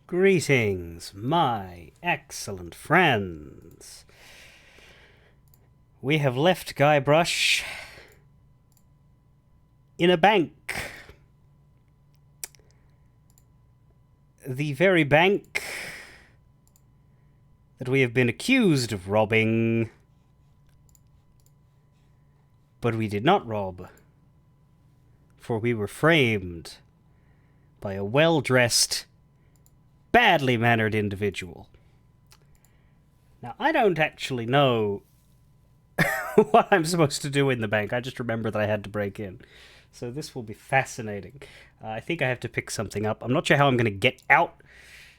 Greetings, my excellent friends. We have left Guybrush in a bank. The very bank that we have been accused of robbing, but we did not rob, for we were framed by a well-dressed, badly mannered individual. Now, I don't actually know what I'm supposed to do in the bank. I just remember that I had to break in. So this will be fascinating. I think I have to pick something up. I'm not sure how I'm going to get out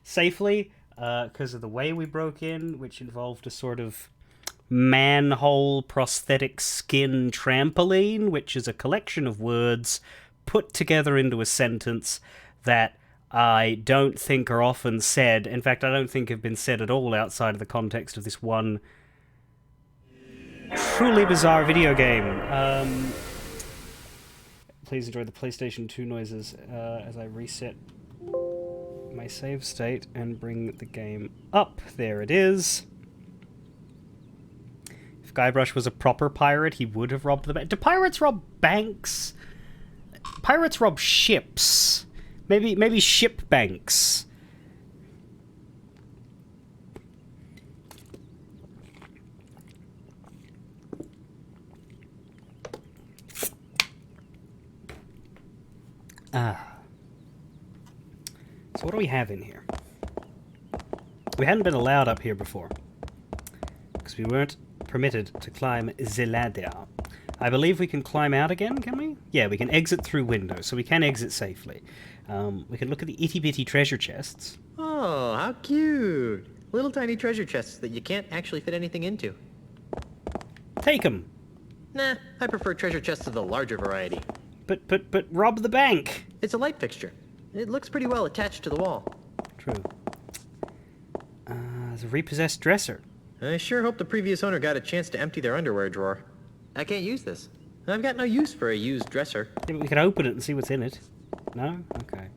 safely because of the way we broke in, which involved a sort of manhole prosthetic skin trampoline, which is a collection of words put together into a sentence that I don't think are often said. In fact, I don't think have been said at all outside of the context of this one truly bizarre video game. Please enjoy the PlayStation 2 noises as I reset my save state and bring the game up. There it is. If Guybrush was a proper pirate, he would have robbed the bank. Do pirates rob banks? Pirates rob ships. Maybe ship banks. So what do we have in here? We hadn't been allowed up here before, because we weren't permitted to climb the ladder. I believe we can climb out again, can we? Yeah, we can exit through windows, so we can exit safely. We can look at the itty-bitty treasure chests. Oh, how cute! Little tiny treasure chests that you can't actually fit anything into. Take them! Nah, I prefer treasure chests of the larger variety. But rob the bank! It's a light fixture. It looks pretty well attached to the wall. True. There's a repossessed dresser. I sure hope the previous owner got a chance to empty their underwear drawer. I can't use this. I've got no use for a used dresser. Yeah, but we could open it and see what's in it. No? Okay.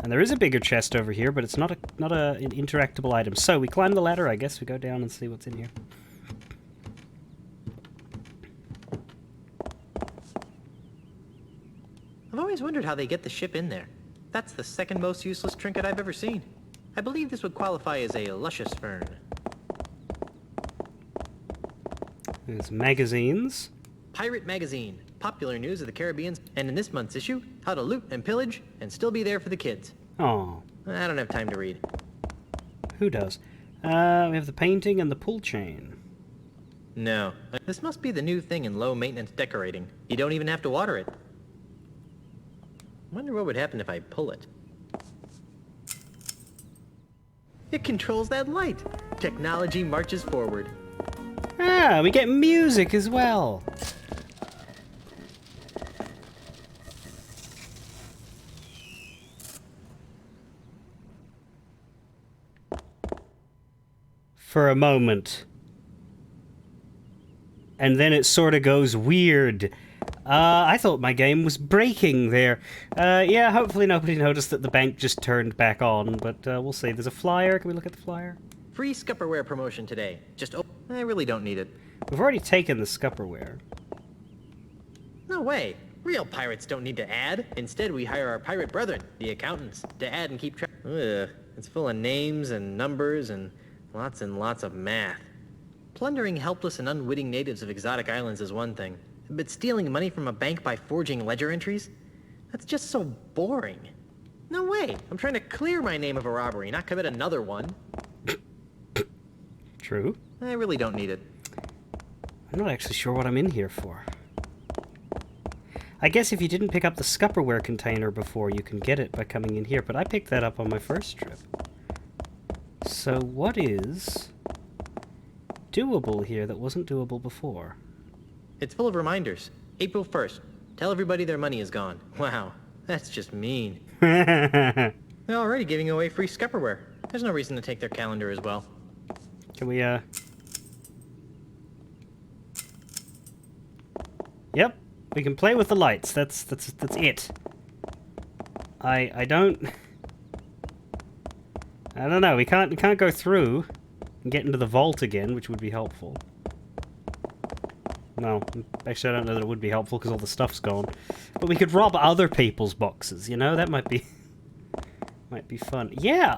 And there is a bigger chest over here, but it's not an interactable item. So we climb the ladder, I guess. We go down and see what's in here. I've always wondered how they get the ship in there. That's the second most useless trinket I've ever seen. I believe this would qualify as a luscious fern. There's magazines. Pirate Magazine, popular news of the Caribbean, and in this month's issue, how to loot and pillage and still be there for the kids. Oh, I don't have time to read. who does? We have the painting and the pull chain. No, this must be the new thing in low-maintenance decorating. You don't even have to water it. Wonder what would happen if I pull it. It controls that light. Technology marches forward. Ah, we get music as well. For a moment. And then it sort of goes weird. I thought my game was breaking there. Yeah, hopefully nobody noticed that the bank just turned back on, but we'll see. There's a flyer. Can we look at the flyer? Free Scupperware promotion today. I really don't need it. We've already taken the Scupperware. No way. Real pirates don't need to add. Instead, we hire our pirate brethren, the accountants, to add and keep track. Ugh, it's full of names and numbers and lots of math. Plundering helpless and unwitting natives of exotic islands is one thing, but stealing money from a bank by forging ledger entries? That's just so boring. No way. I'm trying to clear my name of a robbery, not commit another one. True. I really don't need it. I'm not actually sure what I'm in here for. I guess if you didn't pick up the Scupperware container before, you can get it by coming in here, but I picked that up on my first trip. So what is doable here that wasn't doable before? It's full of reminders. April 1st. Tell everybody their money is gone. Wow, that's just mean. They're already giving away free Scupperware. There's no reason to take their calendar as well. Can we, Yep, we can play with the lights. That's it. I don't... I don't know, we can't go through and get into the vault again, which would be helpful. Well, actually I don't know that it would be helpful because all the stuff's gone. But we could rob other people's boxes, you know? That might be might be fun. Yeah,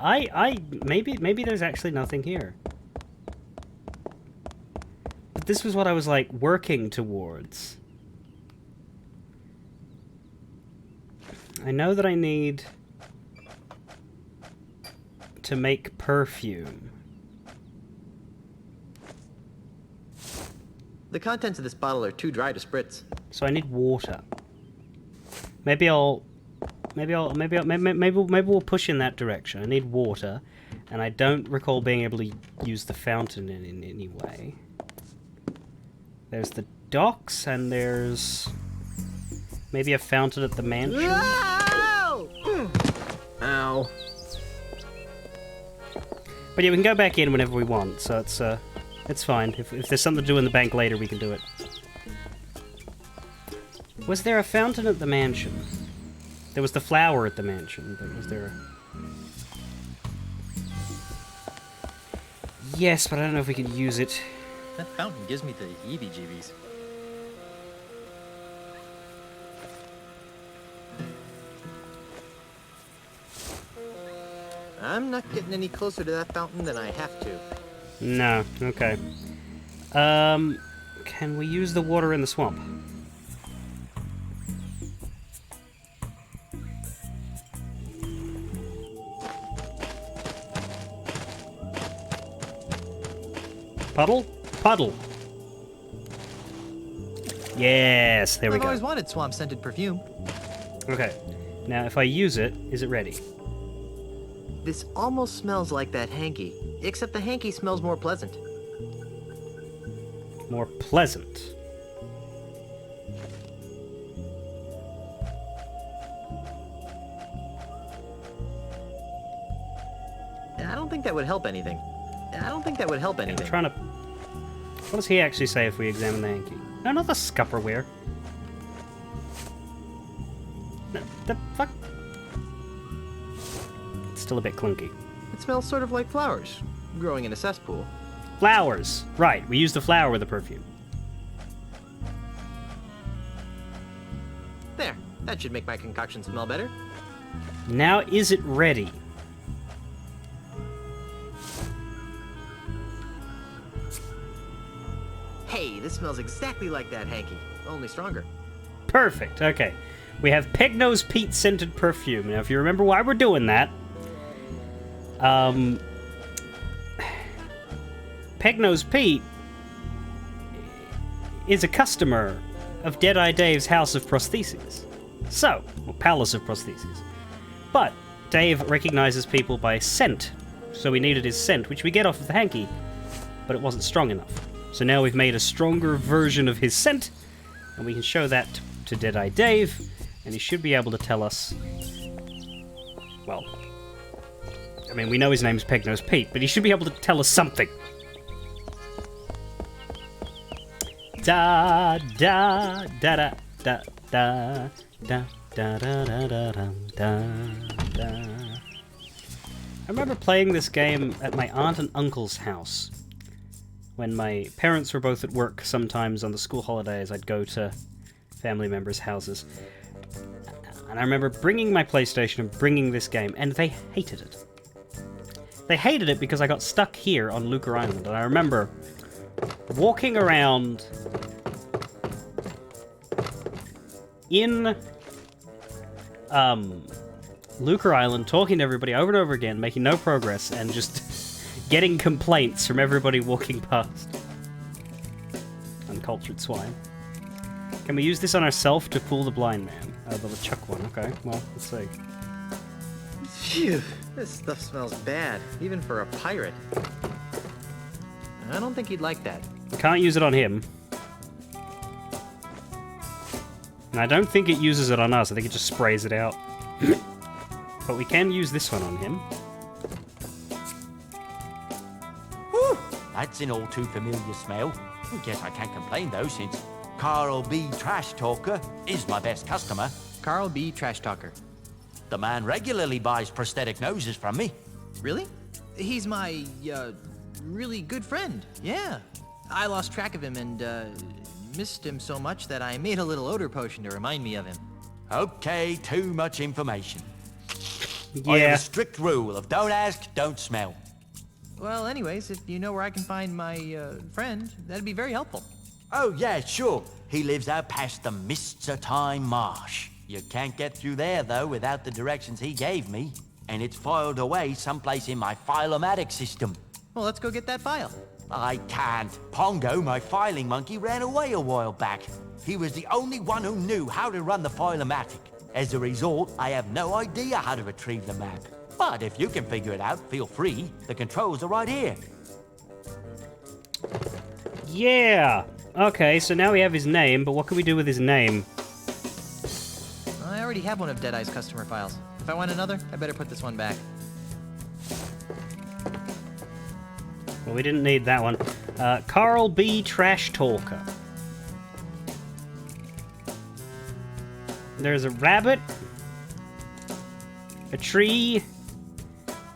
maybe there's actually nothing here. But this was what I was like working towards. I know that I need to make perfume. The contents of this bottle are too dry to spritz. So I need water. Maybe we'll push in that direction. I need water, and I don't recall being able to use the fountain in any way. There's the docks, and there's maybe a fountain at the mansion. Ow. But yeah, we can go back in whenever we want, so it's fine. If there's something to do in the bank later, we can do it. Was there a fountain at the mansion? There was the flower at the mansion, but was there a... Yes, but I don't know if we can use it. That fountain gives me the heebie-jeebies. I'm not getting any closer to that fountain than I have to. No, okay. Can we use the water in the swamp? Puddle? Puddle. Yes, there we I've go. always wanted swamp-scented perfume. Okay. Now, if I use it, is it ready? This almost smells like that hanky, except the hanky smells more pleasant. More pleasant. I don't think that would help anything. I'm trying to... What does he actually say if we examine the hanky? No, not the scupperware. No, the fuck? It's still a bit clunky. It smells sort of like flowers, growing in a cesspool. Flowers! Right, we use the flower with the perfume. There, that should make my concoction smell better. Now is it ready? Hey, this smells exactly like that hanky, only stronger. Perfect, okay. We have Pegnose Pete scented perfume. Now, if you remember why we're doing that, Pegnose Pete is a customer of Deadeye Dave's House of Prostheses. So, or Palace of Prostheses. But Dave recognizes people by scent, so we needed his scent, which we get off of the hanky, but it wasn't strong enough. So now we've made a stronger version of his scent, and we can show that to Deadeye Dave, and he should be able to tell us... Well, I mean, we know his name's Pegnose Pete, but he should be able to tell us something. Da da da da da da da da da da da da da. I remember playing this game at my aunt and uncle's house. When my parents were both at work, sometimes on the school holidays, I'd go to family members' houses. And I remember bringing my PlayStation and bringing this game, and they hated it. They hated it because I got stuck here on Lucre Island, and I remember walking around in Lucre Island, talking to everybody over and over again, making no progress, and just getting complaints from everybody walking past. Uncultured swine. Can we use this on ourselves to fool the blind man? Oh, the chuck one. Okay, well, let's see. Phew, this stuff smells bad, even for a pirate. I don't think he'd like that. Can't use it on him. And I don't think it uses it on us. I think it just sprays it out. But we can use this one on him. Whew, that's an all too familiar smell. I guess I can't complain though, since Carl B. Trash Talker is my best customer. Carl B. Trash Talker. The man regularly buys prosthetic noses from me. Really? He's my, really good friend. Yeah. I lost track of him and, missed him so much that I made a little odor potion to remind me of him. Okay, too much information. Yeah. I have a strict rule of don't ask, don't smell. Well, anyways, if you know where I can find my, friend, that'd be very helpful. Oh, yeah, sure. He lives out past the Mists of Time Marsh. You can't get through there, though, without the directions he gave me. And it's filed away someplace in my file-o-matic system. Well, let's go get that file. I can't. Pongo, my filing monkey, ran away a while back. He was the only one who knew how to run the file-o-matic. As a result, I have no idea how to retrieve the map. But if you can figure it out, feel free. The controls are right here. Yeah. Okay, so now we have his name, but what can we do with his name? I already have one of Deadeye's customer files. If I want another, I better put this one back. Well, we didn't need that one. Carl B. Trash Talker. There's a rabbit, a tree,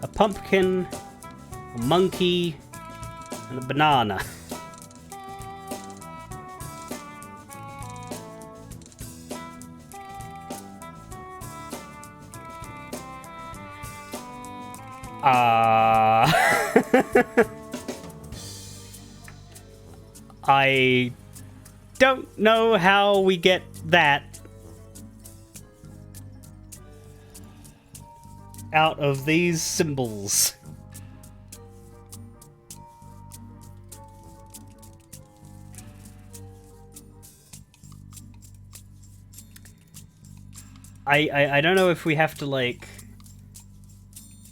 a pumpkin, a monkey, and a banana. I don't know how we get that out of these symbols. I don't know if we have to, like,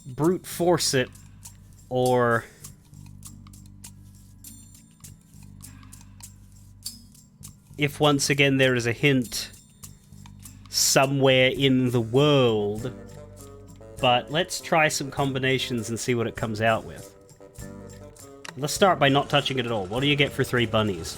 brute force it, or if once again there is a hint somewhere in the world. But let's try some combinations and see what it comes out with. Let's start by not touching it at all. What do you get for 3 bunnies?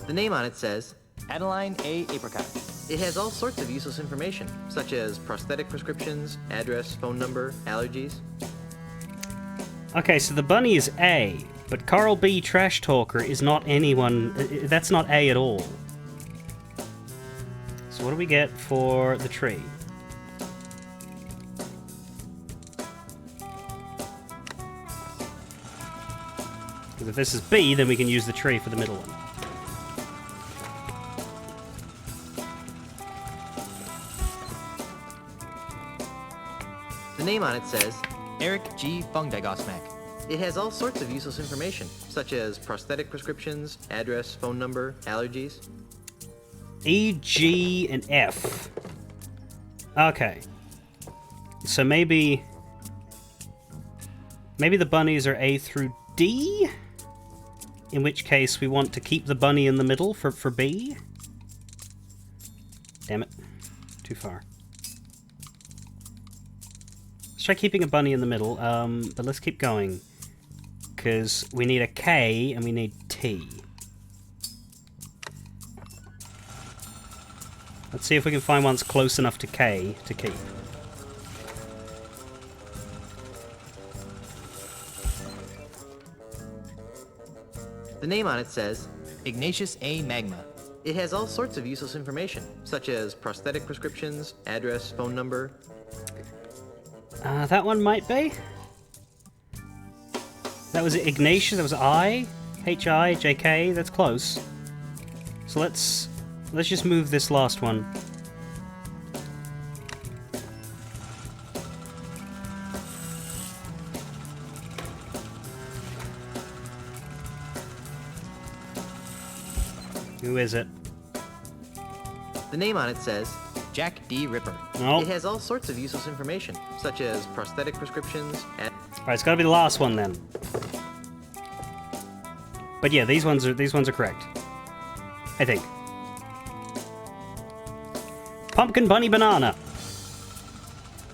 The name on it says, Adeline A. Apricot. It has all sorts of useless information, such as prosthetic prescriptions, address, phone number, allergies. Okay, so the bunny is A, but Carl B. Trash Talker is not anyone. That's not A at all. So what do we get for the tree? Because if this is B, then we can use the tree for the middle one. The name on it says, Eric G. Fungdagosmak. It has all sorts of useless information, such as prosthetic prescriptions, address, phone number, allergies. E, G, and F. Okay. So maybe the bunnies are A through D? In which case we want to keep the bunny in the middle for B? Damn it. Too far. Let's try keeping a bunny in the middle, but let's keep going. Because we need a K and we need T. Let's see if we can find one that's close enough to K to keep. The name on it says, Ignatius A. Magma. It has all sorts of useless information, such as prosthetic prescriptions, address, phone number. That one might be. That was Ignatius, that was I. H-I, J-K, that's close. So let's just move this last one. Who is it? The name on it says, Jack D. Ripper. No. It has all sorts of useless information, such as prosthetic prescriptions, Alright, it's gotta be the last one then. But yeah, these ones are correct. I think. Pumpkin bunny banana.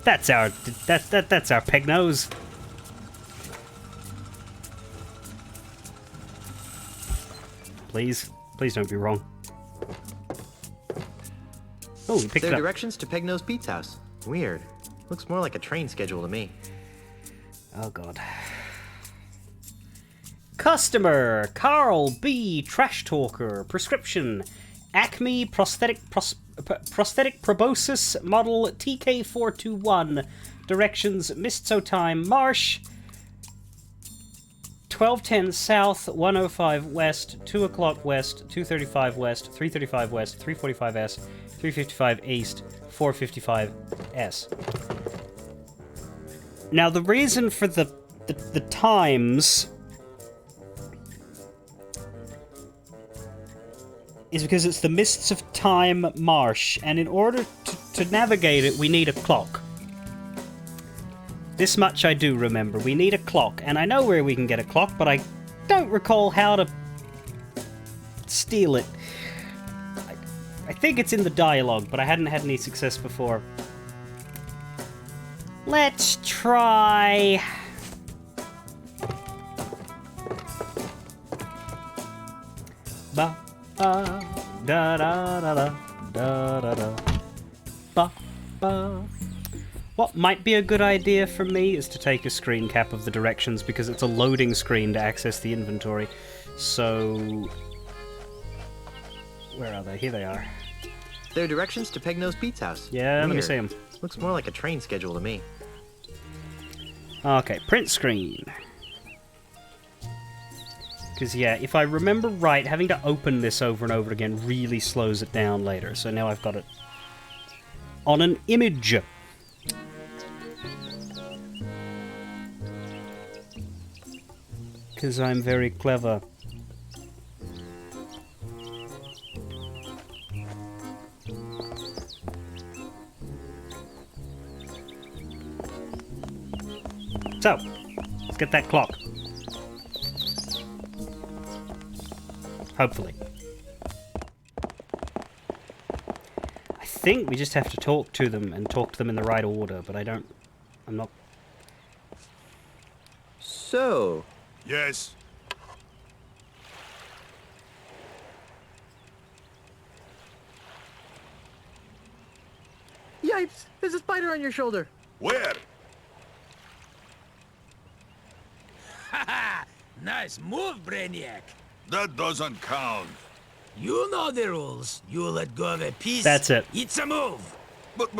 That's our peg nose. Please don't be wrong. Oh, we picked There it are up. directions to Pegnose Pete's house. Weird. Looks more like a train schedule to me. Oh, God. Customer, Carl B. Trash Talker. Prescription, EfMI prosthetic proboscis model TK421. Directions, Mistso-Time Marsh. 1210 South, 105 West, 2 o'clock West, 235 West, 335 West, 345 S, 355 East, 455 S. Now, the reason for the times is because it's the Mists of Time Marsh, and in order to navigate it, we need a clock. This much I do remember. We need a clock, and I know where we can get a clock, but I don't recall how to steal it. I think it's in the dialogue, but I hadn't had any success before. Let's try... Ba ba da da da da da da da ba ba. What might be a good idea for me is to take a screen cap of the directions, because it's a loading screen to access the inventory. So... where are they? Here they are. There are directions to Pegnose Pete's house. Yeah, let me Weird. see them. Looks more like a train schedule to me. Okay, print screen. Because, yeah, if I remember right, having to open this over and over again really slows it down later. So now I've got it on an image. Because I'm very clever. So, let's get that clock. Hopefully. I think we just have to talk to them and talk to them in the right order, but I'm not... So, Yes. yipes! There's a spider on your shoulder. Where? Haha! Nice move, Brainiac. That doesn't count. You know the rules. You let go of a piece. That's it. It's a move. But,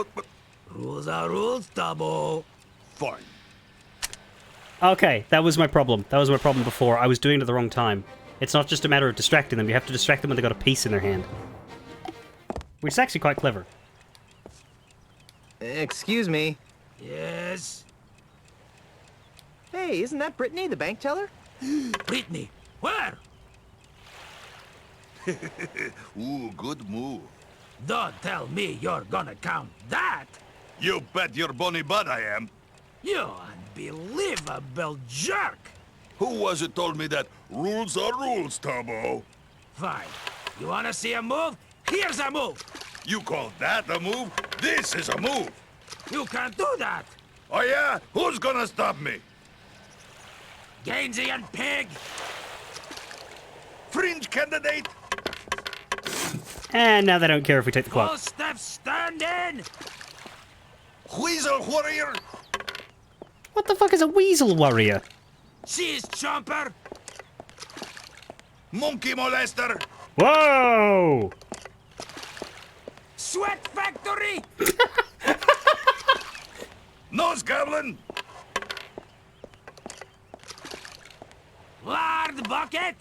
Rules are rules, Tabo. fine. Okay, that was my problem. That was my problem before. I was doing it at the wrong time. It's not just a matter of distracting them. You have to distract them when they've got a piece in their hand. Which is actually quite clever. Excuse me. Yes. Hey, isn't that Brittany, the bank teller? Brittany, where? Ooh, good move. Don't tell me you're gonna count that. You bet your bonny butt I am. You unbelievable jerk. Who was it told me that rules are rules, Turbo? Fine. You wanna see a move? Here's a move. You call that a move? This is a move. You can't do that. Oh yeah? Who's gonna stop me? Gainsey and Pig. Fringe candidate? And now they don't care if we take the Full clock. step standing. Weasel warrior? What the fuck is a weasel warrior? Cheese chomper. Monkey molester? Whoa! Sweat factory. Nose goblin? Lard bucket.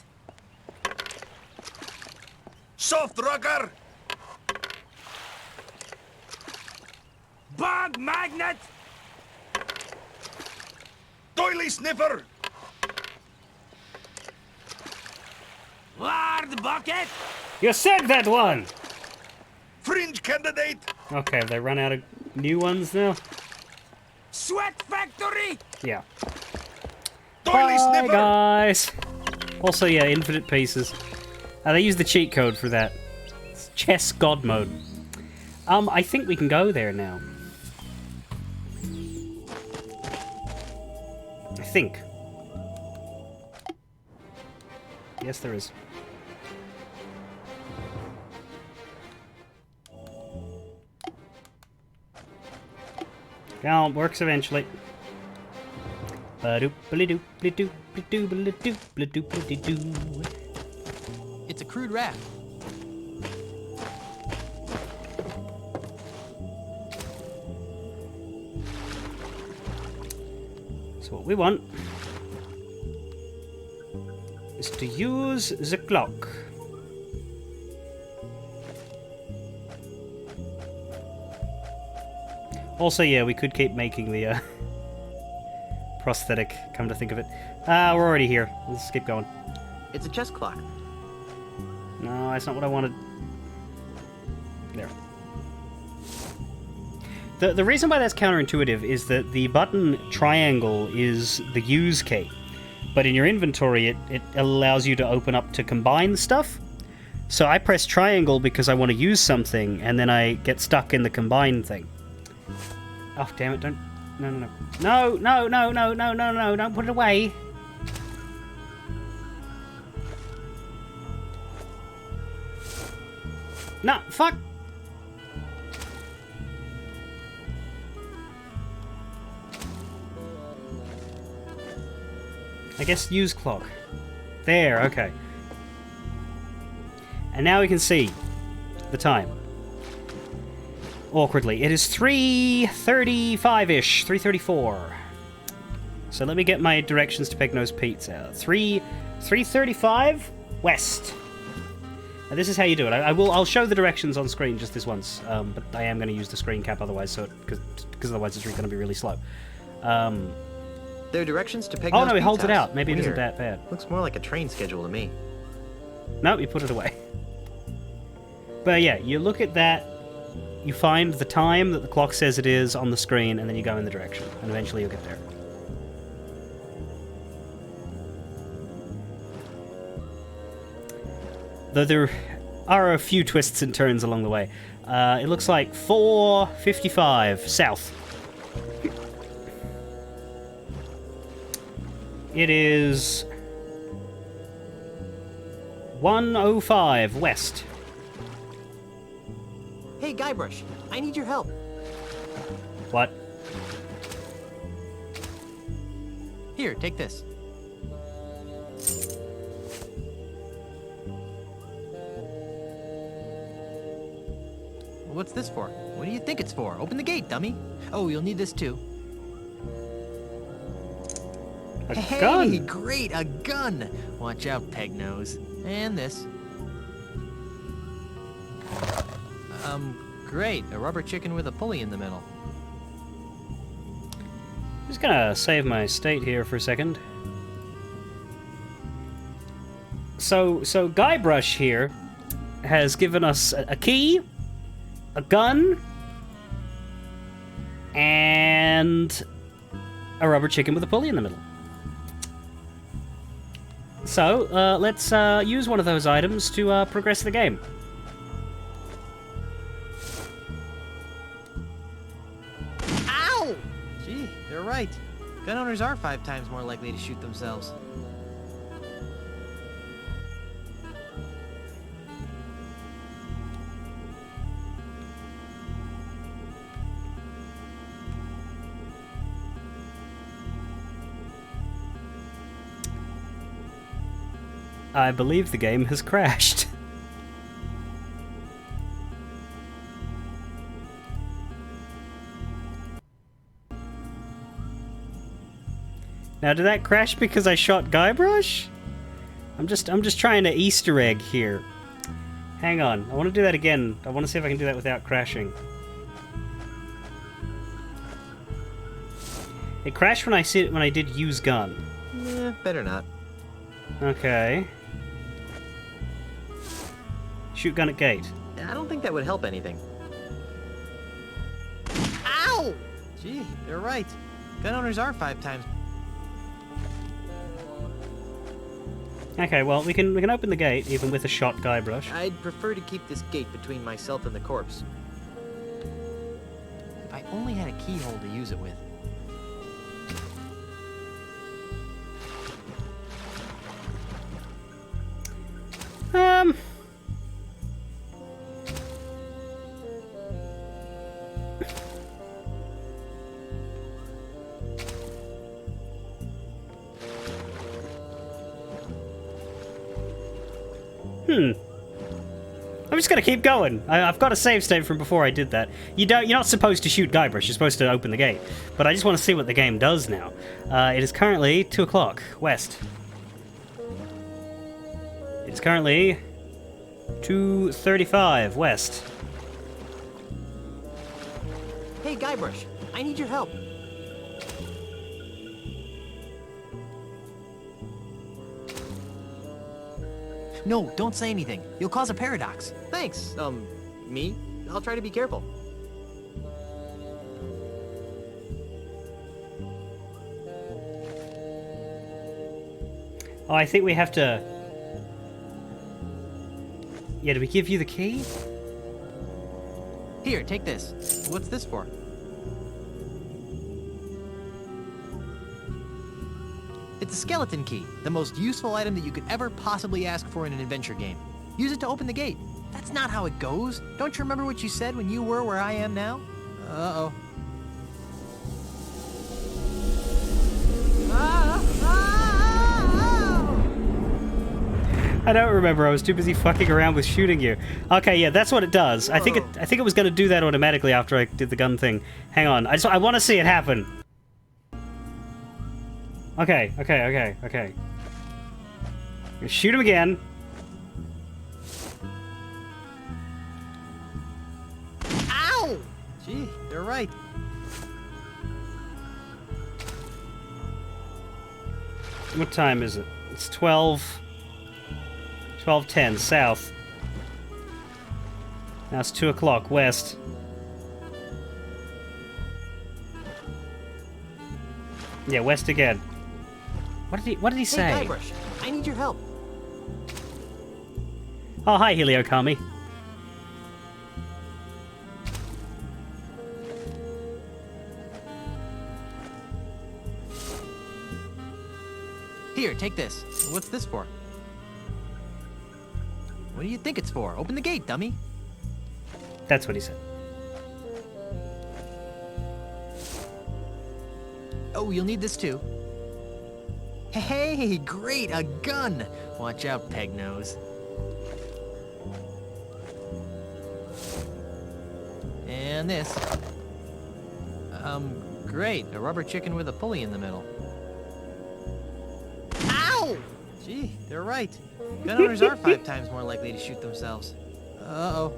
Soft rocker? Bug magnet. Doily sniffer? Lard bucket. You said that one! Fringe candidate? Okay, have they run out of new ones now? Sweat factory. Yeah. Doily Bye, sniffer? guys! Also, yeah, infinite pieces. They use the cheat code for that. It's chess god mode. I think we can go there now. I think. Yes, there is. Yeah, it works eventually. It's a crude raft. So what we want is to use the clock. Also, yeah, we could keep making the prosthetic, come to think of it. We're already here. Let's keep going. It's a chess clock. No, that's not what I wanted. There. The reason why that's counterintuitive is that the button triangle is the use key. But in your inventory, it allows you to open up to combine stuff. So I press triangle because I want to use something, and then I get stuck in the combine thing. Oh, damn it, don't... No, no, no. No, no, no, no, no, no, no, don't put it away. No, fuck! I guess use clock. There, okay. And now we can see the time. Awkwardly. It is 3:35-ish, 3:34. So let me get my directions to Pegnose Pizza. 3:35 west. Now this is how you do it. I'll show the directions on screen just this once, but I am going to use the screen cap otherwise, because otherwise it's going to be really slow. There are directions to Pegnose Oh no, he Pete's holds it house. out. Maybe it isn't Weird. that bad. Looks more like a train schedule to me. No, you put it away. But yeah, you look at that, you find the time that the clock says it is on the screen, and then you go in the direction, and eventually you'll get there. Though there are a few twists and turns along the way. It looks like 4:55 south. It is 1:05 west. Hey, Guybrush, I need your help. What? Here, take this. What's this for? What do you think it's for? Open the gate, dummy. Oh, you'll need this too. A Hey, gun! great, a gun! Watch out, Pegnose. And this. Great, a rubber chicken with a pulley in the middle. Just gonna save my state here for a second. So Guybrush here has given us a key, a gun, and a rubber chicken with a pulley in the middle. So, let's use one of those items to progress the game. Ow! Gee, they're right. Gun owners are 5 times more likely to shoot themselves. I believe the game has crashed. Now, did that crash because I shot Guybrush? I'm just trying to Easter egg here. Hang on, I want to do that again. I want to see if I can do that without crashing. It crashed when I did use gun. Better not. Okay. Shoot gun at gate. I don't think that would help anything. Ow! Gee, they're right. Gun owners are 5 times. Okay, well, we can open the gate even with a shot Guybrush. I'd prefer to keep this gate between myself and the corpse. If I only had a keyhole to use it with. I'm just gonna keep going. I've got a save state from before I did that. You're not supposed to shoot Guybrush. You're supposed to open the gate. But I just want to see what the game does now. It is currently 2 o'clock west. It's currently 2:35 west. Hey, Guybrush, I need your help. No, don't say anything. You'll cause a paradox. Thanks. Me? I'll try to be careful. Oh, I think we have to... Yeah, do we give you the key? Here, take this. What's this for? It's a skeleton key, the most useful item that you could ever possibly ask for in an adventure game. Use it to open the gate. That's not how it goes. Don't you remember what you said when you were where I am now? Uh-oh. I don't remember. I was too busy fucking around with shooting you. Okay, yeah, that's what it does. I think it was going to do that automatically after I did the gun thing. Hang on. I want to see it happen. Okay. Shoot him again. Ow! Gee, they're right. What time is it? It's 12:10 south. Now it's 2 o'clock west. Yeah, west again. What did he say? Hey, Guybrush, I need your help. Oh, hi, Heliokami. Here, take this. What's this for? What do you think it's for? Open the gate, dummy. That's what he said. Oh, you'll need this too. Hey, great, a gun! Watch out, Peg Nose. And this. Great, a rubber chicken with a pulley in the middle. Ow! Gee, they're right. Gun owners are 5 times more likely to shoot themselves. Uh-oh.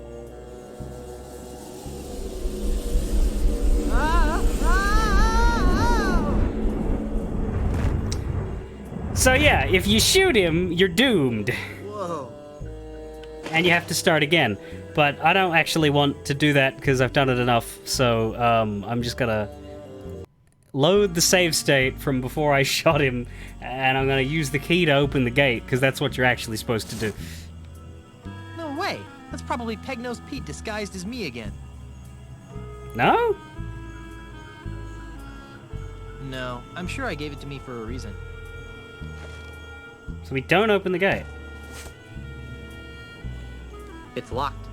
So yeah, if you shoot him, you're doomed. Whoa. And you have to start again. But I don't actually want to do that because I've done it enough, so I'm just gonna load the save state from before I shot him, and I'm gonna use the key to open the gate, because that's what you're actually supposed to do. No way. That's probably Peg-Nosed Pete disguised as me again. No? No, I'm sure I gave it to me for a reason. So we don't open the gate. It's locked.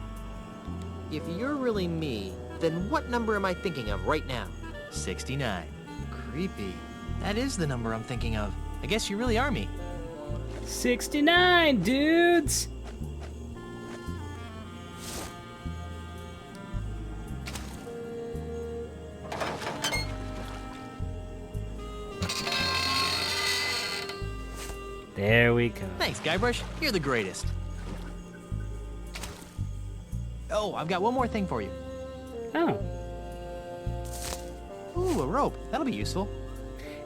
If you're really me, then what number am I thinking of right now? 69. Creepy. That is the number I'm thinking of. I guess you really are me. 69, dudes! There we go. Thanks, Guybrush. You're the greatest. Oh, I've got one more thing for you. Oh. Ooh, a rope. That'll be useful.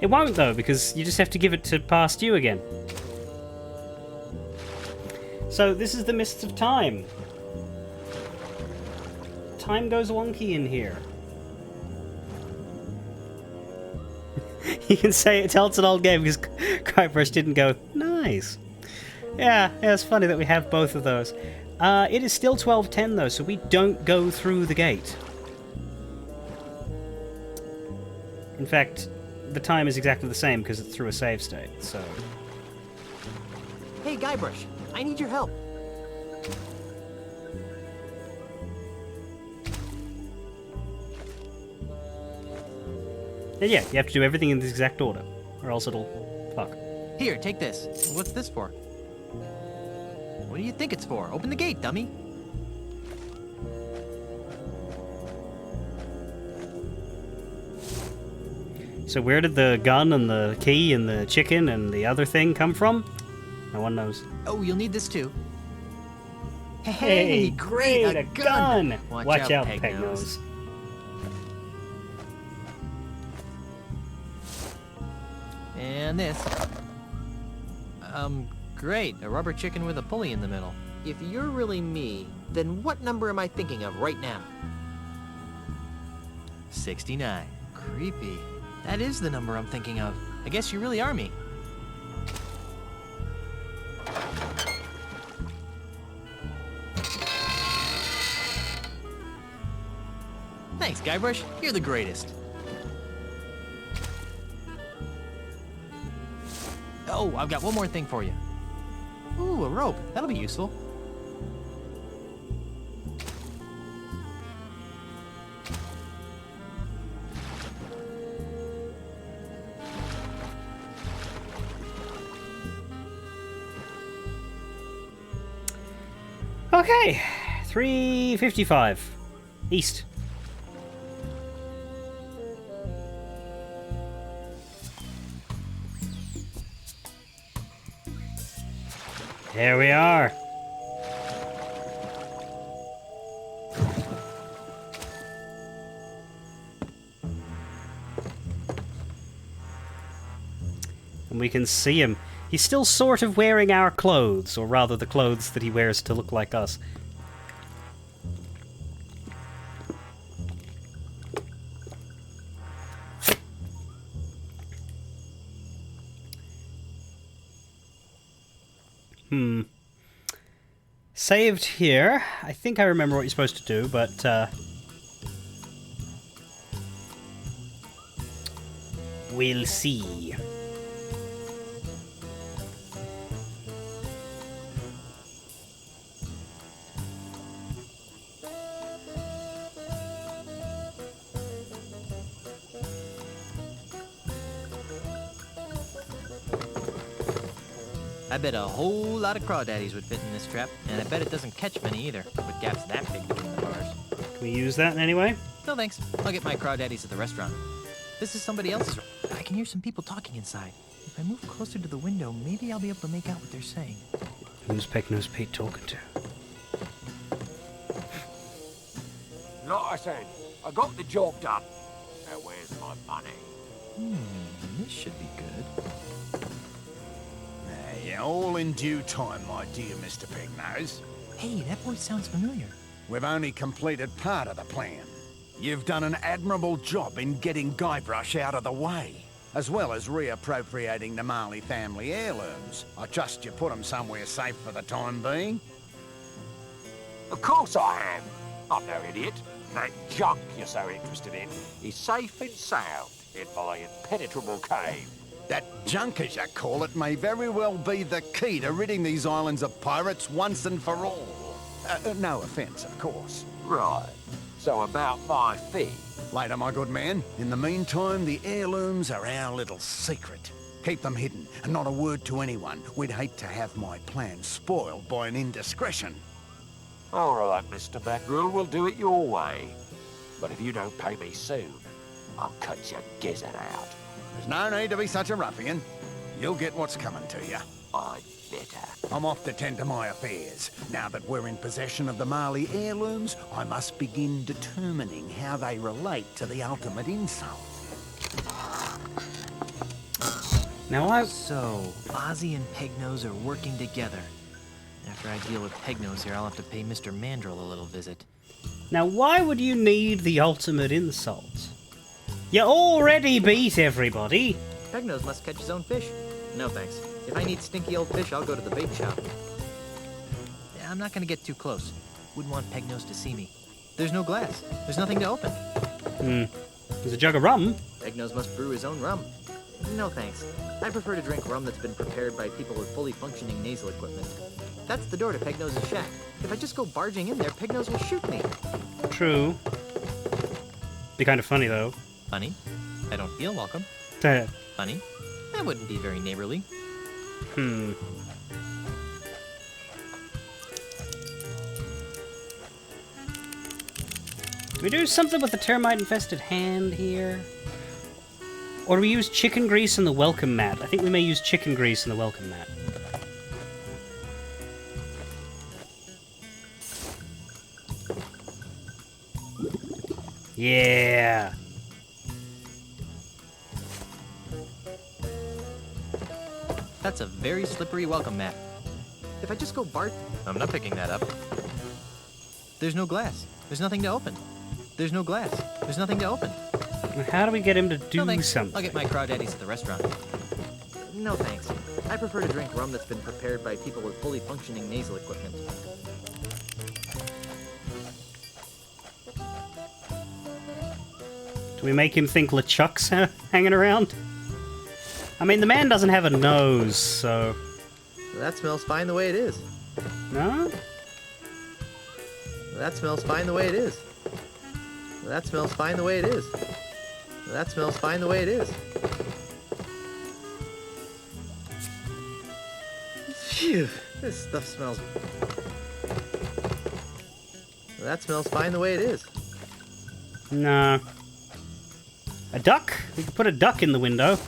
It won't, though, because you just have to give it to past you again. So, this is the Mists of Time. Time goes wonky in here. You can say tell it's an old game because Guybrush didn't go, nice. Yeah, it's funny that we have both of those. It is still 12:10 though, so we don't go through the gate. In fact, the time is exactly the same because it's through a save state, so... Hey, Guybrush, I need your help. And yeah, you have to do everything in this exact order, or else it'll... fuck. Here, take this. What's this for? What do you think it's for? Open the gate, dummy. So where did the gun and the key and the chicken and the other thing come from? No one knows. Oh, you'll need this too. Hey, great, a gun! Watch out, Peg Peg Nose. Nose. And this. Great. A rubber chicken with a pulley in the middle. If you're really me, then what number am I thinking of right now? 69. Creepy. That is the number I'm thinking of. I guess you really are me. Thanks, Guybrush. You're the greatest. Oh, I've got one more thing for you. Ooh, a rope. That'll be useful. Okay, 3:55 east. There we are. And we can see him. He's still sort of wearing our clothes, or rather the clothes that he wears to look like us. Saved here. I think I remember what you're supposed to do, but we'll see. I bet a whole lot of crawdaddies would fit in this trap, and I bet it doesn't catch many either, with gaps that big between the bars. Can we use that in any way? No thanks. I'll get my crawdaddies at the restaurant. This is somebody else's. I can hear some people talking inside. If I move closer to the window, maybe I'll be able to make out what they're saying. Who's Pecknose Pete talking to? Like I said, I got the job done. Now where's my money? This should be good. Yeah, all in due time, my dear Mr. Pignose. Hey, that voice sounds familiar. We've only completed part of the plan. You've done an admirable job in getting Guybrush out of the way, as well as reappropriating the Marley family heirlooms. I trust you put them somewhere safe for the time being. Of course I am. I'm no idiot. That junk you're so interested in is safe and sound in my impenetrable cave. That junk, as you call it, may very well be the key to ridding these islands of pirates once and for all. No offence, of course. Right. So about my fee. Later, my good man. In the meantime, the heirlooms are our little secret. Keep them hidden, and not a word to anyone. We'd hate to have my plan spoiled by an indiscretion. All right, Mr. Mackerel, we'll do it your way. But if you don't pay me soon, I'll cut your gizzard out. There's no need to be such a ruffian. You'll get what's coming to you. I'd better. I'm off to tend to my affairs. Now that we're in possession of the Marley heirlooms, I must begin determining how they relate to the ultimate insult. Now So, Ozzy and Pegnose are working together. After I deal with Pegnose here, I'll have to pay Mr. Mandrill a little visit. Now why would you need the ultimate insult? You already beat everybody. Pegnose must catch his own fish. No thanks. If I need stinky old fish, I'll go to the bait shop. Yeah, I'm not gonna get too close. Wouldn't want Pegnose to see me. There's no glass. There's nothing to open. There's a jug of rum. Pegnose must brew his own rum. No thanks. I prefer to drink rum that's been prepared by people with fully functioning nasal equipment. That's the door to Pegnose's shack. If I just go barging in there, Pegnose will shoot me. True. Be kind of funny though. Funny? I don't feel welcome. Funny? That wouldn't be very neighborly. Do we do something with the termite-infested hand here? Or do we use chicken grease in the welcome mat? I think we may use chicken grease in the welcome mat. Yeah! That's a very slippery welcome mat. If I just go Bart... I'm not picking that up. There's no glass. There's nothing to open. There's no glass. There's nothing to open. How do we get him to do No thanks. something? I'll get my crawdaddies at the restaurant. No thanks. I prefer to drink rum that's been prepared by people with fully functioning nasal equipment. Do we make him think LeChuck's hanging around? I mean, the man doesn't have a nose, so... That smells fine the way it is. No? That smells fine the way it is. That smells fine the way it is. That smells fine the way it is. Phew, this stuff smells... That smells fine the way it is. No. A duck? We could put a duck in the window.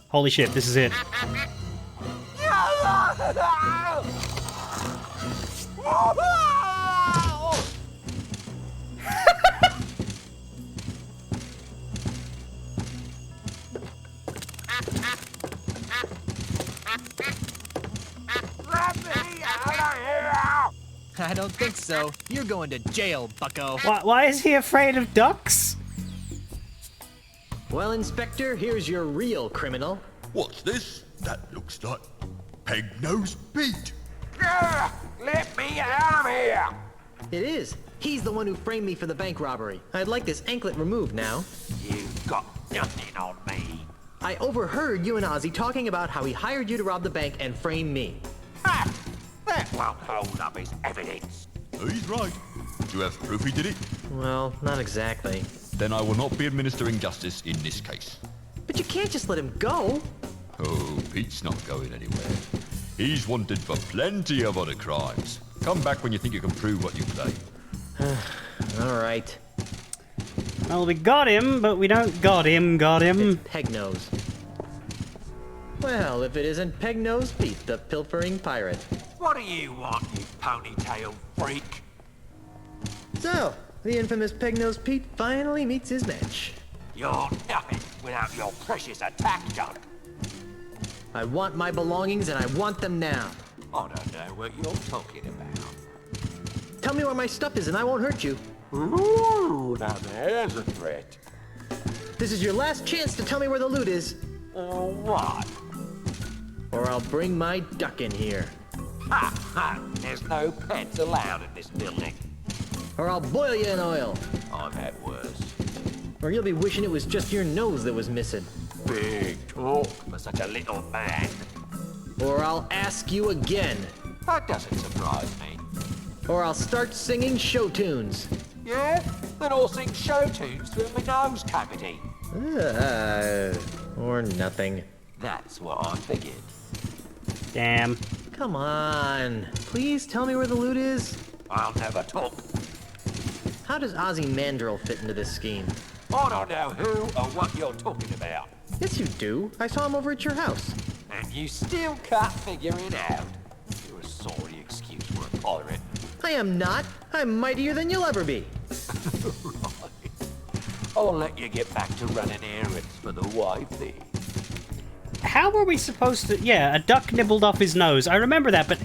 Holy shit, this is it. I don't think so. You're going to jail, bucko. Why is he afraid of ducks? Well, Inspector, here's your real criminal. What's this? That looks like Peg-Nosed Pete. Let me out of here! It is. He's the one who framed me for the bank robbery. I'd like this anklet removed now. You've got nothing on me. I overheard you and Ozzy talking about how he hired you to rob the bank and frame me. Ha! That won't hold up as evidence. He's right. Do you have proof he did it? Well, not exactly. Then I will not be administering justice in this case. But you can't just let him go. Oh, Pete's not going anywhere. He's wanted for plenty of other crimes. Come back when you think you can prove what you claim. All right. Well, we got him, but we don't got him. It's Peg-Nose. Well, if it isn't Peg-Nose Pete, the pilfering pirate. What do you want, you ponytail freak? So, the infamous Peg-Nose Pete finally meets his match. You're nothing without your precious attack gun. I want my belongings and I want them now. I don't know what you're talking about. Tell me where my stuff is and I won't hurt you. Ooh, now there's a threat. This is your last chance to tell me where the loot is, What? or I'll bring my duck in here. Ha ha! There's no pets allowed in this building. Or I'll boil you in oil. I've had worse. Or you'll be wishing it was just your nose that was missing. Big talk for such a little man. Or I'll ask you again. That doesn't surprise me. Or I'll start singing show tunes. Yeah? Then I'll sing show tunes through my nose cavity. Or nothing. That's what I figured. Damn. Come on. Please tell me where the loot is. I'll never talk. How does Ozzy Mandrill fit into this scheme? I don't know who or what you're talking about. Yes, you do. I saw him over at your house. And you still can't figure it out. You're a sorry excuse for a pirate. I am not. I'm mightier than you'll ever be. I'll let you get back to running errands for the wifey. How were we supposed to... Yeah, a duck nibbled off his nose. I remember that, but...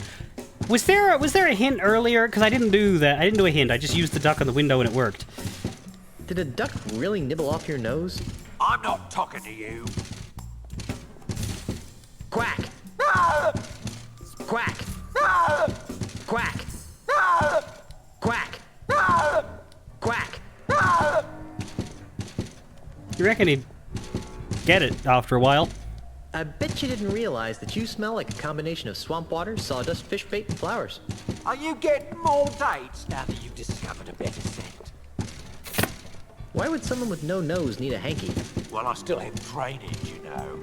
Was there a hint earlier? Because I didn't do that. I didn't do a hint. I just used the duck on the window and it worked. Did a duck really nibble off your nose? I'm not talking to you. Quack! Quack! Quack! Quack! Quack! You reckon he'd get it after a while? I bet you didn't realize that you smell like a combination of swamp water, sawdust, fish bait, and flowers. Are you getting more dates now that you've discovered a better scent? Why would someone with no nose need a hanky? Well, I still have drainage, you know.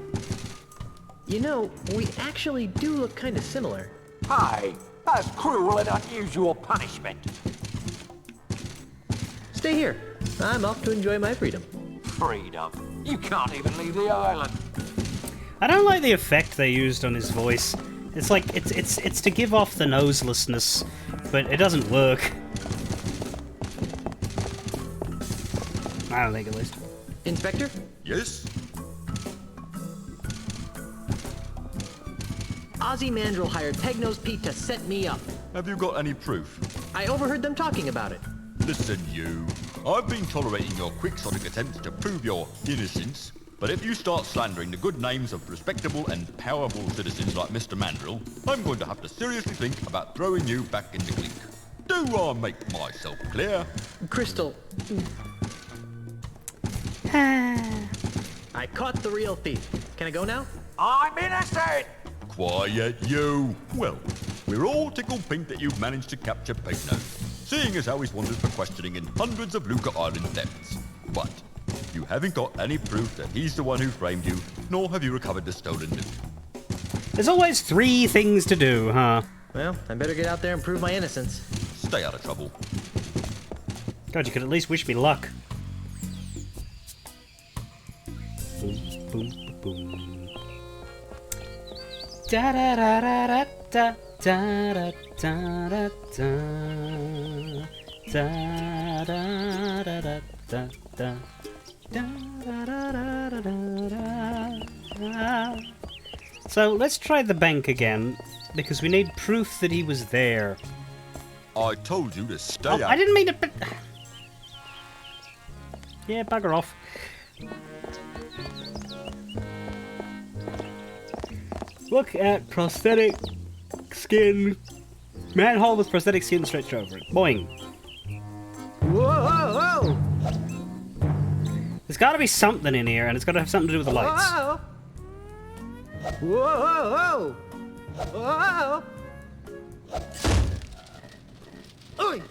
You know, we actually do look kind of similar. Hey, As cruel and unusual punishment. Stay here. I'm off to enjoy my freedom. Freedom. You can't even leave the island. I don't like the effect they used on his voice. It's like it's to give off the noselessness, but it doesn't work. I don't think, at least. Inspector? Yes? Ozymandial hired Pegnose Pete to set me up. Have you got any proof? I overheard them talking about it. Listen, you. I've been tolerating your quixotic attempts to prove your innocence, but if you start slandering the good names of respectable and powerful citizens like Mr. Mandrill, I'm going to have to seriously think about throwing you back in the clink. Do I make myself clear? Crystal. I caught the real thief. Can I go now? I'm innocent! Quiet, you. Well, we're all tickled pink that you've managed to capture Pegnose, seeing as how he's wanted for questioning in hundreds of Luca Island depths. But you haven't got any proof that he's the one who framed you, nor have you recovered the stolen loot. There's always 3 things to do, huh? Well, I better get out there and prove my innocence. Stay out of trouble. God, you could at least wish me luck. Boom, boom, boom. Da da da da da da da da da da da da da da da da. So let's try the bank again, because we need proof that he was there. I told you to stay Oh, out. I didn't mean to. Yeah, bugger off. Look at prosthetic skin. Manhole with prosthetic skin stretched over it. Boing. Whoa, whoa, There's got to be something in here, and it's got to have something to do with the lights. whoa! Whoa, whoa, whoa! Oi!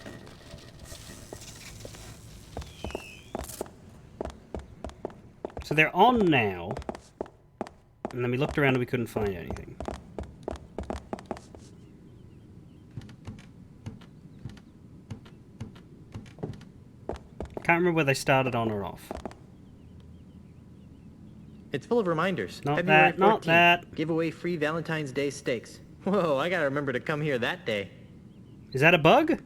So they're on now. And then we looked around and we couldn't find anything. Can't remember whether they started on or off. It's full of reminders. Not February that, not 14th, that. Give away free Valentine's Day steaks. Whoa, I gotta remember to come here that day. Is that a bug?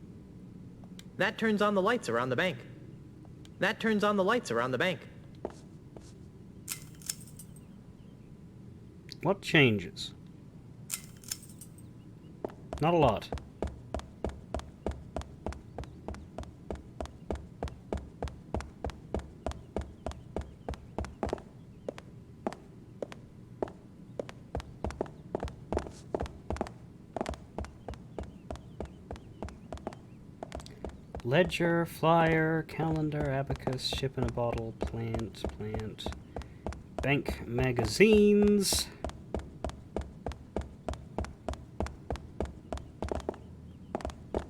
That turns on the lights around the bank. That turns on the lights around the bank. What changes? Not a lot. Ledger, flyer, calendar, abacus, ship in a bottle, plant, bank magazines.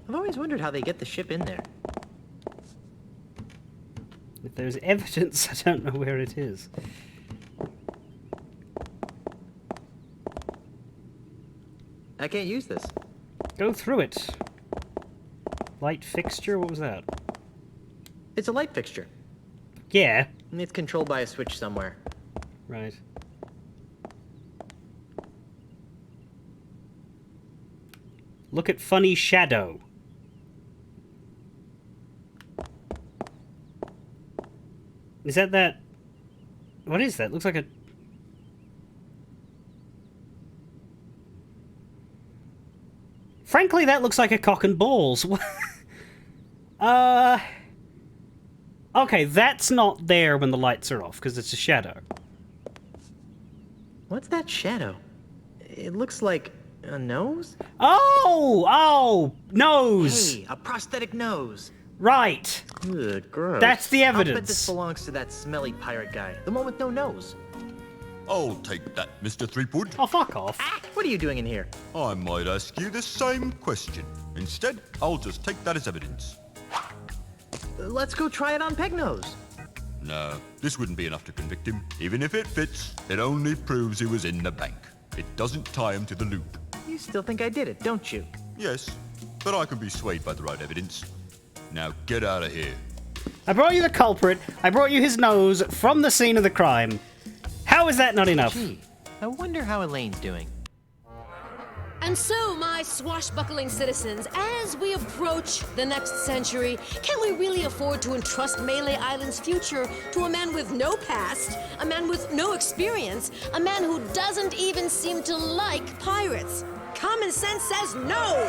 I've always wondered how they get the ship in there. If there's evidence, I don't know where it is. I can't use this. Go through it. Light fixture, what was that? It's a light fixture. Yeah. And it's controlled by a switch somewhere. Right. Look at funny shadow. Is that... What is that? Looks like a... Frankly, that looks like a cock and balls. Okay, that's not there when the lights are off, because it's a shadow. What's that shadow? It looks like a nose? Oh, nose. Hey, a prosthetic nose. Right. Ugh, gross. That's the I'll bet evidence. this belongs to that smelly pirate guy. The one with no nose. I'll take that, Mr. Threepwood. Oh, fuck off. Ah, what are you doing in here? I might ask you the same question. Instead, I'll just take that as evidence. Let's go try it on Pegnose. No, this wouldn't be enough to convict him. Even if it fits, it only proves he was in the bank. It doesn't tie him to the loop. You still think I did it, don't you? Yes, but I can be swayed by the right evidence. Now get out of here. I brought you the culprit. I brought you his nose from the scene of the crime. How is that not enough? Gee, I wonder how Elaine's doing. And so, my swashbuckling citizens, as we approach the next century, can we really afford to entrust Melee Island's future to a man with no past, a man with no experience, a man who doesn't even seem to like pirates? Common sense says no!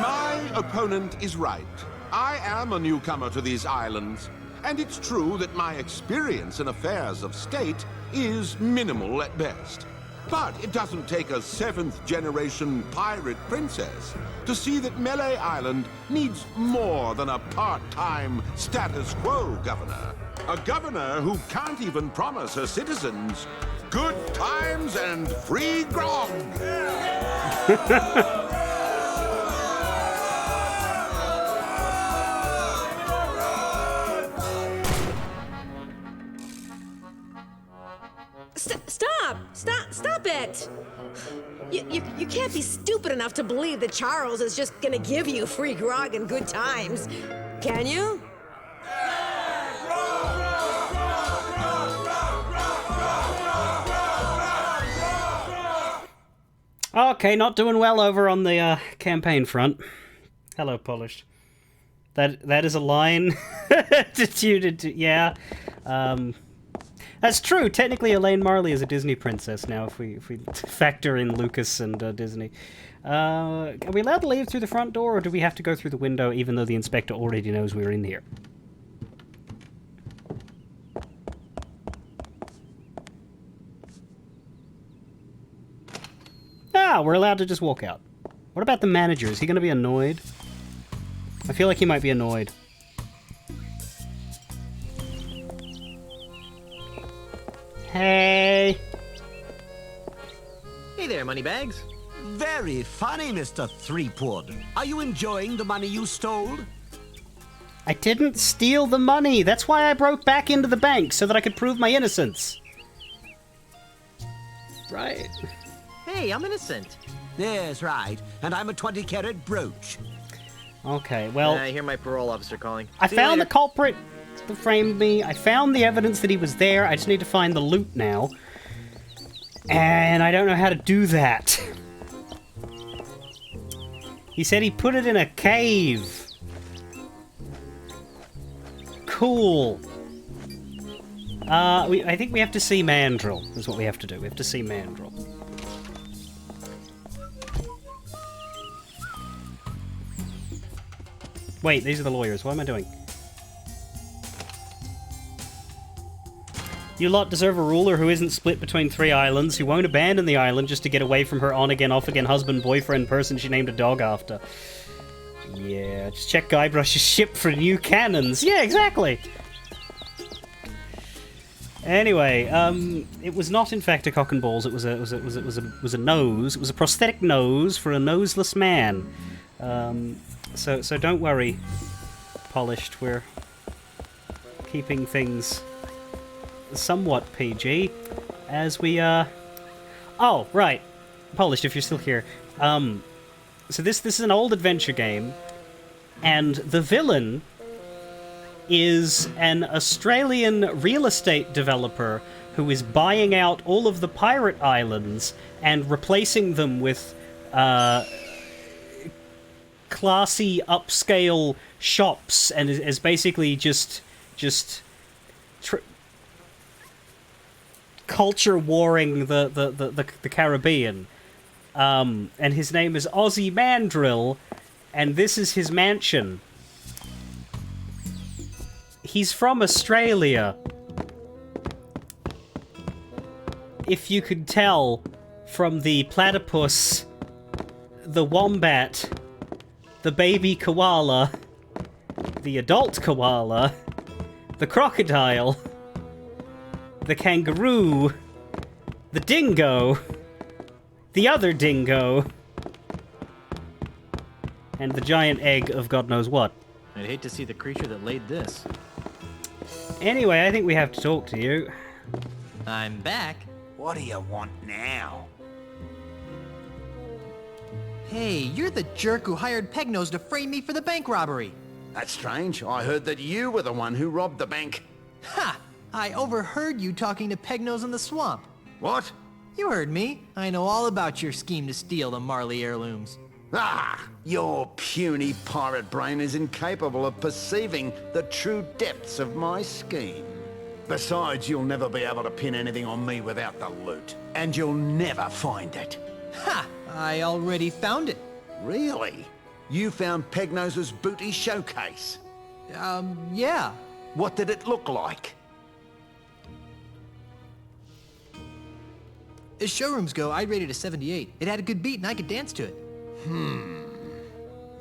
My opponent is right. I am a newcomer to these islands, and it's true that my experience in affairs of state is minimal at best. But it doesn't take a 7th-generation pirate princess to see that Melee Island needs more than a part-time status quo governor. A governor who can't even promise her citizens good times and free grog. Stop it! You can't be stupid enough to believe that Charles is just gonna give you free grog and good times, can you? Okay, not doing well over on the campaign front. Hello, Polished. That is a line. Yeah. That's true. Technically, Elaine Marley is a Disney princess now, if we factor in Lucas and Disney. Are we allowed to leave through the front door, or do we have to go through the window, even though the inspector already knows we're in here? Ah, we're allowed to just walk out. What about the manager? Is he going to be annoyed? I feel like he might be annoyed. Hey! Hey there, Moneybags. Very funny, Mr. Threepwood. Are you enjoying the money you stole? I didn't steal the money. That's why I broke back into the bank, so that I could prove my innocence. Right. Hey, I'm innocent. Yes, right. And I'm a 20-carat brooch. Okay, well... I hear my parole officer calling. I See you found the later. culprit that framed me. I found the evidence that he was there. I just need to find the loot now. And I don't know how to do that. He said he put it in a cave. Cool. I think we have to see Mandrill, is what we have to do. We have to see Mandrill. Wait, these are the lawyers. What am I doing? You lot deserve a ruler who isn't split between 3 islands, who won't abandon the island just to get away from her on-again, off-again husband, boyfriend, person she named a dog after. Yeah, just check Guybrush's ship for new cannons. Yeah, exactly! Anyway, it was not in fact a cock and balls. It was a nose. It was a prosthetic nose for a noseless man. So don't worry, Polished. We're keeping things somewhat PG as we oh, right. Polished, if you're still here. So this is an old adventure game, and the villain is an Australian real estate developer who is buying out all of the pirate islands and replacing them with classy upscale shops, and is basically just culture warring the Caribbean. And his name is Ozzy Mandrill, and this is his mansion. He's from Australia. If you could tell from the platypus, the wombat, the baby koala, the adult koala, the crocodile, the kangaroo, the dingo, the other dingo, and the giant egg of God knows what. I'd hate to see the creature that laid this. Anyway, I think we have to talk to you. I'm back. What do you want now? Hey, you're the jerk who hired Pegnose to frame me for the bank robbery. That's strange. I heard that you were the one who robbed the bank. Ha! I overheard you talking to Pegnose in the swamp. What? You heard me. I know all about your scheme to steal the Marley heirlooms. Ah! Your puny pirate brain is incapable of perceiving the true depths of my scheme. Besides, you'll never be able to pin anything on me without the loot. And you'll never find it. Ha! I already found it. Really? You found Pegnose's booty showcase? Yeah. What did it look like? As showrooms go, I'd rate it a 78. It had a good beat and I could dance to it.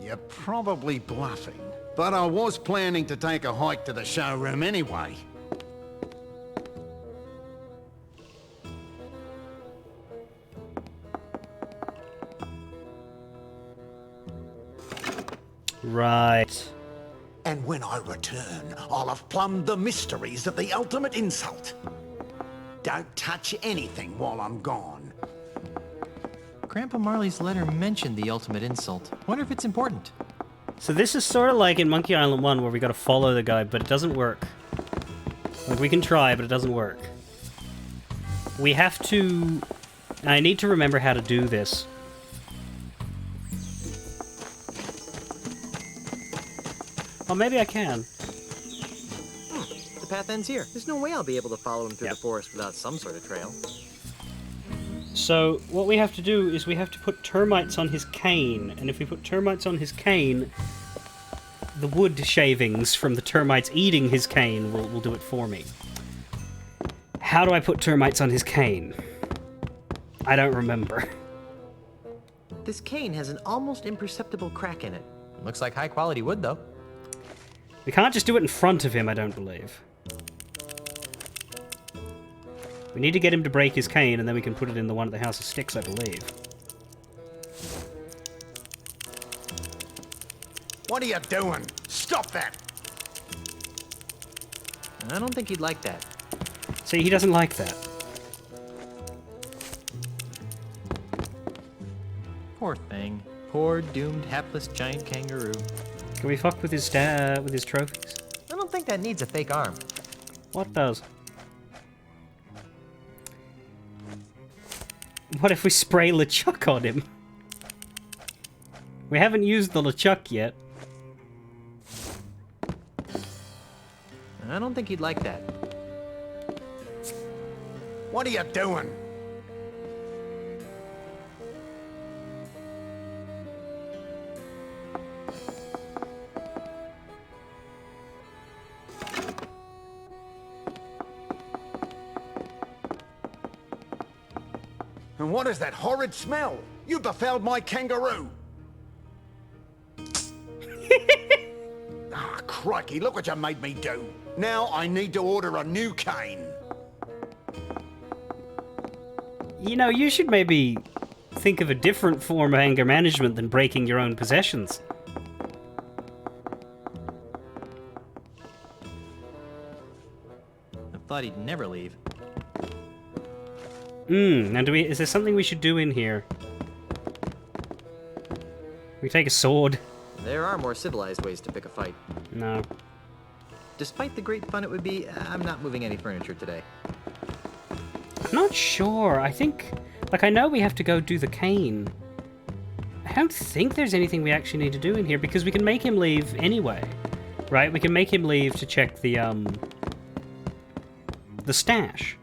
You're probably bluffing. But I was planning to take a hike to the showroom anyway. Right. And when I return, I'll have plumbed the mysteries of the ultimate insult. Don't touch anything while I'm gone. Grandpa Marley's letter mentioned the ultimate insult. Wonder if it's important. So this is sort of like in Monkey Island 1 where we gotta follow the guy, but it doesn't work. Like, we can try, but it doesn't work. We have to... I need to remember how to do this. Oh, maybe I can. The path ends here. There's no way I'll be able to follow him through Yep. the forest without some sort of trail. So, what we have to do is we have to put termites on his cane, and if we put termites on his cane, the wood shavings from the termites eating his cane will do it for me. How do I put termites on his cane? I don't remember. This cane has an almost imperceptible crack in it. Looks like high quality wood, though. We can't just do it in front of him, I don't believe. We need to get him to break his cane, and then we can put it in the one at the House of Sticks, I believe. What are you doing? Stop that! I don't think he'd like that. See, he doesn't like that. Poor thing. Poor, doomed, hapless giant kangaroo. Can we fuck with his trophies? I don't think that needs a fake arm. What does? What if we spray LeChuck on him? We haven't used the LeChuck yet. I don't think he'd like that. What are you doing? And what is that horrid smell? You befouled my kangaroo! Ah, crikey, look what you made me do. Now I need to order a new cane. You know, you should maybe think of a different form of anger management than breaking your own possessions. I thought he'd never leave. Now is there something we should do in here? We take a sword. There are more civilized ways to pick a fight. No. Despite the great fun it would be, I'm not moving any furniture today. I'm not sure. I think... Like, I know we have to go do the cane. I don't think there's anything we actually need to do in here, because we can make him leave anyway. Right? We can make him leave to check the stash.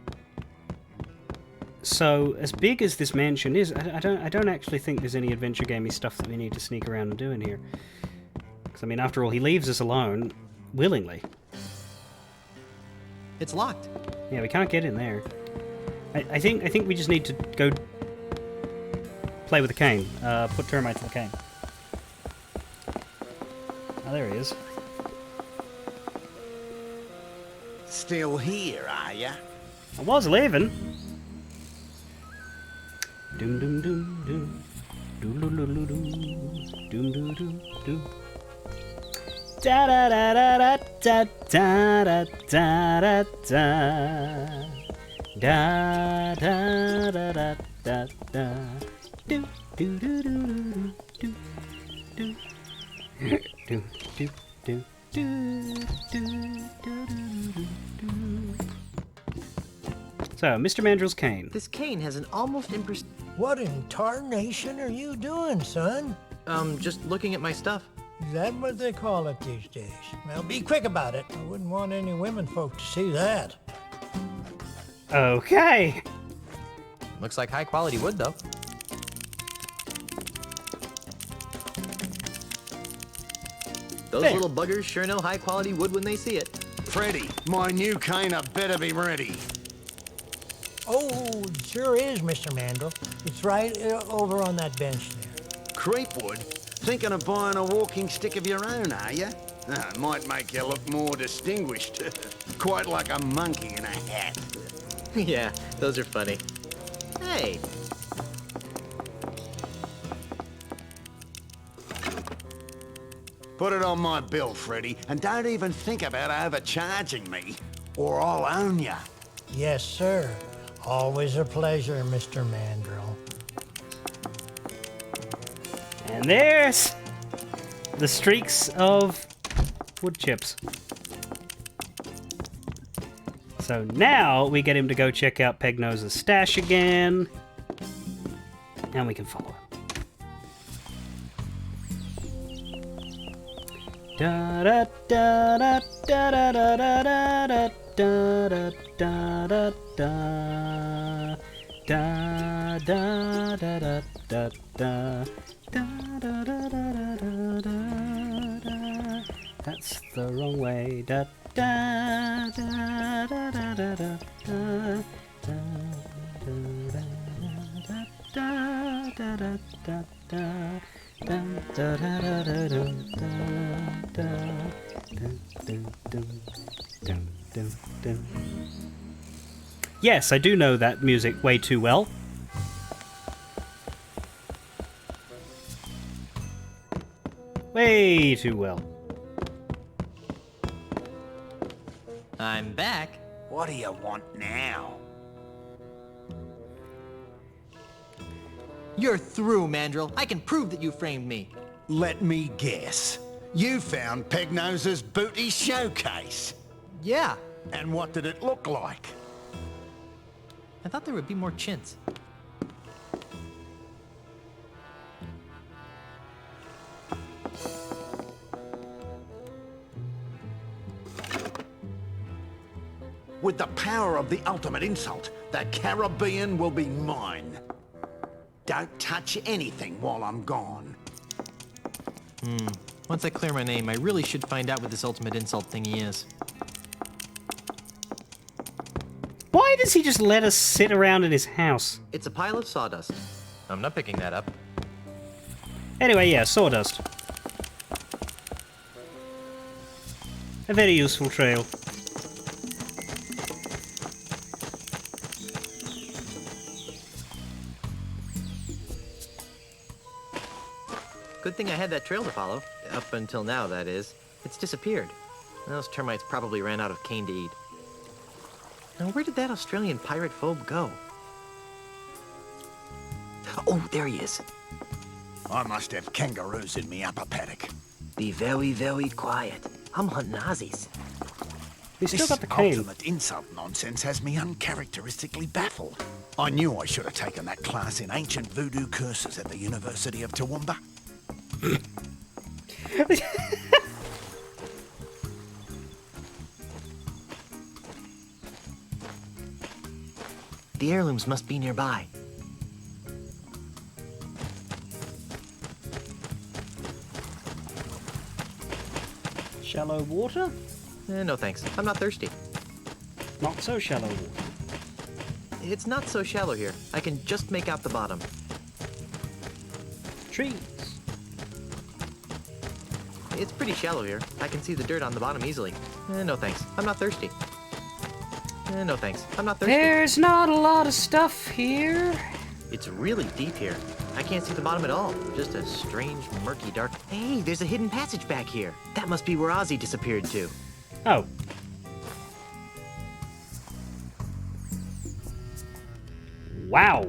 So, as big as this mansion is, I don't actually think there's any adventure gamey stuff that we need to sneak around and do in here. Because, I mean, after all, he leaves us alone, willingly. It's locked. Yeah, we can't get in there. I think we just need to go play with the cane. Put termites in the cane. Oh, there he is. Still here, are ya? I was leaving. Doom doom doom doom. Doom doom doom doom. Doom doom doom doom. Da da da da da da da da da da. Da da da da da da. Do Do do do do do do do do do do do do. So, Mr. Mandrill's cane. This cane has an almost What in tarnation are you doing, son? just looking at my stuff. Is that what they call it these days? Well, be quick about it. I wouldn't want any women folk to see that. Okay. Looks like high quality wood, though. Those There. little buggers sure know high quality wood when they see it. Freddy, my new cane had better be ready. Oh, it sure is, Mr. Mandel. It's right over on that bench there. Creepwood? Thinking of buying a walking stick of your own, are you? Might make you look more distinguished. Quite like a monkey in a hat. Yeah, those are funny. Hey, Put it on my bill, Freddy, and don't even think about overcharging me, or I'll own you. Yes, sir. Always a pleasure, Mr. Mandrill. And there's the streaks of wood chips. So now we get him to go check out Pegnose's stash again. And we can follow him. Da da da da da da da da da da da da da da da da da da da da. That's the wrong way. Da da da da da da da da da da da da da. Yes, I do know that music way too well. Way too well. I'm back. What do you want now? You're through, Mandrill. I can prove that you framed me. Let me guess. You found Pegnose's booty showcase. Yeah, And what did it look like? I thought there would be more chintz. With the power of the ultimate insult, the Caribbean will be mine. Don't touch anything while I'm gone. Once I clear my name, I really should find out what this ultimate insult thingy is. Why does he just let us sit around in his house? It's a pile of sawdust. I'm not picking that up. Anyway, yeah, sawdust. A very useful trail. Good thing I had that trail to follow. Up until now, that is. It's disappeared. Those termites probably ran out of cane to eat. Now, where did that Australian pirate phobe go? Oh, there he is. I must have kangaroos in me upper paddock. Be very, very quiet. I'm hunting Aussies. He's still This got the cane. ultimate insult nonsense has me uncharacteristically baffled. I knew I should have taken that class in ancient voodoo curses at the University of Toowoomba. The heirlooms must be nearby. Shallow water? No thanks. I'm not thirsty. Not so shallow water. It's not so shallow here. I can just make out the bottom. Trees. It's pretty shallow here. I can see the dirt on the bottom easily. No thanks. I'm not thirsty. No thanks. I'm not thirsty. There's not a lot of stuff here. It's really deep here. I can't see the bottom at all. Just a strange, murky, dark... Hey, there's a hidden passage back here. That must be where Ozzy disappeared to. Oh. Wow.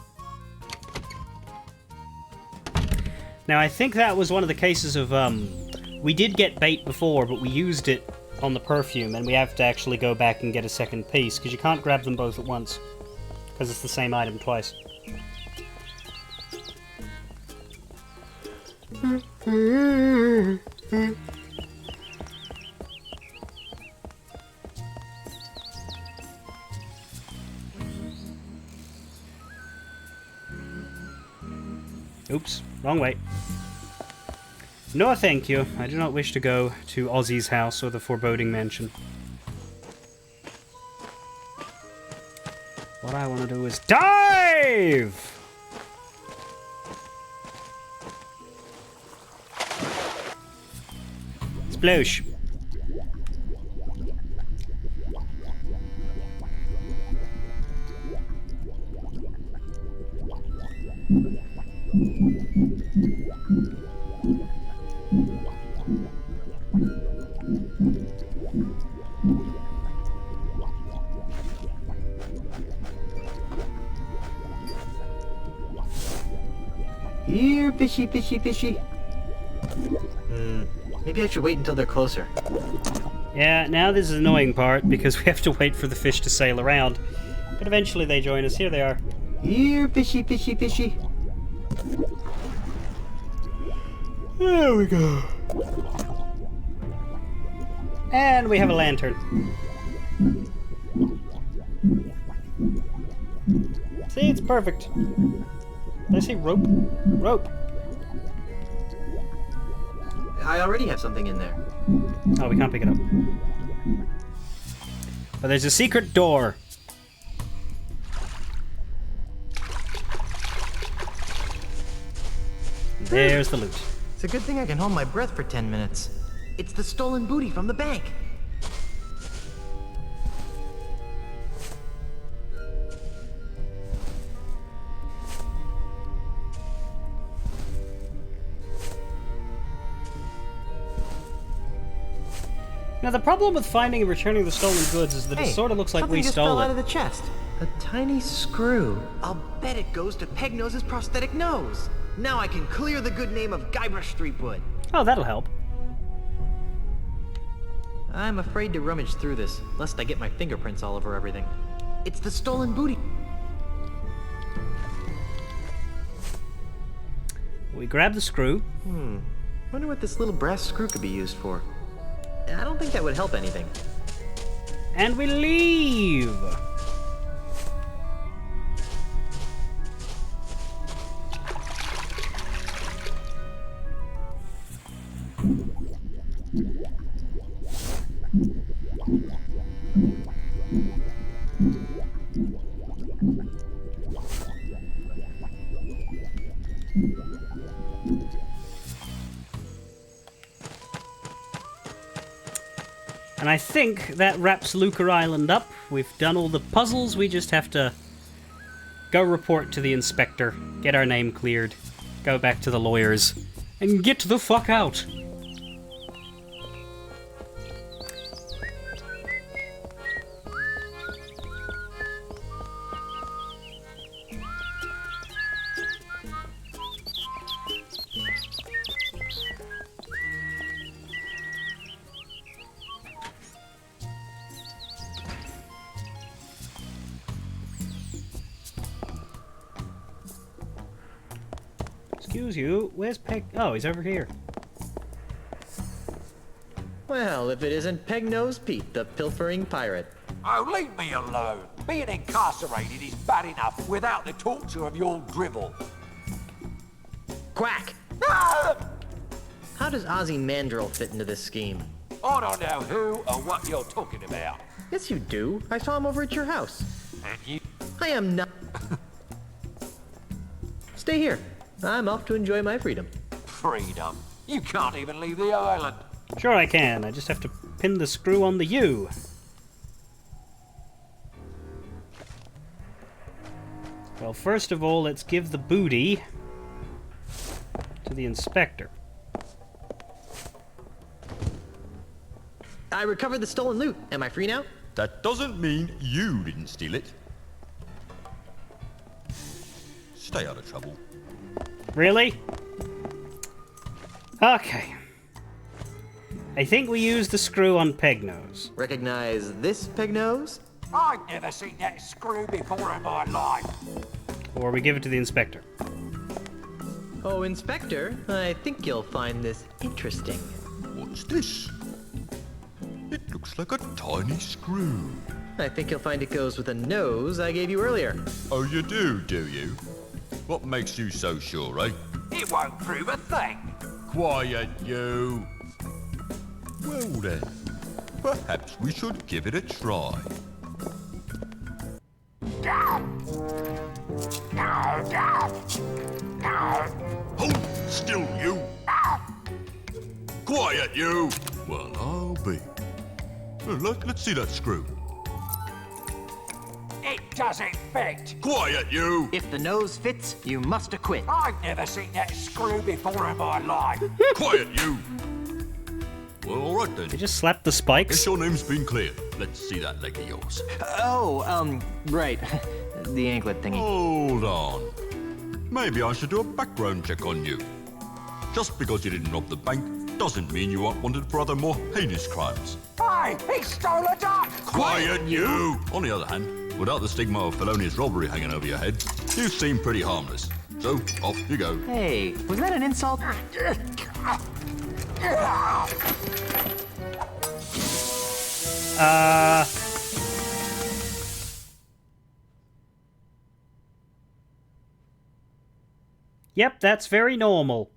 Now, I think that was one of the cases of, we did get bait before, but we used it on the perfume, and we have to actually go back and get a second piece, because you can't grab them both at once, because it's the same item twice. Oops, wrong way. No, thank you. I do not wish to go to Ozzy's house or the Foreboding Mansion. What I want to do is dive! Sploosh. Here, fishy, fishy, fishy. Maybe I should wait until they're closer. Yeah, now this is the annoying part, because we have to wait for the fish to sail around. But eventually they join us. Here they are. Here, fishy, fishy, fishy. There we go. And we have a lantern. See, it's perfect. Did I say rope? Rope. I already have something in there. Oh, we can't pick it up. But there's a secret door. There's the loot. It's a good thing I can hold my breath for 10 minutes. It's the stolen booty from the bank. Now, the problem with finding and returning the stolen goods is that it sort of looks like we just stole fell it. out of the chest. A tiny screw. I'll bet it goes to Pegnose's prosthetic nose. Now I can clear the good name of Guybrush Threepwood. Oh, that'll help. I'm afraid to rummage through this, lest I get my fingerprints all over everything. It's the stolen booty. We grab the screw. Wonder what this little brass screw could be used for. I don't think that would help anything. And we leave! And I think that wraps Lucre Island up. We've done all the puzzles, we just have to go report to the inspector, get our name cleared, go back to the lawyers, and get the fuck out! Excuse you, where's Peg? Oh, he's over here. Well, if it isn't Pegnose Pete, the pilfering pirate. Oh, leave me alone. Being incarcerated is bad enough without the torture of your drivel. Quack! Ah! How does Ozzy Mandrill fit into this scheme? I don't know who or what you're talking about. Yes, you do. I saw him over at your house. And you... I am not... Stay here. I'm off to enjoy my freedom. Freedom. You can't even leave the island. Sure I can, I just have to pin the screw on the U. Well, first of all, let's give the booty to the inspector. I recovered the stolen loot. Am I free now? That doesn't mean you didn't steal it. Stay out of trouble. Really? Okay. I think we use the screw on Pegnose. Recognize this peg nose? I've never seen that screw before in my life. Or we give it to the inspector. Oh, Inspector, I think you'll find this interesting. What's this? It looks like a tiny screw. I think you'll find it goes with a nose I gave you earlier. Oh, you do you? What makes you so sure, eh? It won't prove a thing. Quiet, you. Well then, perhaps we should give it a try. Hold still, you. Quiet, you. Well, I'll be. Let's see that screw. It doesn't fit. Quiet, you. If the nose fits, you must acquit. I've never seen that screw before in my life. Quiet, you. Well, all right then. They just slapped the Guess spikes. your name's been cleared. Let's see that leg of yours. Right. The anklet thingy. Hold on. Maybe I should do a background check on you. Just because you didn't rob the bank doesn't mean you aren't wanted for other more heinous crimes. Hey, he stole a duck! Quiet, you! On the other hand, without the stigma of felonious robbery hanging over your head, you seem pretty harmless. So, off you go. Hey, was that an insult? Yep, that's very normal.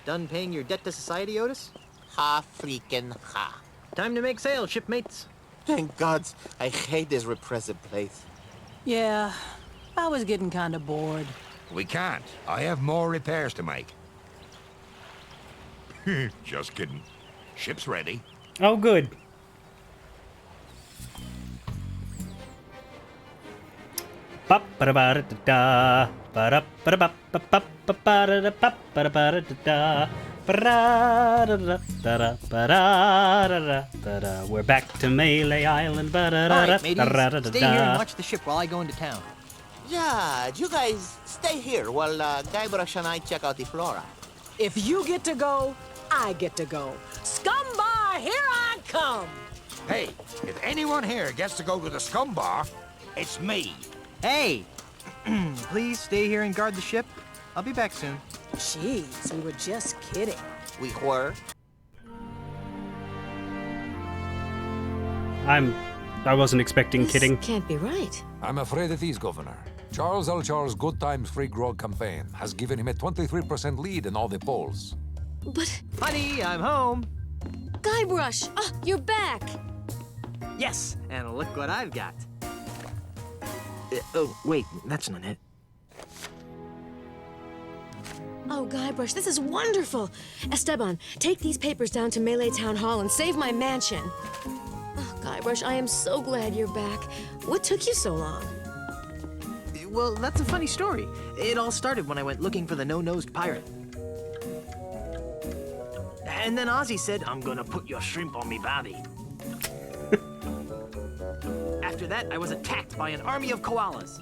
Done paying your debt to society, Otis? Ha freaking ha. Time to make sail, shipmates. Thank gods, I hate this repressive place. Yeah, I was getting kind of bored. We can't. I have more repairs to make. Just kidding. Ship's ready. Oh, good. Ba-ba-da-ba-da-da-da. Ba-da-ba-da-ba-ba-ba-ba-da-da-ba-ba-da-ba-da-da. Ba-da-da-da-da-da-da-da-da. We're back to Melee Island. All right, mateys. Stay here and watch the ship while I go into town. Yeah, you guys stay here while Guybrush and I check out the flora. If you get to go, I get to go. Scumbar, here I come! Hey, if anyone here gets to go to the scum bar, it's me. Hey! Please stay here and guard the ship. I'll be back soon. Jeez, we were just kidding. We were. I wasn't expecting kidding. This can't be right. I'm afraid it is, Governor. Charles L. Charles' Good Times Free Grog campaign has given him a 23% lead in all the polls. But, Honey, I'm home. Guybrush, you're back. Yes, and look what I've got. Oh, wait, that's not it. Oh, Guybrush, this is wonderful. Esteban, take these papers down to Melee Town Hall and save my mansion. Oh, Guybrush, I am so glad you're back. What took you so long? Well, that's a funny story. It all started when I went looking for the no-nosed pirate. And then Ozzy said, I'm gonna put your shrimp on me bobby. After that, I was attacked by an army of koalas.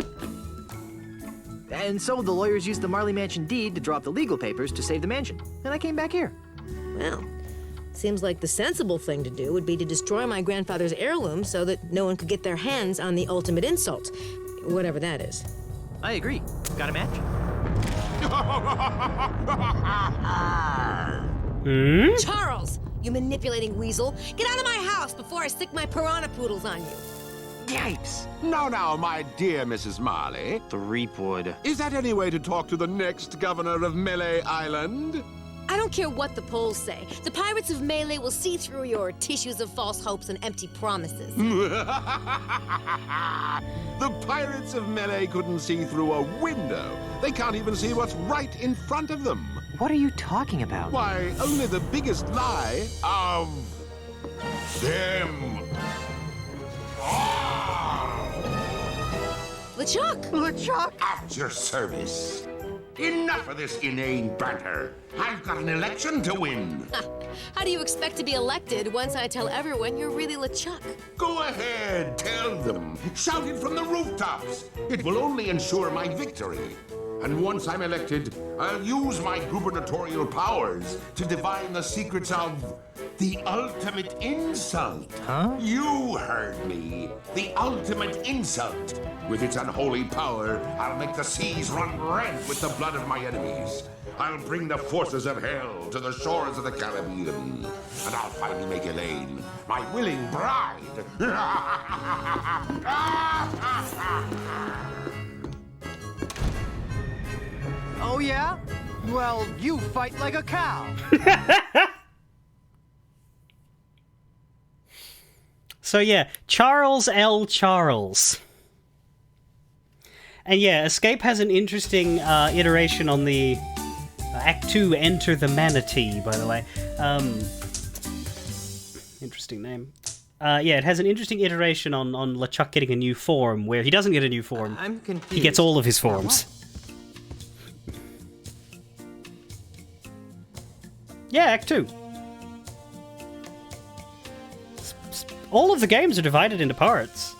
And so the lawyers used the Marley Mansion deed to draw up the legal papers to save the mansion. And I came back here. Well, seems like the sensible thing to do would be to destroy my grandfather's heirloom so that no one could get their hands on the ultimate insult. Whatever that is. I agree. Got a match? Charles, you manipulating weasel. Get out of my house before I stick my piranha poodles on you. Yipes! Now, my dear Mrs. Marley. The Reapwood. Is that any way to talk to the next governor of Melee Island? I don't care what the polls say. The pirates of Melee will see through your tissues of false hopes and empty promises. The pirates of Melee couldn't see through a window. They can't even see what's right in front of them. What are you talking about? Why, only the biggest lie of them. LeChuck! LeChuck! At your service. Enough of this inane banter. I've got an election to win. How do you expect to be elected once I tell everyone you're really LeChuck? Go ahead, tell them. Shout it from the rooftops. It will only ensure my victory. And once I'm elected, I'll use my gubernatorial powers to divine the secrets of the ultimate insult. Huh? You heard me. The ultimate insult. With its unholy power, I'll make the seas run red with the blood of my enemies. I'll bring the forces of hell to the shores of the Caribbean. And I'll finally make Elaine my willing bride. Oh, yeah? Well, you fight like a cow. So yeah, Charles L. Charles. And yeah, Escape has an interesting iteration on the Act 2, Enter the Manatee, by the way. Interesting name. Yeah, it has an interesting iteration on LeChuck getting a new form, where he doesn't get a new form. I'm confused. He gets all of his forms. Yeah, Act 2. All of the games are divided into parts.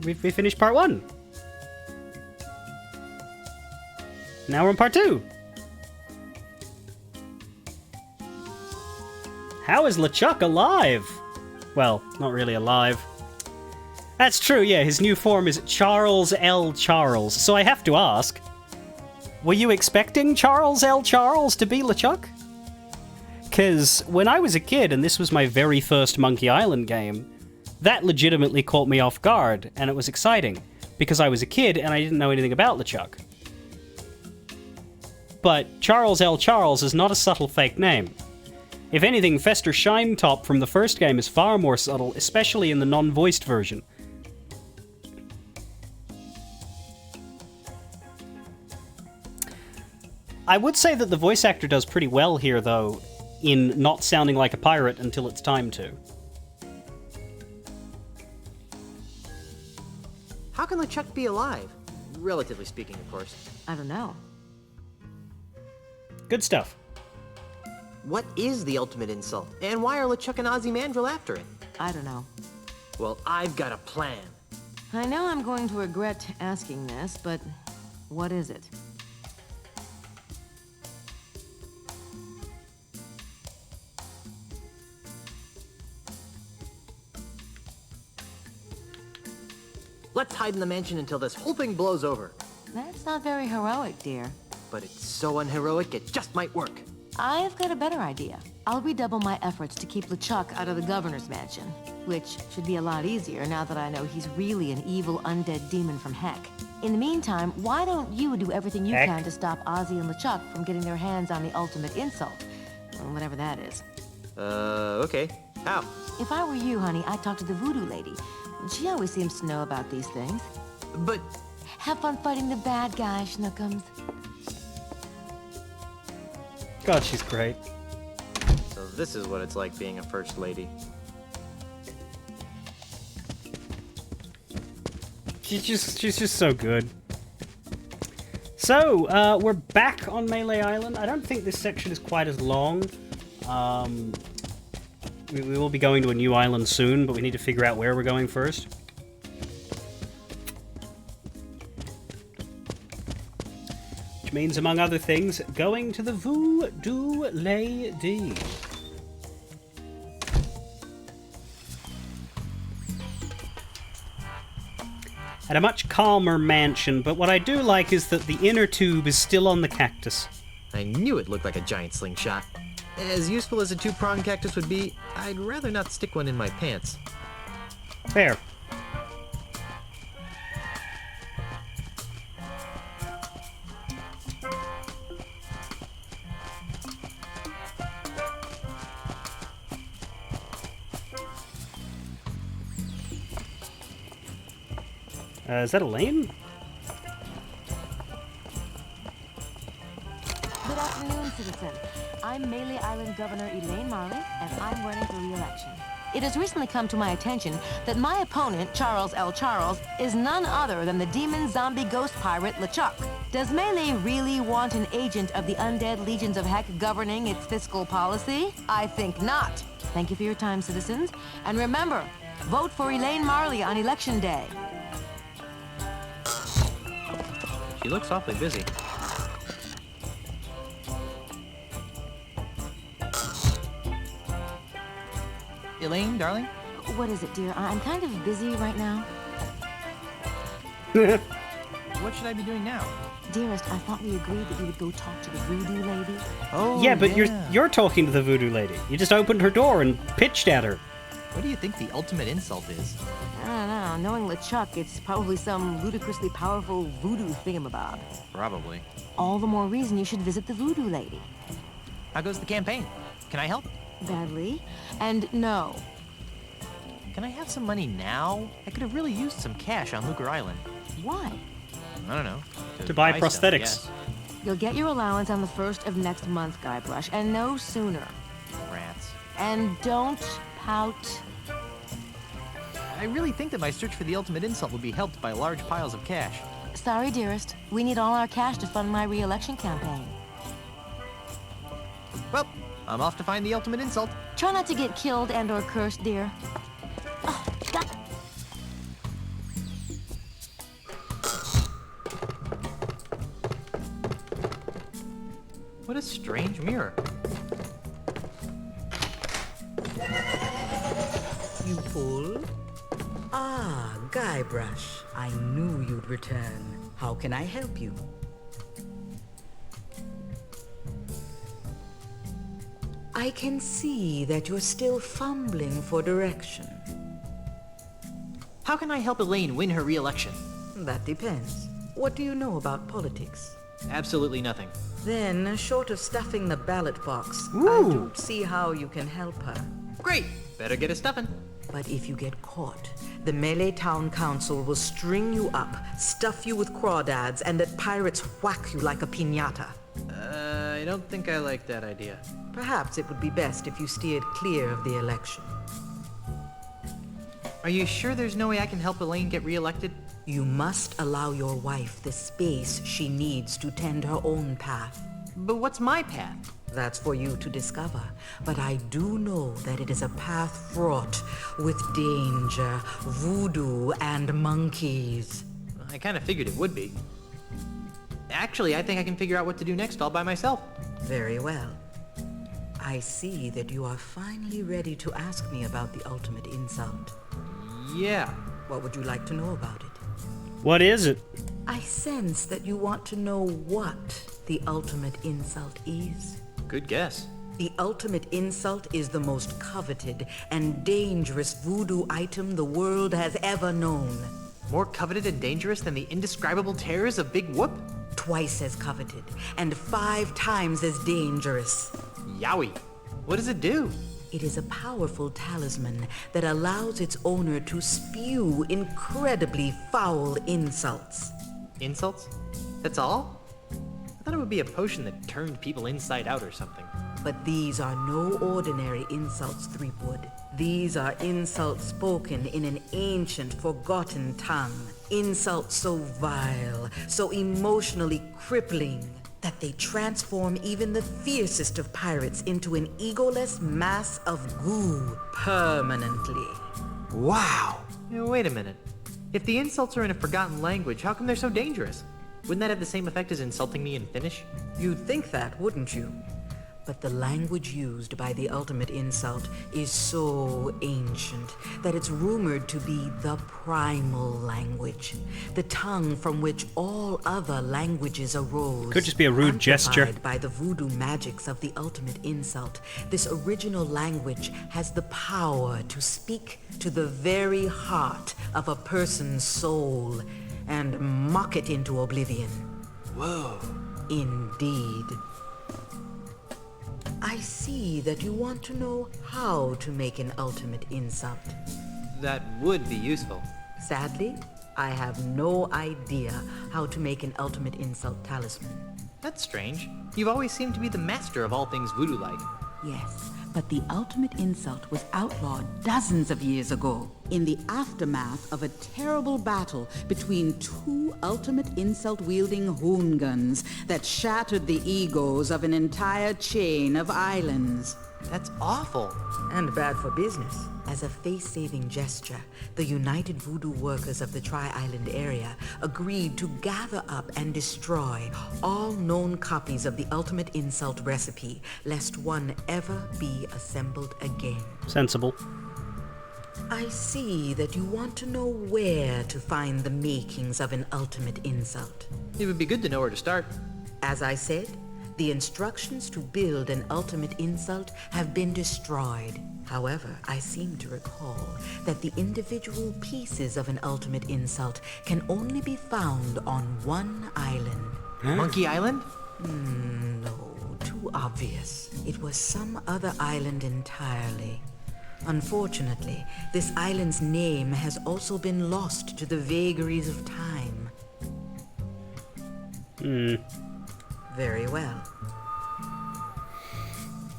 We finished part 1. Now we're on part 2. How is LeChuck alive? Well, not really alive. That's true, yeah, his new form is Charles L. Charles. So I have to ask, were you expecting Charles L. Charles to be LeChuck? Because when I was a kid, and this was my very first Monkey Island game, that legitimately caught me off guard, and it was exciting, because I was a kid and I didn't know anything about LeChuck. But Charles L. Charles is not a subtle fake name. If anything, Fester Shinetop from the first game is far more subtle, especially in the non-voiced version. I would say that the voice actor does pretty well here, though, in not sounding like a pirate until it's time to. How can LeChuck be alive? Relatively speaking, of course. I don't know. Good stuff. What is the ultimate insult? And why are LeChuck and Ozymandias after it? I don't know. Well, I've got a plan. I know I'm going to regret asking this, but what is it? Let's hide in the mansion until this whole thing blows over. That's not very heroic, dear. But it's so unheroic, it just might work. I've got a better idea. I'll redouble my efforts to keep LeChuck out of the governor's mansion, which should be a lot easier now that I know he's really an evil undead demon from heck. In the meantime, why don't you do everything you can to stop Ozzy and LeChuck from getting their hands on the ultimate insult? Or whatever that is. Okay. How? If I were you, honey, I'd talk to the voodoo lady. She always seems to know about these things. But... Have fun fighting the bad guy, Schnookums. God, she's great. So this is what it's like being a first lady. She's just so good. So, we're back on Melee Island. I don't think this section is quite as long. We will be going to a new island soon, but we need to figure out where we're going first. Which means, among other things, going to the Voodoo Lady. At a much calmer mansion, but what I do like is that the inner tube is still on the cactus. I knew it looked like a giant slingshot. As useful as a two-pronged cactus would be, I'd rather not stick one in my pants. Fair. Is that Elaine? Good afternoon, citizen. I'm Melee Island Governor Elaine Marley, and I'm running for re-election. It has recently come to my attention that my opponent, Charles L. Charles, is none other than the demon zombie ghost pirate LeChuck. Does Melee really want an agent of the undead legions of Heck governing its fiscal policy? I think not. Thank you for your time, citizens. And remember, vote for Elaine Marley on Election Day. She looks awfully busy. Elaine, darling? What is it, dear? I'm kind of busy right now. What should I be doing now? Dearest, I thought we agreed that we would go talk to the voodoo lady. Oh, Yeah, but you're talking to the voodoo lady. You just opened her door and pitched at her. What do you think the ultimate insult is? I don't know. Knowing LeChuck, it's probably some ludicrously powerful voodoo thingamabob. Probably. All the more reason you should visit the voodoo lady. How goes the campaign? Can I help? Badly. And no. Can I have some money now? I could have really used some cash on Lucre Island. Why? I don't know. To buy stuff, I prosthetics. guess. You'll get your allowance on the 1st of next month, Guybrush, and no sooner. Rats. And don't pout. I really think that my search for the ultimate insult would be helped by large piles of cash. Sorry, dearest. We need all our cash to fund my re-election campaign. Well, I'm off to find the ultimate insult. Try not to get killed and or cursed, dear. Oh, God. What a strange mirror. You pull? Ah, Guybrush. I knew you'd return. How can I help you? I can see that you're still fumbling for direction. How can I help Elaine win her re-election? That depends. What do you know about politics? Absolutely nothing. Then, short of stuffing the ballot box, I don't see how you can help her. Great! Better get a stuffing. But if you get caught, the Melee Town Council will string you up, stuff you with crawdads, and let pirates whack you like a piñata. I don't think I like that idea. Perhaps it would be best if you steered clear of the election. Are you sure there's no way I can help Elaine get re-elected? You must allow your wife the space she needs to tend her own path. But what's my path? That's for you to discover. But I do know that it is a path fraught with danger, voodoo, and monkeys. I kind of figured it would be. Actually, I think I can figure out what to do next all by myself. Very well. I see that you are finally ready to ask me about the ultimate insult. Yeah. What would you like to know about it? What is it? I sense that you want to know what the ultimate insult is. Good guess. The ultimate insult is the most coveted and dangerous voodoo item the world has ever known. More coveted and dangerous than the indescribable terrors of Big Whoop? Twice as coveted, and 5 times as dangerous. Yowie. What does it do? It is a powerful talisman that allows its owner to spew incredibly foul insults. Insults? That's all? I thought it would be a potion that turned people inside out or something. But these are no ordinary insults, Threepwood. These are insults spoken in an ancient, forgotten tongue. Insults so vile, so emotionally crippling, that they transform even the fiercest of pirates into an egoless mass of goo permanently. Wow! Wait a minute. If the insults are in a forgotten language, how come they're so dangerous? Wouldn't that have the same effect as insulting me in Finnish? You'd think that, wouldn't you? But the language used by the ultimate insult is so ancient that it's rumored to be the primal language, the tongue from which all other languages arose. Could just be a rude gesture. Amplified by the voodoo magics of the ultimate insult, this original language has the power to speak to the very heart of a person's soul and mock it into oblivion. Whoa. Indeed. I see that you want to know how to make an ultimate insult. That would be useful. Sadly, I have no idea how to make an ultimate insult talisman. That's strange. You've always seemed to be the master of all things voodoo-like. Yes, but the ultimate insult was outlawed dozens of years ago in the aftermath of a terrible battle between two ultimate insult-wielding hoongans that shattered the egos of an entire chain of islands. That's awful. And bad for business. As a face-saving gesture, the United Voodoo Workers of the Tri-Island area agreed to gather up and destroy all known copies of the ultimate insult recipe, lest one ever be assembled again. Sensible. I see that you want to know where to find the makings of an ultimate insult. It would be good to know where to start. As I said, the instructions to build an ultimate insult have been destroyed. However, I seem to recall that the individual pieces of an ultimate insult can only be found on one island. Monkey Island? No, too obvious. It was some other island entirely. Unfortunately, this island's name has also been lost to the vagaries of time. Very well.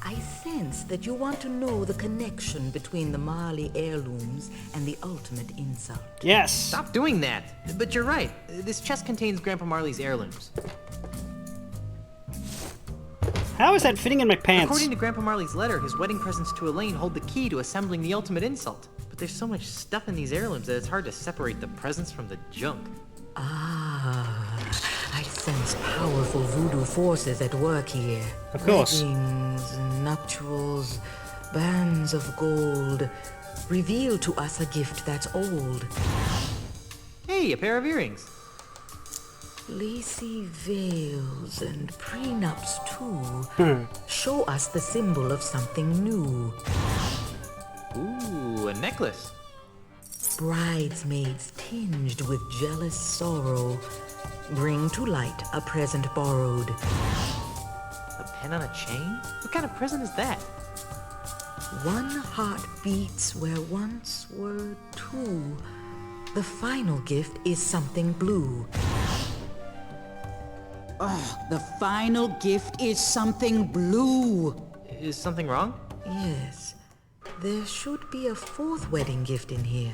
I sense that you want to know the connection between the Marley heirlooms and the ultimate insult. Yes. Stop doing that. But you're right. This chest contains Grandpa Marley's heirlooms. How is that fitting in my pants? According to Grandpa Marley's letter, his wedding presents to Elaine hold the key to assembling the ultimate insult. But there's so much stuff in these heirlooms that it's hard to separate the presents from the junk. I sense powerful voodoo forces at work here. Of course. Weddings, nuptials, bands of gold. Reveal to us a gift that's old. Hey, a pair of earrings. Lacy veils and prenups too. Show us the symbol of something new. Ooh, a necklace. Bridesmaids tinged with jealous sorrow. Bring to light a present borrowed. A pen on a chain? What kind of present is that? One heart beats where once were two. The final gift is something blue. The final gift is something blue. Is something wrong? Yes. There should be a fourth wedding gift in here.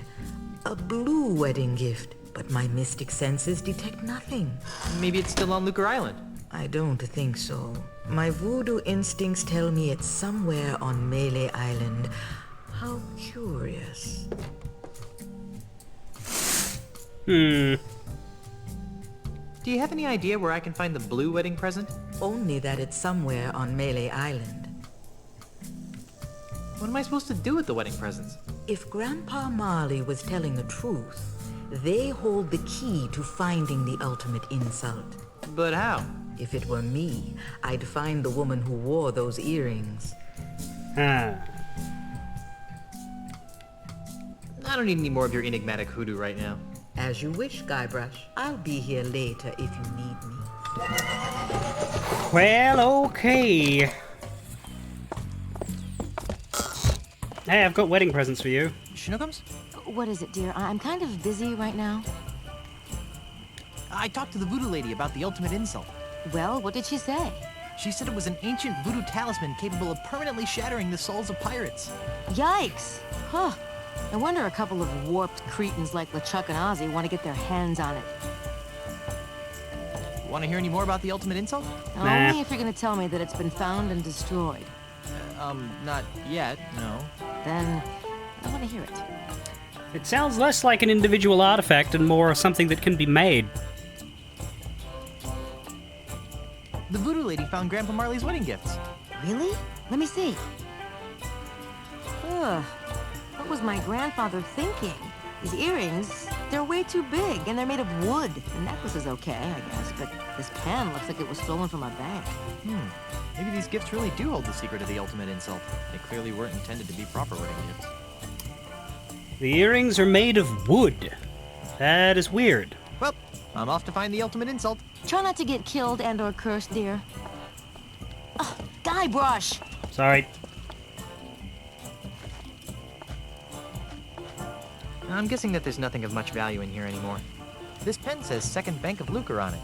A blue wedding gift. But my mystic senses detect nothing. Maybe it's still on Lucre Island. I don't think so. My voodoo instincts tell me it's somewhere on Melee Island. How curious. Do you have any idea where I can find the blue wedding present? Only that it's somewhere on Melee Island. What am I supposed to do with the wedding presents? If Grandpa Marley was telling the truth, they hold the key to finding the ultimate insult. But how? If it were me, I'd find the woman who wore those earrings. I don't need any more of your enigmatic hoodoo right now. As you wish, Guybrush. I'll be here later if you need me. Well, okay. Hey, I've got wedding presents for you. Shinokums? What is it, dear? I'm kind of busy right now. I talked to the voodoo lady about the ultimate insult. Well, what did she say? She said it was an ancient voodoo talisman capable of permanently shattering the souls of pirates. Yikes! Huh. I wonder a couple of warped cretins like LeChuck and Ozzy want to get their hands on it. Want to hear any more about the ultimate insult? Only if you're going to tell me that it's been found and destroyed. Not yet, no. Then I want to hear it. It sounds less like an individual artifact and more something that can be made. The voodoo lady found Grandpa Marley's wedding gifts. Really? Let me see. Ugh. What was my grandfather thinking? These earrings, they're way too big, and they're made of wood. The necklace is okay, I guess, but this pen looks like it was stolen from a bank. Maybe these gifts really do hold the secret of the ultimate insult. They clearly weren't intended to be proper wedding gifts. The earrings are made of wood. That is weird. Well, I'm off to find the ultimate insult. Try not to get killed and or cursed, dear. Guybrush! Sorry. I'm guessing that there's nothing of much value in here anymore. This pen says Second Bank of Lucre on it.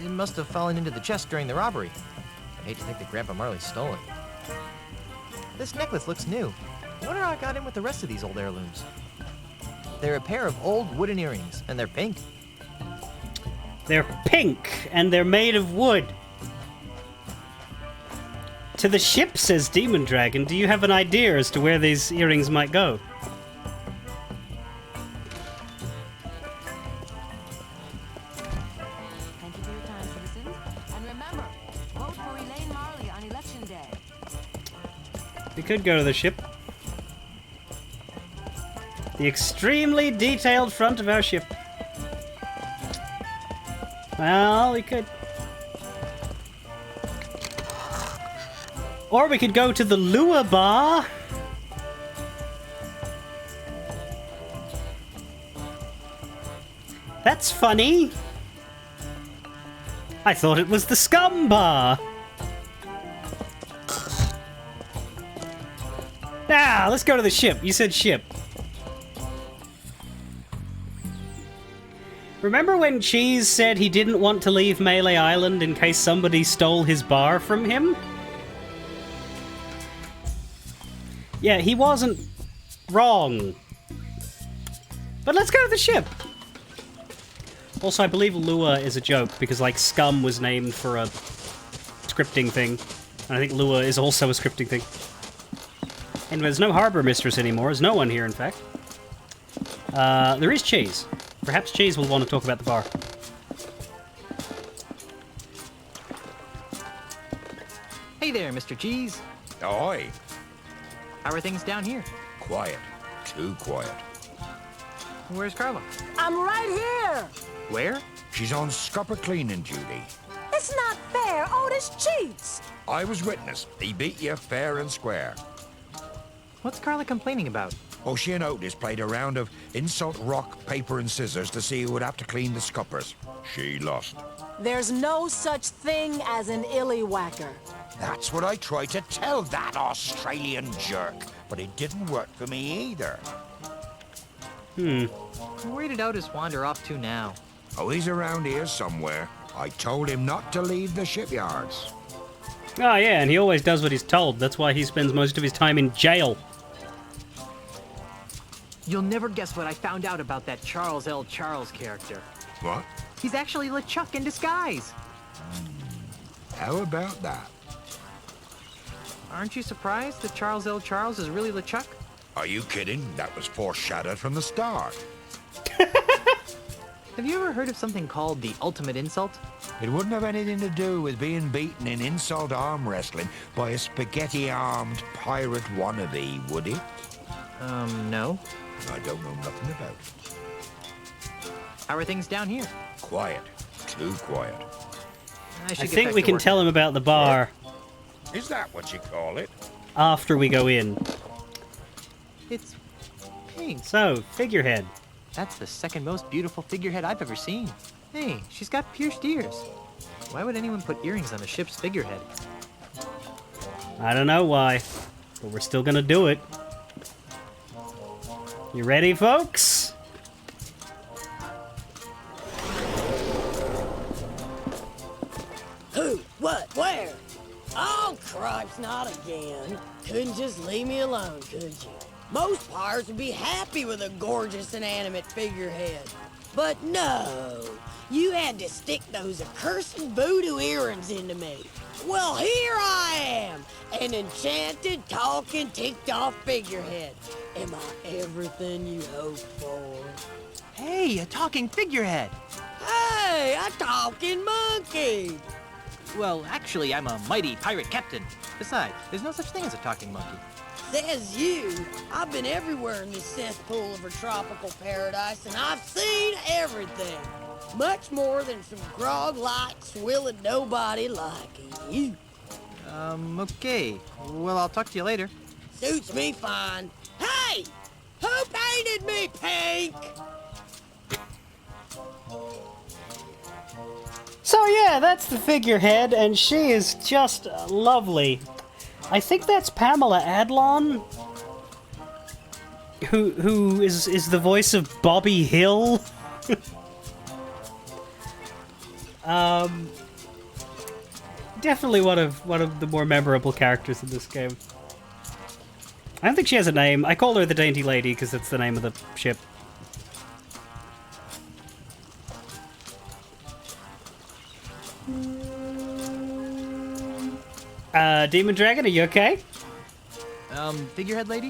It must have fallen into the chest during the robbery. I hate to think that Grandpa Marley stole it. This necklace looks new. I wonder how it got in with the rest of these old heirlooms. They're a pair of old wooden earrings, and they're pink. They're pink, and they're made of wood. To the ship, says Demon Dragon. Do you have an idea as to where these earrings might go? Thank you for your time, citizens. And remember, vote for Elaine Marley on Election Day. We could go to the ship. The extremely detailed front of our ship. Well, we could. Or we could go to the Lua Bar. That's funny. I thought it was the Scum Bar. Ah, let's go to the ship. You said ship. Remember when Cheese said he didn't want to leave Melee Island in case somebody stole his bar from him? Yeah, he wasn't wrong. But let's go to the ship. Also, I believe Lua is a joke because, like, Scum was named for a scripting thing. And I think Lua is also a scripting thing. And there's no harbor mistress anymore. There's no one here, in fact. There is Cheese. Perhaps Cheese will want to talk about the bar. Hey there, Mr. Cheese. Ahoy. How are things down here? Quiet. Too quiet. Where's Carla? I'm right here. Where? She's on scupper cleaning duty. It's not fair. Otis cheats. I was witness. He beat you fair and square. What's Carla complaining about? Oh, she and Otis played a round of insult, rock, paper, and scissors to see who would have to clean the scuppers. She lost. There's no such thing as an illywhacker. That's what I tried to tell that Australian jerk, but it didn't work for me either. Where did Otis wander off to now? Oh, he's around here somewhere. I told him not to leave the shipyards. Oh yeah, and he always does what he's told. That's why he spends most of his time in jail. You'll never guess what I found out about that Charles L. Charles character. What? He's actually LeChuck in disguise. How about that? Aren't you surprised that Charles L. Charles is really LeChuck? Are you kidding? That was foreshadowed from the start. Have you ever heard of something called the ultimate insult? It wouldn't have anything to do with being beaten in insult arm wrestling by a spaghetti-armed pirate wannabe, would it? No. I don't know nothing about it. How are things down here? Quiet. Too quiet. I think we can tell him about the bar. Is that what you call it? After we go in. It's pink. So, figurehead. That's the second most beautiful figurehead I've ever seen. Hey, she's got pierced ears. Why would anyone put earrings on a ship's figurehead? I don't know why, but we're still gonna do it. You ready, folks? Who? What? Where? Oh, cripes, not again. Couldn't just leave me alone, could you? Most pirates would be happy with a gorgeous inanimate figurehead. But no, you had to stick those accursed voodoo earrings into me. Well, here I am, an enchanted, talking, ticked-off figurehead. Am I everything you hoped for? Hey, a talking figurehead! Hey, a talking monkey! Well, actually, I'm a mighty pirate captain. Besides, there's no such thing as a talking monkey. Says you. I've been everywhere in this cesspool of a tropical paradise, and I've seen everything. Much more than some grog-like, swilling nobody like you. Okay. Well, I'll talk to you later. Suits me fine. Hey! Who painted me pink? So yeah, that's the figurehead, and she is just lovely. I think that's Pamela Adlon, who is the voice of Bobby Hill. Definitely one of the more memorable characters in this game. I don't think she has a name. I call her the Dainty Lady because that's the name of the ship. Demon Dragon, are you okay? Figurehead lady?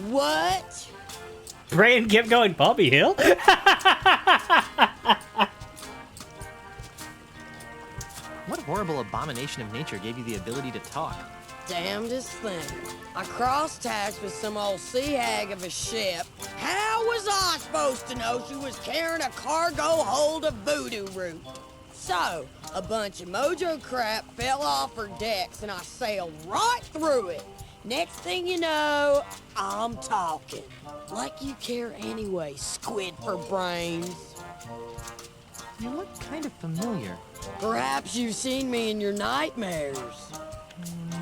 What? Brian kept going, Bobby Hill? What horrible abomination of nature gave you the ability to talk? Damnedest thing. I cross-taxed with some old sea hag of a ship. How was I supposed to know she was carrying a cargo hold of voodoo root? So, a bunch of mojo crap fell off her decks and I sailed right through it. Next thing you know, I'm talking. Like you care anyway, squid for brains. You look kind of familiar. Perhaps you've seen me in your nightmares.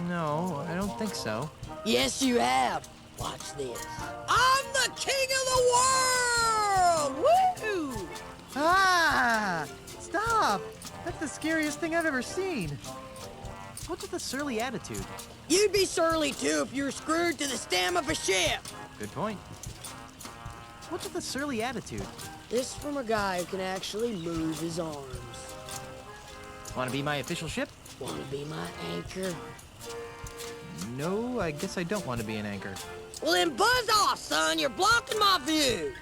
No, I don't think so. Yes, you have. Watch this. I'm the king of the world! Woo! Ah! Stop! That's the scariest thing I've ever seen. What's with the surly attitude? You'd be surly too if you were screwed to the stem of a ship. Good point. What's with the surly attitude? This from a guy who can actually move his arms. Want to be my official ship? Want to be my anchor? No, I guess I don't want to be an anchor. Well then buzz off, son! You're blocking my view!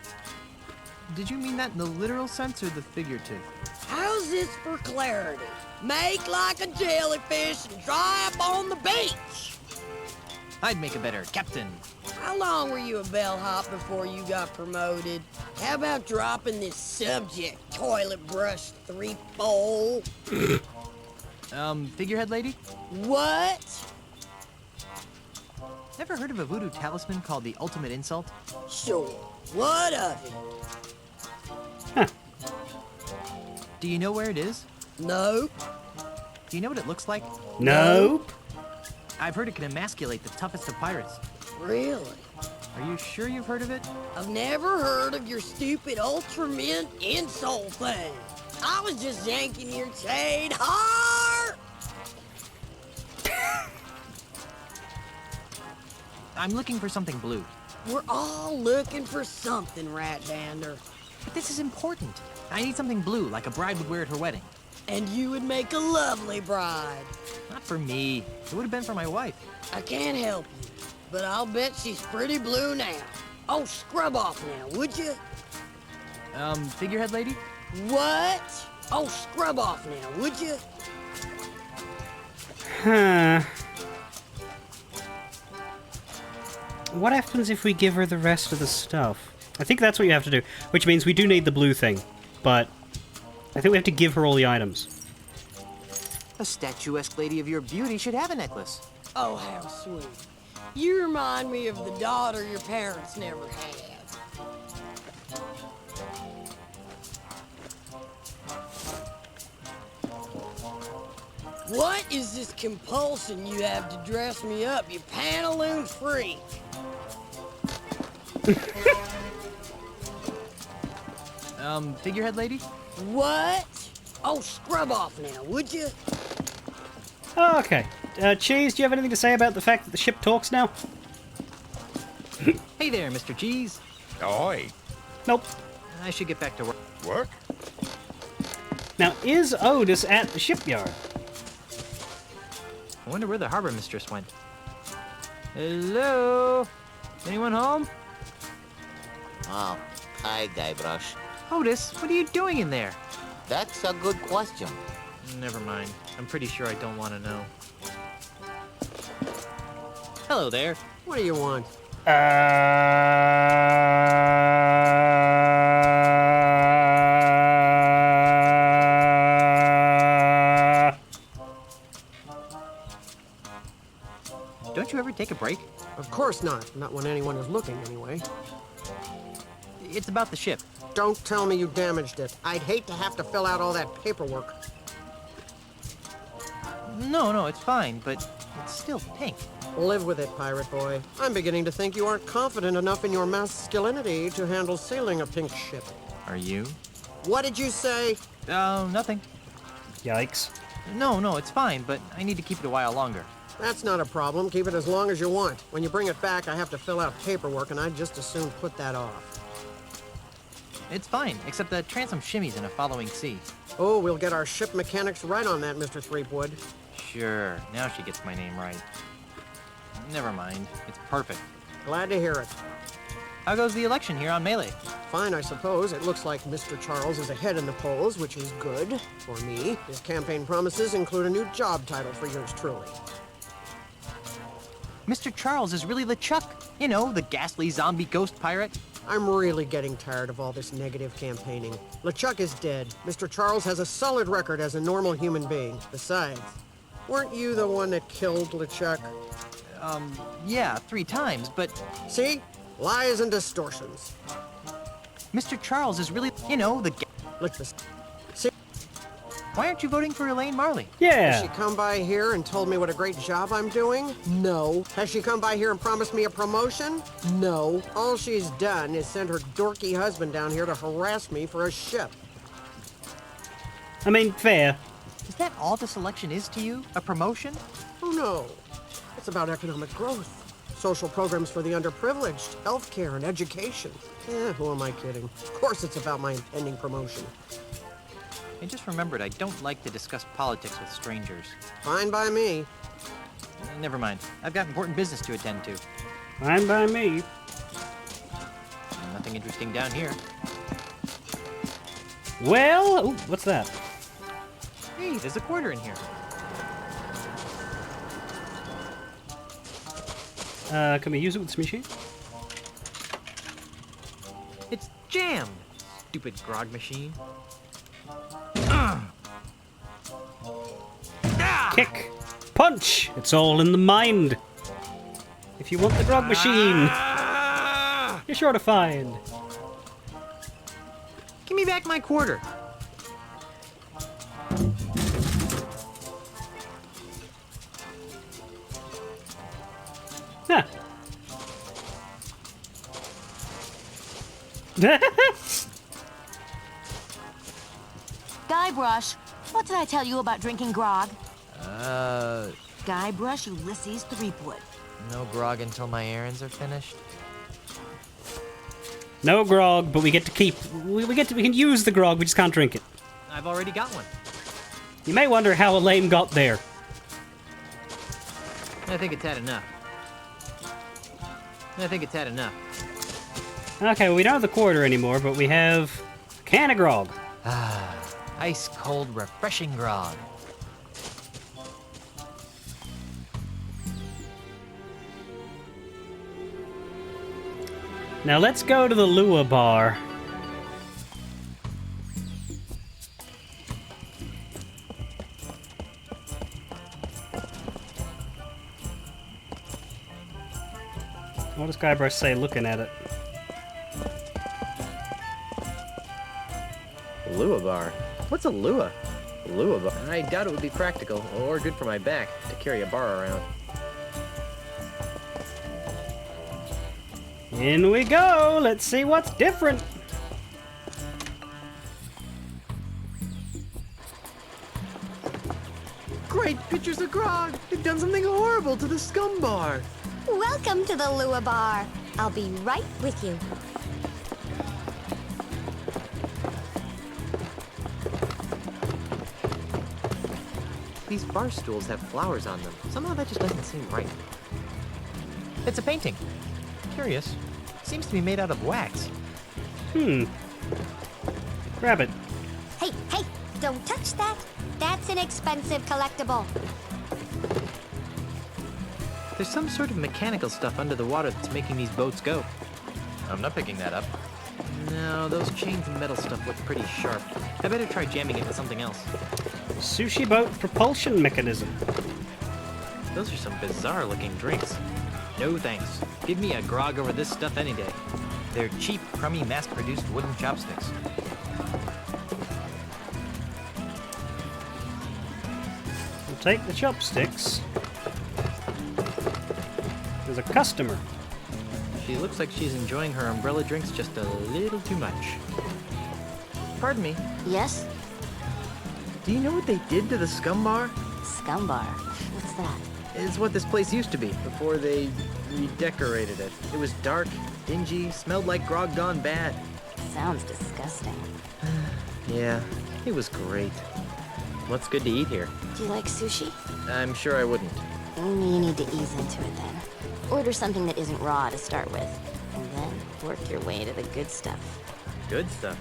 Did you mean that in the literal sense or the figurative? How's this for clarity? Make like a jellyfish and dry up on the beach! I'd make a better captain. How long were you a bellhop before you got promoted? How about dropping this subject, toilet brush 3-fold? Figurehead lady? What? Ever heard of a voodoo talisman called the Ultimate Insult? Sure. What of it? Do you know where it is? Nope. Do you know what it looks like? Nope. I've heard it can emasculate the toughest of pirates. Really? Are you sure you've heard of it? I've never heard of your stupid Ultraman insult thing. I was just yanking your chain hard! I'm looking for something blue. We're all looking for something, Rat-Dander. But this is important. I need something blue, like a bride would wear at her wedding. And you would make a lovely bride. Not for me. It would have been for my wife. I can't help you, but I'll bet she's pretty blue now. Oh, scrub off now, would you? Figurehead lady? What? Oh, scrub off now, would you? Huh. What happens if we give her the rest of the stuff? I think that's what you have to do, which means we do need the blue thing, but I think we have to give her all the items. A statuesque lady of your beauty should have a necklace. Oh, how sweet. You remind me of the daughter your parents never had. What is this compulsion you have to dress me up, you pantaloon freak? Figurehead lady? What? Oh, scrub off now, would you? Oh, okay. Cheese, do you have anything to say about the fact that the ship talks now? Hey there, Mr. Cheese. Oi. Nope. I should get back to work. Work? Now, is Otis at the shipyard? I wonder where the harbor mistress went. Hello? Anyone home? Oh, hi, Guybrush. Otis, what are you doing in there? That's a good question. Never mind. I'm pretty sure I don't want to know. Hello there. What do you want? Don't you ever take a break? Of course not. Not when anyone is looking, anyway. It's about the ship. Don't tell me you damaged it. I'd hate to have to fill out all that paperwork. No, it's fine, but it's still pink. Live with it, pirate boy. I'm beginning to think you aren't confident enough in your masculinity to handle sailing a pink ship. Are you? What did you say? Nothing. Yikes. No, it's fine, but I need to keep it a while longer. That's not a problem. Keep it as long as you want. When you bring it back, I have to fill out paperwork, and I'd just as soon put that off. It's fine, except the transom shimmies in a following sea. Oh, we'll get our ship mechanics right on that, Mr. Threepwood. Sure, now she gets my name right. Never mind, it's perfect. Glad to hear it. How goes the election here on Melee? Fine, I suppose. It looks like Mr. Charles is ahead in the polls, which is good for me. His campaign promises include a new job title for yours truly. Mr. Charles is really LeChuck. You know, the ghastly zombie ghost pirate. I'm really getting tired of all this negative campaigning. LeChuck is dead. Mr. Charles has a solid record as a normal human being. Besides, weren't you the one that killed LeChuck? Yeah, 3 times, but... See? Lies and distortions. Mr. Charles is really, you know, the... Look this. See? Why aren't you voting for Elaine Marley? Yeah. Has she come by here and told me what a great job I'm doing? No. Has she come by here and promised me a promotion? No. All she's done is send her dorky husband down here to harass me for a ship. I mean, fair. Is that all this election is to you? A promotion? Oh, no. It's about economic growth. Social programs for the underprivileged, healthcare, and education. Who am I kidding? Of course it's about my impending promotion. I just remembered I don't like to discuss politics with strangers. Fine by me. Never mind. I've got important business to attend to. Fine by me. Nothing interesting down here. Well, ooh, what's that? Hey, there's a quarter in here. Can we use it with this machine? It's jammed! Stupid grog machine. Kick! Punch! It's all in the mind. If you want the grog machine, you're sure to find. Give me back my quarter. Huh. Guybrush, what did I tell you about drinking grog? Guybrush, Ulysses Threepwood. no grog until my errands are finished. No grog, but we get to keep. We can use the grog. We just can't drink it. I've already got one. You may wonder how Elaine got there. I think it's had enough. Okay, well, we don't have the quarter anymore, but we have a can of grog. Ice cold, refreshing grog. Now let's go to the Lua bar. What does Guybrush say looking at it? Lua bar? What's a lua? Lua bar? I doubt it would be practical or good for my back to carry a bar around. In we go! Let's see what's different! Great pictures of grog! They've done something horrible to the scum bar! Welcome to the Lua Bar. I'll be right with you. These bar stools have flowers on them. Somehow that just doesn't seem right. It's a painting. Curious. Seems to be made out of wax. Grab it. Hey, don't touch that. That's an expensive collectible. There's some sort of mechanical stuff under the water that's making these boats go. I'm not picking that up. No, those chains and metal stuff look pretty sharp. I better try jamming it with something else. Sushi boat propulsion mechanism. Those are some bizarre looking drinks. No thanks. Give me a grog over this stuff any day. They're cheap, crummy, mass-produced wooden chopsticks. We'll take the chopsticks. There's a customer. She looks like she's enjoying her umbrella drinks just a little too much. Pardon me. Yes? Do you know what they did to the scum bar? Scum bar? What's that? It's what this place used to be before they redecorated it. It was dark, dingy, smelled like grog gone bad. Sounds disgusting. Yeah, it was great. What's good to eat here? Do you like sushi? I'm sure I wouldn't. You need to ease into it then. Order something that isn't raw to start with, and then work your way to the good stuff. Good stuff?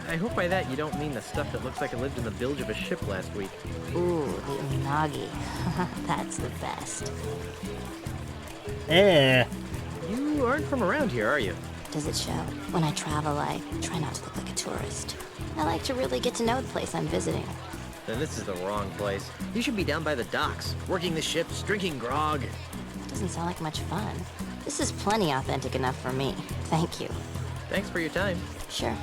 I hope by that you don't mean the stuff that looks like it lived in the bilge of a ship last week. Ooh, the unagi. That's the best. You aren't from around here, are you? Does it show? When I travel, I try not to look like a tourist. I like to really get to know the place I'm visiting. Then this is the wrong place. You should be down by the docks, working the ships, drinking grog. Doesn't sound like much fun. This is plenty authentic enough for me. Thank you. Thanks for your time. Sure.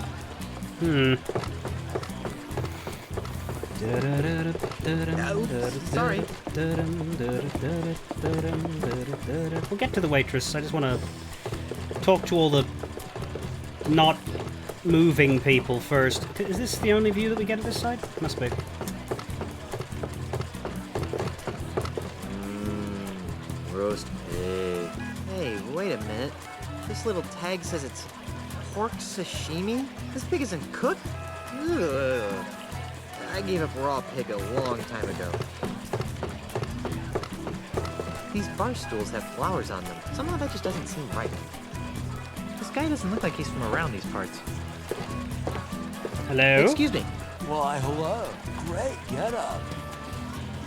Sorry. We'll get to the waitress. I just want to talk to all the not moving people first. Is this the only view that we get at this side? Must be. Roast pig. Hey, wait a minute. This little tag says it's pork sashimi? This pig isn't cooked? Ugh. I gave up raw pig a long time ago. These bar stools have flowers on them. Somehow that just doesn't seem right. This guy doesn't look like he's from around these parts. Hello? Excuse me. Why, hello. Great getup.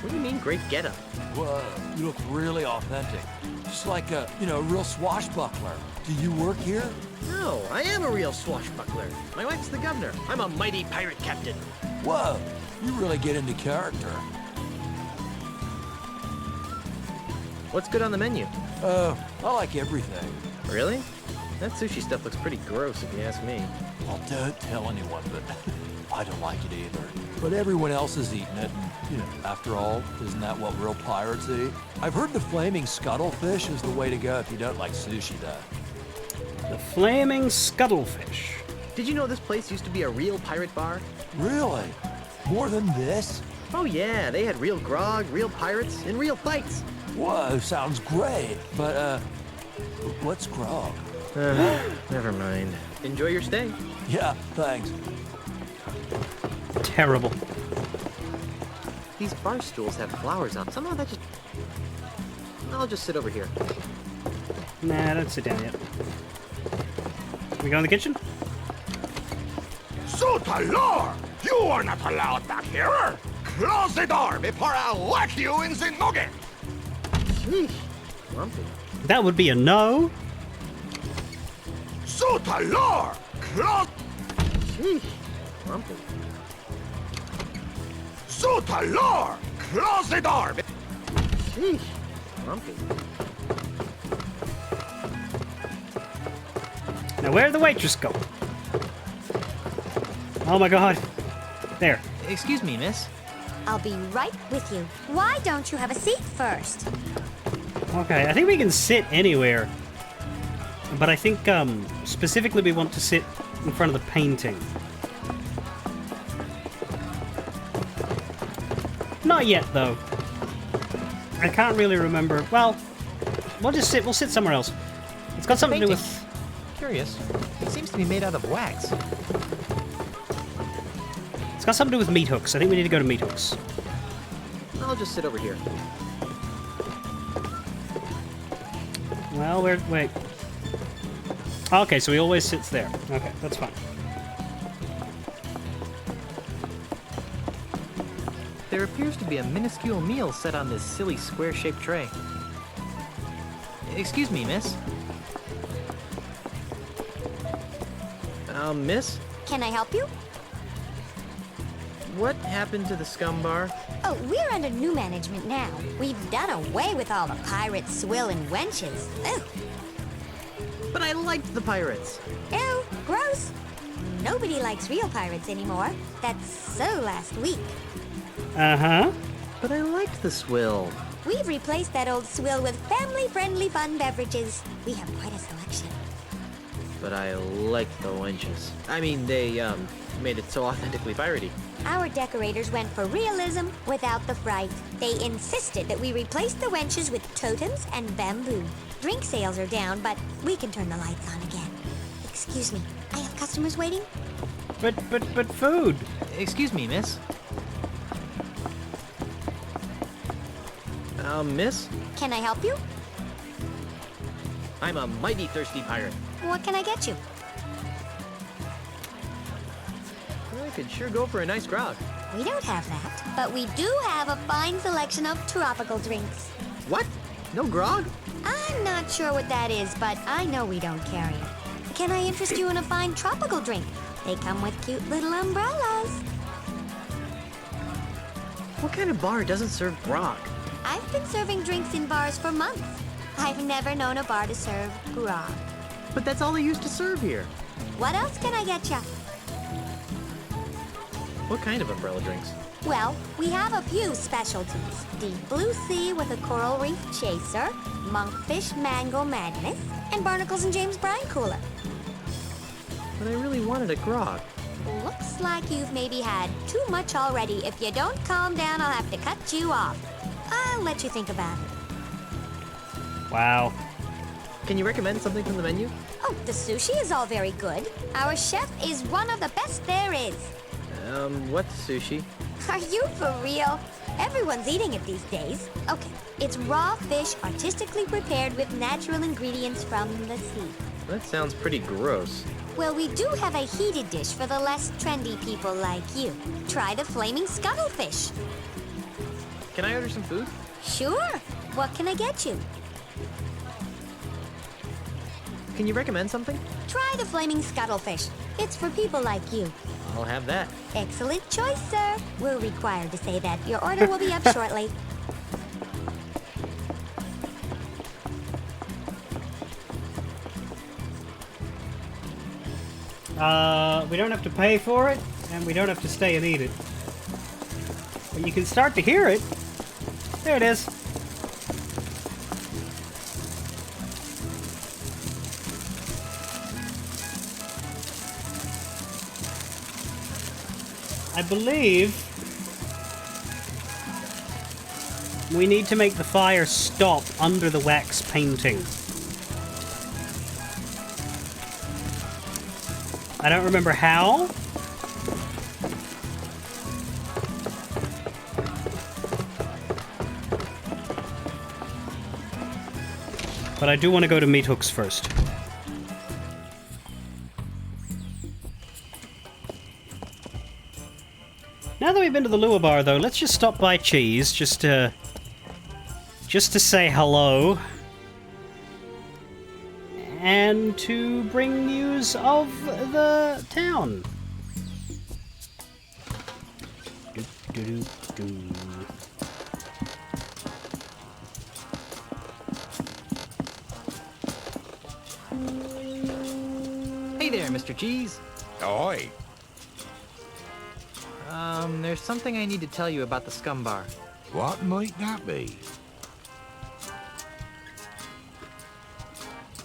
What do you mean, great getup? Whoa, you look really authentic. Just like a, real swashbuckler. Do you work here? No, I am a real swashbuckler. My wife's the governor. I'm a mighty pirate captain. Whoa, you really get into character. What's good on the menu? I like everything. Really? That sushi stuff looks pretty gross if you ask me. Well, don't tell anyone, but I don't like it either. But everyone else is eating it, and, after all, isn't that what real pirates eat? I've heard the flaming scuttlefish is the way to go if you don't like sushi, though. The flaming scuttlefish. Did you know this place used to be a real pirate bar? Really? More than this? Oh yeah, they had real grog, real pirates, and real fights. Whoa, sounds great. But, what's grog? Never mind. Enjoy your stay. Yeah, thanks. Terrible. These bar stools have flowers on. Somehow that just... I'll just sit over here. Nah, don't sit down yet. Can we go in the kitchen? Sutalor! You are not allowed back here! Close the door before I whack you in the noggin! Sheesh. Lumpy. That would be a no. Sutalor! Close... Sheesh. Lumpy. Sutalor! Close the door! Sheesh. Lumpy. Now where'd the waitress go? Oh my god. There. Excuse me, miss. I'll be right with you. Why don't you have a seat first? Okay, I think we can sit anywhere. But I think, specifically we want to sit in front of the painting. Not yet, though. I can't really remember. Well, we'll sit somewhere else. It's got something to do with... Curious. It seems to be made out of wax. It's got something to do with meat hooks. I think we need to go to meat hooks. I'll just sit over here. Well, wait. Okay, so he always sits there. Okay, that's fine. There appears to be a minuscule meal set on this silly square-shaped tray. Excuse me, miss. Miss? Can I help you? What happened to the scum bar? Oh, we're under new management now. We've done away with all the pirates, swill, and wenches. Ugh. But I liked the pirates. Ew, gross. Nobody likes real pirates anymore. That's so last week. Uh-huh. But I liked the swill. We've replaced that old swill with family-friendly fun beverages. We have quite a selection. But I liked the wenches. I mean, they, made it so authentically piratey. Our decorators went for realism without the fright. They insisted that we replace the wenches with totems and bamboo. Drink sales are down, but we can turn the lights on again. Excuse me, I have customers waiting. But food. Excuse me, miss. Miss? Can I help you? I'm a mighty thirsty pirate. What can I get you? I could sure go for a nice grog. We don't have that, but we do have a fine selection of tropical drinks. What? No grog? I'm not sure what that is, but I know we don't carry it. Can I interest you in a fine tropical drink? They come with cute little umbrellas. What kind of bar doesn't serve grog? I've been serving drinks in bars for months. I've never known a bar to serve grog. But that's all they used to serve here. What else can I get ya? What kind of umbrella drinks? Well, we have a few specialties. Deep Blue Sea with a Coral Reef Chaser, Monkfish Mango Madness, and Barnacles and James Brine Cooler. But I really wanted a grog. Looks like you've maybe had too much already. If you don't calm down, I'll have to cut you off. I'll let you think about it. Wow. Can you recommend something from the menu? Oh, the sushi is all very good. Our chef is one of the best there is. What's sushi? Are you for real? Everyone's eating it these days. Okay, it's raw fish artistically prepared with natural ingredients from the sea. That sounds pretty gross. Well, we do have a heated dish for the less trendy people like you. Try the flaming scuttlefish. Can I order some food? Sure. What can I get you? Can you recommend something? Try the flaming scuttlefish. It's for people like you. I'll have that. Excellent choice, sir. We're required to say that. Your order will be up shortly. We don't have to pay for it, and we don't have to stay and eat it. But you can start to hear it. There it is. I believe we need to make the fire stop under the wax painting. I don't remember how. But I do want to go to Meat Hooks first. Now that we've been to the Lua Bar, though, let's just stop by Cheese, just to say hello. And to bring news of the town. Hey there, Mr. Cheese. Ahoy. There's something I need to tell you about the Scum Bar. What might that be?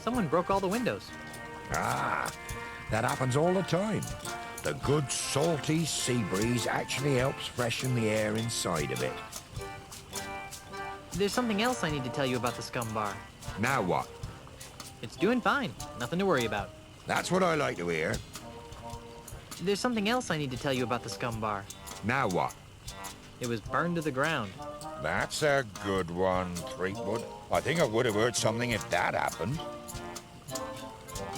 Someone broke all the windows. Ah, that happens all the time. The good salty sea breeze actually helps freshen the air inside of it. There's something else I need to tell you about the Scum Bar. Now what? It's doing fine. Nothing to worry about. That's what I like to hear. There's something else I need to tell you about the Scum Bar. Now what? It was burned to the ground. That's a good one, Threepwood. I think I would have heard something if that happened.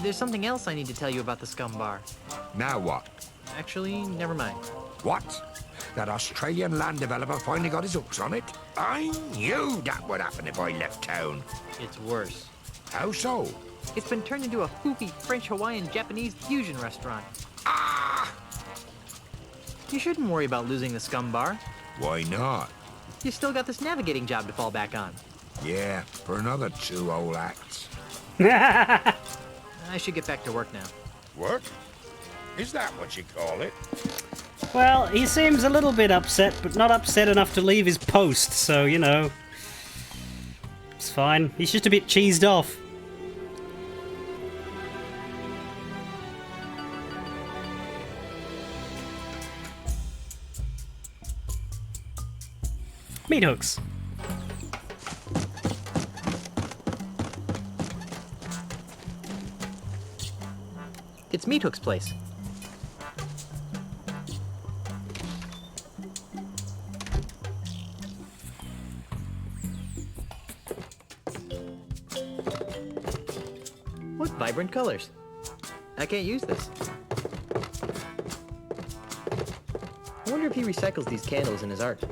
There's something else I need to tell you about the Scum Bar. Now what? Actually, never mind. What? That Australian land developer finally got his hooks on it? I knew that would happen if I left town. It's worse. How so? It's been turned into a poofy French-Hawaiian-Japanese fusion restaurant. Ah! You shouldn't worry about losing the Scum Bar. Why not? You still got this navigating job to fall back on. Yeah, for another 2 whole acts. I should get back to work now. Work? Is that what you call it? Well, he seems a little bit upset, but not upset enough to leave his post, so, you know. It's fine. He's just a bit cheesed off. Meat hooks. It's Meat Hook's place. What vibrant colors. I can't use this. I wonder if he recycles these candles in his art.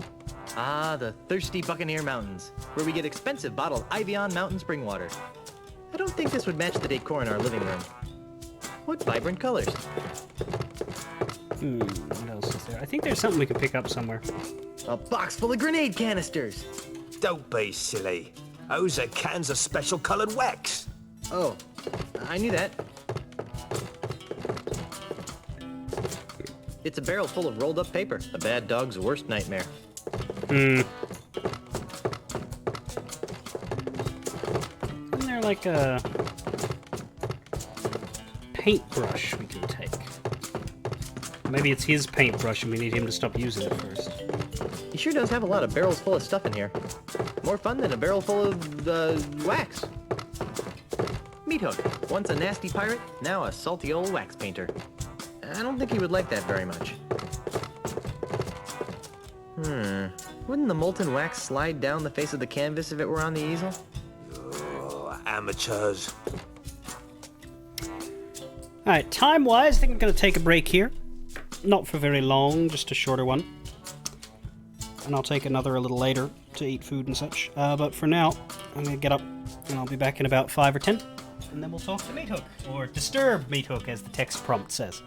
Ah, the thirsty Buccaneer Mountains, where we get expensive bottled Ivion mountain spring water. I don't think this would match the decor in our living room. What vibrant colors. What else is there? I think there's something we can pick up somewhere. A box full of grenade canisters. Don't be silly. Those are cans of special colored wax. Oh, I knew that. It's a barrel full of rolled up paper. A bad dog's worst nightmare. Isn't there like a paintbrush we can take? Maybe it's his paintbrush and we need him to stop using it first. He sure does have a lot of barrels full of stuff in here. More fun than a barrel full of wax. Meat Hook, once a nasty pirate, now a salty old wax painter. I don't think he would like that very much. Wouldn't the molten wax slide down the face of the canvas if it were on the easel? Oh, amateurs. Alright, time-wise, I think I'm going to take a break here. Not for very long, just a shorter one. And I'll take another a little later to eat food and such. But for now, I'm going to get up and I'll be back in about 5 or 10. And then we'll talk to Meat Hook, or disturb Meat Hook as the text prompt says.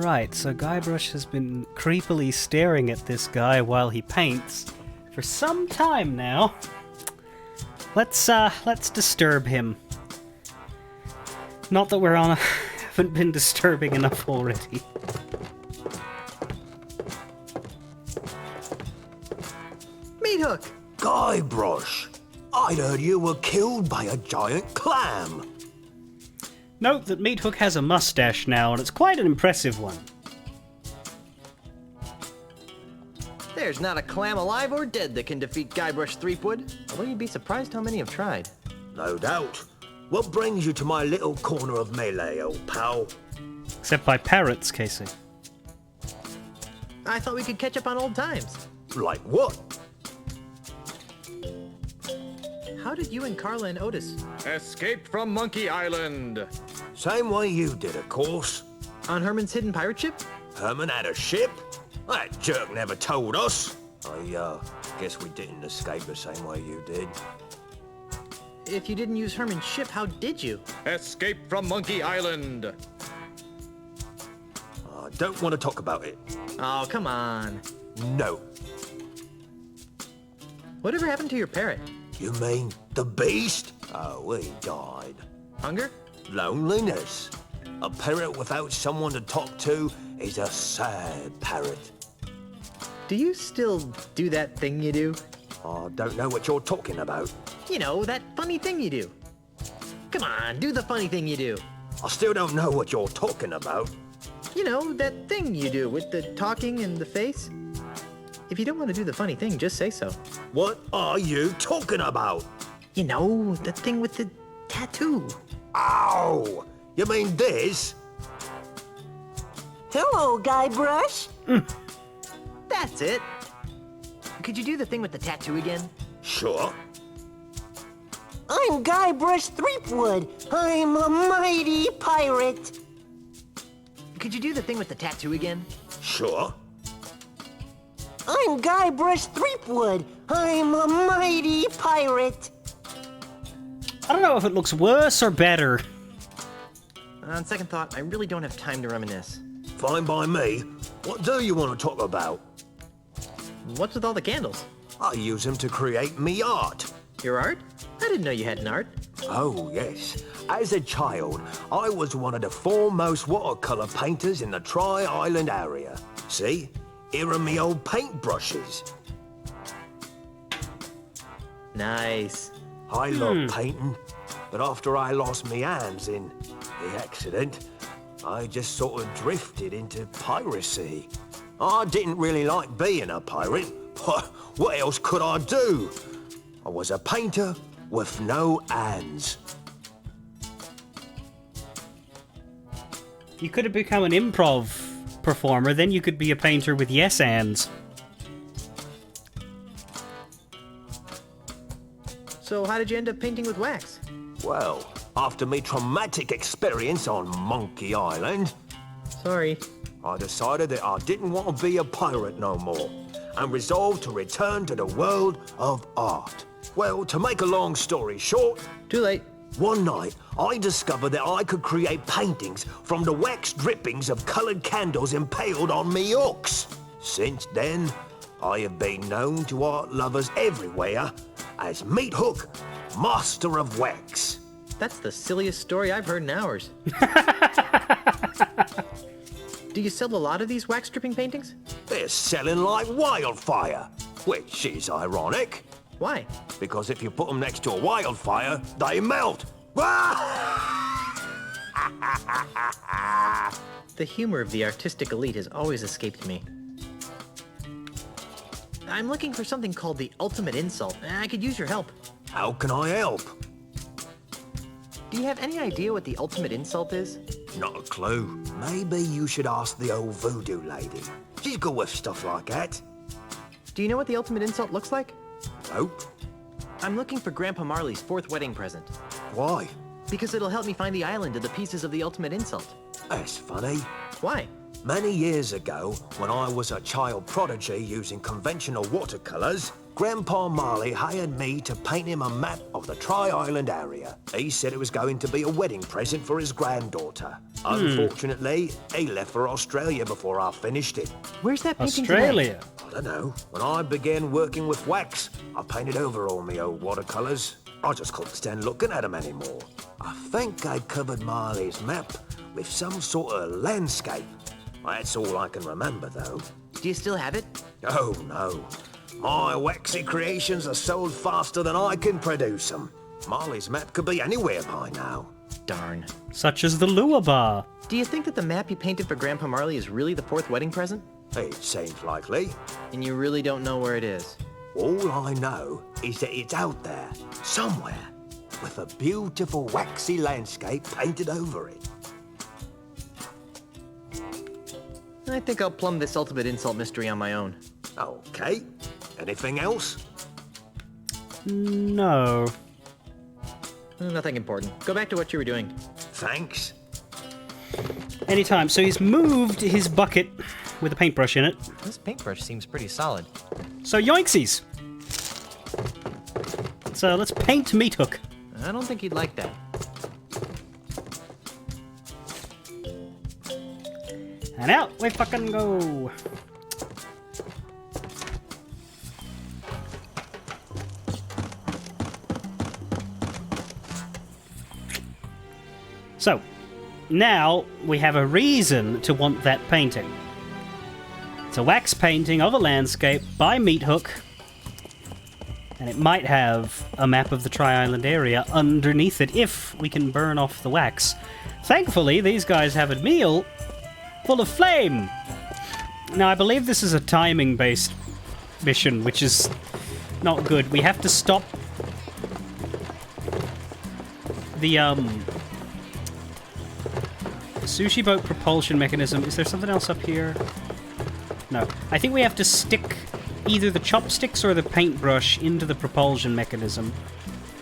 Right, so Guybrush has been creepily staring at this guy while he paints for some time now. Let's disturb him. Not that we're on a... haven't been disturbing enough already. Meat Hook! Guybrush, I'd heard you were killed by a giant clam. Note that Meat Hook has a mustache now, and it's quite an impressive one. There's not a clam alive or dead that can defeat Guybrush Threepwood, although you'd be surprised how many have tried. No doubt. What brings you to my little corner of melee, old pal? Except by parrots, Casey. I thought we could catch up on old times. Like what? How did you and Carla and Otis escape from Monkey Island? Same way you did, of course. On Herman's hidden pirate ship? Herman had a ship? That jerk never told us. I guess we didn't escape the same way you did. If you didn't use Herman's ship, how did you? Escape from Monkey Island. I don't want to talk about it. Oh, come on. No. Whatever happened to your parrot? You mean the beast? Oh, he died. Hunger? Loneliness. A parrot without someone to talk to is a sad parrot. Do you still do that thing you do? I don't know what you're talking about. You know, that funny thing you do. Come on, do the funny thing you do. I still don't know what you're talking about. You know, that thing you do with the talking and the face. If you don't want to do the funny thing, just say so. What are you talking about? You know, the thing with the tattoo. Ow! You mean this? Hello, Guybrush. That's it. Could you do the thing with the tattoo again? Sure. I'm Guybrush Threepwood. I'm a mighty pirate. Could you do the thing with the tattoo again? Sure. I'm Guybrush Threepwood. I'm a mighty pirate. I don't know if it looks worse or better. On second thought, I really don't have time to reminisce. Fine by me. What do you want to talk about? What's with all the candles? I use them to create me art. Your art? I didn't know you had an art. Oh, yes. As a child, I was one of the foremost watercolor painters in the Tri-Island area. See? Here are me old paintbrushes. Nice. I love painting, but after I lost me hands in the accident, I just sort of drifted into piracy. I didn't really like being a pirate, but what else could I do? I was a painter with no hands. You could have become an improv performer, then you could be a painter with yes hands. So how did you end up painting with wax? Well, after me traumatic experience on Monkey Island... Sorry. I decided that I didn't want to be a pirate no more, and resolved to return to the world of art. Well, to make a long story short... Too late. One night, I discovered that I could create paintings from the wax drippings of coloured candles impaled on me hooks. Since then, I have been known to art lovers everywhere as Meat Hook, Master of Wax. That's the silliest story I've heard in hours. Do you sell a lot of these wax dripping paintings? They're selling like wildfire, which is ironic. Why? Because if you put them next to a wildfire, they melt. The humor of the artistic elite has always escaped me. I'm looking for something called the ultimate insult. I could use your help. How can I help? Do you have any idea what the ultimate insult is? Not a clue. Maybe you should ask the old voodoo lady. She's good with stuff like that. Do you know what the ultimate insult looks like? Nope. I'm looking for Grandpa Marley's 4th wedding present. Why? Because it'll help me find the island of the pieces of the ultimate insult. That's funny. Why? Many years ago, when I was a child prodigy using conventional watercolors, Grandpa Marley hired me to paint him a map of the Tri-Island area. He said it was going to be a wedding present for his granddaughter. Unfortunately, he left for Australia before I finished it. Where's that painting Australia? I don't know. When I began working with wax, I painted over all my old watercolors. I just couldn't stand looking at them anymore. I think I covered Marley's map with some sort of landscape. That's all I can remember, though. Do you still have it? Oh, no. My waxy creations are sold faster than I can produce them. Marley's map could be anywhere by now. Darn. Such as the Lua Bar. Do you think that the map you painted for Grandpa Marley is really the 4th wedding present? It seems likely. And you really don't know where it is? All I know is that it's out there, somewhere, with a beautiful waxy landscape painted over it. I think I'll plumb this ultimate insult mystery on my own. Okay. Anything else? No. Nothing important. Go back to what you were doing. Thanks. Anytime. So he's moved his bucket with a paintbrush in it. This paintbrush seems pretty solid. So yoinksies! So let's paint Meat Hook. I don't think he'd like that. And out we fucking go! So, now we have a reason to want that painting. It's a wax painting of a landscape by Meat Hook, and it might have a map of the Tri-Island area underneath it if we can burn off the wax. Thankfully, these guys have a meal full of flame. Now, I believe this is a timing-based mission, which is not good. We have to stop the, sushi boat propulsion mechanism. Is there something else up here? No. I think we have to stick either the chopsticks or the paintbrush into the propulsion mechanism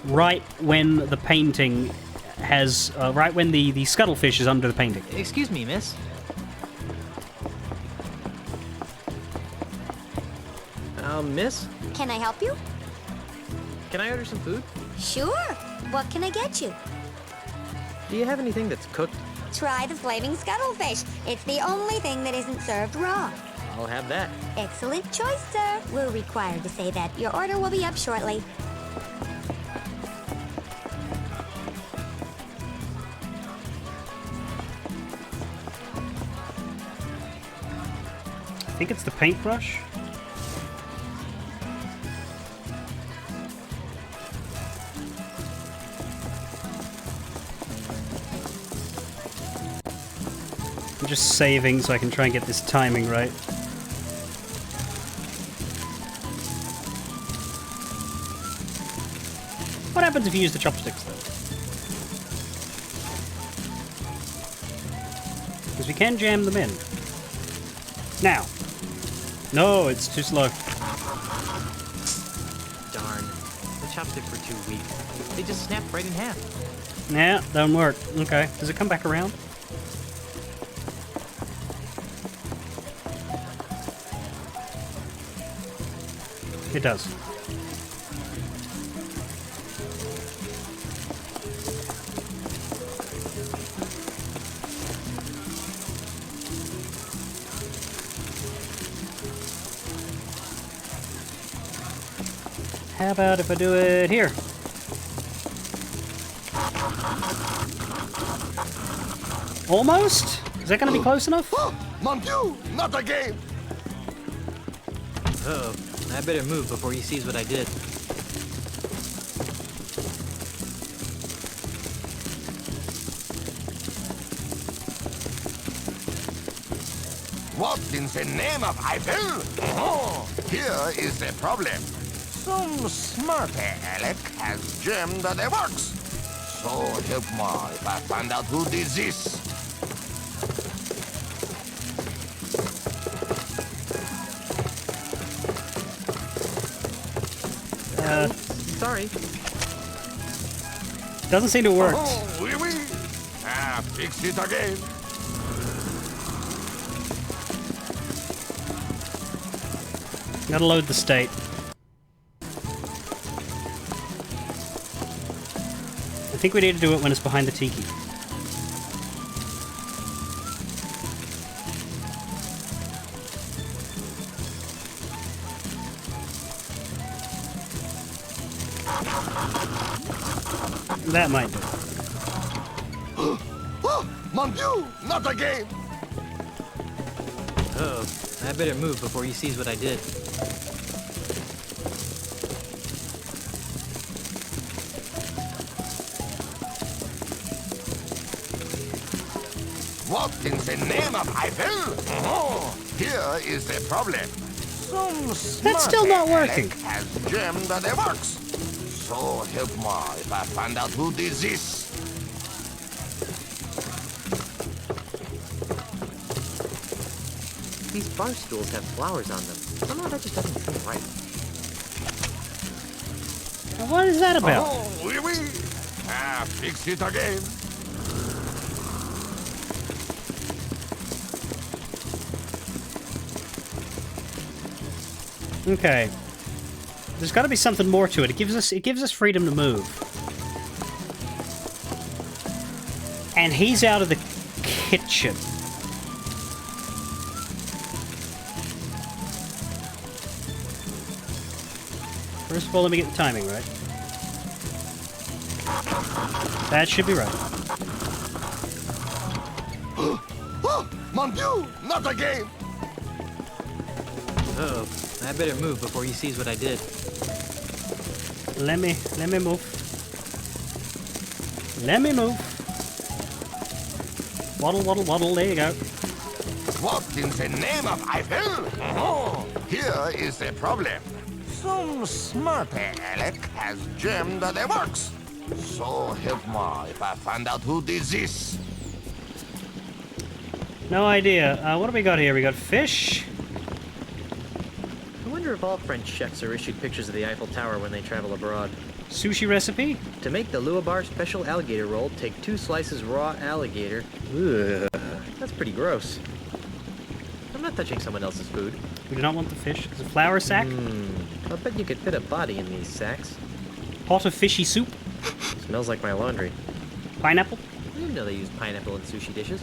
right when the painting has... right when the scuttlefish is under the painting. Excuse me, miss. Miss? Can I help you? Can I order some food? Sure. What can I get you? Do you have anything that's cooked? Try the flaming scuttlefish. It's the only thing that isn't served raw. I'll have that. Excellent choice, sir. We're required to say that. Your order will be up shortly. I think it's the paintbrush. I'm just saving so I can try and get this timing right. What happens if you use the chopsticks, though? Because we can jam them in. Now. No, it's too slow. Darn. The chopsticks were too weak. They just snapped right in half. Yeah, don't work. Okay. Does it come back around? It does. How about if I do it here? Almost? Is that going to be close enough? Mon Dieu, not again! Uh-oh. I better move before he sees what I did. What in the name of Eiffel? Oh, here is the problem. Some smarter Alec has jammed the works. So help me if I find out who did this. Sorry. Doesn't seem to work. Oh, oui, oui. Fix it again. Gotta load the state. I think we need to do it when it's behind the tiki. That might do it. Oh, mon Dieu, not again! Uh-oh. I better move before he sees what I did. What in the name of Eiffel? Oh, here is the problem. That's still not working. Has jammed the works. So help me if I find out who did this. These bar stools have flowers on them. Somehow that just doesn't seem right. What is that about? Oh, oui, oui. Ah, fix it again. Okay. There's got to be something more to it. It gives us freedom to move. And he's out of the kitchen. First of all, let me get the timing right. That should be right. Oh, mon Dieu, not again! Uh-oh. I better move before he sees what I did. Let me move. Let me move. Waddle, waddle, waddle, there you go. What in the name of Eiffel? Oh, here is the problem. Some smart Alec has jammed the works. So help me if I find out who did this. No idea. What do we got here? We got fish. I wonder if all French chefs are issued pictures of the Eiffel Tower when they travel abroad. Sushi recipe? To make the Luabar special alligator roll, take 2 slices raw alligator. Ugh, that's pretty gross. I'm not touching someone else's food. We do not want the fish. It's a flour sack. I'll bet you could fit a body in these sacks. Pot of fishy soup. Smells like my laundry. Pineapple? I didn't know they used pineapple in sushi dishes.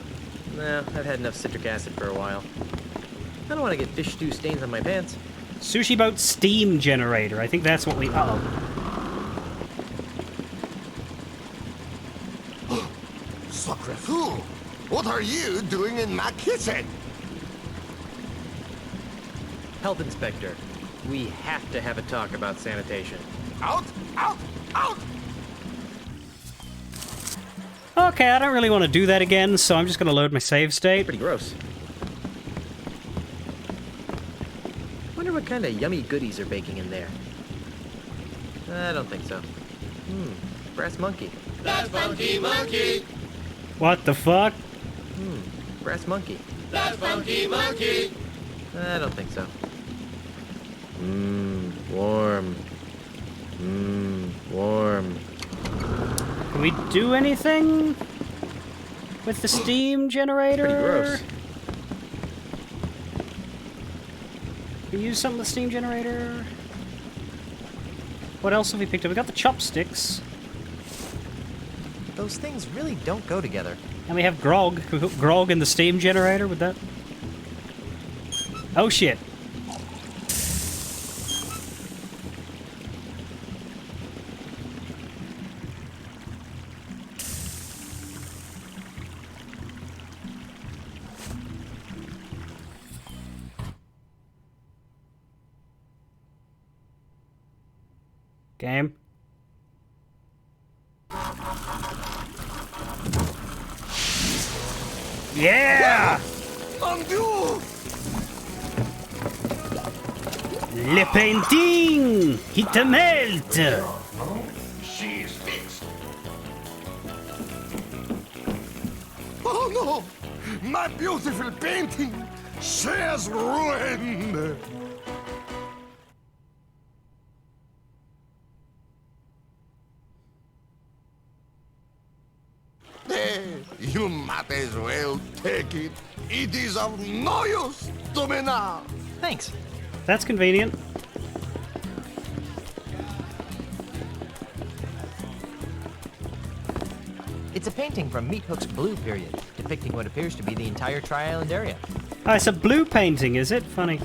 Nah, I've had enough citric acid for a while. I don't want to get fish stew stains on my pants. Sushi boat steam generator. I think that's what we... Uh-oh. Sacre fou! What are you doing in my kitchen? Health inspector, we have to have a talk about sanitation. Out! Out! Out! Okay, I don't really want to do that again, so I'm just going to load my save state. Pretty gross. Wonder what kind of yummy goodies are baking in there. I don't think so. Brass monkey. Brass monkey, monkey! What the fuck? Brass monkey. Brass monkey, monkey! I don't think so. Warm. Warm. Can we do anything with the steam generator? Pretty gross. Can we use something with the steam generator? What else have we picked up? We got the chopsticks. Those things really don't go together. And we have grog. Can we put grog in the steam generator with that? Oh shit. Game. Yeah! Mon Dieu! Le painting! It melt! She's fixed. Oh no! My beautiful painting! She's ruined! You might as well take it. It is of no use to me now. Thanks. That's convenient. It's a painting from Meat Hook's Blue period, depicting what appears to be the entire Tri-Island area. Oh, it's a blue painting, is it? Funny.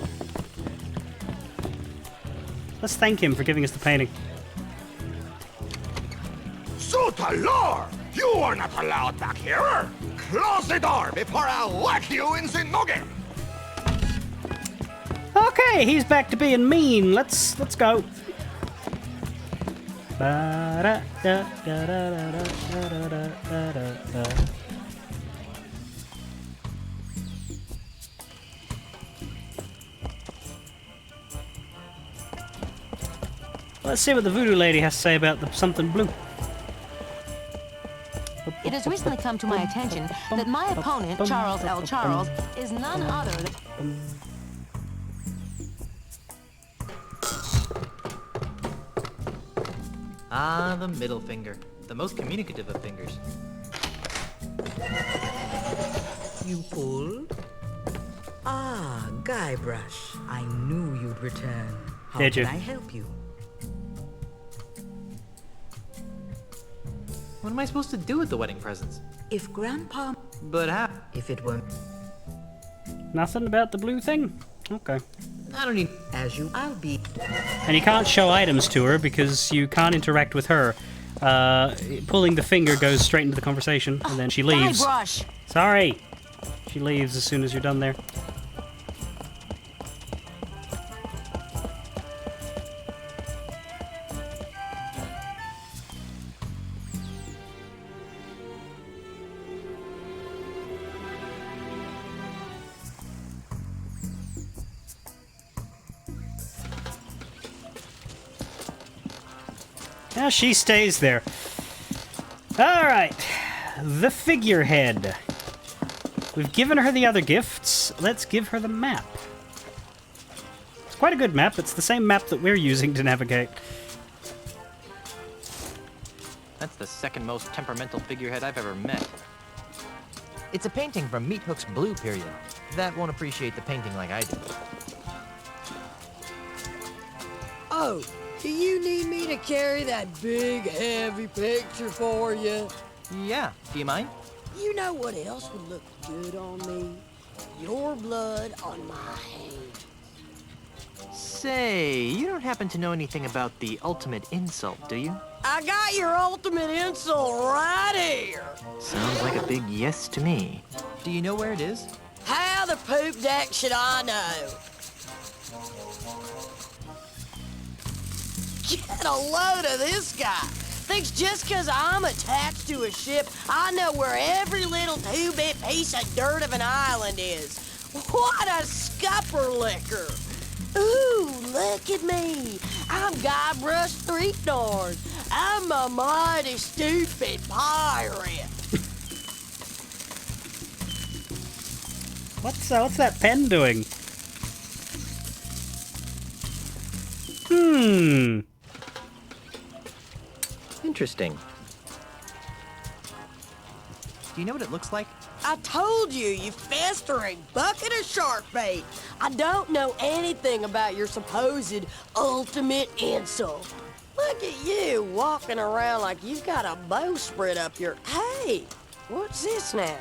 Let's thank him for giving us the painting. Sutalor! You are not allowed back here! Close the door before I whack you in the noggin! Okay, he's back to being mean. Let's go. Let's see what the voodoo lady has to say about the something blue. It has recently come to my attention that my opponent, Charles L. Charles, is none other than... Ah, the middle finger. The most communicative of fingers. You pulled? Ah, Guybrush. I knew you'd return. How Did you? can I help you? What am I supposed to do with the wedding presents? If Grandpa... But how? If it were... Nothing about the blue thing? Okay. I don't need... As you... I'll be... And you can't show items to her because you can't interact with her. Pulling the finger goes straight into the conversation, and then she leaves. Guybrush! Sorry! She leaves as soon as you're done there. Now she stays there. Alright. The figurehead. We've given her the other gifts. Let's give her the map. It's quite a good map. It's the same map that we're using to navigate. That's the second most temperamental figurehead I've ever met. It's a painting from Meat Hook's Blue period. That won't appreciate the painting like I do. Oh, do you need me to carry that big, heavy picture for you? Yeah, do you mind? You know what else would look good on me? Your blood on my hands. Say, you don't happen to know anything about the ultimate insult, do you? I got your ultimate insult right here. Sounds like a big yes to me. Do you know where it is? How the poop deck should I know? Get a load of this guy. Thinks just 'cause I'm attached to a ship, I know where every little two-bit piece of dirt of an island is. What a scupper liquor. Ooh, look at me. I'm Guybrush Threepnard. I'm a mighty stupid pirate. What's that pen doing? Interesting. Do you know what it looks like? I told you, you festering bucket of shark bait. I don't know anything about your supposed ultimate insult. Look at you walking around like you've got a bowsprit up your... Hey, what's this now?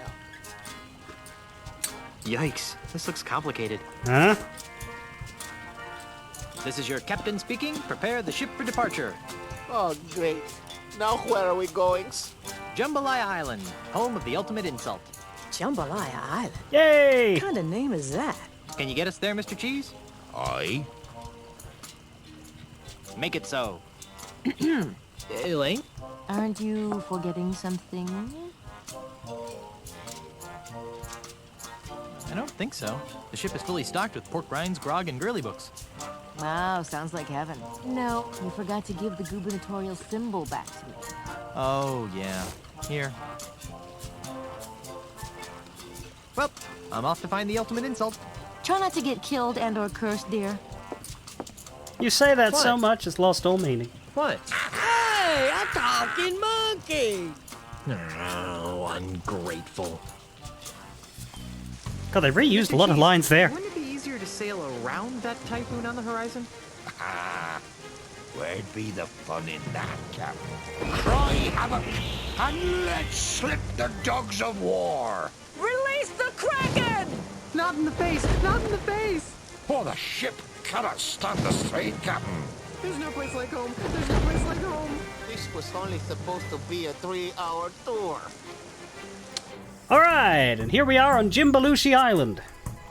Yikes, this looks complicated. Huh? This is your captain speaking. Prepare the ship for departure. Oh, great. Now where are we going? Jambalaya Island, home of the ultimate insult. Jambalaya Island? Yay! What kind of name is that? Can you get us there, Mr. Cheese? Aye. Make it so. Elaine? Aren't you forgetting something? I don't think so. The ship is fully stocked with pork rinds, grog, and girly books. Wow, sounds like heaven. No, you forgot to give the gubernatorial symbol back to me. Oh, yeah. Here. Well, I'm off to find the ultimate insult. Try not to get killed and or cursed, dear. You say that What? so much, it's lost all meaning. What? Hey, a talking monkey. Oh, ungrateful. God, they reused a lot of lines there. Wouldn't it be easier to sail around that typhoon on the horizon? Where'd be the fun in that, Captain? Cry havoc, and let's slip the dogs of war! Release the Kraken! Not in the face! Not in the face! For the ship cannot stand the strain, Captain. There's no place like home! There's no place like home! This was only supposed to be a 3-hour tour. Alright, and here we are on Jimbalushi Island.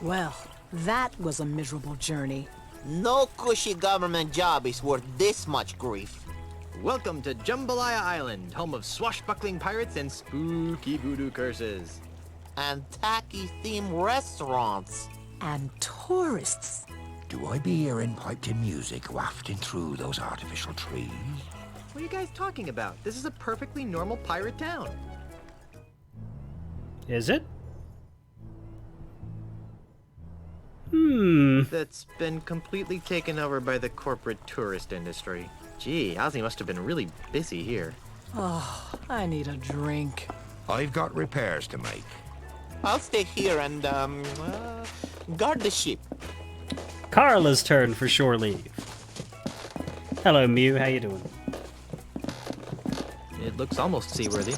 Well, that was a miserable journey. No cushy government job is worth this much grief. Welcome to Jambalaya Island, home of swashbuckling pirates and spooky voodoo curses. And tacky-themed restaurants. And tourists. Do I be hearing piped-in music wafting through those artificial trees? What are you guys talking about? This is a perfectly normal pirate town. Is it? That's been completely taken over by the corporate tourist industry. Gee, Ozzy must have been really busy here. Oh, I need a drink. I've got repairs to make. I'll stay here and, guard the ship. Carla's turn for shore leave. Hello, Mew. How you doing? It looks almost seaworthy.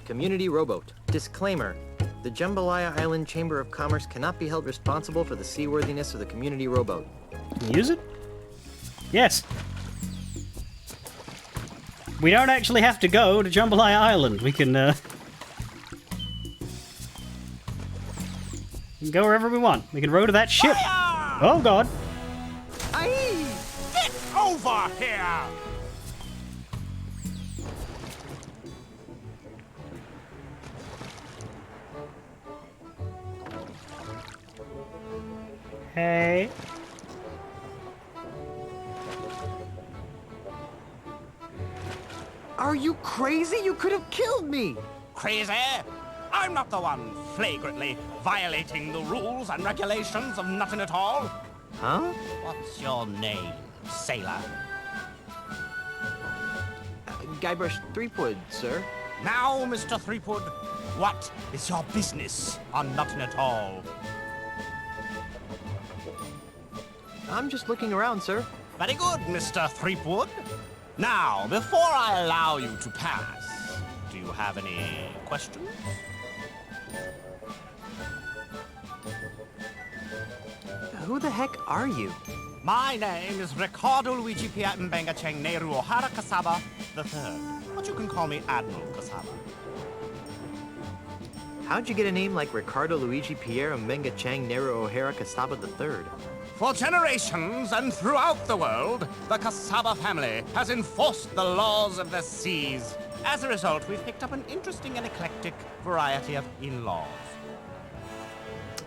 Community rowboat. Disclaimer. The Jambalaya Island Chamber of Commerce cannot be held responsible for the seaworthiness of the community rowboat. Can you use it? Yes. We don't actually have to go to Jambalaya Island. We can go wherever we want. We can row to that ship. Fire! Oh, God. Aye! Get over here! Hey. Are you crazy? You could have killed me! Crazy? I'm not the one flagrantly violating the rules and regulations of nothing at all. Huh? What's your name, sailor? Guybrush Threepwood, sir. Now, Mr. Threepwood, what is your business on nothing at all? I'm just looking around, sir. Very good, Mr. Threepwood. Now, before I allow you to pass, do you have any questions? Who the heck are you? My name is Ricardo Luigi Piatmbenga Cheng Nehru O'Hara Kasaba III, but you can call me Admiral Kasaba. How'd you get a name like Ricardo Luigi Pierre Mbenga Chang Nehru O'Hara Kasaba III? For generations and throughout the world, the Kasaba family has enforced the laws of the seas. As a result, we've picked up an interesting and eclectic variety of in-laws.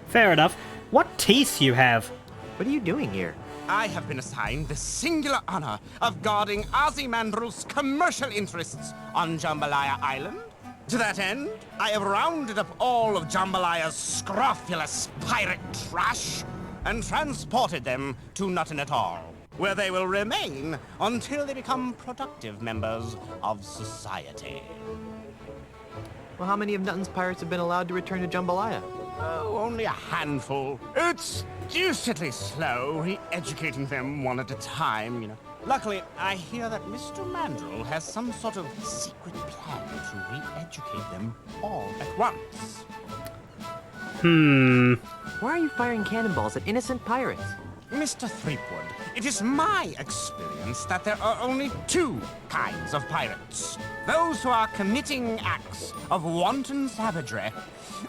Fair enough. What teeth you have? What are you doing here? I have been assigned the singular honor of guarding Ozymandias' commercial interests on Jambalaya Island. To that end, I have rounded up all of Jambalaya's scrofulous pirate trash and transported them to Nothing at All, where they will remain until they become productive members of society. Well, how many of Nutton's pirates have been allowed to return to Jambalaya? Oh, only a handful. It's deucedly slow, re-educating them one at a time, you know. Luckily, I hear that Mr. Mandrill has some sort of secret plan to re-educate them all at once. Why are you firing cannonballs at innocent pirates? Mr. Threepwood, it is my experience that there are only two kinds of pirates. Those who are committing acts of wanton savagery,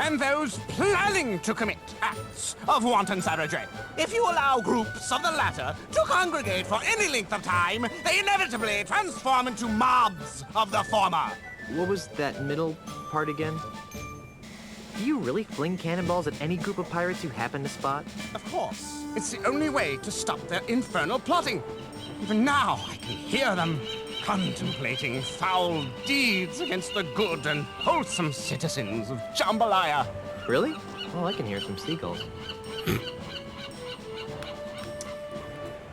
and those planning to commit acts of wanton savagery. If you allow groups of the latter to congregate for any length of time, they inevitably transform into mobs of the former. What was that middle part again? Do you really fling cannonballs at any group of pirates you happen to spot? Of course. It's the only way to stop their infernal plotting. Even now, I can hear them contemplating foul deeds against the good and wholesome citizens of Jambalaya. Really? Well, I can hear some seagulls.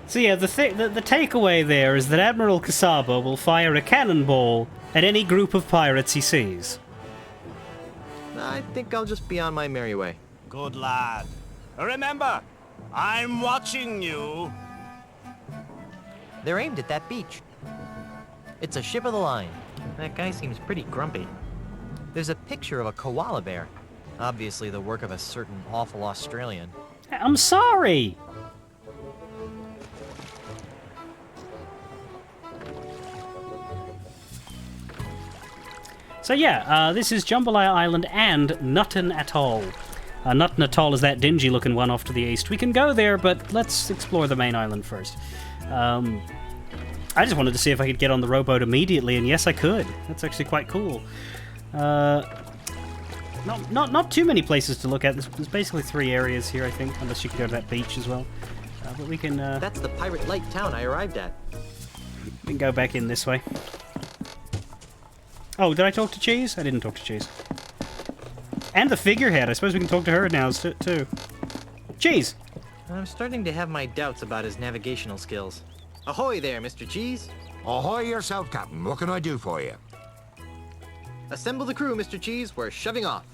So yeah, the takeaway there is that Admiral Kasaba will fire a cannonball at any group of pirates he sees. I think I'll just be on my merry way. Good lad. Remember, I'm watching you. They're aimed at that beach. It's a ship of the line. That guy seems pretty grumpy. There's a picture of a koala bear. Obviously the work of a certain awful Australian. I'm sorry! So yeah, this is Jambalaya Island and Nutton Atoll. Nutton Atoll is that dingy looking one off to the east. We can go there, but let's explore the main island first. I just wanted to see if I could get on the rowboat immediately, and yes I could. That's actually quite cool. Not too many places to look at. There's basically 3 areas here, I think, unless you can go to that beach as well. But we can... That's the pirate light town I arrived at. We can go back in this way. Oh, did I talk to Cheese? I didn't talk to Cheese. And the figurehead. I suppose we can talk to her now, too. Cheese! I'm starting to have my doubts about his navigational skills. Ahoy there, Mr. Cheese! Ahoy yourself, Captain. What can I do for you? Assemble the crew, Mr. Cheese. We're shoving off.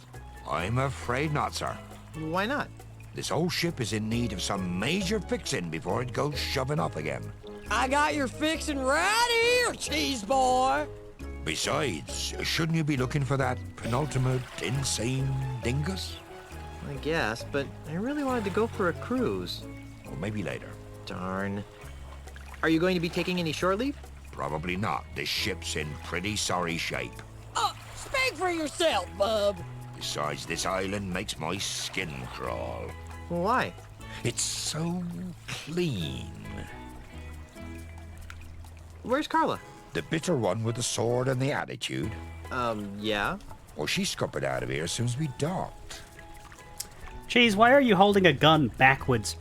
I'm afraid not, sir. Why not? This old ship is in need of some major fixing before it goes shoving off again. I got your fixin' right here, cheese boy. Besides, shouldn't you be looking for that penultimate insane dingus? I guess, but I really wanted to go for a cruise. Or maybe later. Darn. Are you going to be taking any shore leave? Probably not. This ship's in pretty sorry shape. Speak for yourself, bub. Besides, this island makes my skin crawl. Why? It's so clean. Where's Carla? The bitter one with the sword and the attitude. Yeah? Well, she scuppered out of here as soon as we docked. Cheese, why are you holding a gun backwards?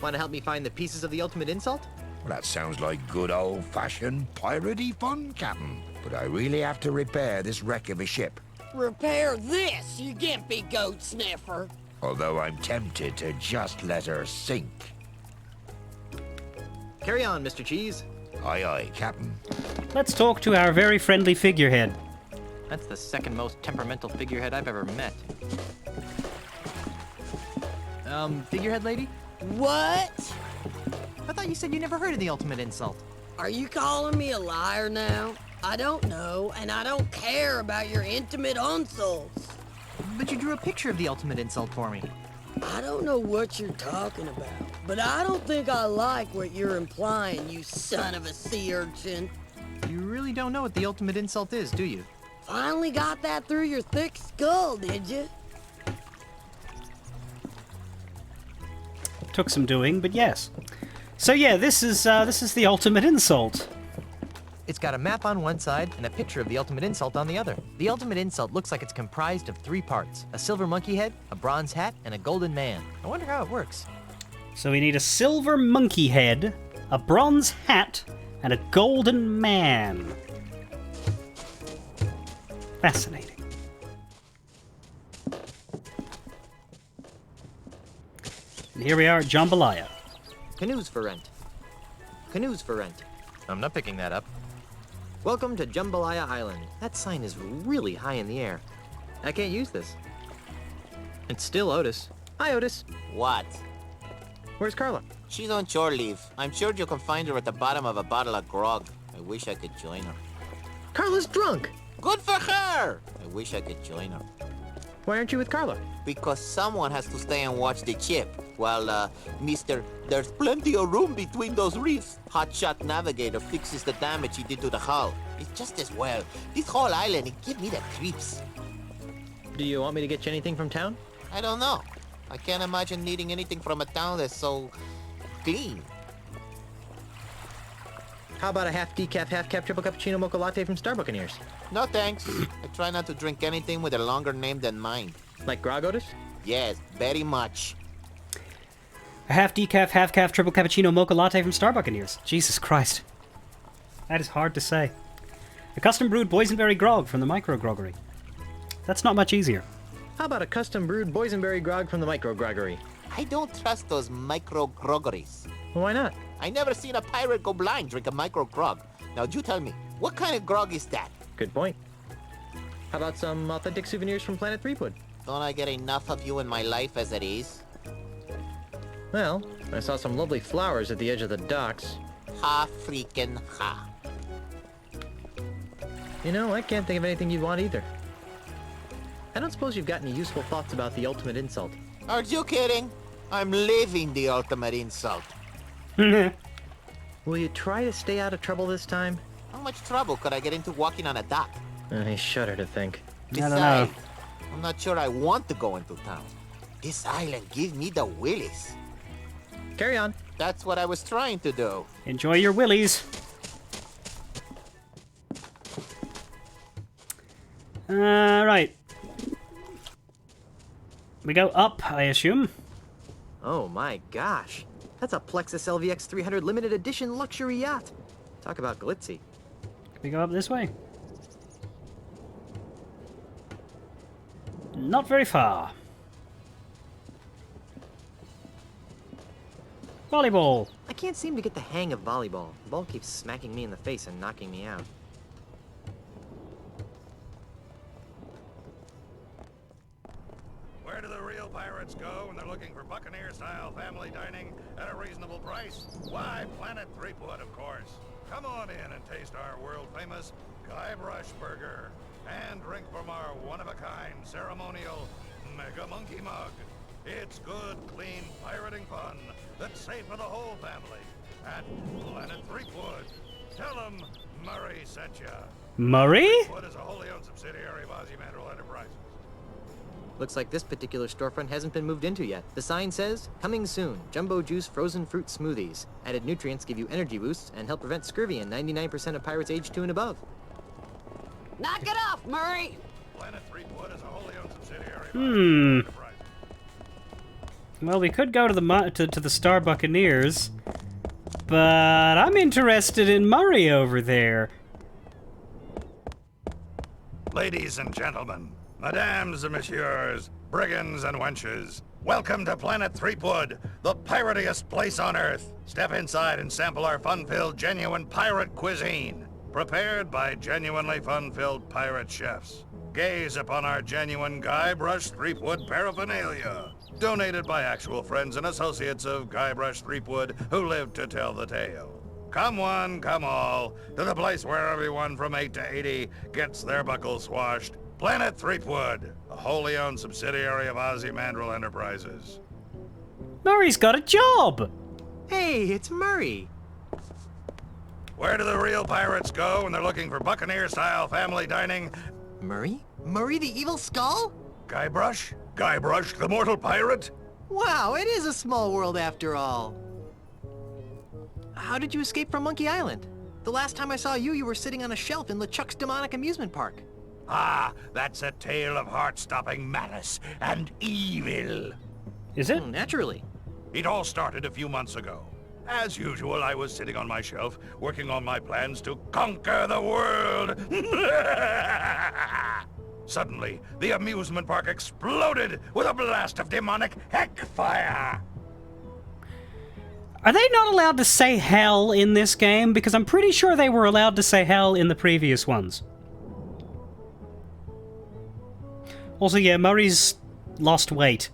Want to help me find the pieces of the ultimate insult? Well, that sounds like good old-fashioned piratey fun, Captain. But I really have to repair this wreck of a ship. Repair this, you gimpy goat sniffer. Although I'm tempted to just let her sink. Carry on, Mr. Cheese. Aye, aye, Captain. Let's talk to our very friendly figurehead. That's the second most temperamental figurehead I've ever met. Figurehead lady? What? I thought you said you never heard of the ultimate insult. Are you calling me a liar now? I don't know, and I don't care about your intimate insults. But you drew a picture of the ultimate insult for me. I don't know what you're talking about, but I don't think I like what you're implying, you son of a sea urchin. You really don't know what the ultimate insult is, do you? Finally got that through your thick skull, did you? Took some doing, but yes. So yeah, this is the ultimate insult. It's got a map on one side and a picture of the ultimate insult on the other. The ultimate insult looks like it's comprised of 3 parts: a silver monkey head, a bronze hat, and a golden man. I wonder how it works. So we need a silver monkey head, a bronze hat, and a golden man. Fascinating. And here we are at Jambalaya. Canoes for rent. Canoes for rent. I'm not picking that up. Welcome to Jambalaya Island. That sign is really high in the air. I can't use this. It's still Otis. Hi, Otis. What? Where's Carla? She's on shore leave. I'm sure you can find her at the bottom of a bottle of grog. I wish I could join her. Carla's drunk. Good for her! I wish I could join her. Why aren't you with Carla? Because someone has to stay and watch the ship. While, Mr. There's plenty of room between those reefs. Hotshot navigator fixes the damage he did to the hull. It's just as well. This whole island, it gives me the creeps. Do you want me to get you anything from town? I don't know. I can't imagine needing anything from a town that's so clean. How about a half decaf, half cap, triple cappuccino mocha latte from Starbuccaneers? No thanks. I try not to drink anything with a longer name than mine. Like grog, Otis? Yes, very much. A half decaf, half calf, triple cappuccino mocha latte from Starbuccaneers. Jesus Christ. That is hard to say. A custom brewed boysenberry grog from the Micro Groggery. That's not much easier. How about a custom brewed boysenberry grog from the Micro Groggery? I don't trust those micro groggeries. Why not? I never seen a pirate go blind drink a micro grog. Now you tell me, what kind of grog is that? Good point. How about some authentic souvenirs from Planet Threepwood? Don't I get enough of you in my life as it is? Well, I saw some lovely flowers at the edge of the docks. Ha freaking ha. You know, I can't think of anything you'd want either. I don't suppose you've got any useful thoughts about the ultimate insult. Are you kidding? I'm living the ultimate insult. Will you try to stay out of trouble this time? How much trouble could I get into walking on a dock? I shudder to think. Besides, I'm not sure I want to go into town. This island gives me the willies. Carry on. That's what I was trying to do. Enjoy your willies. Right. We go up, I assume. Oh my gosh. That's a Plexus LVX 300 limited edition luxury yacht. Talk about glitzy. Can we go up this way? Not very far. Volleyball. I can't seem to get the hang of volleyball. The ball keeps smacking me in the face and knocking me out. Where do the real pirates go when they're looking for Buccaneer-style family dining at a reasonable price? Why, Planet Threepwood, of course. Come on in and taste our world-famous Guybrush Burger. And drink from our one-of-a-kind ceremonial Mega Monkey Mug. It's good, clean pirating fun that's safe for the whole family at Planet Threepwood. Tell them Murray sent ya. Murray? Threepwood is a wholly owned subsidiary of Ozymandial Enterprises. Looks like this particular storefront hasn't been moved into yet. The sign says, coming soon, Jumbo Juice frozen fruit smoothies. Added nutrients give you energy boosts and help prevent scurvy in 99% of pirates aged 2 and above. Knock it off, Murray! Planet Threepwood is a wholly owned subsidiary of Ozymandial Enterprises. Well, we could go to the Star Buccaneers, but I'm interested in Murray over there. Ladies and gentlemen, mesdames and messieurs, brigands and wenches, welcome to Planet Threepwood, the piratiest place on Earth. Step inside and sample our fun-filled, genuine pirate cuisine, prepared by genuinely fun-filled pirate chefs. Gaze upon our genuine Guybrush Threepwood paraphernalia, donated by actual friends and associates of Guybrush Threepwood who lived to tell the tale. Come one, come all, to the place where everyone from 8 to 80 gets their buckles swashed. Planet Threepwood, a wholly owned subsidiary of Ozymandial Enterprises. Murray's got a job! Hey, it's Murray! Where do the real pirates go when they're looking for Buccaneer-style family dining? Murray? Murray the Evil Skull? Guybrush? Guybrush, the mortal pirate? Wow, it is a small world after all. How did you escape from Monkey Island? The last time I saw you, you were sitting on a shelf in LeChuck's demonic amusement park. Ah, that's a tale of heart-stopping malice and evil. Is it? Naturally. It all started a few months ago. As usual, I was sitting on my shelf, working on my plans to conquer the world. Suddenly, the amusement park exploded with a blast of demonic heck fire. Are they not allowed to say hell in this game? Because I'm pretty sure they were allowed to say hell in the previous ones. Also, yeah, Murray's lost weight.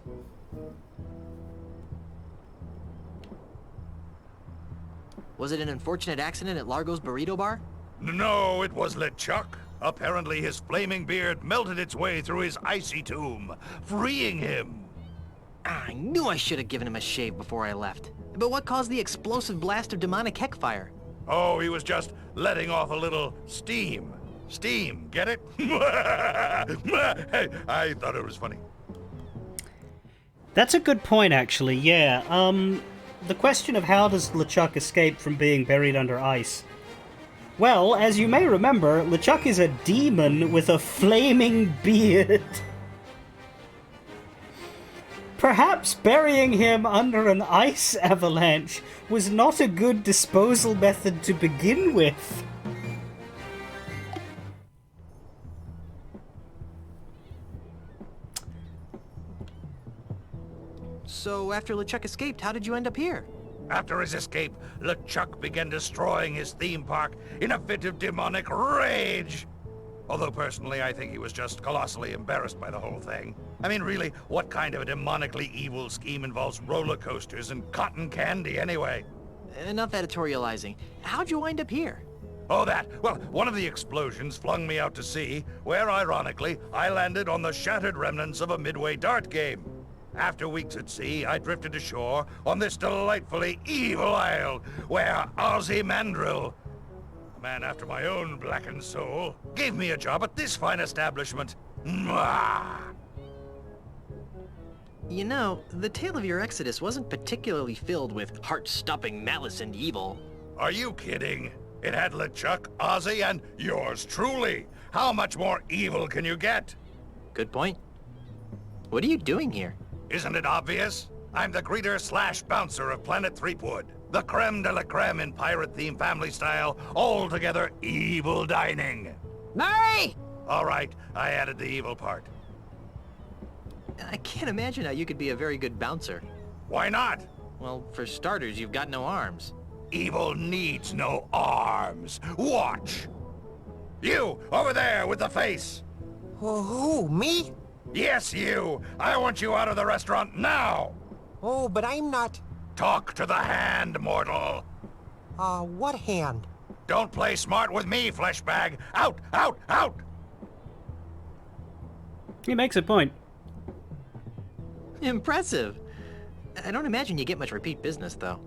Was it an unfortunate accident at Largo's Burrito Bar? No, it was LeChuck. Apparently his flaming beard melted its way through his icy tomb, freeing him. I knew I should have given him a shave before I left. But what caused the explosive blast of demonic heck fire? Oh, he was just letting off a little steam. Steam, get it? I thought it was funny. That's a good point, actually, yeah. The question of how does LeChuck escape from being buried under ice? Well, as you may remember, LeChuck is a demon with a flaming beard. Perhaps burying him under an ice avalanche was not a good disposal method to begin with. So after LeChuck escaped, how did you end up here? After his escape, LeChuck began destroying his theme park in a fit of demonic rage. Although personally, I think he was just colossally embarrassed by the whole thing. I mean, really, what kind of a demonically evil scheme involves roller coasters and cotton candy anyway? Enough editorializing. How'd you wind up here? Oh, that. Well, one of the explosions flung me out to sea, where, ironically, I landed on the shattered remnants of a midway dart game. After weeks at sea, I drifted ashore on this delightfully evil isle, where Ozzy Mandrill, a man after my own blackened soul, gave me a job at this fine establishment. Mwah! You know, the tale of your exodus wasn't particularly filled with heart-stopping malice and evil. Are you kidding? It had LeChuck, Ozzy, and yours truly. How much more evil can you get? Good point. What are you doing here? Isn't it obvious? I'm the greeter/bouncer of Planet Threepwood. The creme de la creme in pirate-themed family style, all-together evil dining. Murray! All right, I added the evil part. I can't imagine how you could be a very good bouncer. Why not? Well, for starters, you've got no arms. Evil needs no arms. Watch! You, over there with the face! Who, me? Yes, you! I want you out of the restaurant now! Oh, but I'm not... Talk to the hand, mortal! What hand? Don't play smart with me, fleshbag! Out! Out! Out! He makes a point. Impressive. I don't imagine you get much repeat business, though.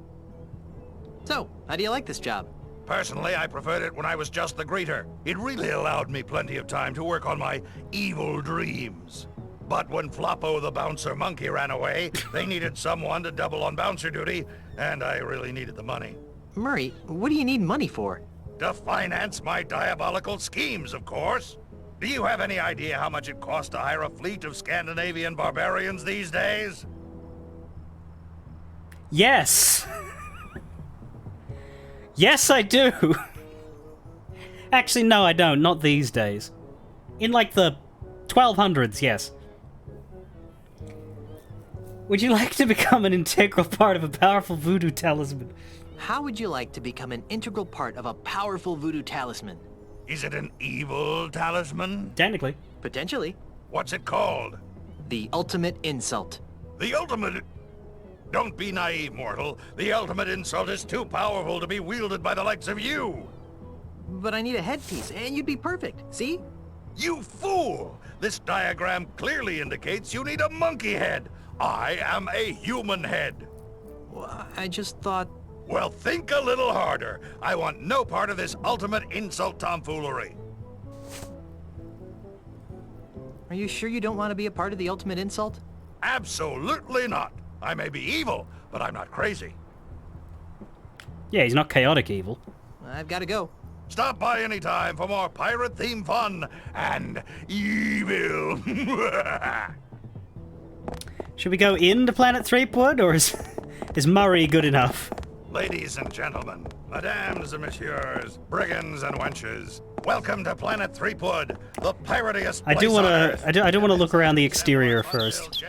So, how do you like this job? Personally, I preferred it when I was just the greeter. It really allowed me plenty of time to work on my evil dreams. But when Floppo the bouncer monkey ran away, they needed someone to double on bouncer duty, and I really needed the money. Murray, what do you need money for? To finance my diabolical schemes, of course. Do you have any idea how much it costs to hire a fleet of Scandinavian barbarians these days? Yes! Yes, I do! Actually, no, I don't. Not these days. In, like, the 1200s, yes. Would you like to become an integral part of a powerful voodoo talisman? How would you like to become an integral part of a powerful voodoo talisman? Is it an evil talisman? Technically. Potentially. What's it called? The ultimate insult. The ultimate... Don't be naive, mortal. The ultimate insult is too powerful to be wielded by the likes of you. But I need a headpiece, and you'd be perfect. See? You fool! This diagram clearly indicates you need a monkey head. I am a human head. Well, I just thought... Well, think a little harder. I want no part of this ultimate insult tomfoolery. Are you sure you don't want to be a part of the ultimate insult? Absolutely not. I may be evil, but I'm not crazy. Yeah, he's not chaotic evil. I've got to go. Stop by anytime for more pirate-themed fun and evil. Should we go into Planet Threepwood, or is Murray good enough? Ladies and gentlemen, madames and messieurs, brigands and wenches, welcome to Planet Threepwood, the piratiest place on Earth. I do want to look around the exterior first.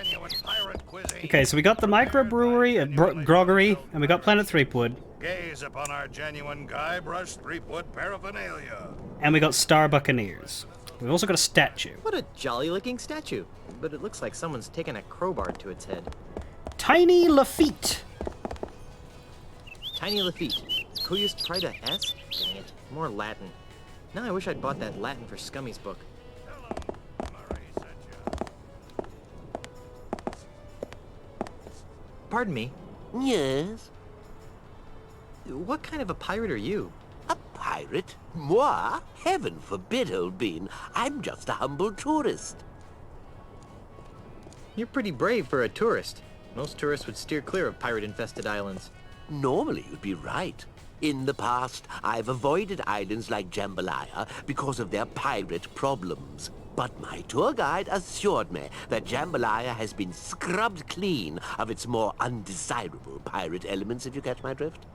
Okay, so we got the microbrewery, groggery, and we got Planet Threepwood. Gaze upon our genuine Guybrush Threepwood paraphernalia. And we got Star Buccaneers. We've also got a statue. What a jolly-looking statue. But it looks like someone's taken a crowbar to its head. Tiny Lafitte. Tiny Lafitte. Cuyus Prida S? Dang it. More Latin. Now I wish I'd bought that Latin for Scummy's book. Pardon me. Yes? What kind of a pirate are you? A pirate? Moi? Heaven forbid, old bean. I'm just a humble tourist. You're pretty brave for a tourist. Most tourists would steer clear of pirate-infested islands. Normally, you'd be right. In the past, I've avoided islands like Jambalaya because of their pirate problems. But my tour guide assured me that Jambalaya has been scrubbed clean of its more undesirable pirate elements, if you catch my drift.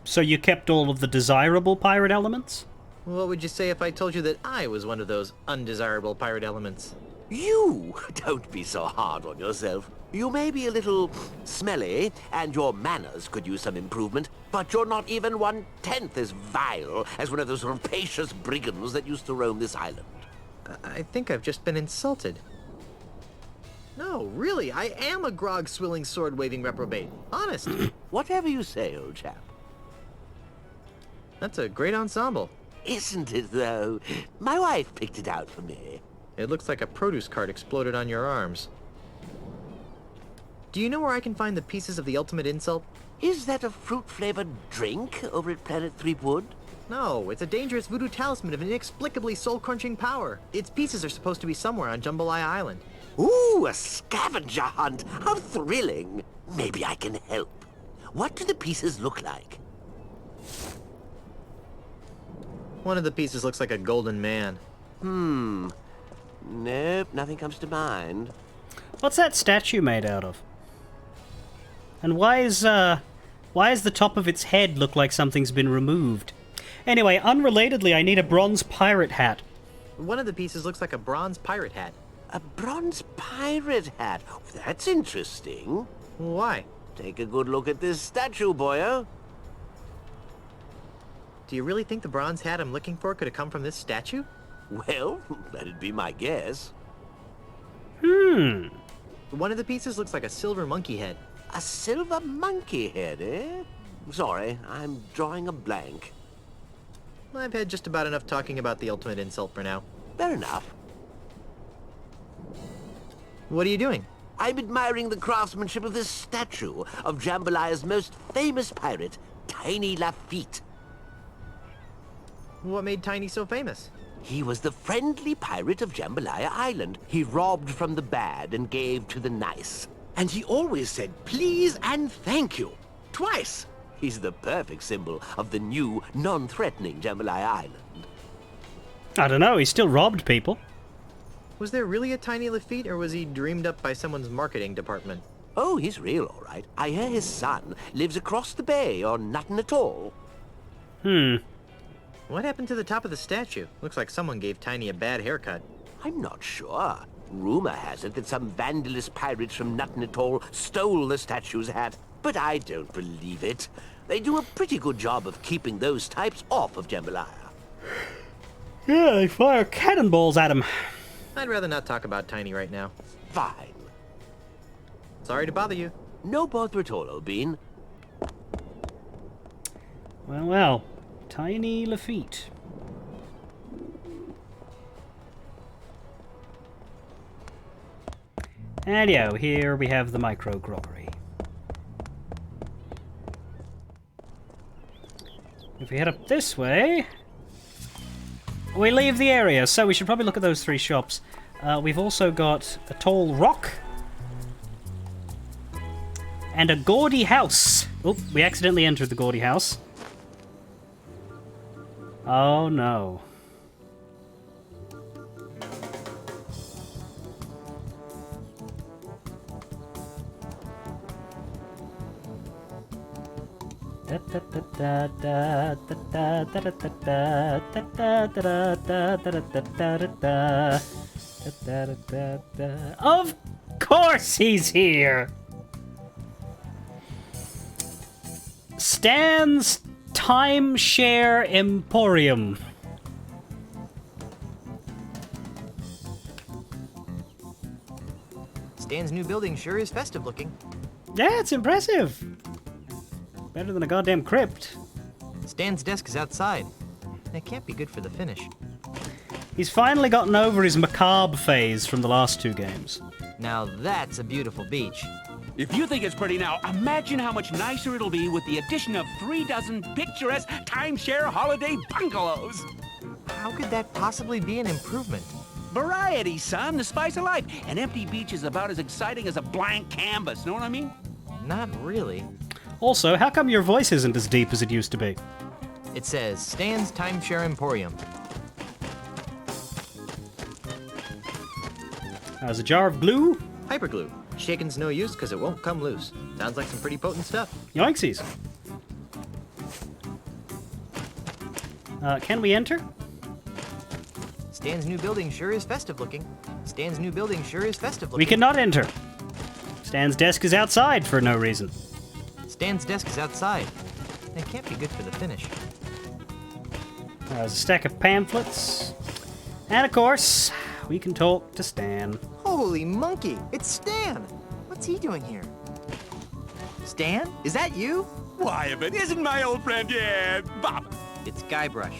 So you kept all of the desirable pirate elements? What would you say if I told you that I was one of those undesirable pirate elements? You? Don't be so hard on yourself. You may be a little smelly, and your manners could use some improvement, but you're not even 1/10 as vile as one of those rapacious brigands that used to roam this island. I think I've just been insulted. No, really, I am a grog-swilling, sword-waving reprobate. Honest. Whatever you say, old chap. That's a great ensemble. Isn't it, though? My wife picked it out for me. It looks like a produce cart exploded on your arms. Do you know where I can find the pieces of the ultimate insult? Is that a fruit-flavored drink over at Planet Threepwood? No, it's a dangerous voodoo talisman of inexplicably soul-crunching power. Its pieces are supposed to be somewhere on Jambalaya Island. Ooh, a scavenger hunt! How thrilling! Maybe I can help. What do the pieces look like? One of the pieces looks like a golden man. Nope, nothing comes to mind. What's that statue made out of? And why is the top of its head look like something's been removed? Anyway, unrelatedly, I need a bronze pirate hat. One of the pieces looks like a bronze pirate hat. A bronze pirate hat? That's interesting. Why? Take a good look at this statue, boyo. Do you really think the bronze hat I'm looking for could have come from this statue? Well, that'd be my guess. One of the pieces looks like a silver monkey head. A silver monkey head, eh? Sorry, I'm drawing a blank. I've had just about enough talking about the ultimate insult for now. Fair enough. What are you doing? I'm admiring the craftsmanship of this statue of Jambalaya's most famous pirate, Tiny Lafitte. What made Tiny so famous? He was the friendly pirate of Jambalaya Island. He robbed from the bad and gave to the nice. And he always said please and thank you. Twice. He's the perfect symbol of the new, non-threatening Jambalaya Island. I don't know, he still robbed people. Was there really a Tiny Lafitte, or was he dreamed up by someone's marketing department? Oh, he's real, all right. I hear his son lives across the bay on nothing at all. What happened to the top of the statue? Looks like someone gave Tiny a bad haircut. I'm not sure. Rumor has it that some vandalous pirates from Nothing at All stole the statue's hat, but I don't believe it. They do a pretty good job of keeping those types off of Jambalaya. Yeah, they fire cannonballs at him. I'd rather not talk about Tiny right now. Fine. Sorry to bother you. No bother at all, Obeen. Well, Tiny Lafitte. And here we have the micro groggery. If we head up this way, we leave the area, so we should probably look at those three shops. We've also got a tall rock and a gaudy house. Oh, we accidentally entered the gaudy house. Oh no. Of course he's here! Stan's Timeshare Emporium. Stan's new building sure is festive looking. Yeah, it's impressive. Better than a goddamn crypt. Stan's desk is outside. That can't be good for the finish. He's finally gotten over his macabre phase from the last two games. Now that's a beautiful beach. If you think it's pretty now, imagine how much nicer it'll be with the addition of 36 picturesque timeshare holiday bungalows. How could that possibly be an improvement? Variety, son, the spice of life. An empty beach is about as exciting as a blank canvas, know what I mean? Not really. Also, how come your voice isn't as deep as it used to be? It says, Stan's Timeshare Emporium. There's a jar of glue. Hyperglue. Shaking's no use because it won't come loose. Sounds like some pretty potent stuff. Yoinksies. Can we enter? Stan's new building sure is festive looking. Stan's new building sure is festive looking. We cannot enter. Stan's desk is outside for no reason. Stan's desk is outside. That can't be good for the finish. There's a stack of pamphlets. And of course, we can talk to Stan. Oh, Holy monkey! It's Stan! What's he doing here? Stan? Is that you? Why, if it isn't my old friend, yeah, Bob. It's Guybrush.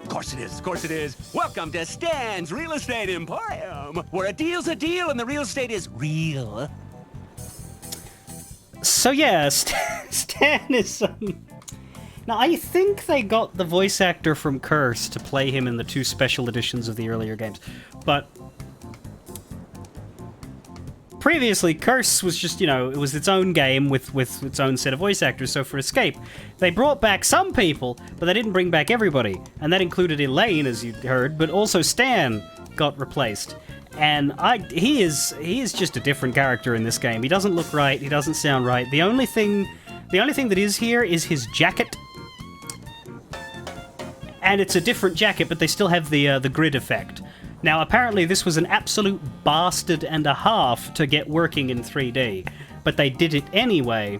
Of course it is, of course it is. Welcome to Stan's Real Estate Emporium, where a deal's a deal and the real estate is real. So yeah, Stan is... Now, I think they got the voice actor from Curse to play him in the 2 special editions of the earlier games, but... Previously, Curse was just, you know, it was its own game with its own set of voice actors, so for Escape, they brought back some people, but they didn't bring back everybody, and that included Elaine, as you heard, but also Stan got replaced. And he is just a different character in this game. He doesn't look right, he doesn't sound right. The only thing that is here is his jacket. And it's a different jacket, but they still have the grid effect. Now, apparently this was an absolute bastard and a half to get working in 3D, but they did it anyway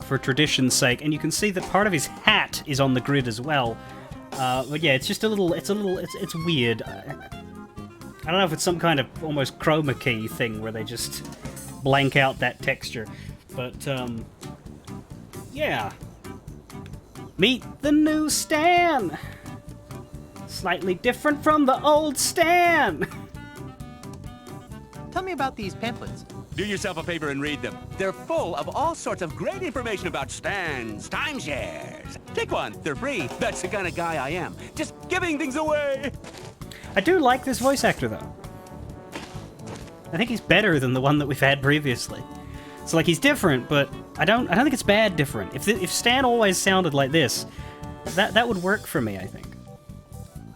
for tradition's sake, and you can see that part of his hat is on the grid as well. But yeah, it's just it's weird. I don't know if it's some kind of almost chroma key thing where they just blank out that texture, but yeah. Meet the new Stan! Slightly different from the old Stan! Tell me about these pamphlets. Do yourself a favor and read them. They're full of all sorts of great information about Stans, timeshares. Take one, they're free. That's the kind of guy I am. Just giving things away. I do like this voice actor, though. I think he's better than the one that we've had previously. So, like, he's different, but I don't think it's bad different. If Stan always sounded like this, that would work for me, I think.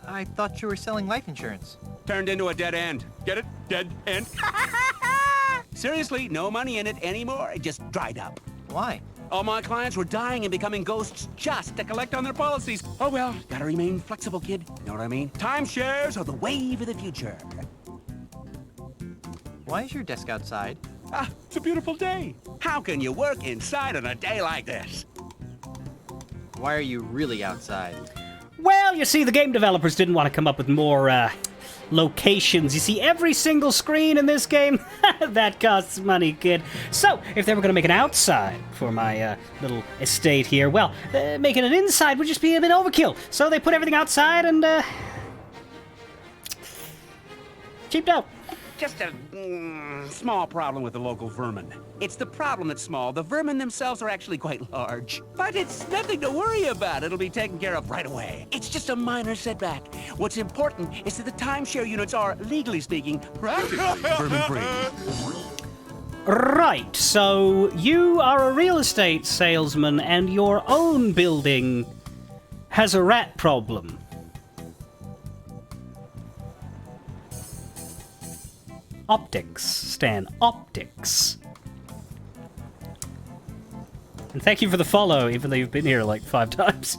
I thought you were selling life insurance. Turned into a dead end. Get it? Dead end. Seriously, no money in it anymore. It just dried up. Why? All my clients were dying and becoming ghosts just to collect on their policies. Oh well, gotta remain flexible, kid. Know what I mean? Timeshares are the wave of the future. Why is your desk outside? Ah, it's a beautiful day. How can you work inside on a day like this? Why are you really outside? Well, you see, the game developers didn't want to come up with more, locations. You see, every single screen in this game, that costs money, kid. So, if they were going to make an outside for my, little estate here, well, making an inside would just be a bit overkill. So they put everything outside and, cheaped out. Just a small problem with the local vermin. It's the problem that's small. The vermin themselves are actually quite large. But it's nothing to worry about. It'll be taken care of right away. It's just a minor setback. What's important is that the timeshare units are, legally speaking, practically vermin-free. Right, so you are a real estate salesman and your own building has a rat problem. Optics, Stan. Optics. And thank you for the follow, even though you've been here like 5 times.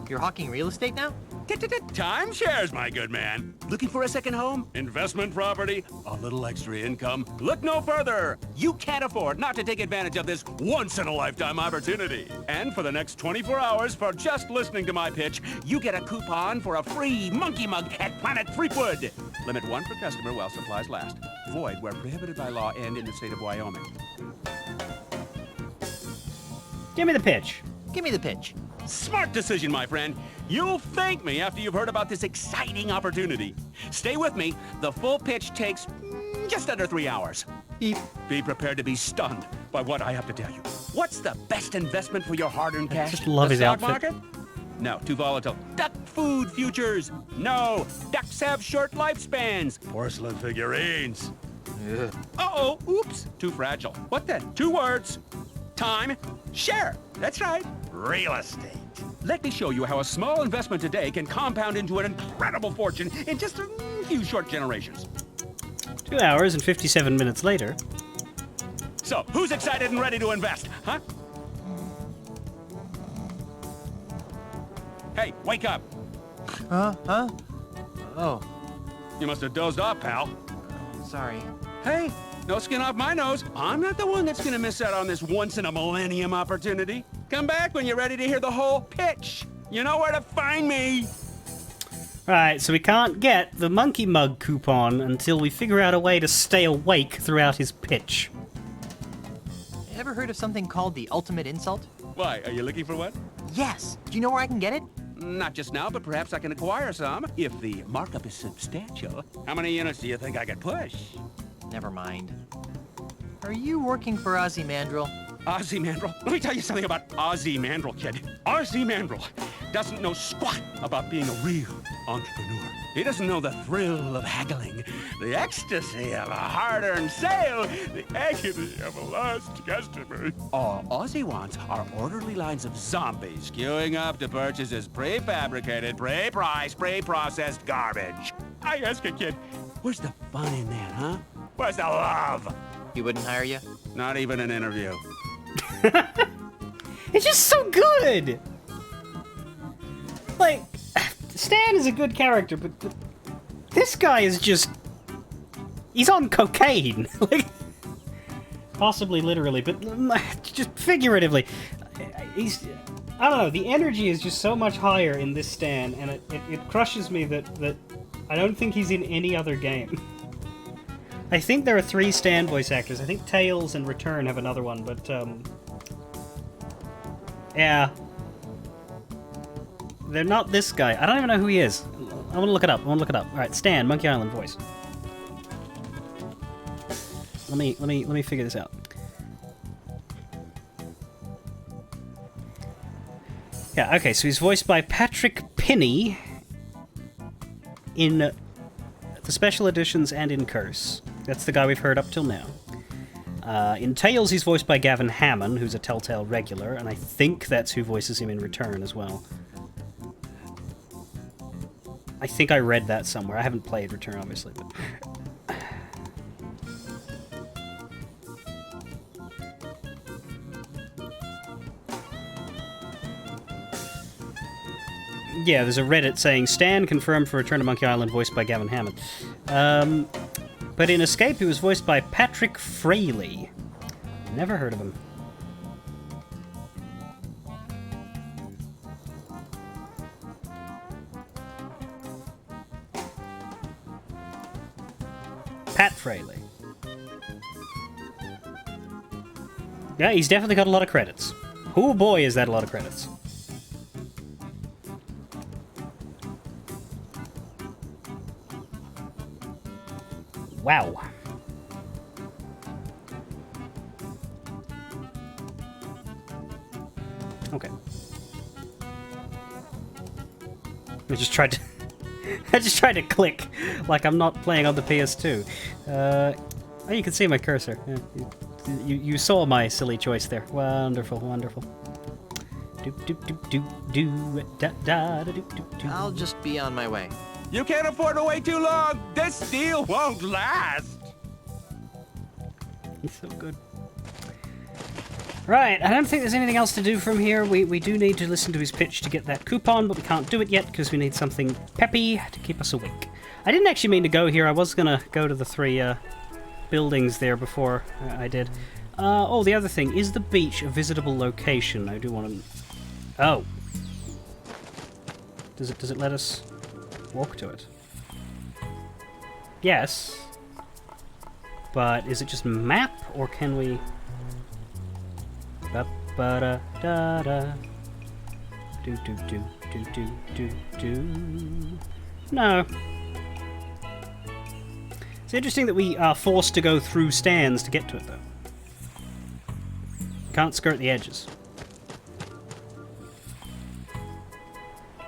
You're hawking real estate now? Timeshares, my good man. Looking for a second home? Investment property? A little extra income? Look no further. You can't afford not to take advantage of this once-in-a-lifetime opportunity. And for the next 24 hours, for just listening to my pitch, you get a coupon for a free monkey mug at Planet Threepwood. Limit 1 per customer while supplies last. Void where prohibited by law and in the state of Wyoming. Give me the pitch. Give me the pitch. Smart decision, my friend. You'll thank me after you've heard about this exciting opportunity. Stay with me. The full pitch takes just under 3 hours. Be prepared to be stunned by what I have to tell you. What's the best investment for your hard-earned cash? I just love the his stock outfit. market? No, too volatile. Duck food futures. No, ducks have short lifespans. Porcelain figurines. Uh-oh, oops, too fragile. What then? 2 words. Time, share. That's right. Real estate. Let me show you how a small investment today can compound into an incredible fortune in just a few short generations. 2 hours and 57 minutes later. So, who's excited and ready to invest, huh? Hey, wake up. Huh? Oh. You must have dozed off, pal. Sorry. Hey, no skin off my nose. I'm not the one that's gonna miss out on this once-in-a-millennium opportunity. Come back when you're ready to hear the whole pitch. You know where to find me. Right, so we can't get the Monkey Mug coupon until we figure out a way to stay awake throughout his pitch. Ever heard of something called the ultimate insult? Why, are you looking for one? Yes. Do you know where I can get it? Not just now, but perhaps I can acquire some, if the markup is substantial. How many units do you think I could push? Never mind. Are you working for Ozymandial? Ozymandial? Let me tell you something about Ozymandial, kid. Ozymandial doesn't know squat about being a real entrepreneur. He doesn't know the thrill of haggling, the ecstasy of a hard-earned sale, the agony of a lost customer. All Ozzy wants are orderly lines of zombies queuing up to purchase his prefabricated, pre-priced, pre-processed garbage. I ask a kid, where's the fun in that, huh? Where's the love? He wouldn't hire you? Not even an interview. It's just so good! Like, Stan is a good character, but this guy is just... He's on cocaine! Like, possibly literally, but just figuratively. He's... I don't know, the energy is just so much higher in this Stan, and it crushes me that I don't think he's in any other game. I think there are 3 Stan voice actors. I think Tails and Return have another one, but, yeah. They're not this guy. I don't even know who he is. I want to look it up. Alright, Stan, Monkey Island voice. Let me figure this out. Yeah, okay, so he's voiced by Patrick Pinney in the special editions and in Curse. That's the guy we've heard up till now. In Tales, he's voiced by Gavin Hammond, who's a Telltale regular, and I think that's who voices him in Return as well. I think I read that somewhere. I haven't played Return, obviously, but... Yeah, there's a Reddit saying, Stan confirmed for Return to Monkey Island, voiced by Gavin Hammond. But in Escape, he was voiced by Patrick Fraley. Never heard of him. Pat Fraley. Yeah, he's definitely got a lot of credits. Oh boy, is that a lot of credits. Wow. Okay. I just tried to... I just tried to click like I'm not playing on the PS2. Oh, you can see my cursor. Yeah, you saw my silly choice there. Wonderful, wonderful. I'll just be on my way. You can't afford to wait too long! This deal won't last! He's so good. Right, I don't think there's anything else to do from here. We do need to listen to his pitch to get that coupon, but we can't do it yet because we need something peppy to keep us awake. I didn't actually mean to go here. I was going to go to the 3 buildings there before I did. Oh, the other thing. Is the beach a visitable location? I do want to... Oh. Does it let us walk to it? Yes. But is it just map, or can we... Ba-ba-da-da-da. Do-do-do-do-do-do-do. No. It's interesting that we are forced to go through stands to get to it, though. Can't skirt the edges.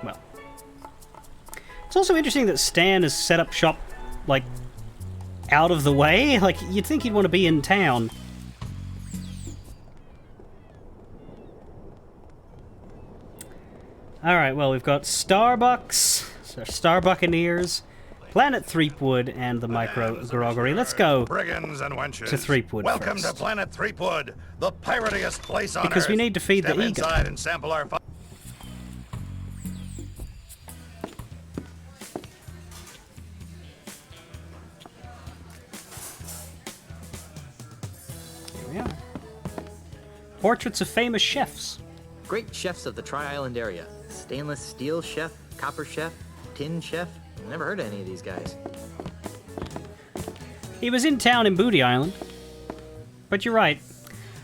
Well. It's also interesting that Stan has set up shop, like, out of the way. Like, you'd think he'd want to be in town. Alright, well, we've got Starbucks, Star Buccaneers, Planet Threepwood, and the Micro Groggery. Let's go Brigands and wenches. to Threepwood Welcome first. to Planet Threepwood, the piratiest place on Because Earth. we need to feed Step the ego. inside and sample our fun. Here we are. Portraits of famous chefs. Great chefs of the Tri-Island area. Stainless steel chef, copper chef, Tin Chef? Never heard of any of these guys. He was in town in Booty Island. But you're right.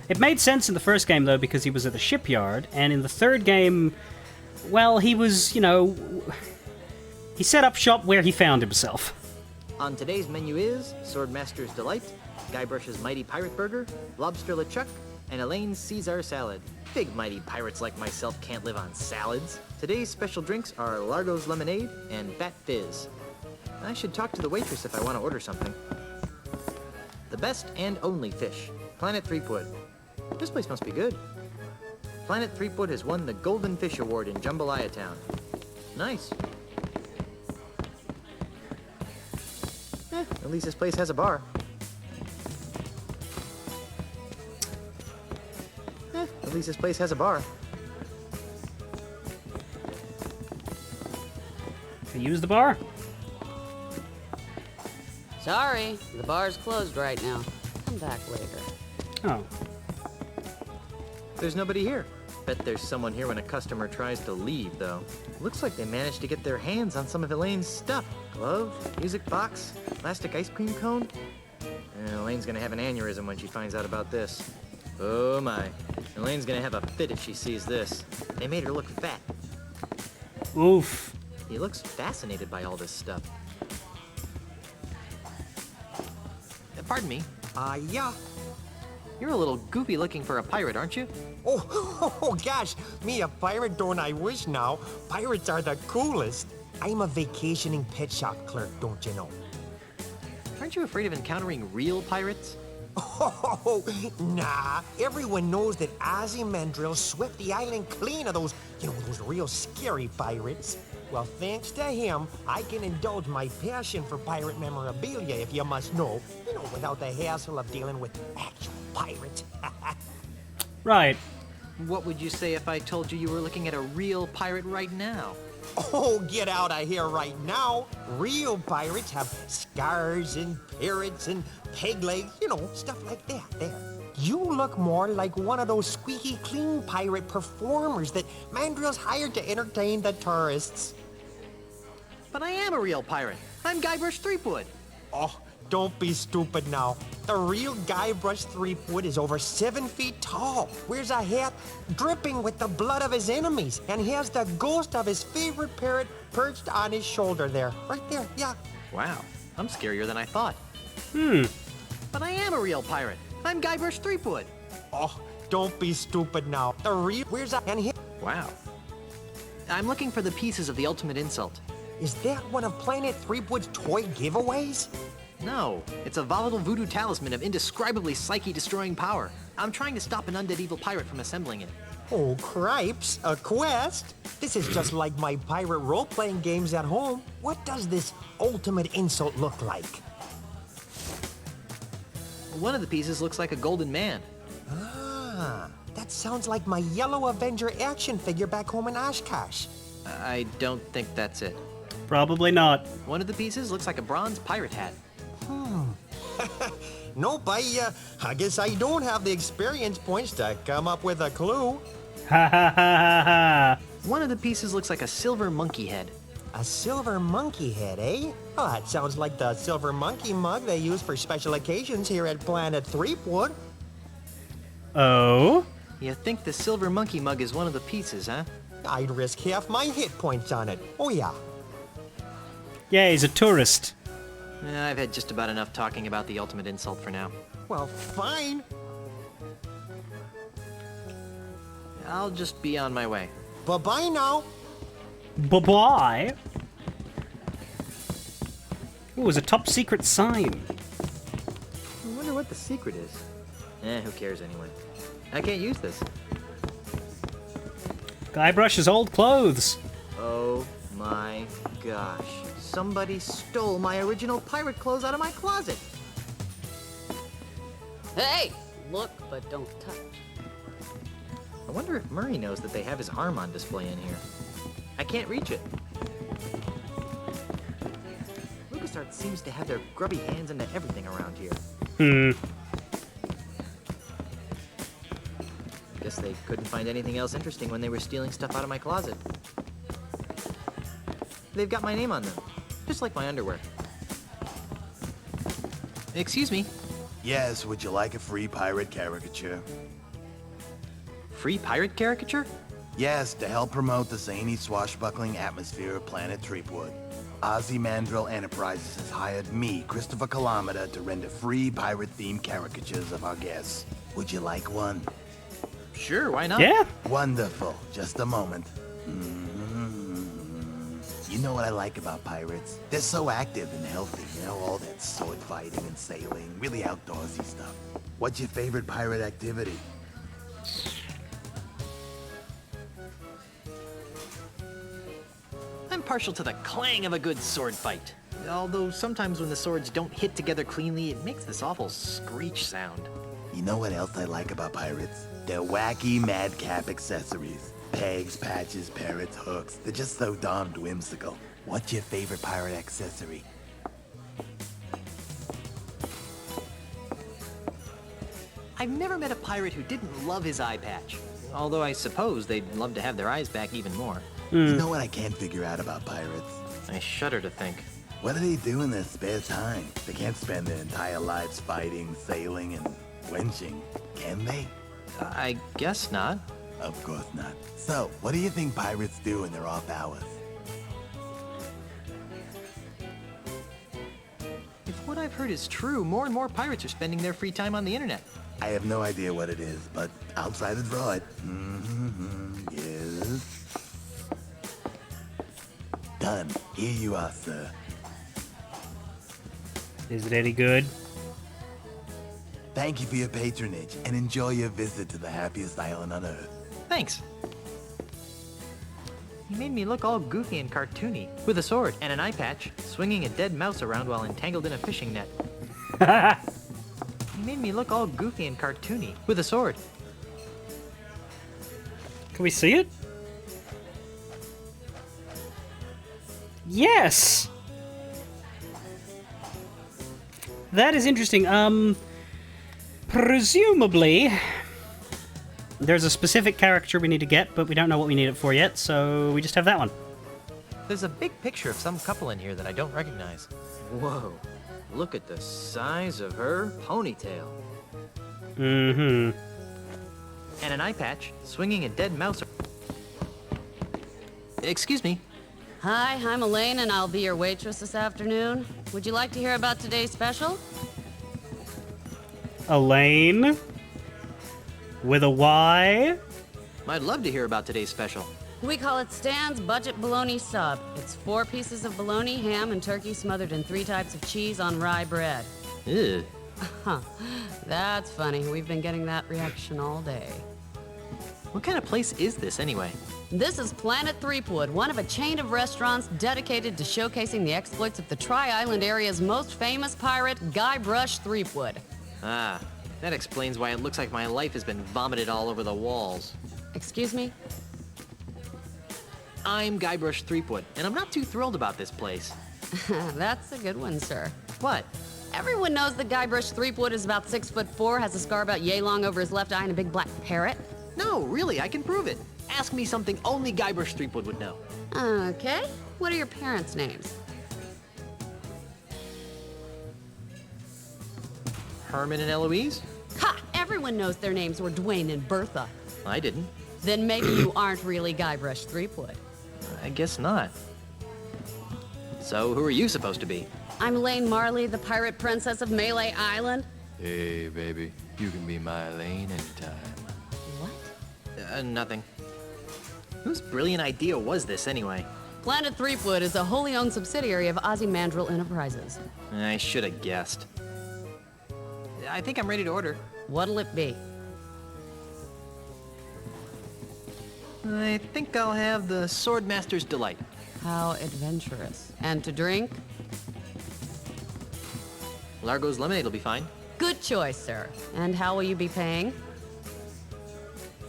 It made sense in the first game, though, because he was at the shipyard, and in the third game, well, he was, you know, he set up shop where he found himself. On today's menu is Swordmaster's Delight, Guybrush's Mighty Pirate Burger, Lobster LeChuck, and Elaine's Caesar Salad. Big mighty pirates like myself can't live on salads. Today's special drinks are Largo's Lemonade and Fat Fizz. I should talk to the waitress if I want to order something. The best and only fish, Planet Threepwood. This place must be good. Planet Threepwood has won the Golden Fish Award in Jambalaya Town. Nice. At least this place has a bar. At least this place has a bar. Can you use the bar? Sorry, the bar's closed right now. Come back later. Oh. There's nobody here. Bet there's someone here when a customer tries to leave, though. Looks like they managed to get their hands on some of Elaine's stuff. Glove, music box, plastic ice cream cone. Elaine's gonna have an aneurysm when she finds out about this. Oh my. Elaine's gonna have a fit if she sees this. They made her look fat. Oof. He looks fascinated by all this stuff. Pardon me. Yeah. You're a little goofy looking for a pirate, aren't you? Oh, gosh. Me a pirate, don't I wish now. Pirates are the coolest. I'm a vacationing pet shop clerk, don't you know? Aren't you afraid of encountering real pirates? Oh, nah. Everyone knows that Ozymandias swept the island clean of those, those real scary pirates. Well, thanks to him, I can indulge my passion for pirate memorabilia, if you must know. Without the hassle of dealing with actual pirates. Right. What would you say if I told you you were looking at a real pirate right now? Oh, get out of here right now. Real pirates have scars and parrots and peg legs, stuff like that. There. You look more like one of those squeaky clean pirate performers that Mandrill's hired to entertain the tourists. But I am a real pirate. I'm Guybrush Threepwood. Oh, don't be stupid now. The real Guybrush Threepwood is over 7 feet tall, wears a hat dripping with the blood of his enemies, and he has the ghost of his favorite parrot perched on his shoulder there. Right there, yeah. Wow, I'm scarier than I thought. But I am a real pirate. I'm Guybrush Threepwood. Oh, don't be stupid now. The real wears a and he. Wow. I'm looking for the pieces of the ultimate insult. Is that one of Planet Threepwood's toy giveaways? No, it's a volatile voodoo talisman of indescribably psyche-destroying power. I'm trying to stop an undead evil pirate from assembling it. Oh, cripes, a quest? This is just like my pirate role-playing games at home. What does this ultimate insult look like? One of the pieces looks like a golden man. Ah, that sounds like my Yellow Avenger action figure back home in Oshkosh. I don't think that's it. Probably not. One of the pieces looks like a bronze pirate hat. Nope, I guess I don't have the experience points to come up with a clue. Ha ha ha ha ha. One of the pieces looks like a silver monkey head. A silver monkey head, eh? Oh, that sounds like the silver monkey mug they use for special occasions here at Planet Threepwood. Oh? You think the silver monkey mug is one of the pieces, huh? I'd risk half my hit points on it. Oh, yeah. Yeah, he's a tourist. I've had just about enough talking about the ultimate insult for now. Well, fine. I'll just be on my way. Bye-bye now. Bye-bye. Ooh, it's a top secret sign. I wonder what the secret is. Who cares anyway? I can't use this. Guybrush's old clothes. Oh my gosh. Somebody stole my original pirate clothes out of my closet. Hey, look, but don't touch. I wonder if Murray knows that they have his arm on display in here. I can't reach it. LucasArts seems to have their grubby hands into everything around here. Guess they couldn't find anything else interesting when they were stealing stuff out of my closet. they've got my name on them. Just like my underwear. Excuse me. Yes, would you like a free pirate caricature? Free pirate caricature? Yes, to help promote the zany, swashbuckling atmosphere of planet Threepwood. Ozymandias Enterprises has hired me, Christopher Kilometer, to render free pirate-themed caricatures of our guests. Would you like one? Sure, why not? Yeah. Wonderful. Just a moment. You know what I like about pirates? They're so active and healthy, you know, all that sword fighting and sailing, really outdoorsy stuff. What's your favorite pirate activity? I'm partial to the clang of a good sword fight. Although sometimes when the swords don't hit together cleanly, it makes this awful screech sound. You know what else I like about pirates? Their wacky madcap accessories. Pegs, patches, parrots, hooks. They're just so darned whimsical. What's your favorite pirate accessory? I've never met a pirate who didn't love his eye patch. Although I suppose they'd love to have their eyes back even more. You know what I can't figure out about pirates? I shudder to think. What do they do in their spare time? They can't spend their entire lives fighting, sailing, and wenching, can they? I guess not. Of course not. So, what do you think pirates do in their off hours? If what I've heard is true, more and more pirates are spending their free time on the internet. I have no idea what it is, but I'll try to draw it. Yes. Done. Here you are, sir. Is it any good? Thank you for your patronage, and enjoy your visit to the happiest island on Earth. Thanks. He made me look all goofy and cartoony, with a sword and an eye patch, swinging a dead mouse around while entangled in a fishing net. He made me look all goofy and cartoony, with a sword. Can we see it? Yes! That is interesting. Presumably, there's a specific character we need to get, but we don't know what we need it for yet, so we just have that one. There's a big picture of some couple in here that I don't recognize. Whoa, look at the size of her ponytail. Mm-hmm. And an eye patch, swinging a dead mouse. Excuse me. Hi, I'm Elaine, and I'll be your waitress this afternoon. Would you like to hear about today's special? Elaine? With a Y? I'd love to hear about today's special. We call it Stan's Budget Bologna Sub. It's 4 pieces of bologna, ham, and turkey smothered in 3 types of cheese on rye bread. Ew. That's funny. We've been getting that reaction all day. What kind of place is this, anyway? This is Planet Threepwood, one of a chain of restaurants dedicated to showcasing the exploits of the Tri-Island area's most famous pirate, Guybrush Threepwood. Ah, that explains why it looks like my life has been vomited all over the walls. Excuse me? I'm Guybrush Threepwood, and I'm not too thrilled about this place. That's a good one, sir. What? Everyone knows that Guybrush Threepwood is about 6'4", has a scar about yay long over his left eye, and a big black parrot. No, really, I can prove it. Ask me something only Guybrush Threepwood would know. Okay. What are your parents' names? Herman and Eloise? Ha! Everyone knows their names were Dwayne and Bertha. I didn't. Then maybe you aren't really Guybrush Threepwood. I guess not. So who are you supposed to be? I'm Elaine Marley, the pirate princess of Melee Island. Hey, baby. You can be my Elaine anytime. Nothing. Whose brilliant idea was this, anyway? Planet Threepwood is a wholly owned subsidiary of Ozymandias Enterprises. I should have guessed. I think I'm ready to order. What'll it be? I think I'll have the Swordmaster's Delight. How adventurous. And to drink? Largo's lemonade will be fine. Good choice, sir. And how will you be paying?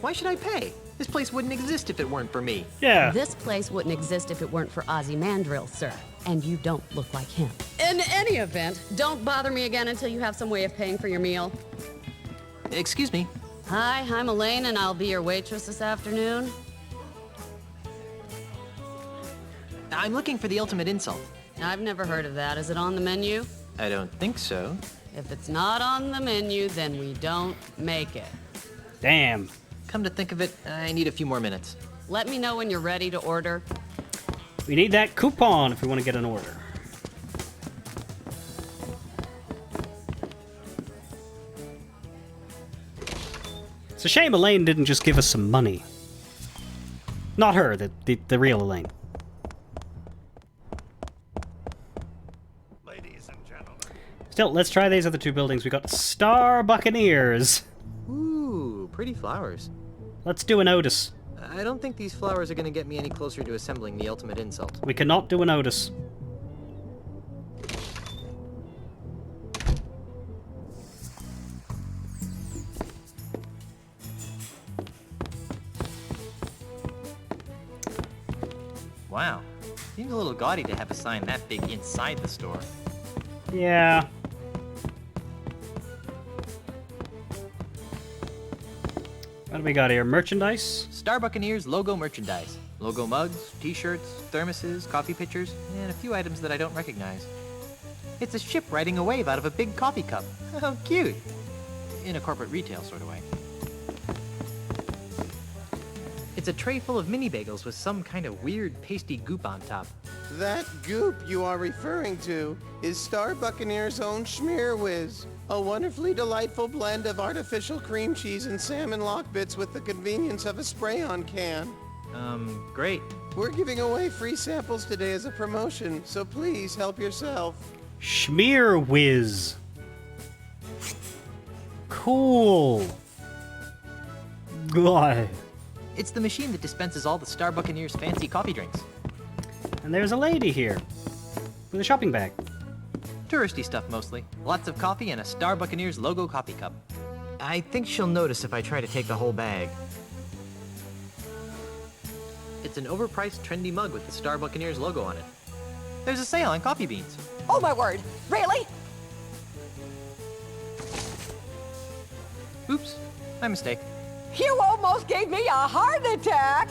Why should I pay? This place wouldn't exist if it weren't for me. Yeah. This place wouldn't exist if it weren't for Ozymandias, sir. And you don't look like him. In any event, don't bother me again until you have some way of paying for your meal. Excuse me. Hi, I'm Elaine, and I'll be your waitress this afternoon. I'm looking for the ultimate insult. I've never heard of that. Is it on the menu? I don't think so. If it's not on the menu, then we don't make it. Damn. Come to think of it, I need a few more minutes. Let me know when you're ready to order. We need that coupon if we want to get an order. It's a shame Elaine didn't just give us some money. Not her, the real Elaine. Ladies and gentlemen. Still, let's try these other two buildings. We got Star Buccaneers. Ooh, pretty flowers. Let's do an Otis. I don't think these flowers are gonna get me any closer to assembling the ultimate insult. We cannot do an Otis. Wow. Seems a little gaudy to have a sign that big inside the store. Yeah. What do we got here? Merchandise? Star Buccaneers logo merchandise. Logo mugs, t-shirts, thermoses, coffee pitchers, and a few items that I don't recognize. It's a ship riding a wave out of a big coffee cup. How cute. In a corporate retail sort of way. It's a tray full of mini bagels with some kind of weird pasty goop on top. That goop you are referring to is Star Buccaneer's own Schmear Whiz, a wonderfully delightful blend of artificial cream cheese and salmon lock bits with the convenience of a spray-on can. Great. We're giving away free samples today as a promotion, so please help yourself. Schmear Whiz. Cool. God. It's the machine that dispenses all the Star Buccaneers' fancy coffee drinks. And there's a lady here with a shopping bag. Touristy stuff mostly. Lots of coffee and a Star Buccaneers logo coffee cup. I think she'll notice if I try to take the whole bag. It's an overpriced trendy mug with the Star Buccaneers logo on it. There's a sale on coffee beans. Oh my word, really? Oops, my mistake. You almost gave me a heart attack!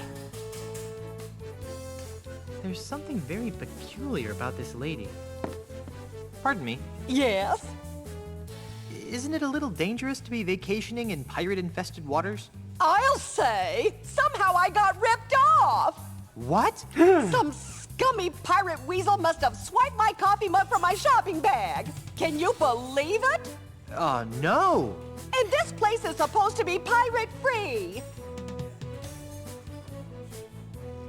There's something very peculiar about this lady. Pardon me. Yes? Isn't it a little dangerous to be vacationing in pirate-infested waters? I'll say, somehow I got ripped off! What? Some scummy pirate weasel must have swiped my coffee mug from my shopping bag. Can you believe it? Oh, no! And this place is supposed to be pirate-free!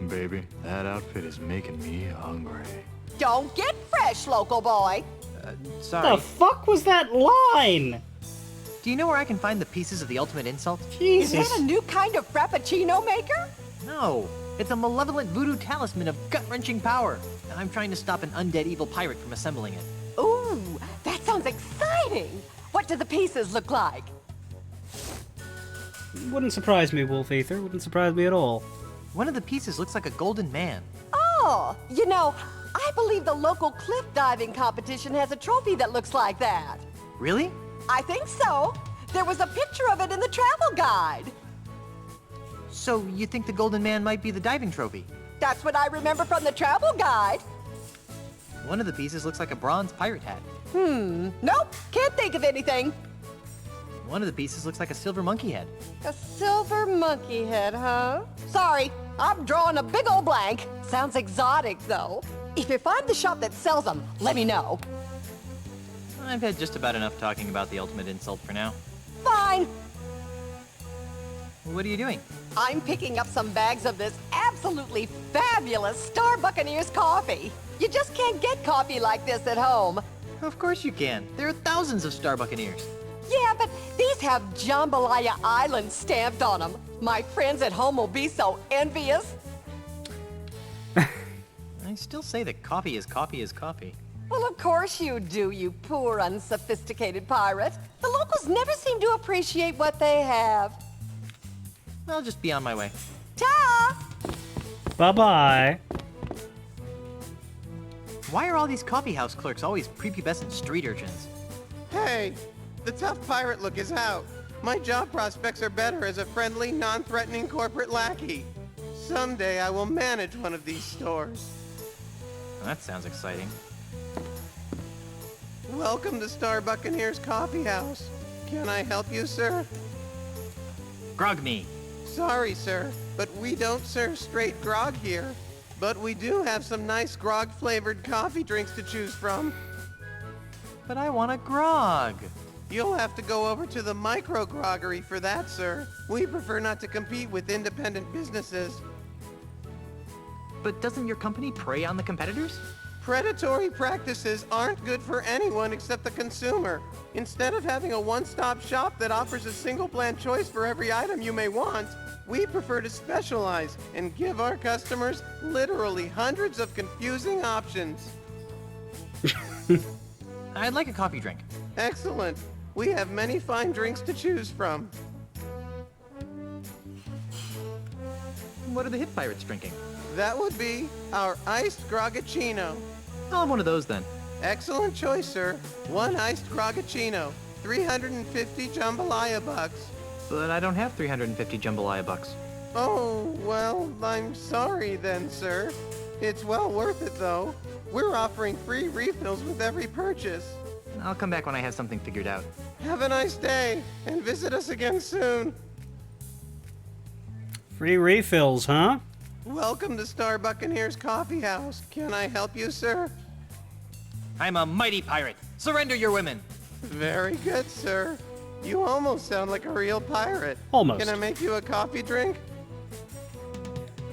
Baby, that outfit is making me hungry. Don't get fresh, local boy! Sorry. The fuck was that line? Do you know where I can find the pieces of the ultimate insult? Jesus. Is that a new kind of frappuccino maker? No. It's a malevolent voodoo talisman of gut-wrenching power. I'm trying to stop an undead evil pirate from assembling it. Ooh, that sounds exciting! What do the pieces look like? Wouldn't surprise me, Wolf Ether. Wouldn't surprise me at all. One of the pieces looks like a golden man. Oh, you know, I believe the local cliff diving competition has a trophy that looks like that. Really? I think so. There was a picture of it in the travel guide. So you think the golden man might be the diving trophy? That's what I remember from the travel guide. One of the pieces looks like a bronze pirate hat. Nope, can't think of anything. One of the pieces looks like a silver monkey head. A silver monkey head, huh? Sorry, I'm drawing a big old blank. Sounds exotic, though. If you find the shop that sells them, let me know. I've had just about enough talking about the ultimate insult for now. Fine. What are you doing? I'm picking up some bags of this absolutely fabulous Star Buccaneers coffee. You just can't get coffee like this at home. Of course you can. There are thousands of Star Buccaneers. Yeah, but these have Jambalaya Island stamped on them. My friends at home will be so envious. I still say that coffee is coffee is coffee. Well, of course you do, you poor, unsophisticated pirate. The locals never seem to appreciate what they have. I'll just be on my way. Ta! Bye-bye. Why are all these coffee house clerks always prepubescent street urchins? Hey, the tough pirate look is out. My job prospects are better as a friendly, non-threatening corporate lackey. Someday I will manage one of these stores. That sounds exciting. Welcome to Star Buccaneers Coffee House. Can I help you, sir? Grog me. Sorry, sir, but we don't serve straight grog here. But we do have some nice grog-flavored coffee drinks to choose from. But I want a grog. You'll have to go over to the micro-groggery for that, sir. We prefer not to compete with independent businesses. But doesn't your company prey on the competitors? Predatory practices aren't good for anyone except the consumer. Instead of having a one-stop shop that offers a single bland choice for every item you may want, we prefer to specialize and give our customers literally hundreds of confusing options. I'd like a coffee drink. Excellent. We have many fine drinks to choose from. What are the hip pirates drinking? That would be our iced grogacino. I'll have one of those then. Excellent choice, sir. One iced grogacino. 350 jambalaya bucks. But I don't have 350 jambalaya bucks. Oh, well, I'm sorry then, sir. It's well worth it, though. We're offering free refills with every purchase. I'll come back when I have something figured out. Have a nice day, and visit us again soon. Free refills, huh? Welcome to Star Buccaneers Coffee House. Can I help you, sir? I'm a mighty pirate. Surrender your women. Very good, sir. You almost sound like a real pirate. Almost. Can I make you a coffee drink?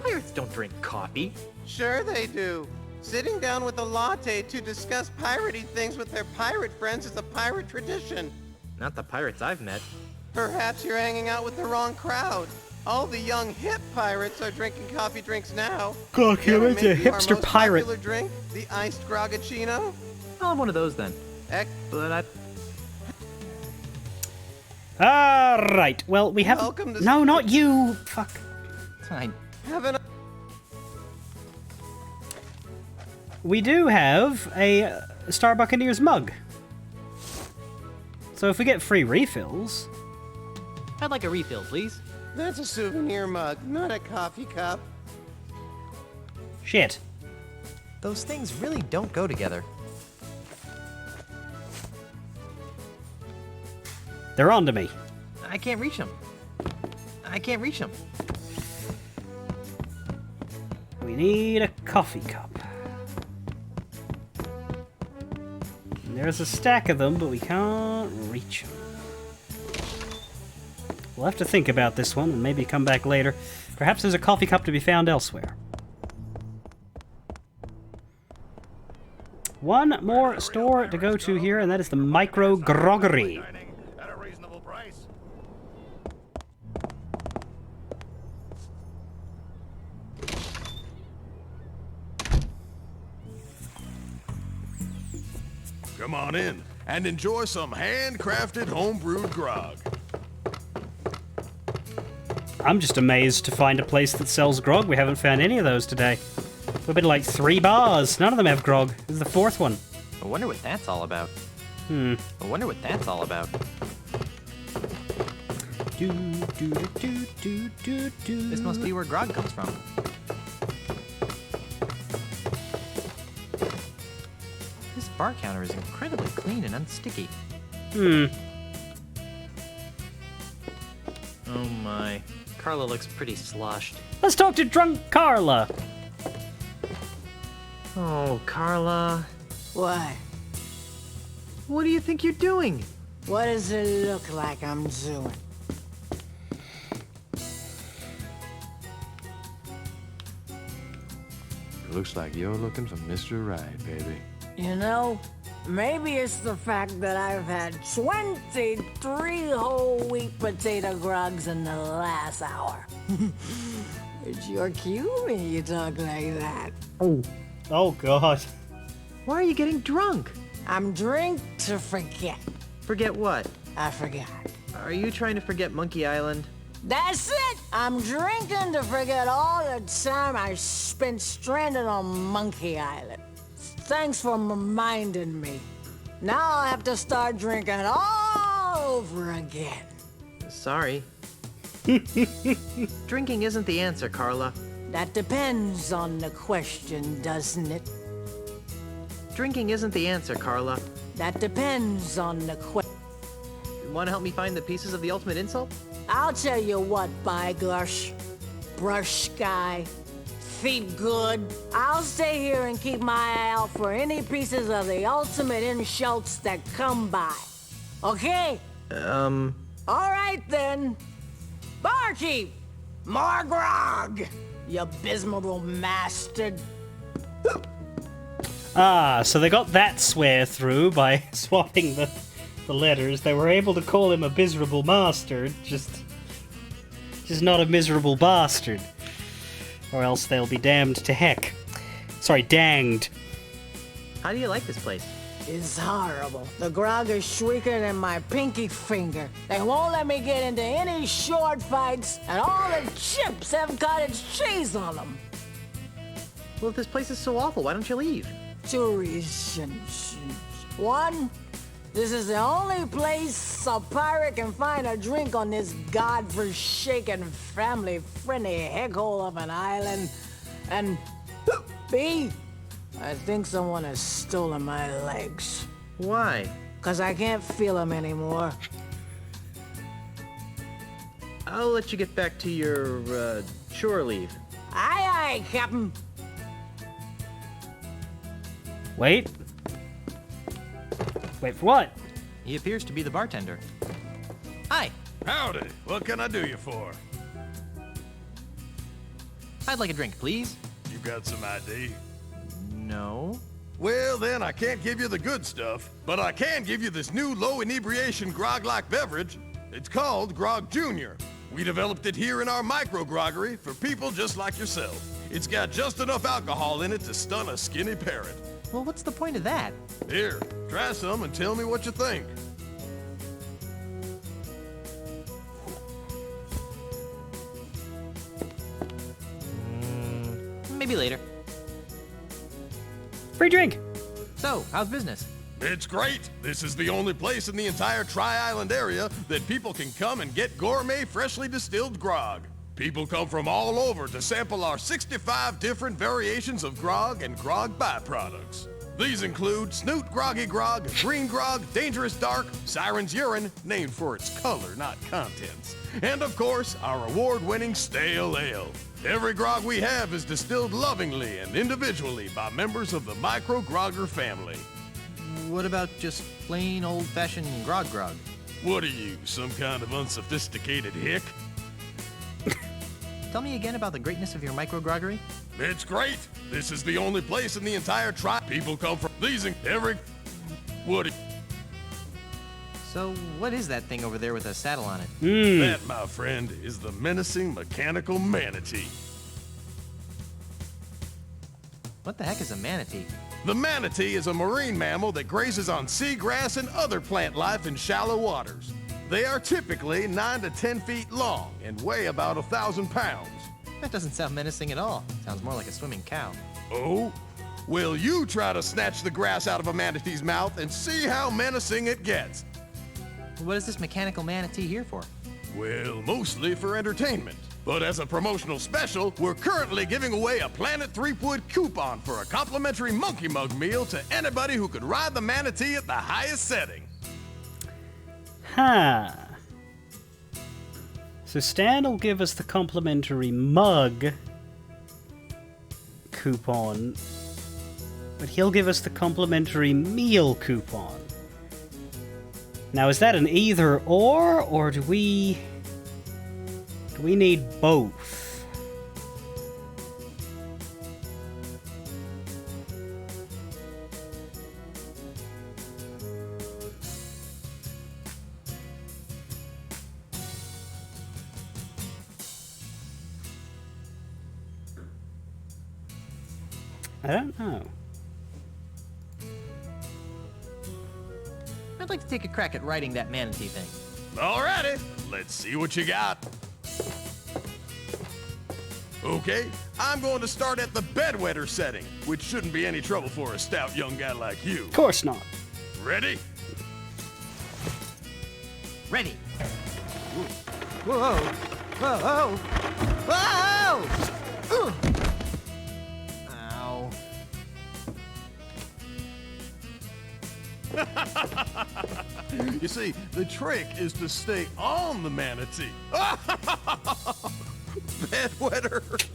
Pirates don't drink coffee. Sure they do. Sitting down with a latte to discuss piratey things with their pirate friends is a pirate tradition. Not the pirates I've met. Perhaps you're hanging out with the wrong crowd. All the young hip pirates are drinking coffee drinks now. God, Can I it's make a you our hipster most pirate. popular drink, the iced grogacino? I'll have one of those then. But I... Right. Well, we have... Welcome to... No, not you! Fuck. Fine. Have an... We do have a Star Buccaneers mug. So if we get free refills... I'd like a refill, please. That's a souvenir mug, not a coffee cup. Shit. Those things really don't go together. They're onto me. I can't reach them. I can't reach them. We need a coffee cup. And there's a stack of them, but we can't reach them. We'll have to think about this one and maybe come back later. Perhaps there's a coffee cup to be found elsewhere. One more store to go to here, and that is the Micro Groggery. At a reasonable price. Come on in and enjoy some handcrafted homebrewed grog. I'm just amazed to find a place that sells grog. We haven't found any of those today. We've been like 3 bars. None of them have grog. This is the 4th one. I wonder what that's all about. I wonder what that's all about. This must be where grog comes from. This bar counter is incredibly clean and unsticky. Oh my. Carla looks pretty sloshed. Let's talk to drunk Carla. Oh, Carla. What? What do you think you're doing? What does it look like I'm doing? It looks like you're looking for Mr. Right, baby. You know, maybe it's the fact that I've had 23 whole wheat potato grogs in the last hour. It's your cue when you talk like that. Oh, God. Why are you getting drunk? I'm drink to forget. Forget what? I forgot. Are you trying to forget Monkey Island? That's it! I'm drinking to forget all the time I spent stranded on Monkey Island. Thanks for reminding me. Now I'll have to start drinking all over again. Sorry. Drinking isn't the answer, Carla. That depends on the question, doesn't it? Drinking isn't the answer, Carla. That depends on the question. Want to help me find the pieces of the ultimate insult? I'll tell you what, Byglush. Brush guy. Feet good. I'll stay here and keep my eye out for any pieces of the ultimate insults that come by. Okay? All right then. Barkeep! More grog! You abysmal bastard. Ah, so they got that swear through by swapping the letters. They were able to call him a miserable bastard, just not a miserable bastard. Or else they'll be damned to heck. Sorry, danged. How do you like this place? It's horrible. The grog is sweeter than my pinky finger. They won't let me get into any short fights, and all the chips have cottage cheese on them. Well, if this place is so awful, why don't you leave? 2 reasons. 1, this is the only place a pirate can find a drink on this godforsaken, family-friendly heckhole of an island. And B, I think someone has stolen my legs. Why? 'Cause I can't feel them anymore. I'll let you get back to your, shore leave. Aye, aye, Captain. Wait. Wait for what? He appears to be the bartender. Hi, Howdy. What can I do you for? I'd like a drink, please. You got some ID? No. Well, then I can't give you the good stuff, but I can give you this new low inebriation grog-like beverage. It's called Grog Junior. We developed it here in our micro-groggery for people just like yourself. It's got just enough alcohol in it to stun a skinny parrot. Well, what's the point of that? Here, try some and tell me what you think. Maybe later. Free drink. So, how's business? It's great. This is the only place in the entire Tri-Island area that people can come and get gourmet, freshly distilled grog. People come from all over to sample our 65 different variations of grog and grog byproducts. These include Snoot Groggy Grog, Green Grog, Dangerous Dark, Siren's Urine, named for its color, not contents, and of course, our award-winning Stale Ale. Every grog we have is distilled lovingly and individually by members of the Micro Grogger family. What about just plain old-fashioned grog? What are you, some kind of unsophisticated hick? Tell me again about the greatness of your micro-groggery. It's great. This is the only place in the entire tribe. People come from these and every... What? So, what is that thing over there with a saddle on it? That, my friend, is the menacing mechanical manatee. What the heck is a manatee? The manatee is a marine mammal that grazes on seagrass and other plant life in shallow waters. They are typically 9 to 10 feet long and weigh about 1,000 pounds. That doesn't sound menacing at all. Sounds more like a swimming cow. Oh? Well, you try to snatch the grass out of a manatee's mouth and see how menacing it gets. What is this mechanical manatee here for? Well, mostly for entertainment. But as a promotional special, we're currently giving away a Planet Threepwood coupon for a complimentary monkey mug meal to anybody who could ride the manatee at the highest setting. Huh. So Stan will give us the complimentary mug coupon, but he'll give us the complimentary meal coupon. Now, is that an either or do we need both? I don't know. I'd like to take a crack at writing that manatee thing. Alrighty, let's see what you got. Okay, I'm going to start at the bedwetter setting, which shouldn't be any trouble for a stout young guy like you. Of course not. Ready? Ready. Whoa. Whoa. Whoa. Ow. You see, the trick is to stay on the manatee. Bedwetter.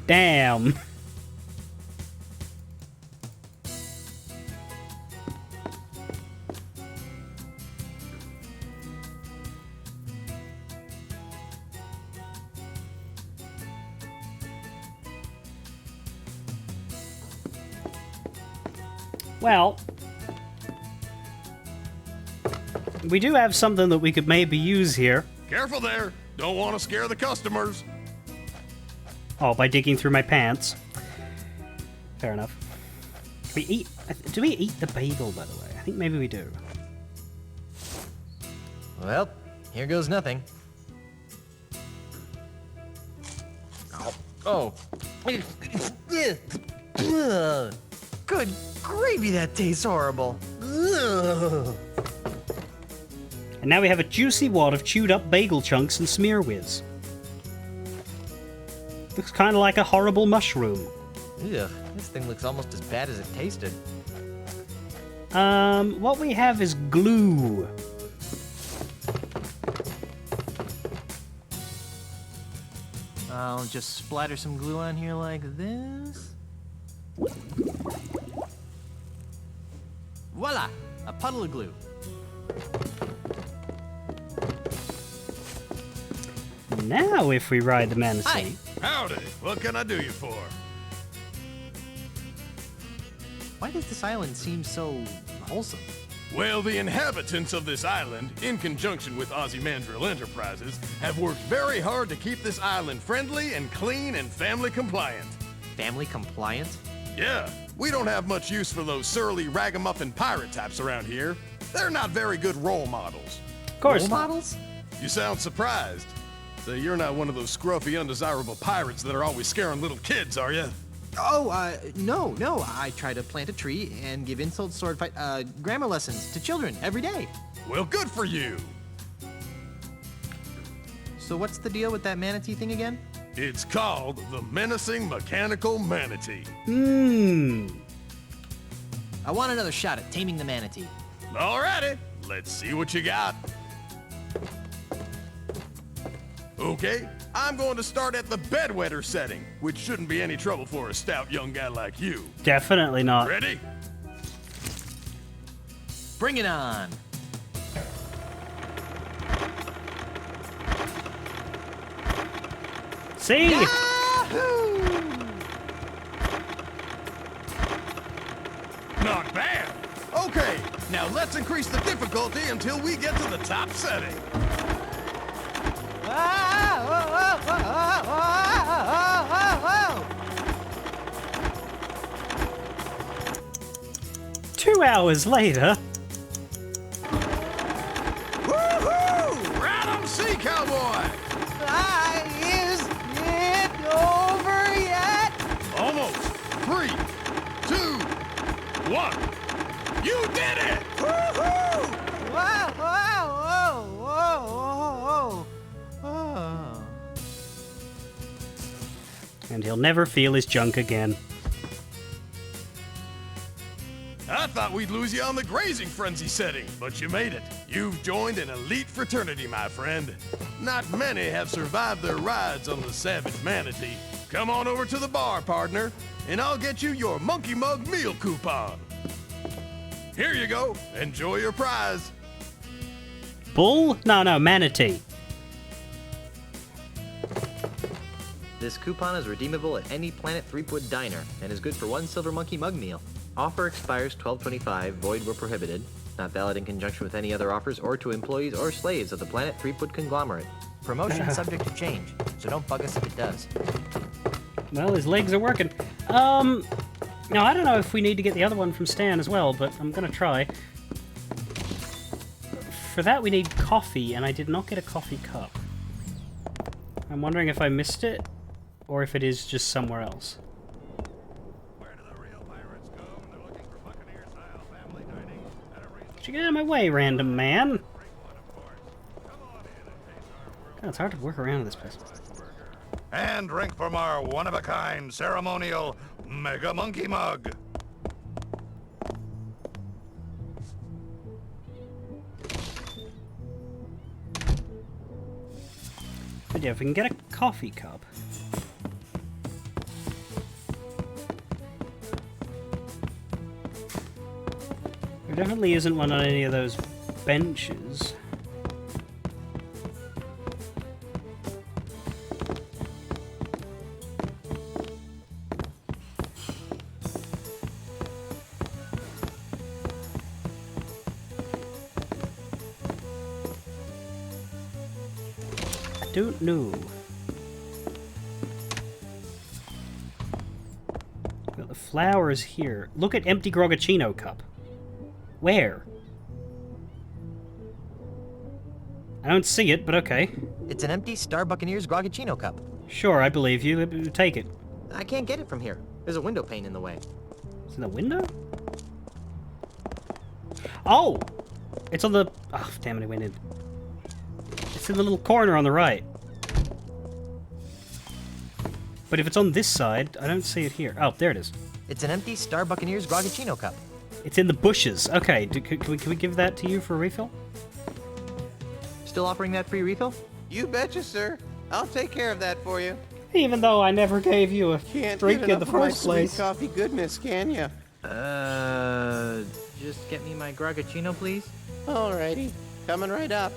Damn. Well, we do have something that we could maybe use here. Careful there. Don't want to scare the customers. Oh, by digging through my pants. Fair enough. Do we eat the bagel, by the way? I think maybe we do. Well, here goes nothing. Oh. Good gravy, that tastes horrible. And now we have a juicy wad of chewed up bagel chunks and smear whiz. Looks kind of like a horrible mushroom. Ugh, this thing looks almost as bad as it tasted. What we have is glue. I'll just splatter some glue on here like this. Voila! A puddle of glue. Now if we ride the manatee... Hi. Howdy. What can I do you for? Why does this island seem so wholesome? Well, the inhabitants of this island, in conjunction with Ozymandias Enterprises, have worked very hard to keep this island friendly and clean and family compliant. Family compliant? Yeah, we don't have much use for those surly ragamuffin pirate types around here. They're not very good role models. Of course. Role models? You sound surprised. So you're not one of those scruffy, undesirable pirates that are always scaring little kids, are you? Oh, no. I try to plant a tree and give insult sword fight, grammar lessons to children every day. Well, good for you. So what's the deal with that manatee thing again? It's called the Menacing Mechanical Manatee. I want another shot at taming the manatee. Alrighty, let's see what you got. Okay, I'm going to start at the bedwetter setting, which shouldn't be any trouble for a stout young guy like you. Definitely not. Ready? Bring it on. See? Yahoo! Not bad. Okay, now let's increase the difficulty until we get to the top setting. 2 hours later. Woohoo! Ride 'em, sea cowboy! Is it over yet? Almost. 3, 2, 1. You did it! Woohoo! Whoa. And he'll never feel his junk again. I thought we'd lose you on the grazing frenzy setting, but you made it. You've joined an elite fraternity, my friend. Not many have survived their rides on the savage manatee. Come on over to the bar, partner, and I'll get you your Monkey Mug meal coupon. Here you go. Enjoy your prize. Bull? No, manatee. This coupon is redeemable at any Planet Threepwood diner and is good for 1 silver monkey mug meal. Offer expires 12/25, void where prohibited. Not valid in conjunction with any other offers or to employees or slaves of the Planet Threepwood conglomerate. Promotion subject to change, so don't bug us if it does. Well, his legs are working. Now, I don't know if we need to get the other one from Stan as well, but I'm gonna try. For that, we need coffee, and I did not get a coffee cup. I'm wondering if I missed it, or if it is just somewhere else. Get out of my way, random man. God, it's hard to work around in this place. And drink from our one-of-a-kind ceremonial Mega Monkey Mug. But yeah, if we can get a coffee cup. There definitely isn't one on any of those benches. Don't know. Got the flowers here. Look at empty Grogachino cup. Where? I don't see it, but okay. It's an empty Star Buccaneers Grogachino cup. Sure, I believe you. Take it. I can't get it from here. There's a window pane in the way. It's in the window? Oh! It's on the... Oh, damn it, it went in. It's in the little corner on the right. But if it's on this side, I don't see it here. Oh, there it is. It's an empty Star Buccaneers Grogachino cup. It's in the bushes. Okay, can we give that to you for a refill? Still offering that free refill? You betcha, sir. I'll take care of that for you. Even though I never gave you a Can't drink get in the enough of my first place. sweet coffee goodness, can ya? Just get me my Grogachino, please. Alrighty. Coming right up.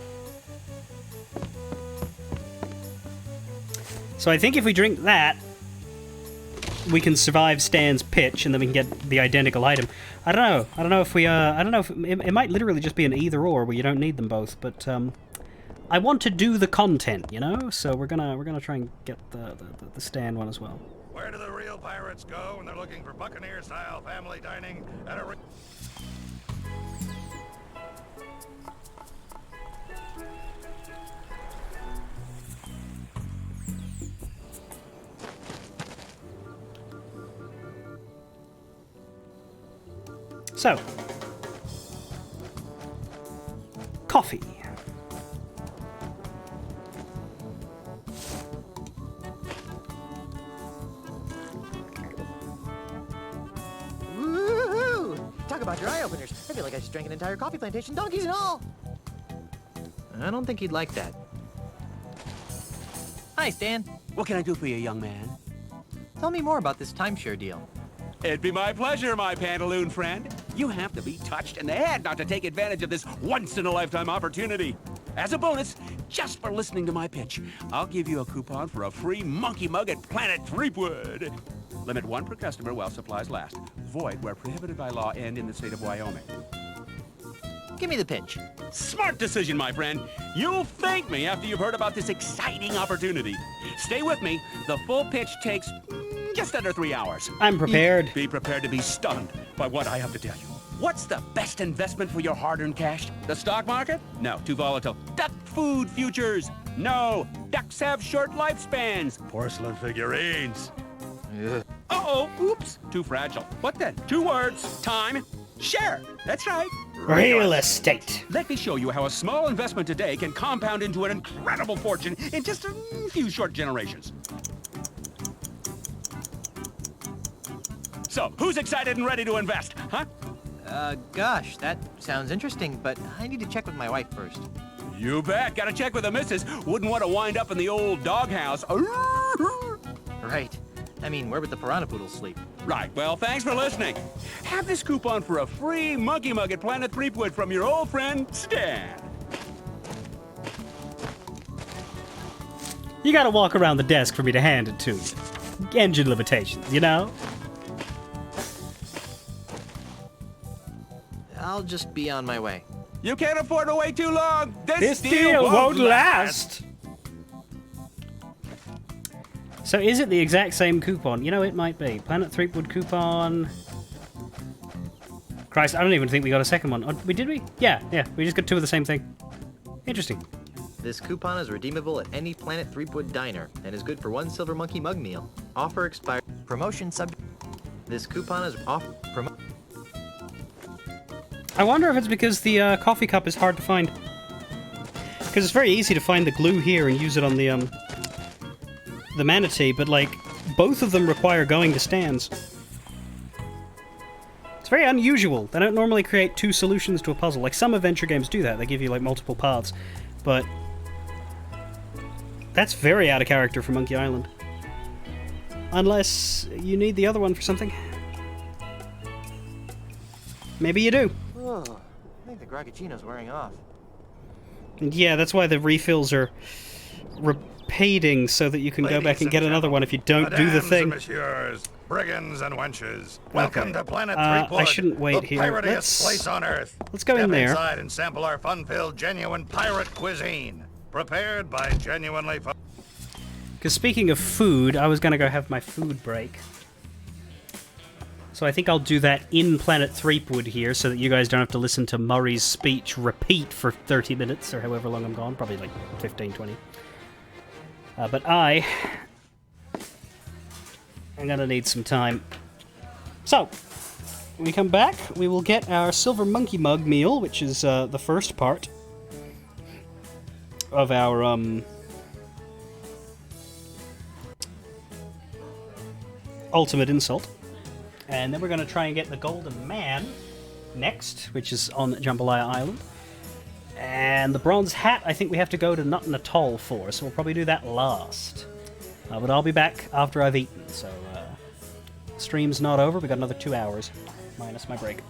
So I think if we drink that, we can survive Stan's pitch, and then we can get the identical item. I don't know. I don't know if we. I don't know if it might literally just be an either or where you don't need them both. But I want to do the content, you know. So we're gonna try and get the Stan one as well. Where do the real pirates go when they're looking for Buccaneer-style family dining at a... So, coffee. Woohoo! Talk about your eye openers. I feel like I just drank an entire coffee plantation, donkeys and all. I don't think he'd like that. Hi, Stan. What can I do for you, young man? Tell me more about this timeshare deal. It'd be my pleasure, my pantaloon friend. You have to be touched in the head not to take advantage of this once-in-a-lifetime opportunity. As a bonus, just for listening to my pitch, I'll give you a coupon for a free monkey mug at Planet Threepwood. Limit one per customer while supplies last. Void where prohibited by law and in the state of Wyoming. Give me the pitch. Smart decision, my friend. You'll thank me after you've heard about this exciting opportunity. Stay with me. The full pitch takes just under 3 hours. I'm prepared. Be prepared to be stunned by what I have to tell you. What's the best investment for your hard-earned cash? The stock market? No, too volatile. Duck food futures? No, ducks have short lifespans. Porcelain figurines. Uh-oh, oops, too fragile. What then? 2 words, time, share. That's right. Real estate. Let me show you how a small investment today can compound into an incredible fortune in just a few short generations. So, who's excited and ready to invest, huh? Gosh, that sounds interesting, but I need to check with my wife first. You bet. Gotta check with the missus. Wouldn't want to wind up in the old doghouse. Right. I mean, where would the piranha poodle sleep? Right. Well, thanks for listening. Have this coupon for a free monkey mug at Planet Threepwood from your old friend, Stan. You gotta walk around the desk for me to hand it to you. Engine limitations, you know? I'll just be on my way. You can't afford to wait too long. This deal won't last. So is it the exact same coupon? You know, it might be. Planet Threepwood coupon. Christ, I don't even think we got a second one. Oh, did we? Yeah. We just got 2 of the same thing. Interesting. This coupon is redeemable at any Planet Threepwood diner and is good for 1 silver monkey mug meal. Offer expired. Promotion subject. This coupon is off. I wonder if it's because the coffee cup is hard to find. Because it's very easy to find the glue here and use it on the manatee, but like both of them require going to Stan's. It's very unusual. They don't normally create 2 solutions to a puzzle. Like some adventure games do that. They give you like multiple paths, but That's very out of character for Monkey Island. Unless you need the other one for something. Maybe you do. Oh, I think the Grogachino's wearing off. And yeah, that's why the refills are repeating, so that you can go back and get another one if you don't do the thing. Messieurs, brigands and wenches, welcome to Planet Threepwood, I shouldn't wait the here. piratiest place on Earth. Let's go in Step there. inside and sample our fun-filled, genuine pirate cuisine, prepared by genuinely fun. Because speaking of food, I was going to go have my food break. So I think I'll do that in Planet Threepwood here, so that you guys don't have to listen to Murray's speech repeat for 30 minutes, or however long I'm gone. Probably like 15, 20. But I'm going to need some time. So, when we come back, we will get our Silver Monkey Mug meal, which is the first part of our... ultimate insult. And then we're going to try and get the Golden Man next, which is on Jambalaya Island. And the Bronze Hat, I think we have to go to Nutton Atoll for, so we'll probably do that last. But I'll be back after I've eaten, so stream's not over. We got another 2 hours, minus my break.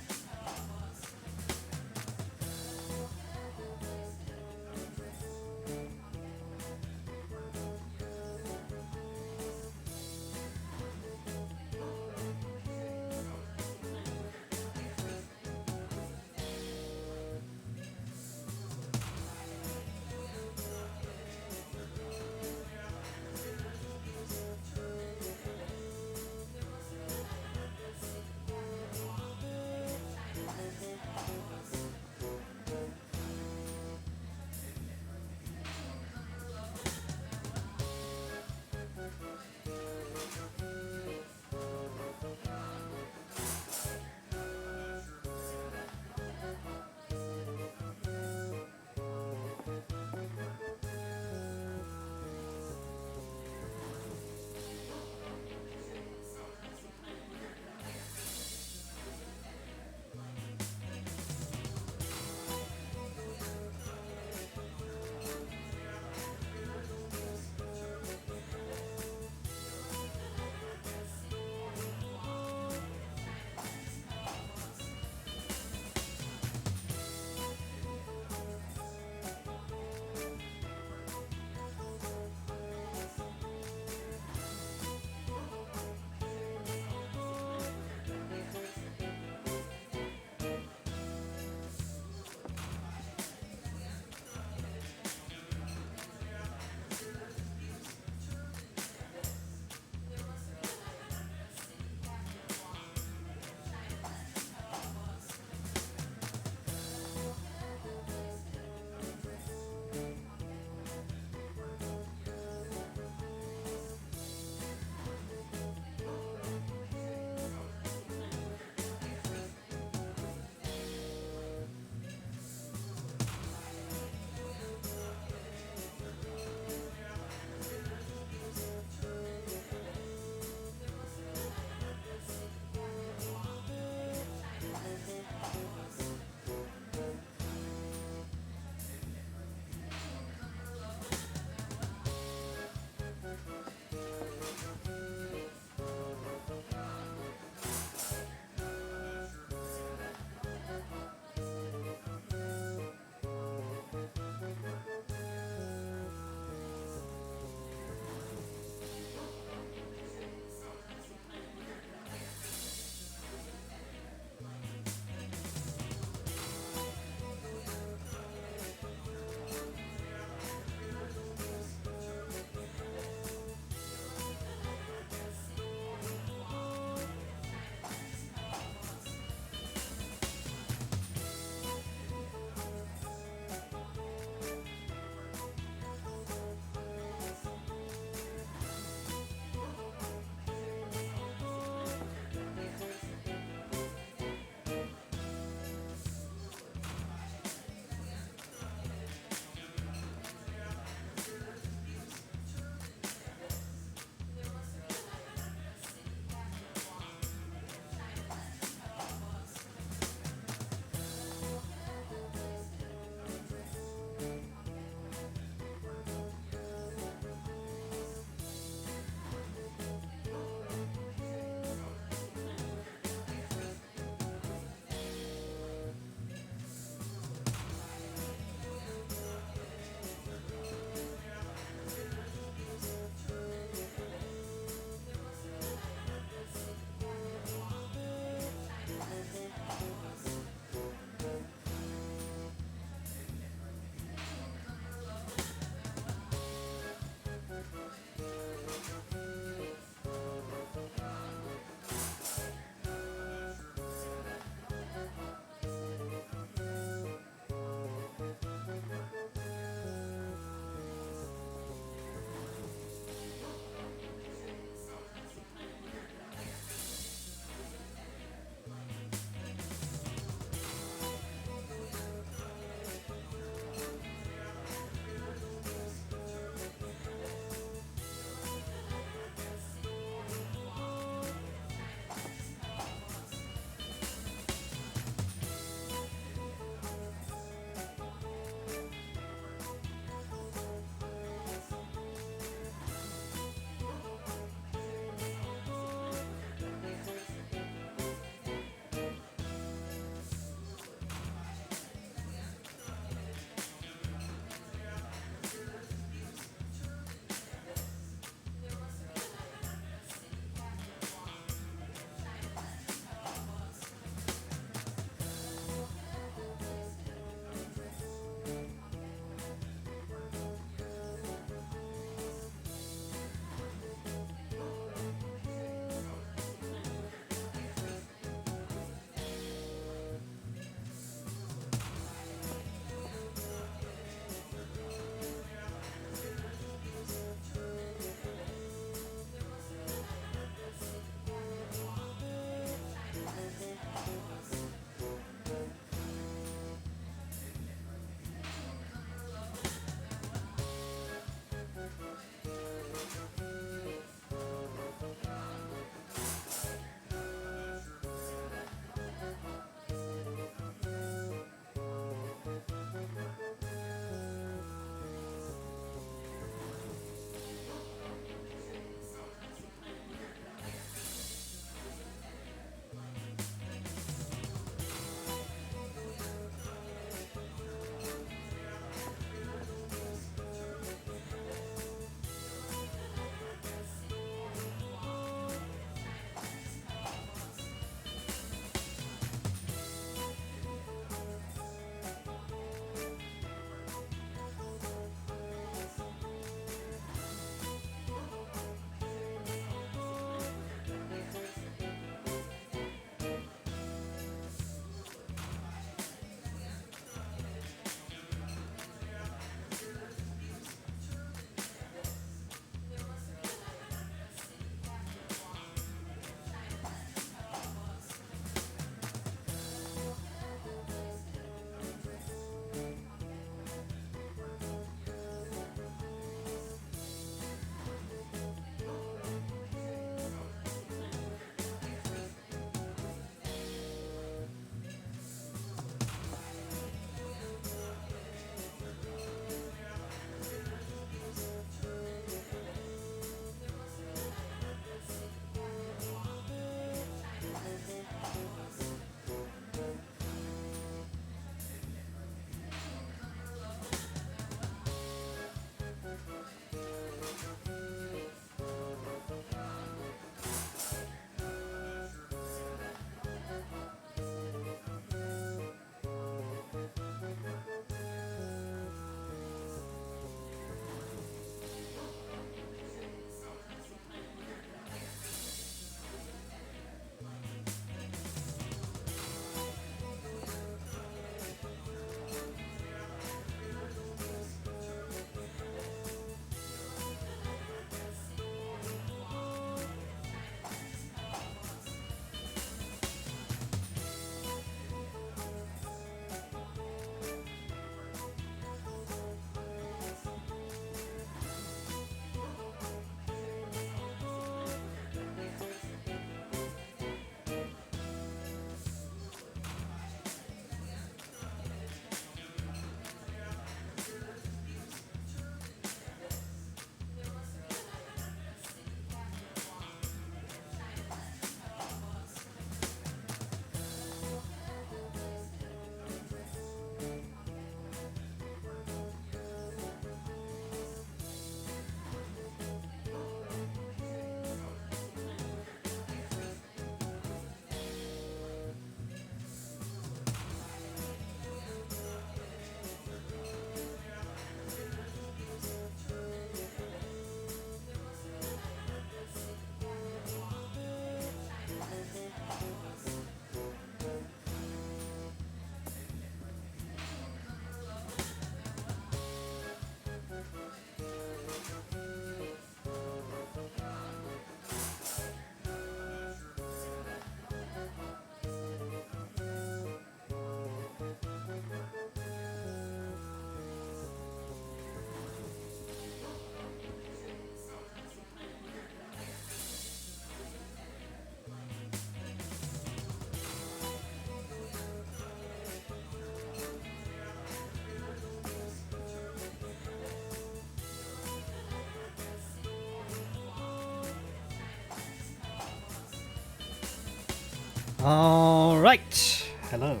All right. Hello.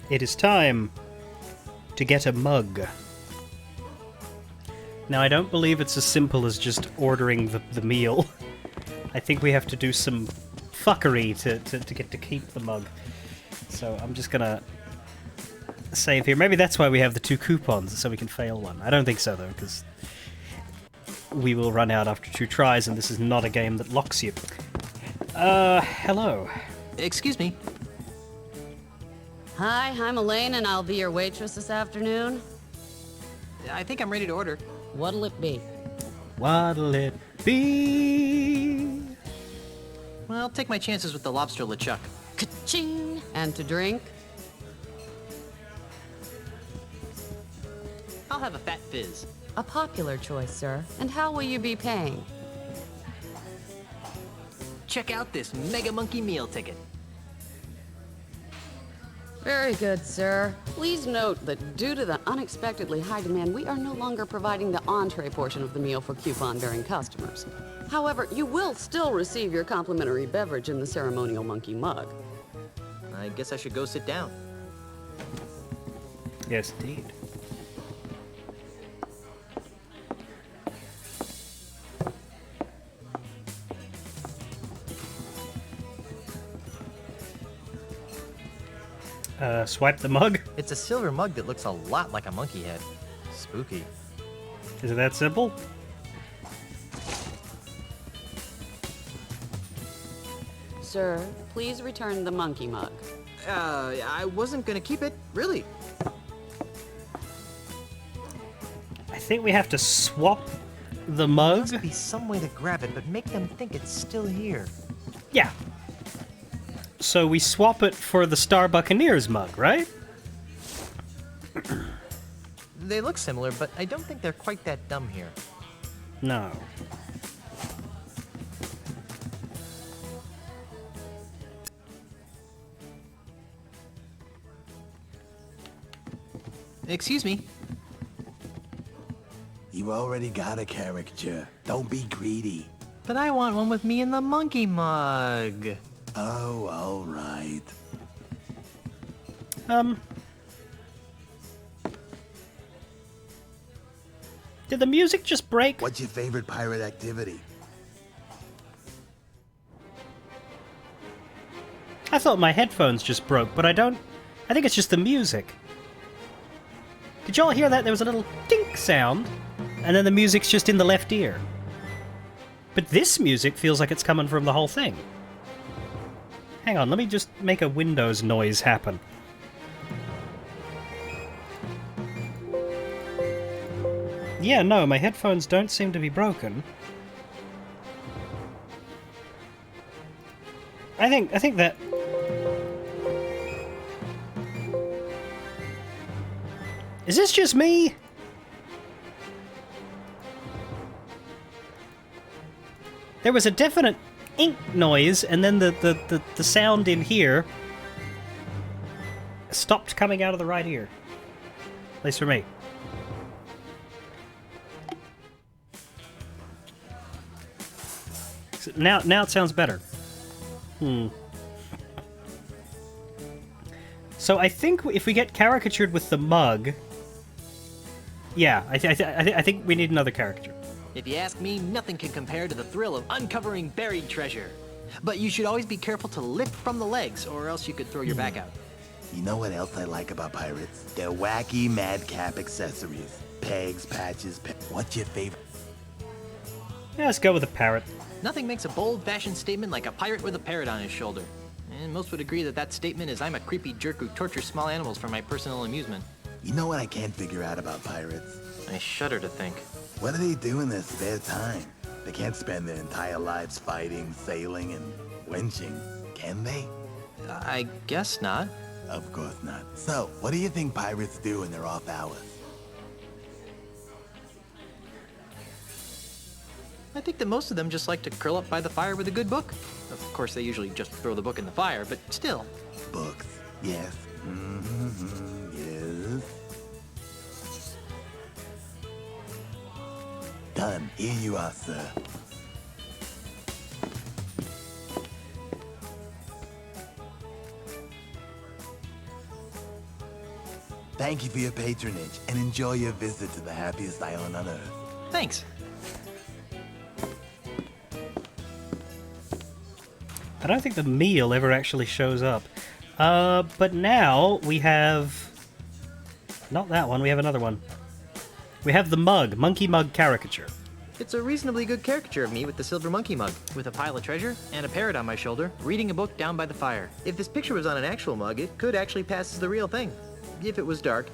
It is time to get a mug. Now, I don't believe it's as simple as just ordering the meal. I think we have to do some fuckery to get to keep the mug. So I'm just gonna save here. Maybe that's why we have the 2 coupons, so we can fail one. I don't think so, though, because we will run out after 2 tries, and this is not a game that locks you. Hello. Excuse me. Hi, I'm Elaine, and I'll be your waitress this afternoon. I think I'm ready to order. What'll it be? What'll it be? Well, take my chances with the lobster LeChuck. Ka-ching! And to drink? I'll have a fat fizz. A popular choice, sir. And how will you be paying? Check out this Mega Monkey meal ticket. Very good, sir. Please note that due to the unexpectedly high demand, we are no longer providing the entree portion of the meal for coupon-bearing customers. However, you will still receive your complimentary beverage in the ceremonial monkey mug. I guess I should go sit down. Yes, indeed. Swipe the mug? It's a silver mug that looks a lot like a monkey head. Spooky. Is it that simple? Sir, please return the monkey mug. I wasn't gonna keep it, really. I think we have to swap the mug. Must be some way to grab it, but make them think it's still here. Yeah. So we swap it for the Star Buccaneers mug, right? They look similar, but I don't think they're quite that dumb here. No. Excuse me. You already got a caricature. Don't be greedy. But I want one with me in the monkey mug. Oh, all right. Did the music just break? What's your favorite pirate activity? I thought my headphones just broke, but I don't... I think it's just the music. Did y'all hear that? There was a little dink sound, and then the music's just in the left ear. But this music feels like it's coming from the whole thing. Hang on, let me just make a Windows noise happen. Yeah, no, my headphones don't seem to be broken. I think that... Is this just me? There was a definite ink noise, and then the sound in here stopped coming out of the right ear. At least for me. Now it sounds better. So I think if we get caricatured with the mug... Yeah, I think we need another caricature. If you ask me, nothing can compare to the thrill of uncovering buried treasure. But you should always be careful to lift from the legs, or else you could throw your back out. You know what else I like about pirates? Their wacky madcap accessories. Pegs, patches, What's your favorite? Yeah, let's go with a parrot. Nothing makes a bold-fashioned statement like a pirate with a parrot on his shoulder. And most would agree that that statement is I'm a creepy jerk who tortures small animals for my personal amusement. You know what I can't figure out about pirates? I shudder to think. What do they do in their spare time? They can't spend their entire lives fighting, sailing, and wenching, can they? I guess not. Of course not. So, what do you think pirates do when they're off hours? I think that most of them just like to curl up by the fire with a good book. Of course, they usually just throw the book in the fire, but still. Books, yes. Yes. Done. Here you are, sir. Thank you for your patronage, and enjoy your visit to the happiest island on Earth. Thanks. I don't think the meal ever actually shows up. But now we have... Not that one, we have another one. We have the mug, monkey mug caricature. It's a reasonably good caricature of me with the silver monkey mug, with a pile of treasure and a parrot on my shoulder, reading a book down by the fire. If this picture was on an actual mug, it could actually pass as the real thing. If it was dark,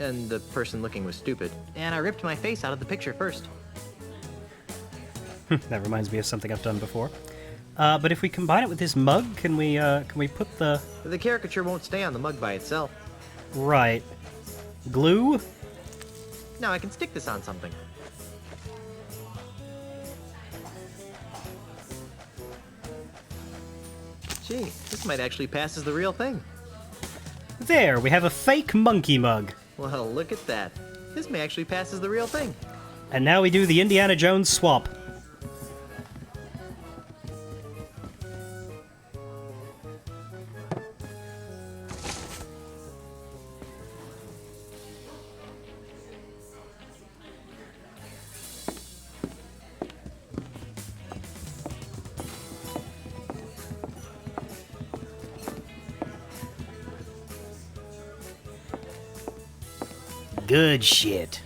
and the person looking was stupid. And I ripped my face out of the picture first. That reminds me of something I've done before. But if we combine it with this mug, can we put the... The caricature won't stay on the mug by itself. Right. Glue? Now I can stick this on something. Gee, this might actually pass as the real thing. There, we have a fake monkey mug. Well, look at that. This may actually pass as the real thing. And now we do the Indiana Jones swap. Good shit.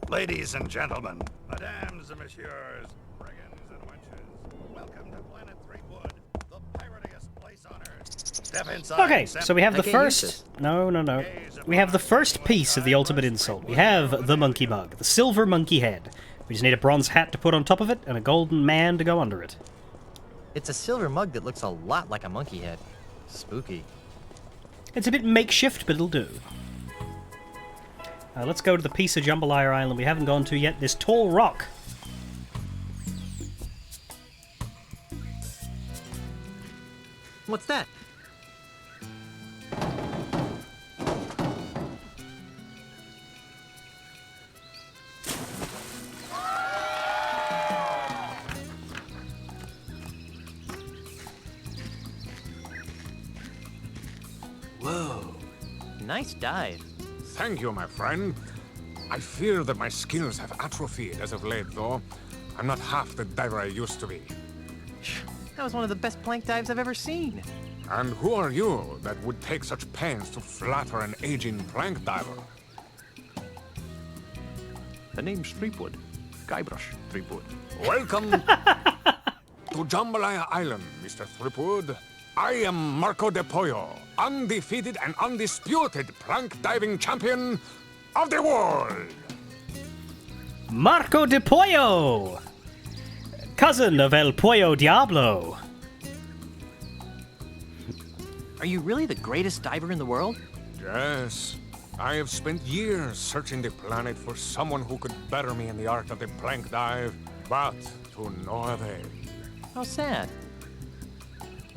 Ladies and gentlemen, mesdames and messieurs, brigands and wenches, welcome to Planet Threepwood, the piratiest place on Earth. Step inside. Okay, so we have the first... No. We have the first piece of the ultimate insult. We have the monkey mug, the silver monkey head. We just need a bronze hat to put on top of it and a golden man to go under it. It's a silver mug that looks a lot like a monkey head. Spooky. It's a bit makeshift, but it'll do. Let's go to the piece of Jambalaya Island we haven't gone to yet, this tall rock. What's that? Whoa. Nice dive. Thank you, my friend. I fear that my skills have atrophied as of late, though. I'm not half the diver I used to be. That was one of the best plank dives I've ever seen. And who are you that would take such pains to flatter an aging plank diver? The name's Threepwood. Guybrush Threepwood. Welcome to Jambalaya Island, Mr. Threepwood. I am Marco De Pollo, undefeated and undisputed plank diving champion of the world! Marco de Pollo! Cousin of El Pollo Diablo. Are you really the greatest diver in the world? Yes. I have spent years searching the planet for someone who could better me in the art of the plank dive, but to no avail. How sad.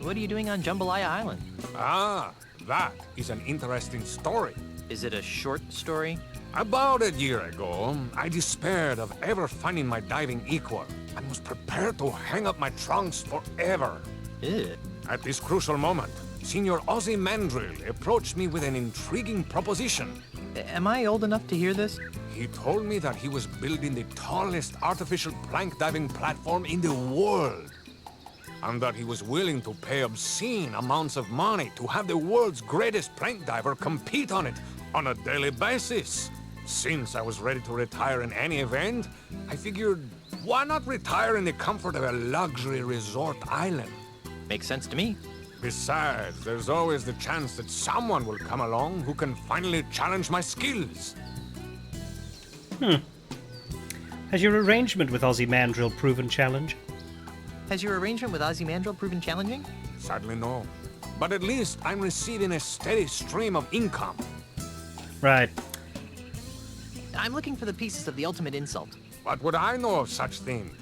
What are you doing on Jambalaya Island? Ah, that is an interesting story. Is it a short story? About a year ago, I despaired of ever finding my diving equal and was prepared to hang up my trunks forever. Ew. At this crucial moment, Senior Ozzy Mandrill approached me with an intriguing proposition. Am I old enough to hear this? He told me that he was building the tallest artificial plank diving platform in the world, and that he was willing to pay obscene amounts of money to have the world's greatest plank diver compete on it on a daily basis. Since I was ready to retire in any event, I figured, why not retire in the comfort of a luxury resort island? Makes sense to me. Besides, there's always the chance that someone will come along who can finally challenge my skills. Has your arrangement with Ozzy Mandrill proven challenge? Has your arrangement with Ozzy Mandrill proven challenging? Sadly, no. But at least I'm receiving a steady stream of income. Right. I'm looking for the pieces of the ultimate insult. What would I know of such things?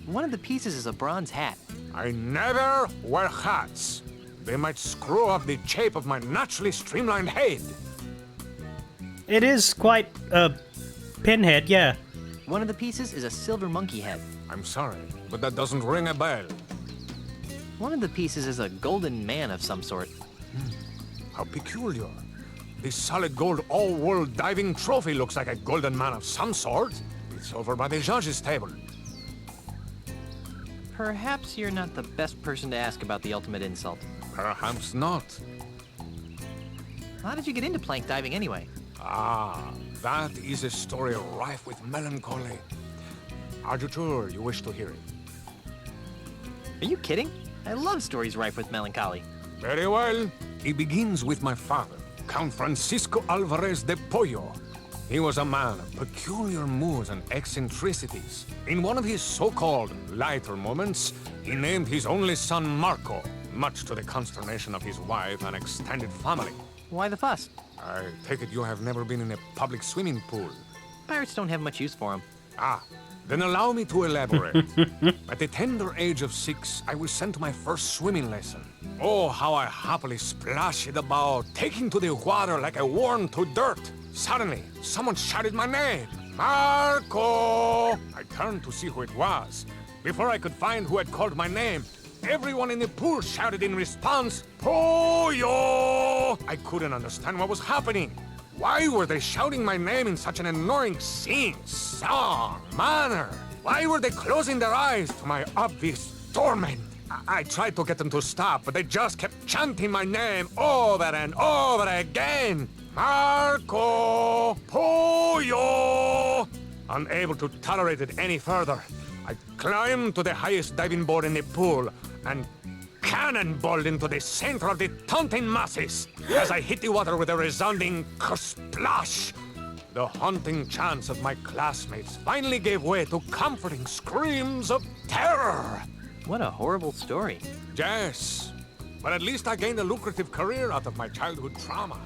One of the pieces is a bronze hat. I never wear hats. They might screw up the shape of my naturally streamlined head. It is quite a pinhead, yeah. One of the pieces is a silver monkey head. I'm sorry, but that doesn't ring a bell. One of the pieces is a golden man of some sort. How peculiar. This solid gold all-world diving trophy looks like a golden man of some sort. It's over by the judge's table. Perhaps you're not the best person to ask about the ultimate insult. Perhaps not. How did you get into plank diving anyway? Ah, that is a story rife with melancholy. Are you sure you wish to hear it? Are you kidding? I love stories rife with melancholy. Very well. It begins with my father, Count Francisco Alvarez de Pollo. He was a man of peculiar moods and eccentricities. In one of his so-called lighter moments, he named his only son Marco, much to the consternation of his wife and extended family. Why the fuss? I take it you have never been in a public swimming pool. Pirates don't have much use for them. Ah, then allow me to elaborate. At the tender age of 6, I was sent to my first swimming lesson. Oh, how I happily splashed about, taking to the water like a worm to dirt. Suddenly, someone shouted my name. Marco! I turned to see who it was. Before I could find who had called my name, everyone in the pool shouted in response, Pollo! I couldn't understand what was happening. Why were they shouting my name in such an annoying scene, song, manner? Why were they closing their eyes to my obvious torment? I tried to get them to stop, but they just kept chanting my name over and over again. Marco Pollo! Unable to tolerate it any further, I climbed to the highest diving board in the pool and cannonballed into the center of the taunting masses as I hit the water with a resounding splash. The haunting chants of my classmates finally gave way to comforting screams of terror. What a horrible story. Yes, but at least I gained a lucrative career out of my childhood trauma.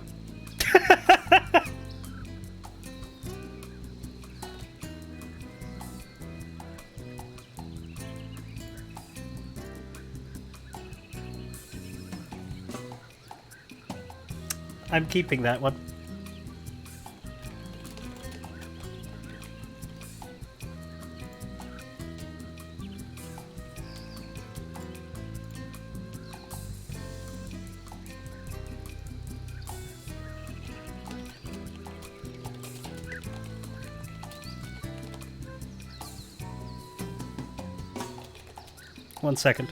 I'm keeping that one. One second.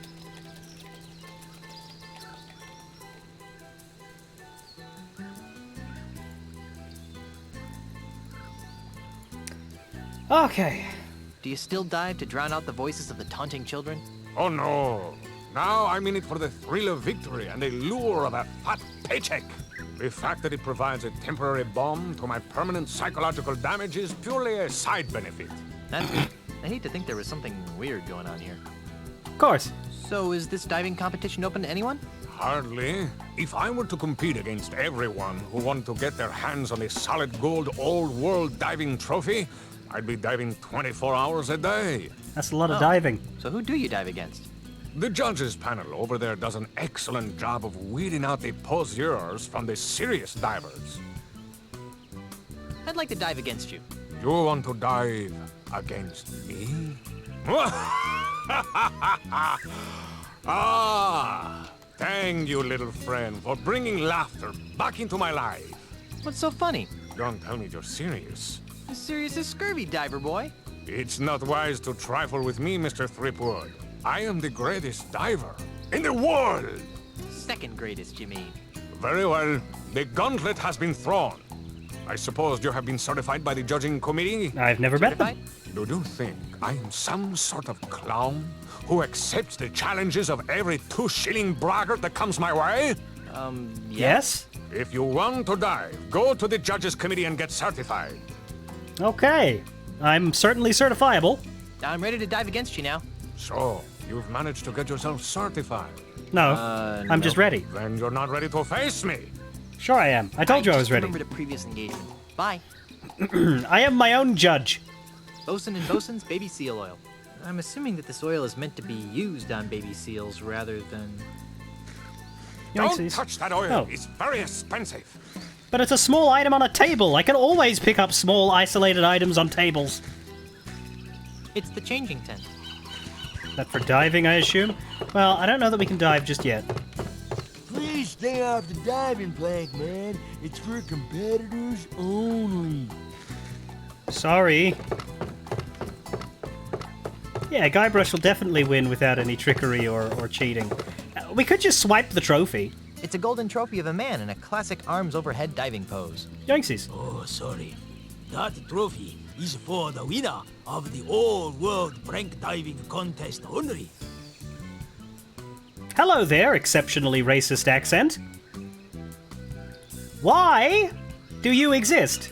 Okay. Do you still dive to drown out the voices of the taunting children? Oh no. Now I'm in it for the thrill of victory and the lure of a fat paycheck. The fact that it provides a temporary balm to my permanent psychological damage is purely a side benefit. I hate to think there was something weird going on here. Of course. So is this diving competition open to anyone? Hardly. If I were to compete against everyone who wanted to get their hands on the solid gold old-world diving trophy, I'd be diving 24 hours a day. That's a lot of diving. So who do you dive against? The judges panel over there does an excellent job of weeding out the poseurs from the serious divers. I'd like to dive against you. You want to dive against me? Ah, thank you, little friend, for bringing laughter back into my life. What's so funny? Don't tell me you're serious. As serious as scurvy, diver boy. It's not wise to trifle with me, Mr. Threepwood. I am the greatest diver in the world. Second greatest, you mean? Very well. The gauntlet has been thrown. I suppose you have been certified by the judging committee? I've never met them. Do you think I am some sort of clown who accepts the challenges of every 2-shilling braggart that comes my way? Yes? If you want to dive, go to the judges committee and get certified. Okay. I'm certainly certifiable. I'm ready to dive against you now. So, you've managed to get yourself certified? No, I'm just ready. Then you're not ready to face me. Sure I am. I told you I was ready. Remember the previous engagement. Bye. I am my own judge. Bosun and Bosun's baby seal oil. I'm assuming that this oil is meant to be used on baby seals rather than... Don't touch that oil. Oh. It's very expensive. But it's a small item on a table. I can always pick up small, isolated items on tables. It's the changing tent. That for diving, I assume? Well, I don't know that we can dive just yet. Please stay off the diving plank, man. It's for competitors only. Sorry. Yeah, Guybrush will definitely win without any trickery or cheating. We could just swipe the trophy. It's a golden trophy of a man in a classic arms overhead diving pose. Yoinksies. Oh, sorry. That trophy is for the winner of the all-world prank diving contest only. Hello there, exceptionally racist accent. Why do you exist?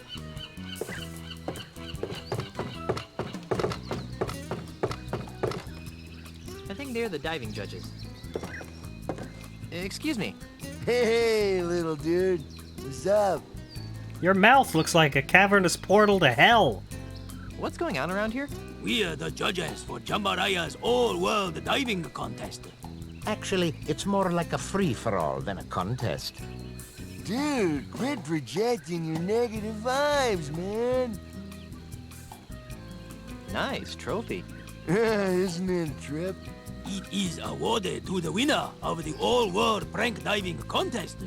I think they're the diving judges. Excuse me. Hey, little dude. What's up? Your mouth looks like a cavernous portal to hell. What's going on around here? We are the judges for Jambaraya's all-world diving contest. Actually, it's more like a free-for-all than a contest. Dude, quit projecting your negative vibes, man. Nice trophy. Isn't it a trip? It is awarded to the winner of the all-world prank diving contest.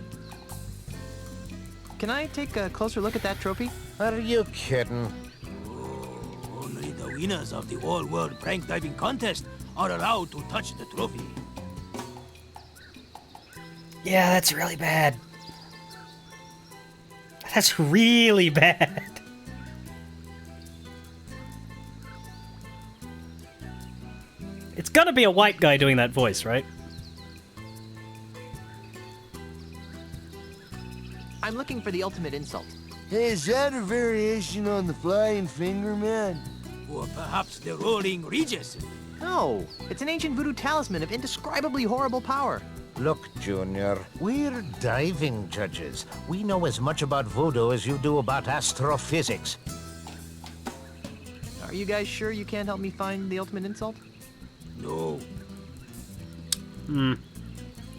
Can I take a closer look at that trophy? Are you kidding? Only the winners of the all-world prank diving contest are allowed to touch the trophy. Yeah, that's really bad. That's really bad. It's gotta be a white guy doing that voice, right? I'm looking for the ultimate insult. Hey, is that a variation on the flying finger, man? Or perhaps the rolling Regis. No, it's an ancient voodoo talisman of indescribably horrible power. Look, Junior, we're diving judges. We know as much about voodoo as you do about astrophysics. Are you guys sure you can't help me find the ultimate insult? No.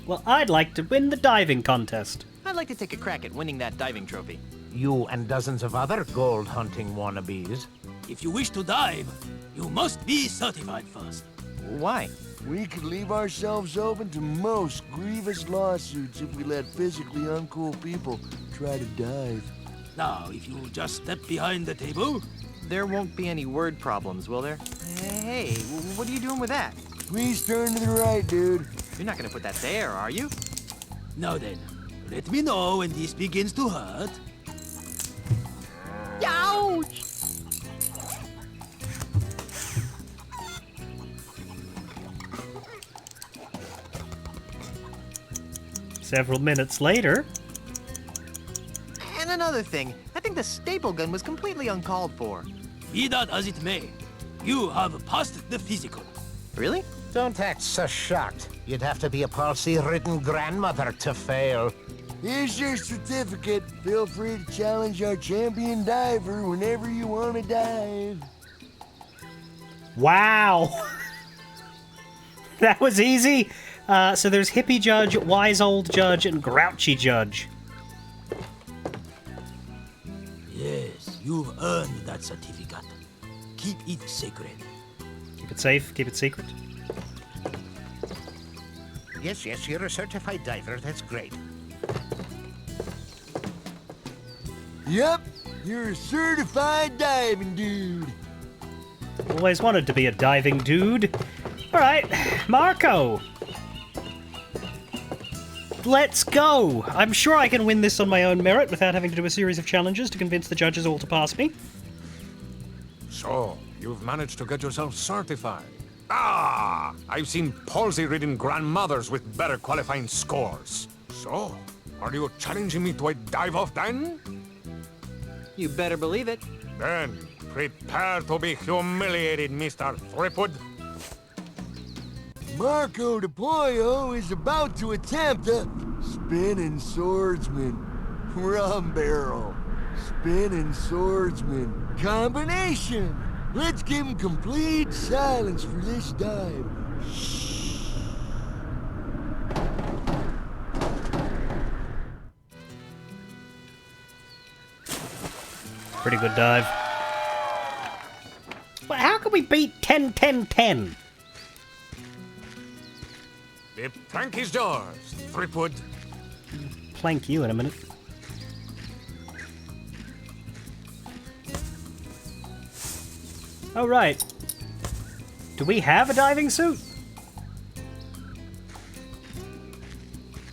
Well, I'd like to win the diving contest. I'd like to take a crack at winning that diving trophy. You and dozens of other gold hunting wannabes. If you wish to dive, you must be certified first. Why? We could leave ourselves open to most grievous lawsuits if we let physically uncool people try to dive. Now, if you just step behind the table... There won't be any word problems, will there? Hey, what are you doing with that? Please turn to the right, dude. You're not gonna put that there, are you? Now then, let me know when this begins to hurt. Ouch! Several minutes later. And another thing, I think the staple gun was completely uncalled for. Be that as it may, you have passed the physical. Really? Don't act so shocked. You'd have to be a palsy-ridden grandmother to fail. Here's your certificate. Feel free to challenge our champion diver whenever you want to dive. Wow. That was easy. So there's Hippie Judge, Wise Old Judge, and Grouchy Judge. Yes, you've earned that certificate. Keep it sacred. Keep it safe, keep it secret. Yes, you're a certified diver. That's great. Yep, you're a certified diving dude. Always wanted to be a diving dude. Alright, Marco. Let's go! I'm sure I can win this on my own merit without having to do a series of challenges to convince the judges all to pass me. So, you've managed to get yourself certified. Ah! I've seen palsy-ridden grandmothers with better qualifying scores. So, are you challenging me to a dive-off then? You better believe it. Then, prepare to be humiliated, Mr. Threepwood. Marco de Pollo is about to attempt a spinning swordsman, rum barrel, spinning swordsman combination. Let's give him complete silence for this dive. Pretty good dive. But how can we beat 10-10-10? The plank is yours, Threepwood. Plank you in a minute. Oh, right. Do we have a diving suit?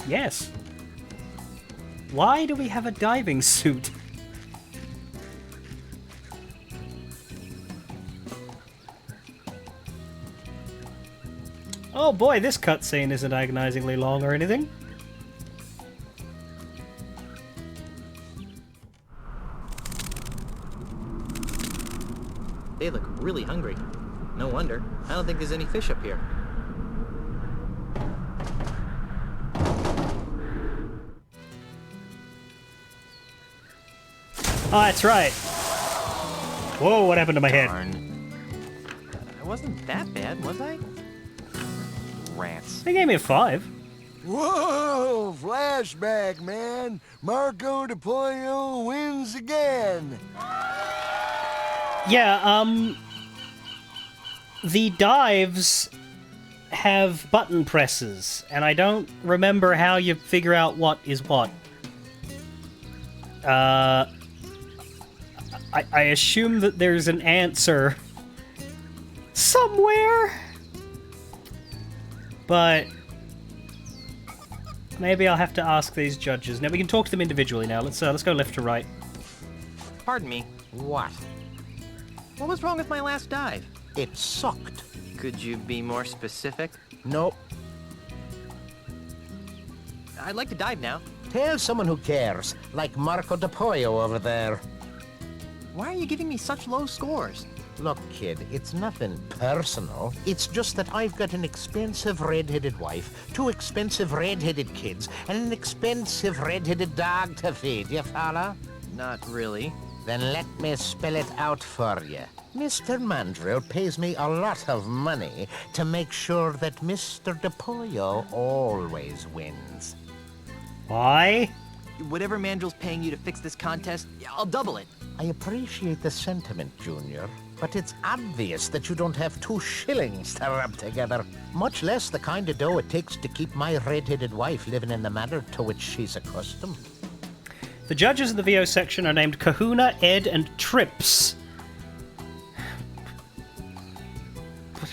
Yes. Why do we have a diving suit? Oh boy, this cutscene isn't agonizingly long or anything. They look really hungry. No wonder. I don't think there's any fish up here. Oh, that's right. Whoa, what happened to my head? I wasn't that bad, was I? Rats. They gave me a 5. Whoa, flashback, man. Marco de Pollo wins again. Yeah, the dives have button presses, and I don't remember how you figure out what is what. I assume that there's an answer somewhere, but maybe I'll have to ask these judges. Now we can talk to them individually. Now let's go left to right. Pardon me. What? What was wrong with my last dive? It sucked. Could you be more specific? Nope. I'd like to dive now. Tell someone who cares, like Marco de Pollo over there. Why are you giving me such low scores? Look, kid, it's nothing personal. It's just that I've got an expensive red-headed wife, 2 expensive red-headed kids, and an expensive red-headed dog to feed, you follow? Not really. Then let me spell it out for you. Mr. Mandrill pays me a lot of money to make sure that Mr. De Pollo always wins. Why? Whatever Mandrill's paying you to fix this contest, I'll double it. I appreciate the sentiment, Junior, but it's obvious that you don't have 2 shillings to rub together, much less the kind of dough it takes to keep my red-headed wife living in the manner to which she's accustomed. The judges in the VO section are named Kahuna, Ed, and Trips.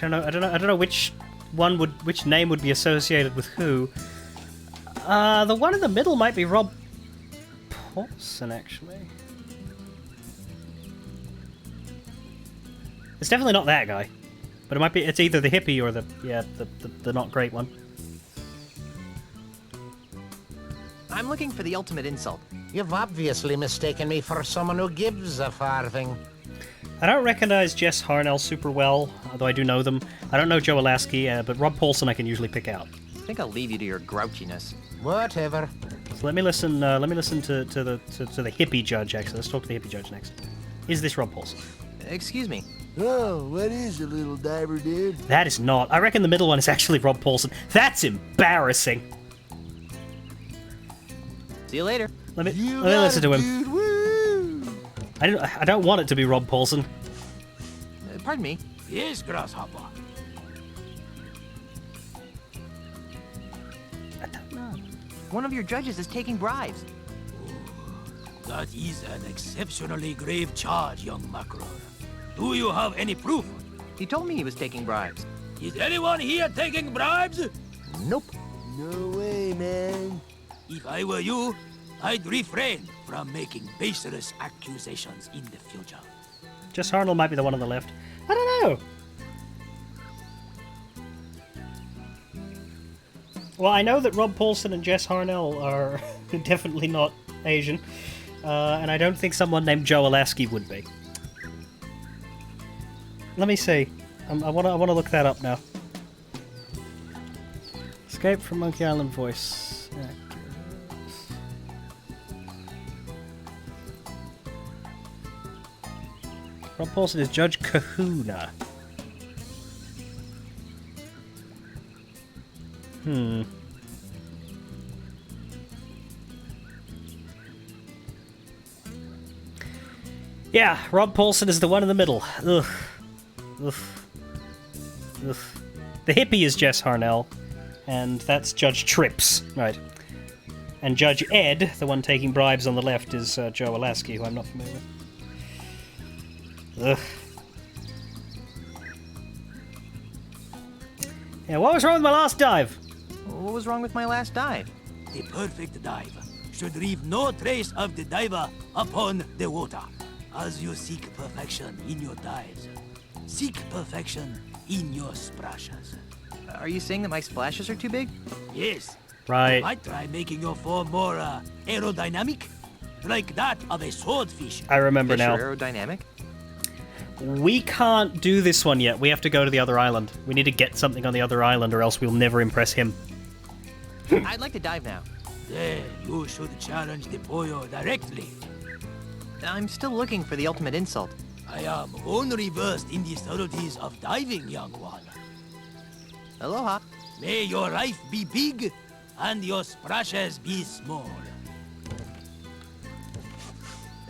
I don't know which name would be associated with who. The one in the middle might be Rob Paulson, actually. It's definitely not that guy, but it might be. It's either the hippie or the not great one. I'm looking for the ultimate insult. You've obviously mistaken me for someone who gives a farthing. I don't recognize Jess Harnell super well, although I do know them. I don't know Joe Alaskey, but Rob Paulson I can usually pick out. I think I'll leave you to your grouchiness. Whatever. So let me listen. Let me listen to the hippie judge. Actually, let's talk to the hippie judge next. Is this Rob Paulson? Excuse me. Oh, what is it, little diver dude? That is not. I reckon the middle one is actually Rob Paulson. That's embarrassing. See you later. Let me listen to him. Dude, woo! I don't want it to be Rob Paulson. Pardon me. Yes, Grasshopper. I don't know. One of your judges is taking bribes. That is an exceptionally grave charge, young mackerel. Do you have any proof? He told me he was taking bribes. Is anyone here taking bribes? Nope. No way, man. If I were you, I'd refrain from making baseless accusations in the future. Jess Harnell might be the one on the left. I don't know. Well, I know that Rob Paulson and Jess Harnell are definitely not Asian, and I don't think someone named Joe Alaskey would be. Let me see. I want to look that up now. Escape from Monkey Island voice. Rob Paulson is Judge Kahuna. Yeah, Rob Paulson is the one in the middle. Ugh. Ugh. Ugh. The hippie is Jess Harnell, and that's Judge Trips. Right. And Judge Ed, the one taking bribes on the left, is Joe Alaski, who I'm not familiar with. Ugh. Yeah, what was wrong with my last dive? What was wrong with my last dive? The perfect dive should leave no trace of the diver upon the water. As you seek perfection in your dives, seek perfection in your splashes. Are you saying that my splashes are too big? Yes. Right. Might try making your form more aerodynamic, like that of a swordfish. I remember Fish now. are aerodynamic? We can't do this one yet. We have to go to the other island. We need to get something on the other island, or else we'll never impress him. I'd like to dive now. Then you should challenge the Pollo directly. I'm still looking for the ultimate insult. I am only versed in the subtleties of diving, young one. Aloha. May your life be big and your splashes be small.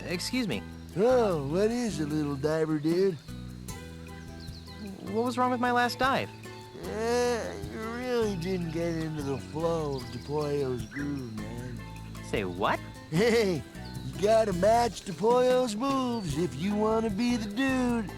Excuse me. Oh, what is it, little diver dude? What was wrong with my last dive? You really didn't get into the flow of DePollo's groove, man. Say what? Hey, you gotta match DePollo's moves if you want to be the dude.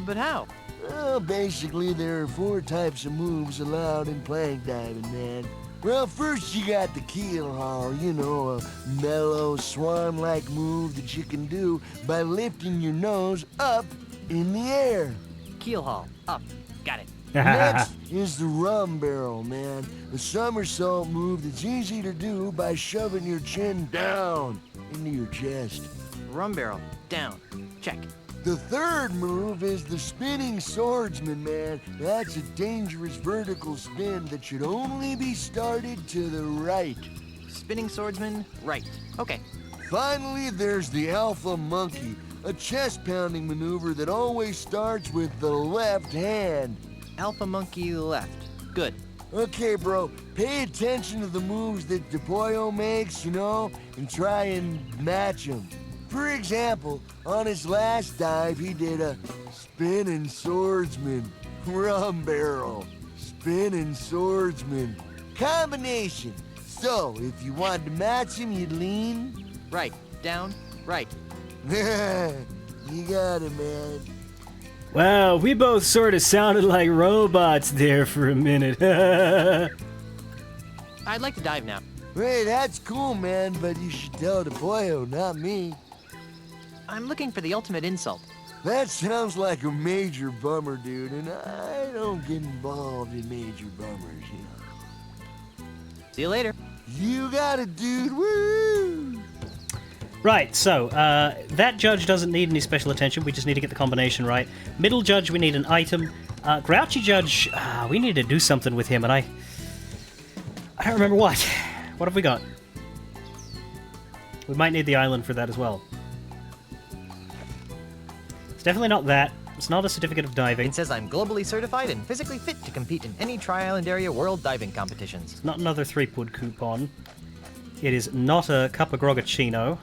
But how? Well, basically, there are 4 types of moves allowed in plank diving, man. Well, first you got the keel haul, you know, a mellow, swan-like move that you can do by lifting your nose up in the air. Keel haul. Up. Got it. Next is the rum barrel, man. A somersault move that's easy to do by shoving your chin down into your chest. Rum barrel. Down. Check. The third move is the spinning swordsman, man. That's a dangerous vertical spin that should only be started to the right. Spinning swordsman. Right. Okay. Finally, there's the alpha monkey, a chest-pounding maneuver that always starts with the left hand. Alpha monkey left. Good. Okay, bro, pay attention to the moves that DePollo makes, you know, and try and match them. For example, on his last dive, he did a spinning swordsman, rum barrel, spinning swordsman, combination. So, if you wanted to match him, you'd lean. Right. Down. Right. You got it, man. Wow, we both sort of sounded like robots there for a minute. I'd like to dive now. Hey, that's cool, man, but you should tell DePollo, not me. I'm looking for the ultimate insult. That sounds like a major bummer, dude, and I don't get involved in major bummers, you know. See you later. You got it, dude. Woo! Right, so, that judge doesn't need any special attention. We just need to get the combination right. Middle judge, we need an item. Grouchy judge, we need to do something with him, and I don't remember what. What have we got? We might need the island for that as well. It's definitely not that. It's not a certificate of diving. It says I'm globally certified and physically fit to compete in any Tri-Island area world diving competitions. It's not another 3-pud coupon. It is not a cup of grogachino.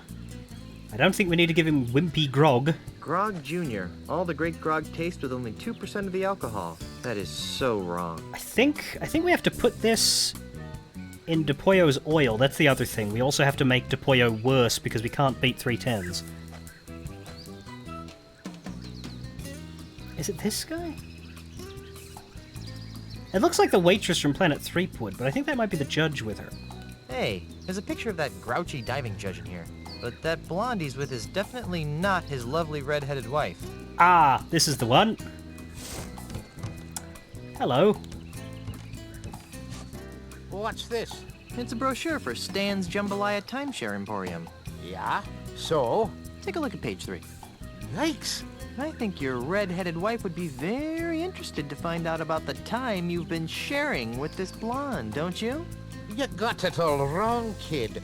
I don't think we need to give him wimpy grog. Grog Jr. All the great grog taste with only 2% of the alcohol. That is so wrong. I think we have to put this in DePollo's oil. That's the other thing. We also have to make DePollo worse because we can't beat 310s. Is it this guy? It looks like the waitress from Planet 3-pud, but I think that might be the judge with her. Hey, there's a picture of that grouchy diving judge in here. But that blonde he's with is definitely not his lovely red-headed wife. Ah, this is the one. Hello. What's this? It's a brochure for Stan's Jambalaya Timeshare Emporium. Yeah? So? Take a look at page 3. Yikes. I think your red-headed wife would be very interested to find out about the time you've been sharing with this blonde, don't you? You got it all wrong, kid.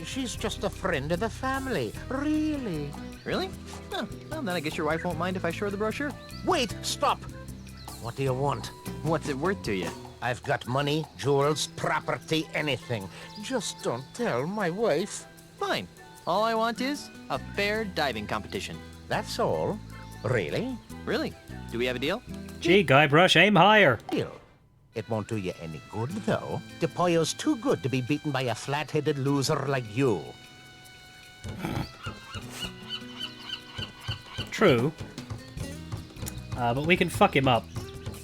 She's just a friend of the family. Really. Really? Oh, well, then I guess your wife won't mind if I show her the brochure. Wait, stop! What do you want? What's it worth to you? I've got money, jewels, property, anything. Just don't tell my wife. Fine. All I want is a fair diving competition. That's all? Really? Really? Do we have a deal? Gee, Guybrush, aim higher. Deal. It won't do you any good, though. DePollo's too good to be beaten by a flat-headed loser like you. True. But we can fuck him up.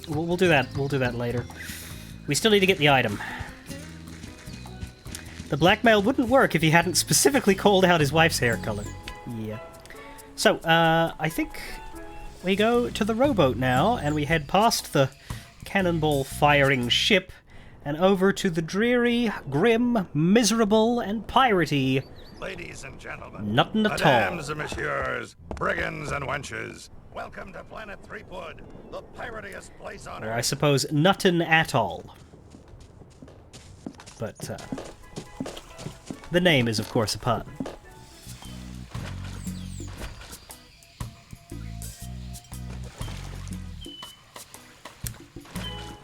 We'll do that. We'll do that later. We still need to get the item. The blackmail wouldn't work if he hadn't specifically called out his wife's hair color. Yeah. So, I think we go to the rowboat now, and we head past the cannonball-firing ship and over to the dreary, grim, miserable, and piratey... Ladies and gentlemen, nothing at all. mesdames and messieurs, brigands and wenches, welcome to Planet Threepwood, the piratiest place on Or I Earth. suppose nothing at all. But, the name is, of course, a pun.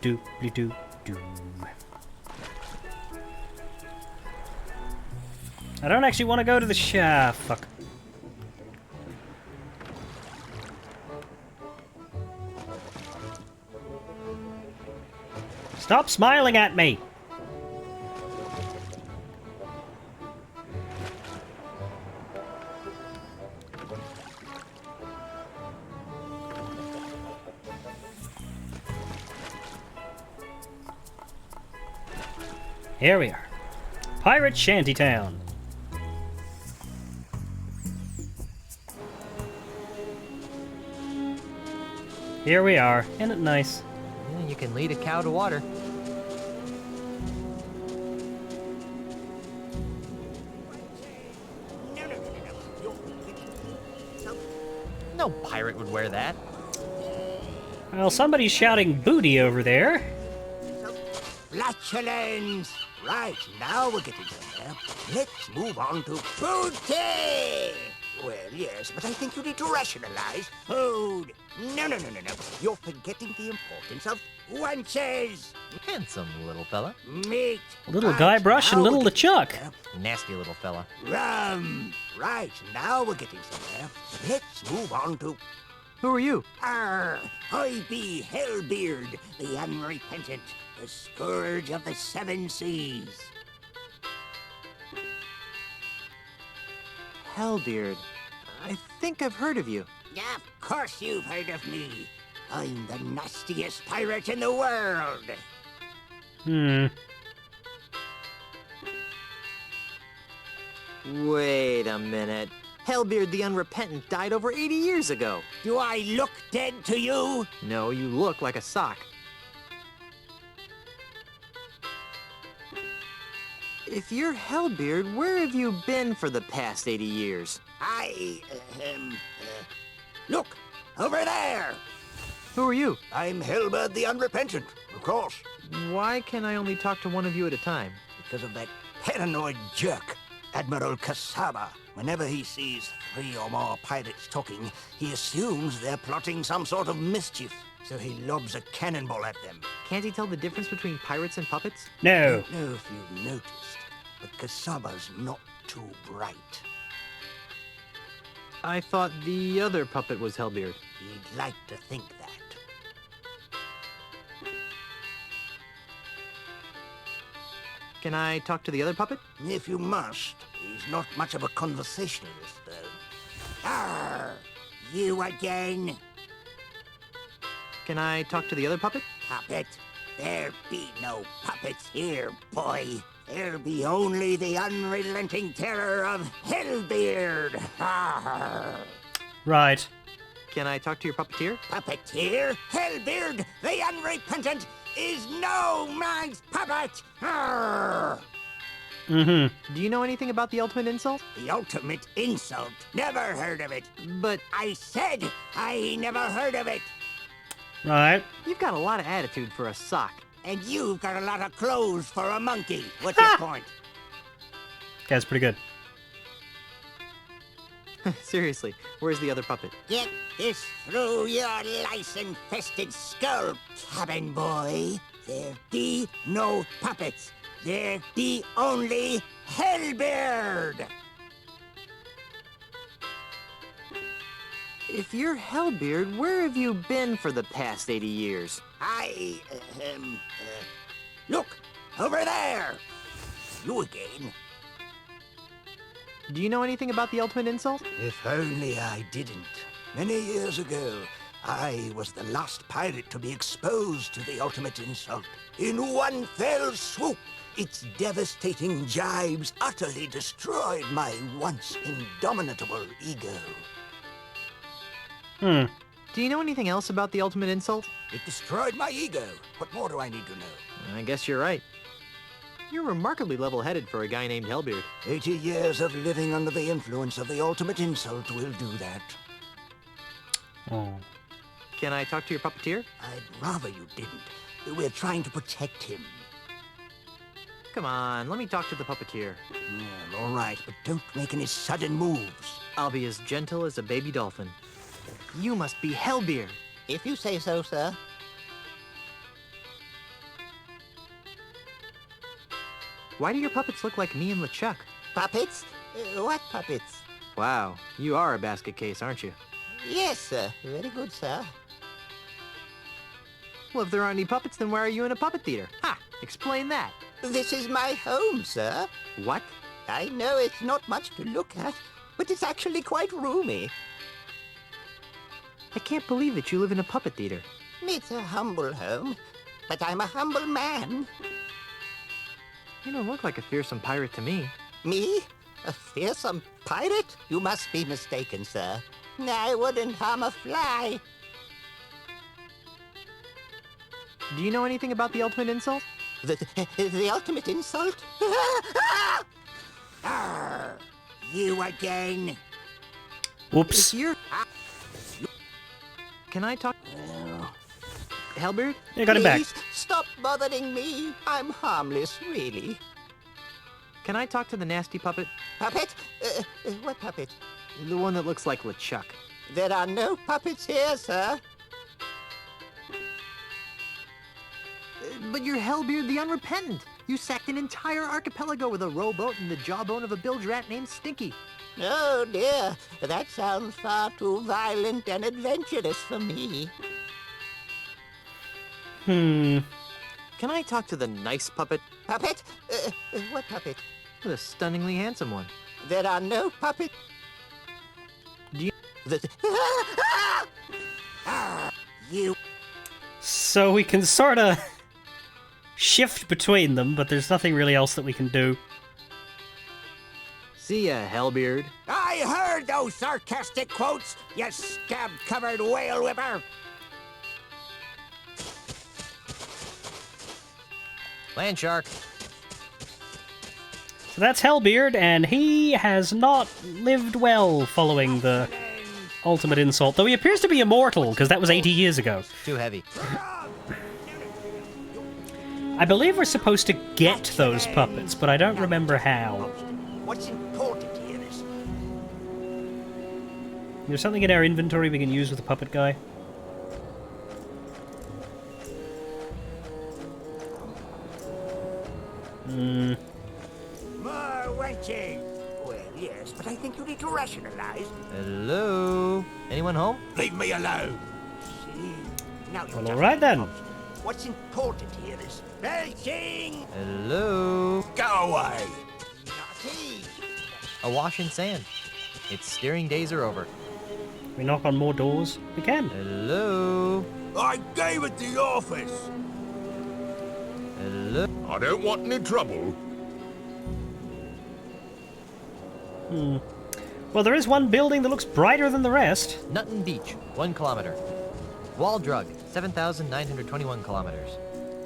Do-de-do-do. I don't actually want to go to the fuck. Stop smiling at me! Here we are. Pirate Shantytown. Here we are. Isn't it nice? Yeah, you can lead a cow to water. No pirate would wear that. Well, somebody's shouting booty over there. Flatulence! Right, now we're getting somewhere. Let's move on to booty! Well, yes, but I think you need to rationalize food. No. You're forgetting the importance of wenches. Handsome little fella. Meat. Little Guybrush and little LeChuck. Nasty little fella. Rum. Right, now we're getting somewhere. Let's move on to... Who are you? I be Hellbeard, the unrepentant, the scourge of the seven seas. Hellbeard. I think I've heard of you. Of course you've heard of me. I'm the nastiest pirate in the world. Wait a minute. Hellbeard the Unrepentant died over 80 years ago. Do I look dead to you? No, you look like a sock. If you're Hellbeard, where have you been for the past 80 years? Look, over there. Who are you? I'm Hellbeard the Unrepentant, of course. Why can I only talk to one of you at a time? Because of that paranoid jerk, Admiral Kasaba. Whenever he sees 3 or more pirates talking, he assumes they're plotting some sort of mischief. So he lobs a cannonball at them. Can't he tell the difference between pirates and puppets? No. I don't know if you've noticed, but Kasaba's not too bright. I thought the other puppet was Hellbeard. You'd like to think that. Can I talk to the other puppet? If you must. He's not much of a conversationalist, though. Arr! You again? Can I talk to the other puppet? Puppet? There be no puppets here, boy. There be only the unrelenting terror of Hellbeard. Arr! Right. Can I talk to your puppeteer? Puppeteer? Hellbeard, the Unrepentant, is no man's puppet! Arr! Mm-hmm. Do you know anything about the ultimate insult? The ultimate insult? Never heard of it. But I said I never heard of it. Right. You've got a lot of attitude for a sock. And you've got a lot of clothes for a monkey. What's your point? That's pretty good. Seriously, where's the other puppet? Get this through your lice-infested skull, cabin boy. There be no puppets. There be only Hellbeard. If you're Hellbeard, where have you been for the past 80 years? Look, over there. You again. Do you know anything about the ultimate insult? If only I didn't. Many years ago, I was the last pirate to be exposed to the ultimate insult. In one fell swoop, its devastating jibes utterly destroyed my once indomitable ego. Do you know anything else about the ultimate insult? It destroyed my ego. What more do I need to know? I guess you're right. You're remarkably level-headed for a guy named Hellbeard. 80 years of living under the influence of the ultimate insult will do that. Oh. Can I talk to your puppeteer? I'd rather you didn't. We're trying to protect him. Come on, let me talk to the puppeteer. Well, all right, but don't make any sudden moves. I'll be as gentle as a baby dolphin. You must be Hellbeard. If you say so, sir. Why do your puppets look like me and LeChuck? Puppets? What puppets? Wow, you are a basket case, aren't you? Yes, sir. Very good, sir. Well, if there aren't any puppets, then why are you in a puppet theater? Ha! Explain that. This is my home, sir. What? I know it's not much to look at, but it's actually quite roomy. I can't believe that you live in a puppet theater. It's a humble home, but I'm a humble man. You don't look like a fearsome pirate to me. Me? A fearsome pirate? You must be mistaken, sir. I wouldn't harm a fly. Do you know anything about the ultimate insult? The ultimate insult? Arr, you again. Whoops. Can I talk? Hellbeard? You got him back. Please, stop bothering me. I'm harmless, really. Can I talk to the nasty puppet? Puppet? What puppet? The one that looks like LeChuck. There are no puppets here, sir. But you're Hellbeard the Unrepentant. You sacked an entire archipelago with a rowboat and the jawbone of a bilge rat named Stinky. Oh, dear. That sounds far too violent and adventurous for me. Can I talk to the nice puppet? Puppet? What puppet? The stunningly handsome one. There are no puppets. Do you... You... So we can sort of shift between them, but there's nothing really else that we can do. See ya, Hellbeard. I heard those sarcastic quotes, you scab-covered whale whipper. Land shark. So that's Hellbeard, and he has not lived well following the ultimate insult, though he appears to be immortal, because that was 80 years ago. Too heavy. I believe we're supposed to get those puppets, but I don't remember how. What's important here is... There's something in our inventory we can use with the puppet guy. More wenching. Well, yes, but I think you need to rationalize. Hello? Anyone home? Leave me alone. See? Now you Well, alright then. What's important here is... Belching! Hello? Go away! Naughty! Awash in sand. Its steering days are over. Can we knock on more doors? We can. Hello? I gave it the office! Hello? I don't want any trouble. Well, there is one building that looks brighter than the rest. Nutton Beach, 1 kilometer. Wall Drug, 7,921 kilometers.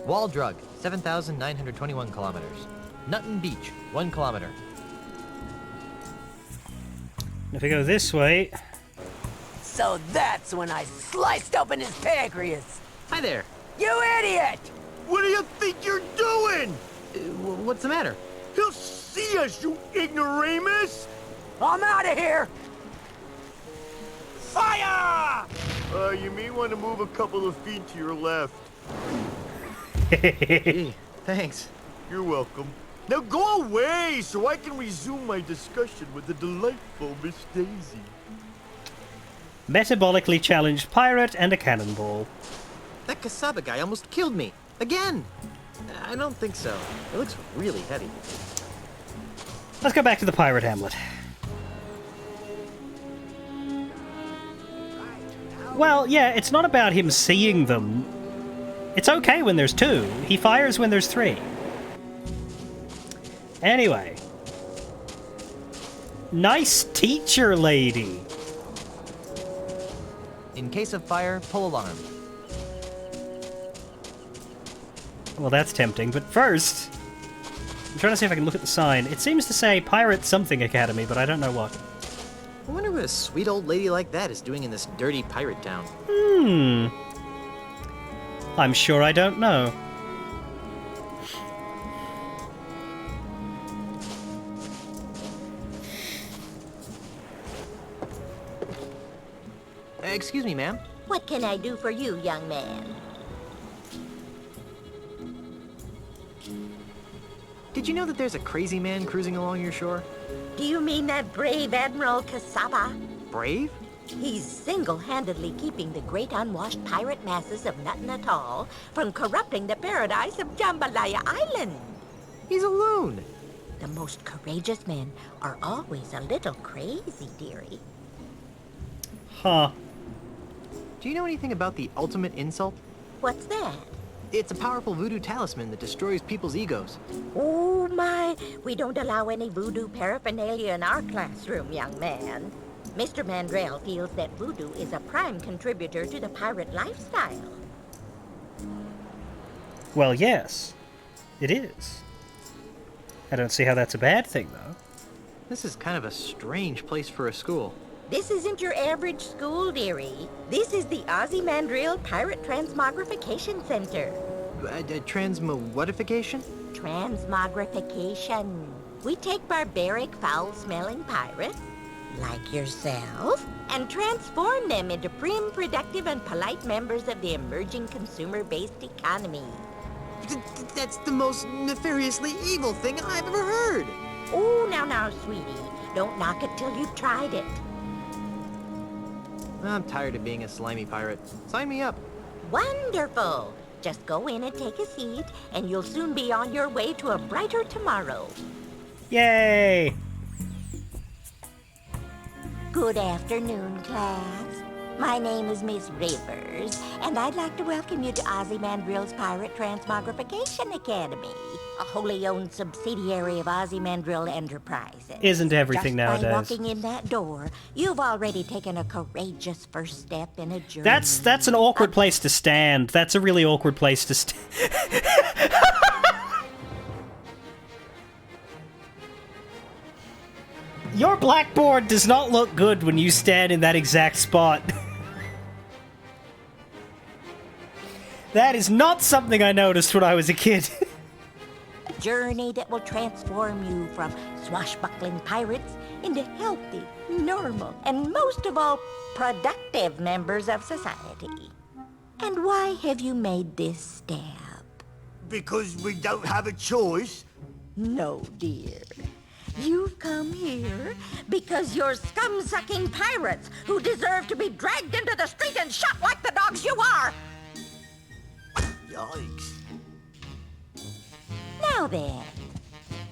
Wall Drug, 7,921 kilometers. Nutton Beach, 1 kilometer. If we go this way... So that's when I sliced open his pancreas. Hi there. You idiot! What do you think you're doing? What's the matter? He'll see us, you ignoramus! I'm out of here! Fire! You may want to move a couple of feet to your left. Gee, thanks. You're welcome. Now go away so I can resume my discussion with the delightful Miss Daisy. Metabolically challenged pirate and a cannonball. That Kasaba guy almost killed me. Again! I don't think so. It looks really heavy. Let's go back to the pirate hamlet. Well, yeah, it's not about him seeing them. It's okay when there's 2. He fires when there's 3. Anyway. Nice teacher lady. In case of fire, pull alarm. Well, that's tempting, but first... I'm trying to see if I can look at the sign. It seems to say Pirate Something Academy, but I don't know what. I wonder what a sweet old lady like that is doing in this dirty pirate town. I'm sure I don't know. Excuse me, ma'am. What can I do for you, young man? Did you know that there's a crazy man cruising along your shore? Do you mean that brave Admiral Kasaba? Brave? He's single-handedly keeping the great unwashed pirate masses of Nuttin Atoll from corrupting the paradise of Jambalaya Island. He's a loon. The most courageous men are always a little crazy, dearie. Huh. Do you know anything about the ultimate insult? What's that? It's a powerful voodoo talisman that destroys people's egos. Oh my, we don't allow any voodoo paraphernalia in our classroom, young man. Mr. Mandrell feels that voodoo is a prime contributor to the pirate lifestyle. Well, yes. It is. I don't see how that's a bad thing, though. This is kind of a strange place for a school. This isn't your average school, dearie. This is the Ozymandial Pirate Transmogrification Center. Transmowhatification? Transmogrification. We take barbaric, foul-smelling pirates, like yourself, and transform them into prim, productive, and polite members of the emerging consumer-based economy. That's the most nefariously evil thing I've ever heard. Oh, now, sweetie. Don't knock it till you've tried it. I'm tired of being a slimy pirate. Sign me up. Wonderful. Just go in and take a seat, and you'll soon be on your way to a brighter tomorrow. Yay! Good afternoon, class. My name is Miss Rivers, and I'd like to welcome you to Ozymandial's Pirate Transmogrification Academy, a wholly owned subsidiary of Ozymandial Enterprises. Isn't everything Just nowadays? by walking in that door, you've already taken a courageous first step in a journey. That's an awkward place to stand. That's a really awkward place to stand. Your blackboard does not look good when you stand in that exact spot. That is not something I noticed when I was a kid. Journey that will transform you from swashbuckling pirates into healthy, normal, and most of all, productive members of society. And why have you made this step? Because we don't have a choice. No, dear. You've come here because you're scum-sucking pirates who deserve to be dragged into the street and shot like the dogs you are. Yikes. Now then,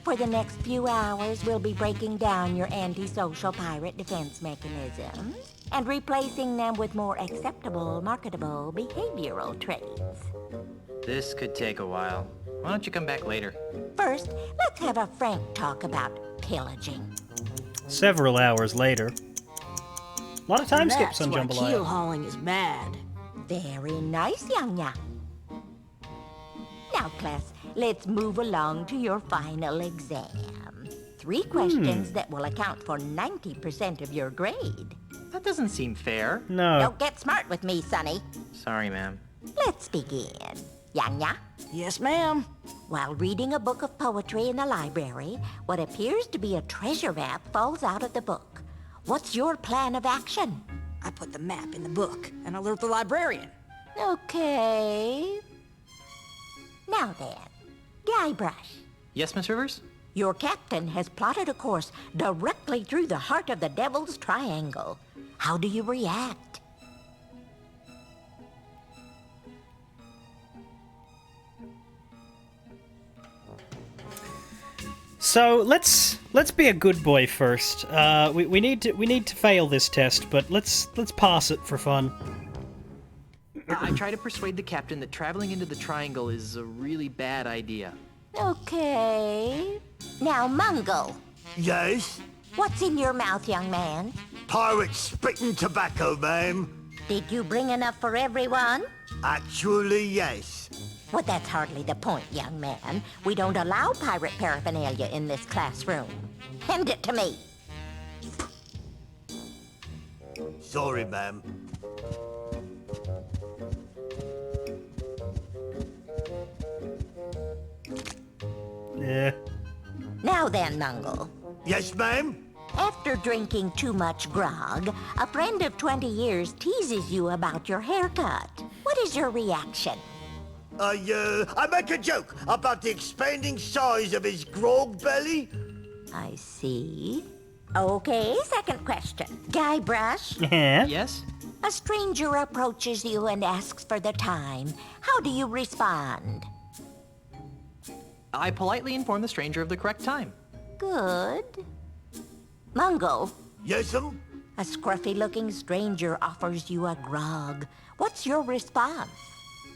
for the next few hours, we'll be breaking down your antisocial pirate defense mechanisms and replacing them with more acceptable, marketable behavioral traits. This could take a while. Why don't you come back later? First, let's have a frank talk about pillaging. Several hours later. A lot of time skips on That's why Jambalaya. keel hauling is mad. Very nice, Young-ya. Now, class, let's move along to your final exam. 3 questions that will account for 90% of your grade. That doesn't seem fair. No. Don't get smart with me, Sonny. Sorry, ma'am. Let's begin. Yanya? Yes, ma'am. While reading a book of poetry in the library, what appears to be a treasure map falls out of the book. What's your plan of action? I put the map in the book and alert the librarian. Okay. Now then, Guybrush. Yes, Miss Rivers? Your captain has plotted a course directly through the heart of the Devil's Triangle. How do you react? So let's be a good boy first. We need to fail this test, but let's pass it for fun. I try to persuade the captain that traveling into the triangle is a really bad idea. Okay. Now, Mungo. Yes? What's in your mouth, young man? Pirate spitting tobacco, ma'am. Did you bring enough for everyone? Actually, yes. Well, that's hardly the point, young man. We don't allow pirate paraphernalia in this classroom. Hand it to me. Sorry, ma'am. Yeah. Now then, Mungo. Yes, ma'am? After drinking too much grog, a friend of 20 years teases you about your haircut. What is your reaction? I make a joke about the expanding size of his grog belly. I see. Okay, second question. Guybrush? Yeah? Yes? A stranger approaches you and asks for the time. How do you respond? I politely inform the stranger of the correct time. Good. Mungo? Yes'm? A scruffy-looking stranger offers you a grog. What's your response?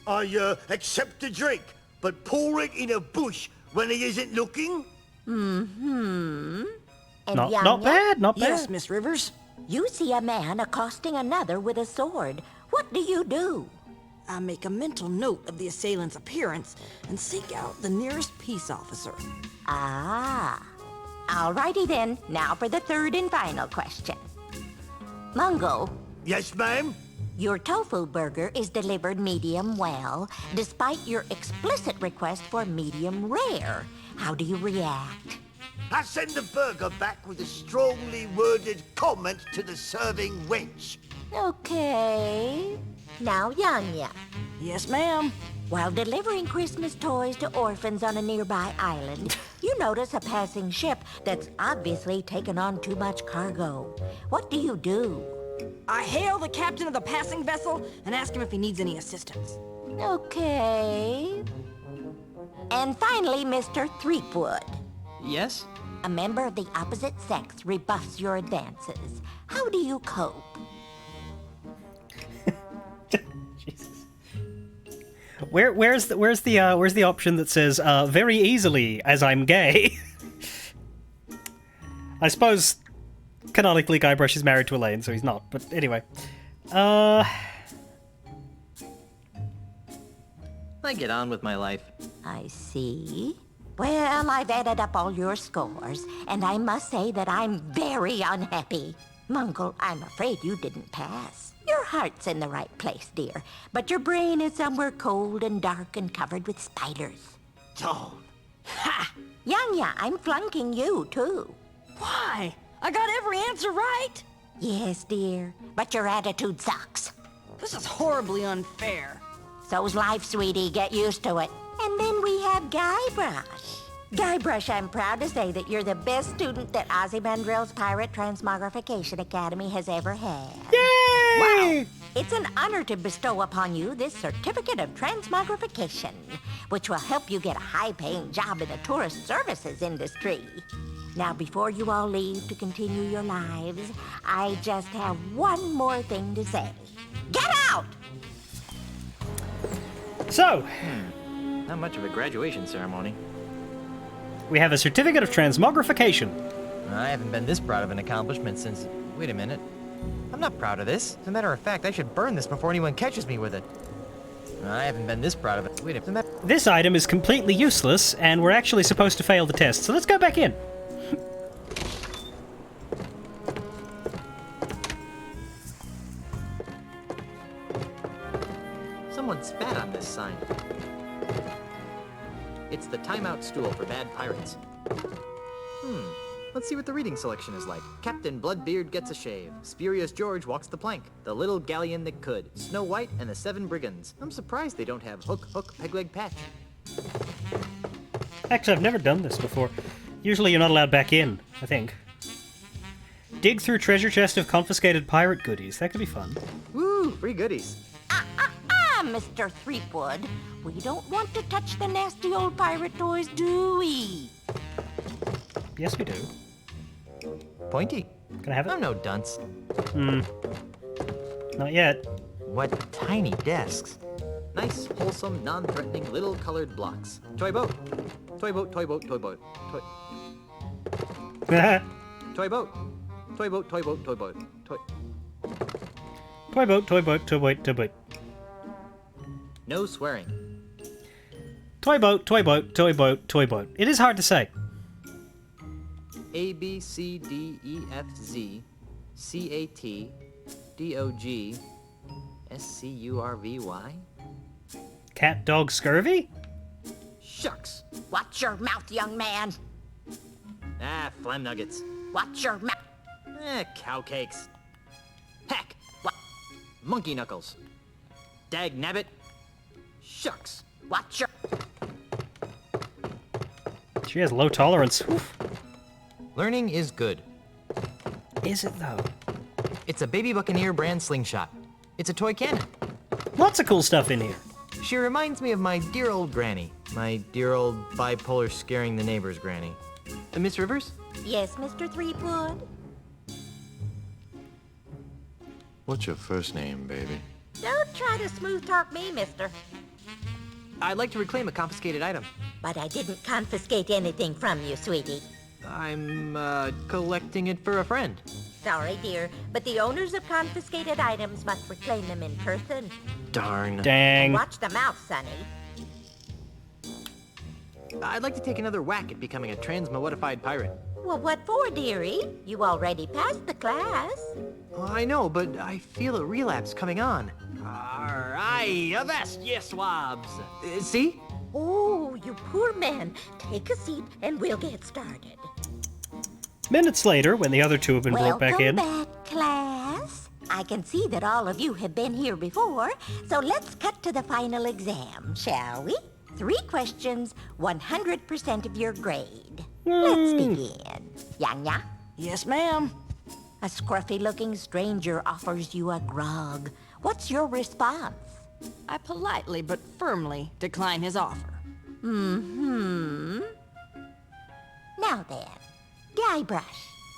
I accept the drink, but pour it in a bush when he isn't looking. Mm-hmm. And Not Yanya? bad, not bad. Yes, Miss Rivers. You see a man accosting another with a sword. What do you do? I make a mental note of the assailant's appearance and seek out the nearest peace officer. Ah. Alrighty then. Now for the third and final question. Mungo. Yes, ma'am? Your tofu burger is delivered medium well, despite your explicit request for medium rare. How do you react? I send the burger back with a strongly worded comment to the serving wench. Okay. Now, Yanya. Yes, ma'am. While delivering Christmas toys to orphans on a nearby island, you notice a passing ship that's obviously taken on too much cargo. What do you do? I hail the captain of the passing vessel and ask him if he needs any assistance. Okay. And finally, Mr. Threepwood. Yes? A member of the opposite sex rebuffs your advances. How do you cope? Where's the option that says very easily as I'm gay? I suppose canonically Guybrush is married to Elaine, so he's not. But anyway, I get on with my life. I see. Well, I've added up all your scores, and I must say that I'm very unhappy. Mungo, I'm afraid you didn't pass. Your heart's in the right place, dear, but your brain is somewhere cold and dark and covered with spiders. Don't. Ha! Yanya, I'm flunking you, too. Why? I got every answer right. Yes, dear, but your attitude sucks. This is horribly unfair. So's life, sweetie. Get used to it. And then we have Guybrush. Guybrush, I'm proud to say that you're the best student that Ozymandias's Pirate Transmogrification Academy has ever had. Yay! Wow! It's an honor to bestow upon you this certificate of transmogrification, which will help you get a high-paying job in the tourist services industry. Now, before you all leave to continue your lives, I just have one more thing to say. Get out! So, Not much of a graduation ceremony. we have a certificate of transmogrification. I haven't been this proud of an accomplishment since... Wait a minute. I'm not proud of this. As a matter of fact, I should burn this before anyone catches me with it. I haven't been this proud of it. Wait a minute. This item is completely useless, and we're actually supposed to fail the test, so let's go back in. Someone spat on this sign. It's the timeout stool for bad pirates. Let's see what the reading selection is like. Captain Bloodbeard gets a shave. Spurious George walks the plank. The Little Galleon That Could. Snow White and the Seven Brigands. I'm surprised they don't have Hook, Hook, Peg Leg, Patch. Actually, I've never done this before. Usually you're not allowed back in, I think. Dig through treasure chest of confiscated pirate goodies. That could be fun. Woo! Free goodies. Mr. Threepwood. We don't want to touch the nasty old pirate toys, do we? Yes, we do. Pointy. Can I have it? I'm no dunce. Not yet. What tiny desks. Nice, wholesome, non-threatening little colored blocks. Toy boat. Toy boat, toy boat, toy boat. Toy boat. Toy boat, toy boat, toy boat. Toy boat, toy boat, toy boat, toy boat. No swearing. Toy boat, toy boat, toy boat, toy boat. It is hard to say. A, B, C, D, E, F, Z, C, A, T, D, O, G, S, C, U, R, V, Y? Cat, dog, scurvy? Shucks. Watch your mouth, young man. Ah, phlegm nuggets. Watch your mouth. Cow cakes. Heck! What? Monkey knuckles. Dag nabbit. Shucks. Watch your... She has low tolerance. Oof. Learning is good. Is it, though? It's a Baby Buccaneer brand slingshot. It's a toy cannon. Lots of cool stuff in here. She reminds me of my dear old granny. My dear old bipolar scaring the neighbors granny. Miss Rivers? Yes, Mr. Threepwood? What's your first name, baby? Don't try to smooth talk me, mister. I'd like to reclaim a confiscated item. But I didn't confiscate anything from you, sweetie. I'm, collecting it for a friend. Sorry, dear, but the owners of confiscated items must reclaim them in person. Darn. Dang. Watch the mouth, Sonny. I'd like to take another whack at becoming a transmodified pirate. Well, what for, dearie? You already passed the class. I know, but I feel a relapse coming on. Aye, avast, ye swabs. See? Oh, you poor man. Take a seat and we'll get started. Minutes later, when the other two have been brought back in. Welcome back, class. I can see that all of you have been here before, so let's cut to the final exam, shall we? 3 questions, 100% of your grade. Let's begin. Yanya? Yes, ma'am. A scruffy-looking stranger offers you a grog. What's your response? I politely but firmly decline his offer. Mm-hmm. Now then, Guybrush.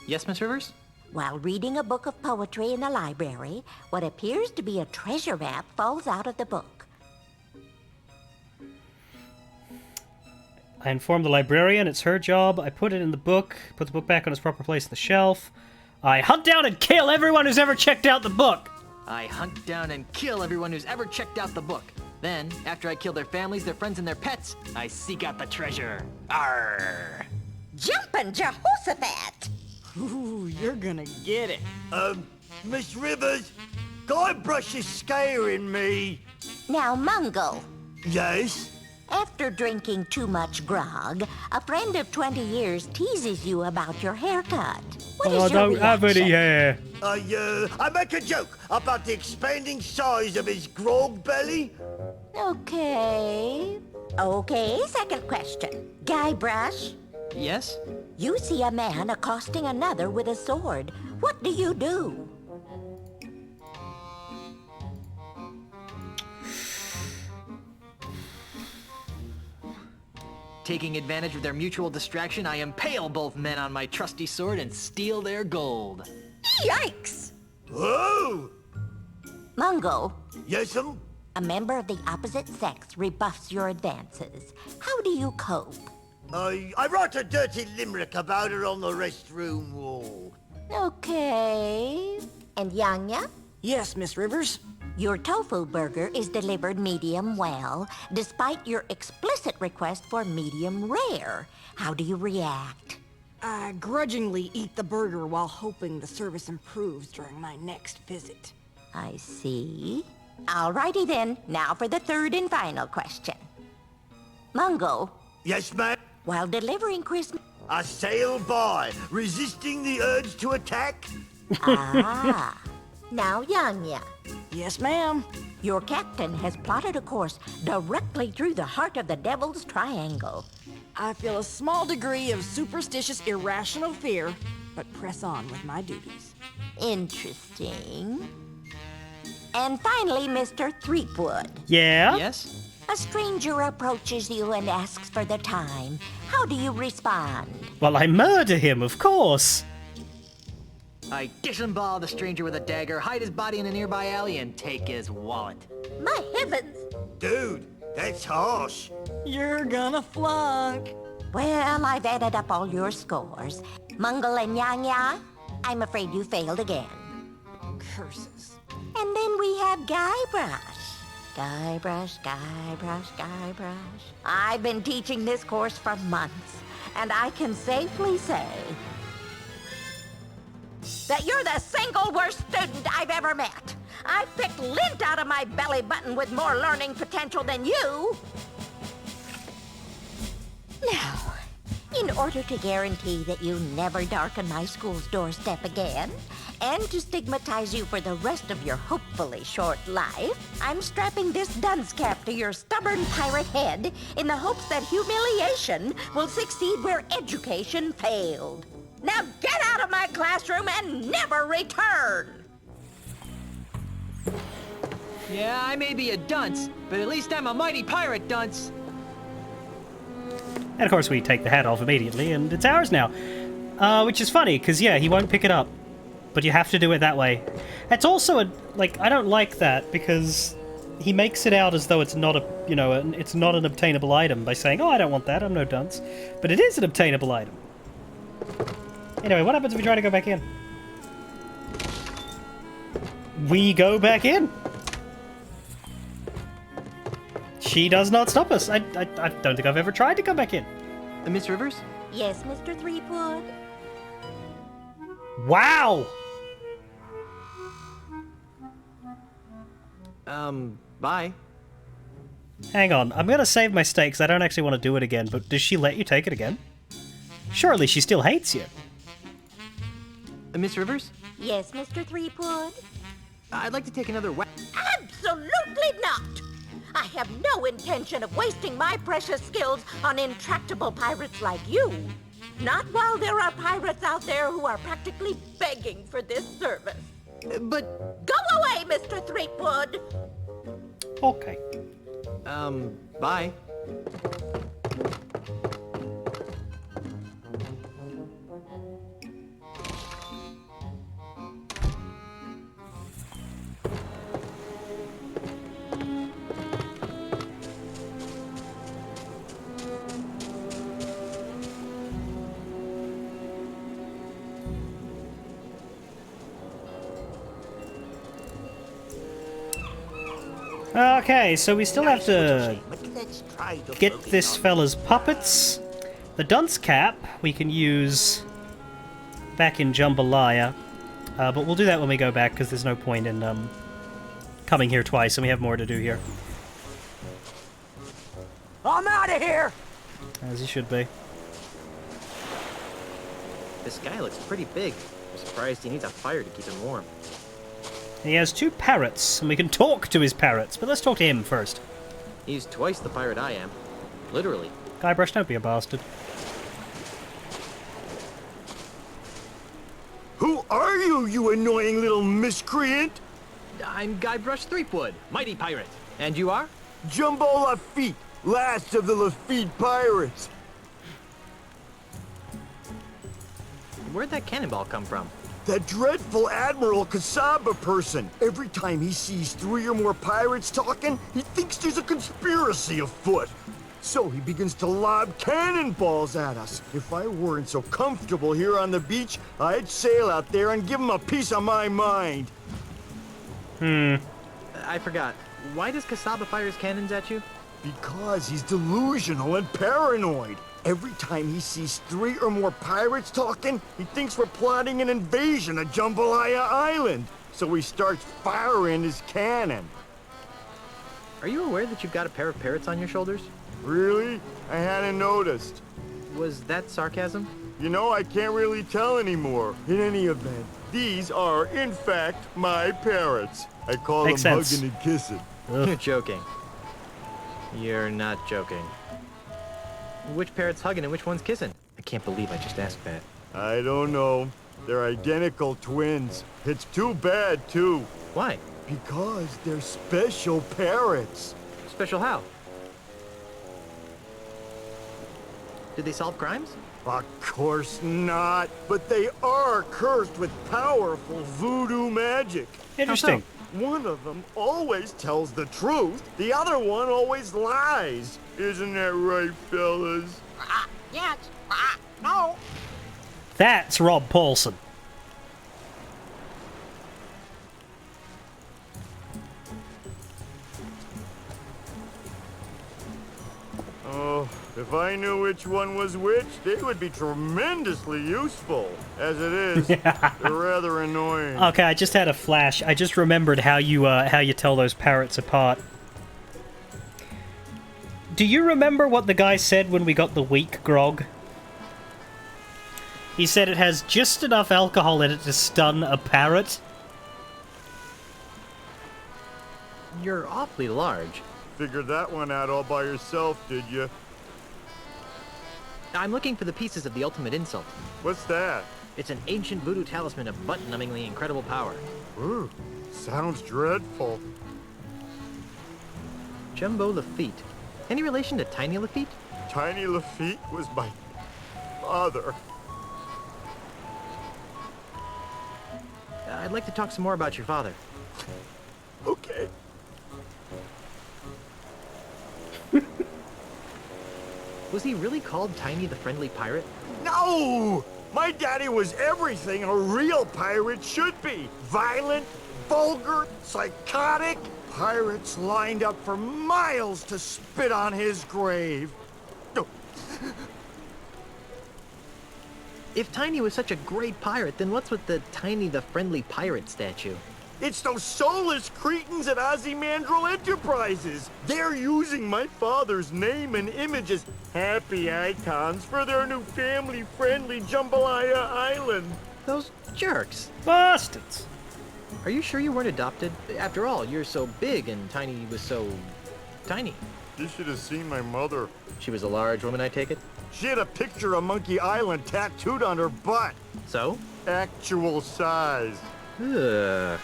Yes, Miss Rivers? While reading a book of poetry in a library, what appears to be a treasure map falls out of the book. I inform the librarian it's her job. I put it in the book, put the book back on its proper place on the shelf. I hunt down and kill everyone who's ever checked out the book. I hunt down and kill everyone who's ever checked out the book. Then, after I kill their families, their friends, and their pets, I seek out the treasure. Arr! Jumpin' Jehoshaphat! Ooh, you're gonna get it. Miss Rivers, Guybrush is scaring me. Now, Mungo. Yes? After drinking too much grog, a friend of 20 years teases you about your haircut. What is I your don't have any reaction? hair. I make a joke about the expanding size of his grog belly. Okay. Okay, second question. Guybrush, Yes? you see a man accosting another with a sword. What do you do? Taking advantage of their mutual distraction, I impale both men on my trusty sword and steal their gold. Yikes! Whoa! Mungo, Yes'm? a member of the opposite sex rebuffs your advances. How do you cope? I wrote a dirty limerick about her on the restroom wall. Okay. And Yanya? Yes, Miss Rivers. Your tofu burger is delivered medium well, despite your explicit request for medium rare. How do you react? I grudgingly eat the burger while hoping the service improves during my next visit. I see. Alrighty then, now for the third and final question. Mungo, Yes, ma'am? While delivering Christmas... I sail by, resisting the urge to attack. Ah. Now, Yanya. Yes, ma'am. Your captain has plotted a course directly through the heart of the Devil's Triangle. I feel a small degree of superstitious, irrational fear, but press on with my duties. Interesting. And finally, Mr. Threepwood. Yeah? Yes? A stranger approaches you and asks for the time. How do you respond? Well, I murder him, of course. I disembowel the stranger with a dagger, hide his body in a nearby alley, and take his wallet. My heavens! Dude, that's harsh. You're gonna flunk. Well, I've added up all your scores. Mungle and Yanya, I'm afraid you failed again. Curses. And then we have Guybrush. Guybrush, Guybrush, Guybrush. I've been teaching this course for months, and I can safely say that you're the single worst student I've ever met. I've picked lint out of my belly button with more learning potential than you. Now, in order to guarantee that you never darken my school's doorstep again, and to stigmatize you for the rest of your hopefully short life, I'm strapping this dunce cap to your stubborn pirate head in the hopes that humiliation will succeed where education failed. Now get out of my classroom and never return! Yeah, I may be a dunce, but at least I'm a mighty pirate dunce. And of course we take the hat off immediately, and it's ours now. Which is funny, because yeah, he won't pick it up. But you have to do it that way. It's also I don't like that, because he makes it out as though it's not it's not an obtainable item by saying, oh, I don't want that, I'm no dunce. But it is an obtainable item. Anyway, what happens if we try to go back in? We go back in. She does not stop us. I don't think I've ever tried to come back in. Miss Rivers? Yes, Mr. Threepwood? Wow! Bye. Hang on, I'm gonna save my stakes. I don't actually want to do it again, but does she let you take it again? Surely she still hates you. Miss Rivers? Yes, Mr. Threepwood? I'd like to take another Absolutely not! I have no intention of wasting my precious skills on intractable pirates like you. Not while there are pirates out there who are practically begging for this service. But... Go away, Mr. Threepwood! Okay. Bye. Okay, so we still have to get this fella's puppets. The dunce cap we can use back in Jambalaya, but we'll do that when we go back because there's no point in coming here twice, and we have more to do here. I'm out of here! As he should be. This guy looks pretty big. I'm surprised he needs a fire to keep him warm. He has 2 parrots, and we can talk to his parrots, but let's talk to him first. He's twice the pirate I am. Literally. Guybrush, don't be a bastard. Who are you, you annoying little miscreant? I'm Guybrush Threepwood, mighty pirate. And you are? Jumbo Lafitte, last of the Lafitte pirates. Where'd that cannonball come from? That dreadful Admiral Kasaba person. Every time he sees 3 or more pirates talking, he thinks there's a conspiracy afoot. So he begins to lob cannonballs at us. If I weren't so comfortable here on the beach, I'd sail out there and give him a piece of my mind. I forgot. Why does Kasaba fire his cannons at you? Because he's delusional and paranoid. Every time he sees 3 or more pirates talking, he thinks we're plotting an invasion of Jambalaya Island. So he starts firing his cannon. Are you aware that you've got a pair of parrots on your shoulders? Really? I hadn't noticed. Was that sarcasm? You know, I can't really tell anymore. In any event, these are, in fact, my parrots. I call Makes them sense. hugging and kissing. You're joking. You're not joking. Which parrot's hugging and which one's kissing? I can't believe I just asked that. I don't know. They're identical twins. It's too bad, too. Why? Because they're special parrots. Special how? Did they solve crimes? Of course not. But they are cursed with powerful voodoo magic. Interesting. One of them always tells the truth. The other one always lies. Isn't that right, fellas? Yes. No. That's Rob Paulson. Oh, if I knew which one was which, they would be tremendously useful. As it is, they're rather annoying. Okay, I just had a flash. I just remembered how you tell those parrots apart. Do you remember what the guy said when we got the weak grog? He said it has just enough alcohol in it to stun a parrot. You're awfully large. Figured that one out all by yourself, did you? I'm looking for the pieces of the ultimate insult. What's that? It's an ancient voodoo talisman of butt-numbingly incredible power. Ooh, sounds dreadful. Jumbo Lafitte. Any relation to Tiny Lafitte? Tiny Lafitte was my father. I'd like to talk some more about your father. Okay. Was he really called Tiny the Friendly Pirate? No! My daddy was everything a real pirate should be. Violent, vulgar, psychotic. Pirates lined up for miles to spit on his grave. If Tiny was such a great pirate, then what's with the Tiny the Friendly Pirate statue? It's those soulless cretins at Ozymandial Enterprises. They're using my father's name and image as happy icons for their new family-friendly Jambalaya Island. Those jerks. Bastards. Are you sure you weren't adopted? After all, you're so big and Tiny was so... tiny. You should have seen my mother. She was a large woman, I take it? She had a picture of Monkey Island tattooed on her butt. So? Actual size. Ugh.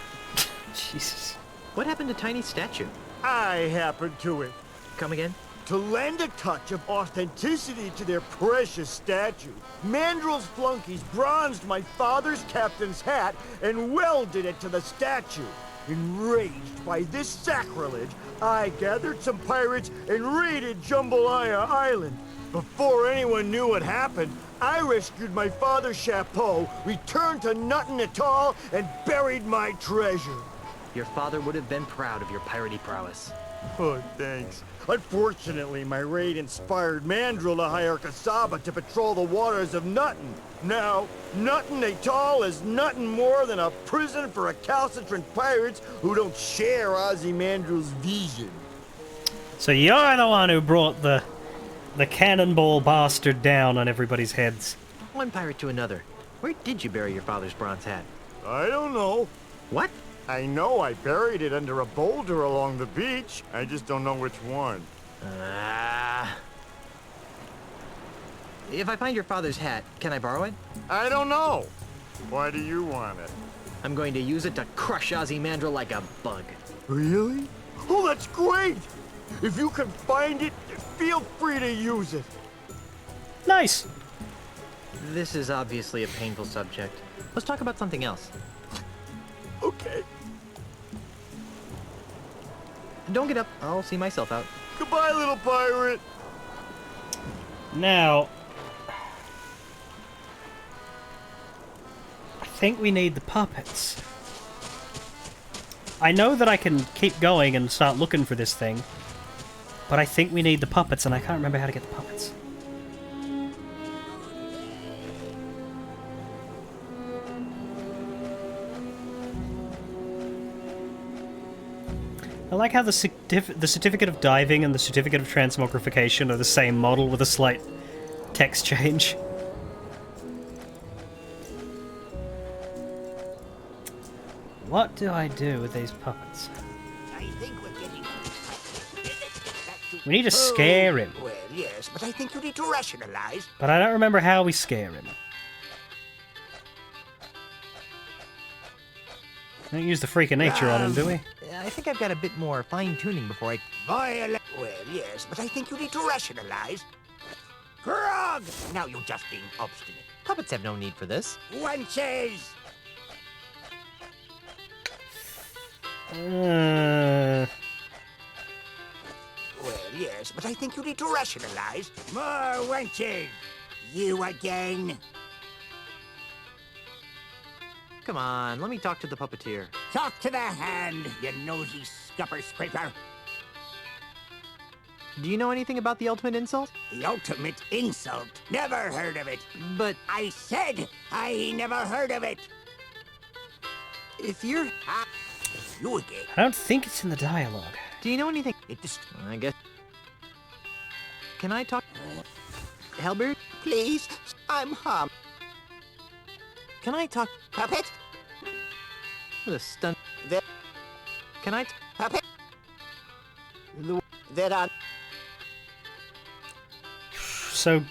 Jesus. What happened to Tiny's statue? I happened to it. Come again? To lend a touch of authenticity to their precious statue, Mandrill's flunkies bronzed my father's captain's hat and welded it to the statue. Enraged by this sacrilege, I gathered some pirates and raided Jambalaya Island. Before anyone knew what happened, I rescued my father's chapeau, returned to Nuttin Atoll, and buried my treasure. Your father would have been proud of your piratey prowess. Oh, thanks. Unfortunately, my raid inspired Mandrill to hire Kasaba to patrol the waters of Nuttin. Now, Nuttin Atoll is nothing more than a prison for recalcitrant pirates who don't share Ozymandial's vision. So you're the one who brought the cannonball bastard down on everybody's heads. One pirate to another. Where did you bury your father's bronze hat? I don't know. What? I know I buried it under a boulder along the beach. I just don't know which one. If I find your father's hat, can I borrow it? I don't know. Why do you want it? I'm going to use it to crush Ozymandial like a bug. Really? Oh, that's great! If you can find it, feel free to use it. Nice. This is obviously a painful subject. Let's talk about something else. Okay. Don't get up. I'll see myself out. Goodbye, little pirate. Now, I think we need the puppets. I know that I can keep going and start looking for this thing, but I think we need the puppets, and I can't remember how to get the puppets. I like how the certificate of diving and the certificate of transmogrification are the same model with a slight text change. What do I do with these puppets? I think we're getting... We need to scare him. Well, yes, but I think you need to rationalize. But I don't remember how we scare him. Don't use the freak of nature on him, do we? I think I've got a bit more fine-tuning before I... Well, yes, but I think you need to rationalize. Grog! Now you're just being obstinate. Puppets have no need for this. Wenches! Uh... Well, yes, but I think you need to rationalize. More wenches! You again? Come on, let me talk to the puppeteer. Talk to the hand, you nosy scupper scraper. Do you know anything about the ultimate insult? The ultimate insult? Never heard of it. But... I said I never heard of it. If you're... You again. I don't think it's in the dialogue. Do you know anything? I guess... Can I talk... Halberd? Please, I'm harmed. Can I talk... Puppet? The stunt... Can I... Puppet? There are... So,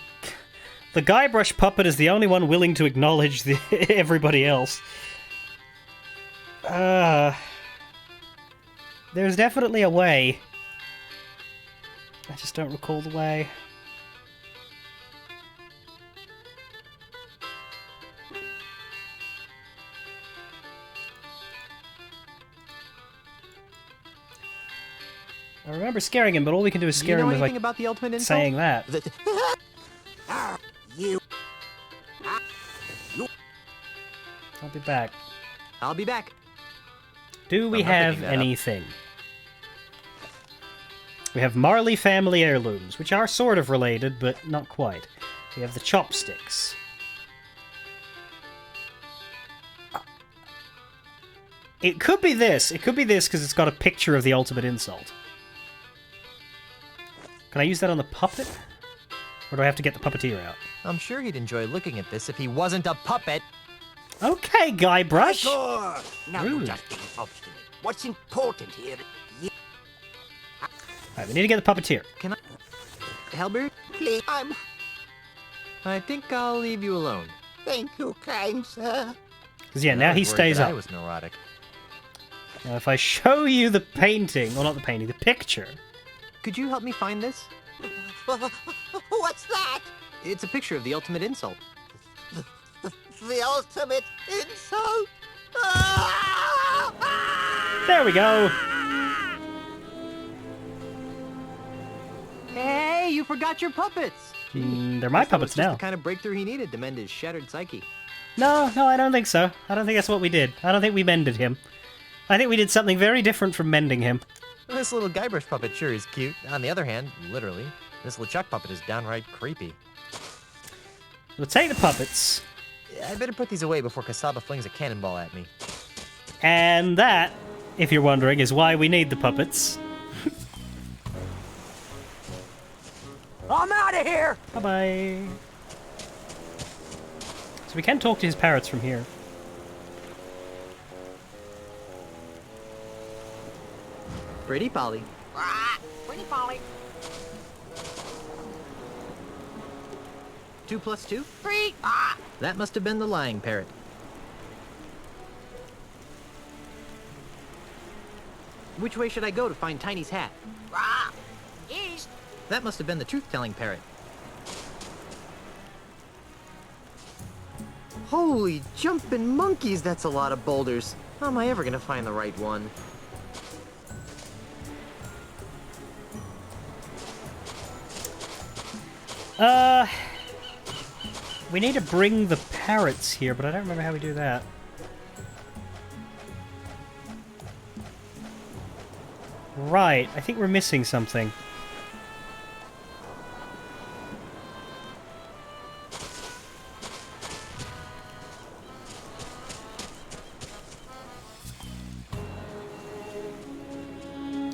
the Guybrush puppet is the only one willing to acknowledge everybody else. There's definitely a way. I just don't recall the way. I remember scaring him, but all we can do is scare him with like about the ultimate insult? saying that. You. I'll be back. I'll be back. Do we I'm not have picking that up. anything? We have Marley family heirlooms, which are sort of related, but not quite. We have the chopsticks. It could be this. It could be this because it's got a picture of the ultimate insult. Can I use that on the puppet? Or do I have to get the puppeteer out? I'm sure he'd enjoy looking at this if he wasn't a puppet. Okay, Guybrush. Now you're just being obstinate. What's important here? Alright, we need to get the puppeteer. Can I... Halberd? Please, I think I'll leave you alone. Thank you, kind sir. Because yeah, now he stays up. I was neurotic. Now if I show you the painting, well not the painting, the picture. Could you help me find this? What's that? It's a picture of the ultimate insult. The ultimate insult? There we go. Hey, you forgot your puppets! They're my puppets now. The kind of breakthrough he needed to mend his shattered psyche. No, I don't think so. I don't think that's what we did. I don't think we mended him. I think we did something very different from mending him. This little Guybrush puppet sure is cute. On the other hand, literally, this LeChuck puppet is downright creepy. We'll take the puppets. I better put these away before Kasaba flings a cannonball at me. And that, if you're wondering, is why we need the puppets. I'm out of here! Bye-bye. So we can talk to his parrots from here. Pretty Polly. Pretty Polly. 2 plus 2? 3. That must have been the lying parrot. Which way should I go to find Tiny's hat? East. That must have been the truth-telling parrot. Holy jumping monkeys, that's a lot of boulders. How am I ever gonna find the right one? We need to bring the parrots here, but I don't remember how we do that. Right, I think we're missing something.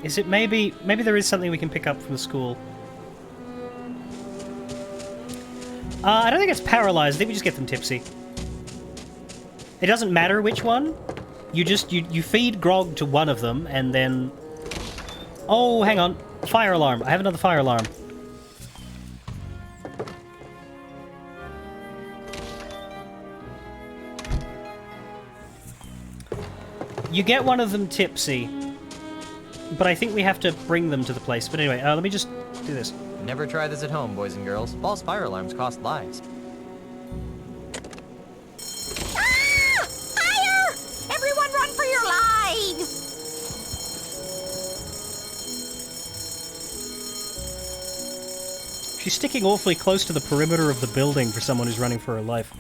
Is it maybe there is something we can pick up from the school? I don't think it's paralyzed. I think we just get them tipsy. It doesn't matter which one. You just you feed grog to one of them and then. Oh, hang on. Fire alarm. I have another fire alarm. You get one of them tipsy, but I think we have to bring them to the place. But anyway, let me just do this. Never try this at home, boys and girls. False fire alarms cost lives. Ah! Fire! Everyone run for your lives! She's sticking awfully close to the perimeter of the building for someone who's running for her life.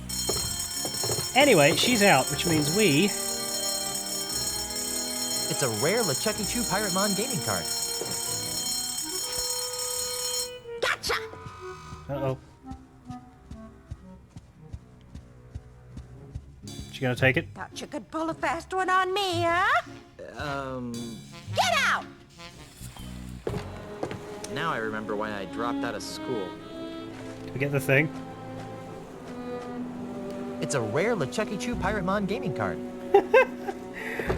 Anyway, she's out, which means we... It's a rare LeChucky Chew Pirate Mon gaming card. Gotcha! Uh-oh. She gonna take it? Thought you could pull a fast one on me, huh? Get out! Now I remember why I dropped out of school. Did we get the thing? It's a rare LeChucky Chew Pirate Mon gaming card.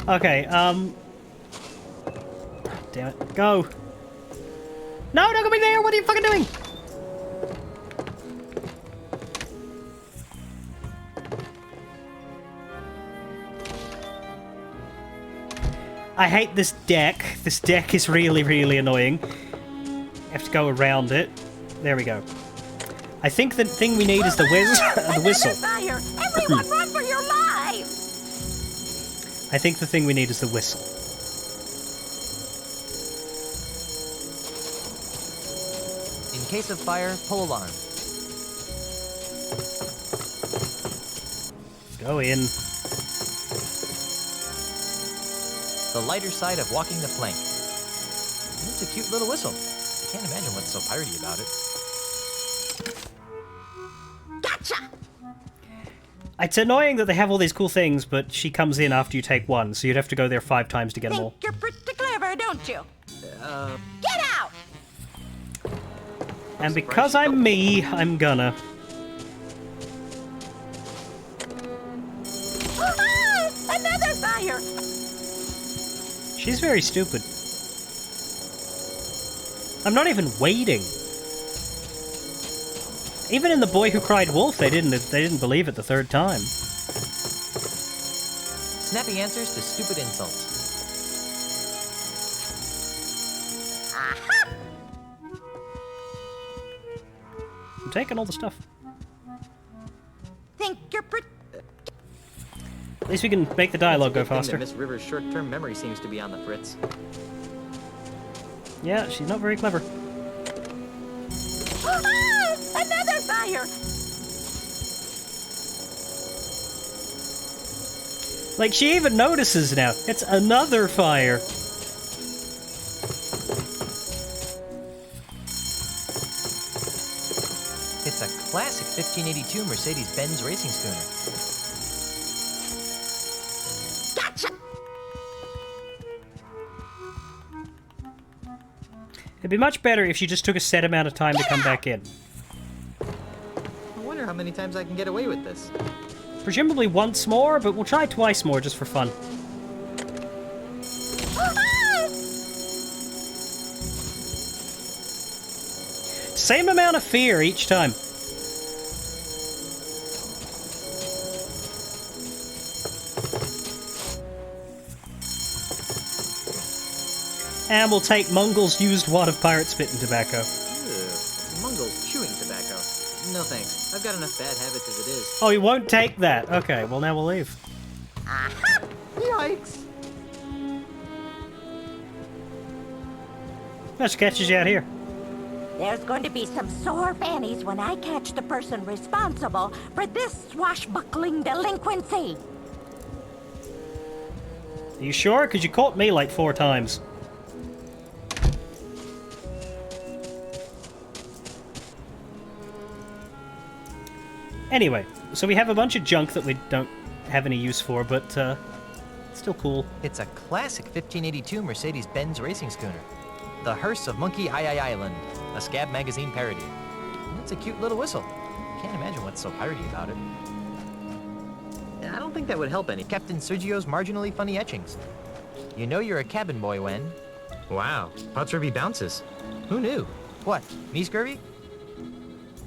Okay, damn it. Go! No, don't go in there! What are you fucking doing? I hate this deck. This deck is really, really annoying. I have to go around it. There we go. I think the thing we need is the the whistle. Fire! Everyone run for your lives! I think the thing we need is the whistle. In case of fire, pull alarm. Go in. The lighter side of walking the plank. It's a cute little whistle. I can't imagine what's so piratey about it. Gotcha! It's annoying that they have all these cool things, but she comes in after you take one, so you'd have to go there 5 times to get them all. You're pretty clever, don't you? Get out! And because I'm me, I'm gonna. Ah, another fire! She's very stupid. I'm not even waiting. Even in The Boy Who Cried Wolf, they didn't believe it the third time. Snappy answers to stupid insults. Aha! I'm taking all the stuff. Think you're pretty... At least we can make the dialogue go It's a good thing faster. that Miss River's short-term memory seems to be on the fritz. Yeah, she's not very clever. Ah, another fire! Like, she even notices now. It's another fire. It's a classic 1582 Mercedes-Benz racing schooner. Gotcha! It'd be much better if she just took a set amount of time to come back in. I wonder how many times I can get away with this. Presumably once more, but we'll try twice more just for fun. Same amount of fear each time. And we'll take Mungle's used wad of pirate spit and tobacco. Ugh, Mungle's chewing tobacco. No thanks. I've got enough bad habits as it is. Oh, he won't take that. Okay, well now we'll leave. Aha! Yikes! That catches you out here. There's going to be some sore fannies when I catch the person responsible for this swashbuckling delinquency. Are you sure? Because you caught me like 4 times. Anyway, so we have a bunch of junk that we don't have any use for, but Still cool. It's a classic 1582 Mercedes-Benz racing schooner. The hearse of Monkey Island, a Scab magazine parody. It's a cute little whistle. Can't imagine what's so piratey about it. I don't think that would help any. Captain Sergio's marginally funny etchings. You know you're a cabin boy when... Wow, Potsruby bounces. Who knew? What, me scurvy?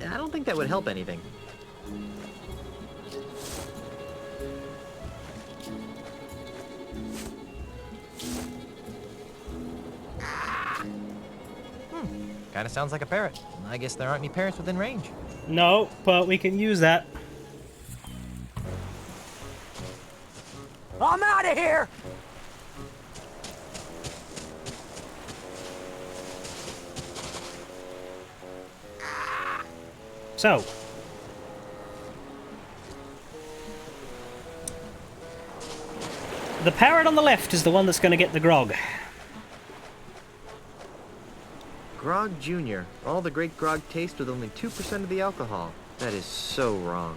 I don't think that would help anything. Kinda sounds like a parrot. I guess there aren't any parrots within range. No, but we can use that. I'm out of here! So. The parrot on the left is the one that's going to get the grog. Grog Jr. All the great grog taste with only 2% of the alcohol. That is so wrong.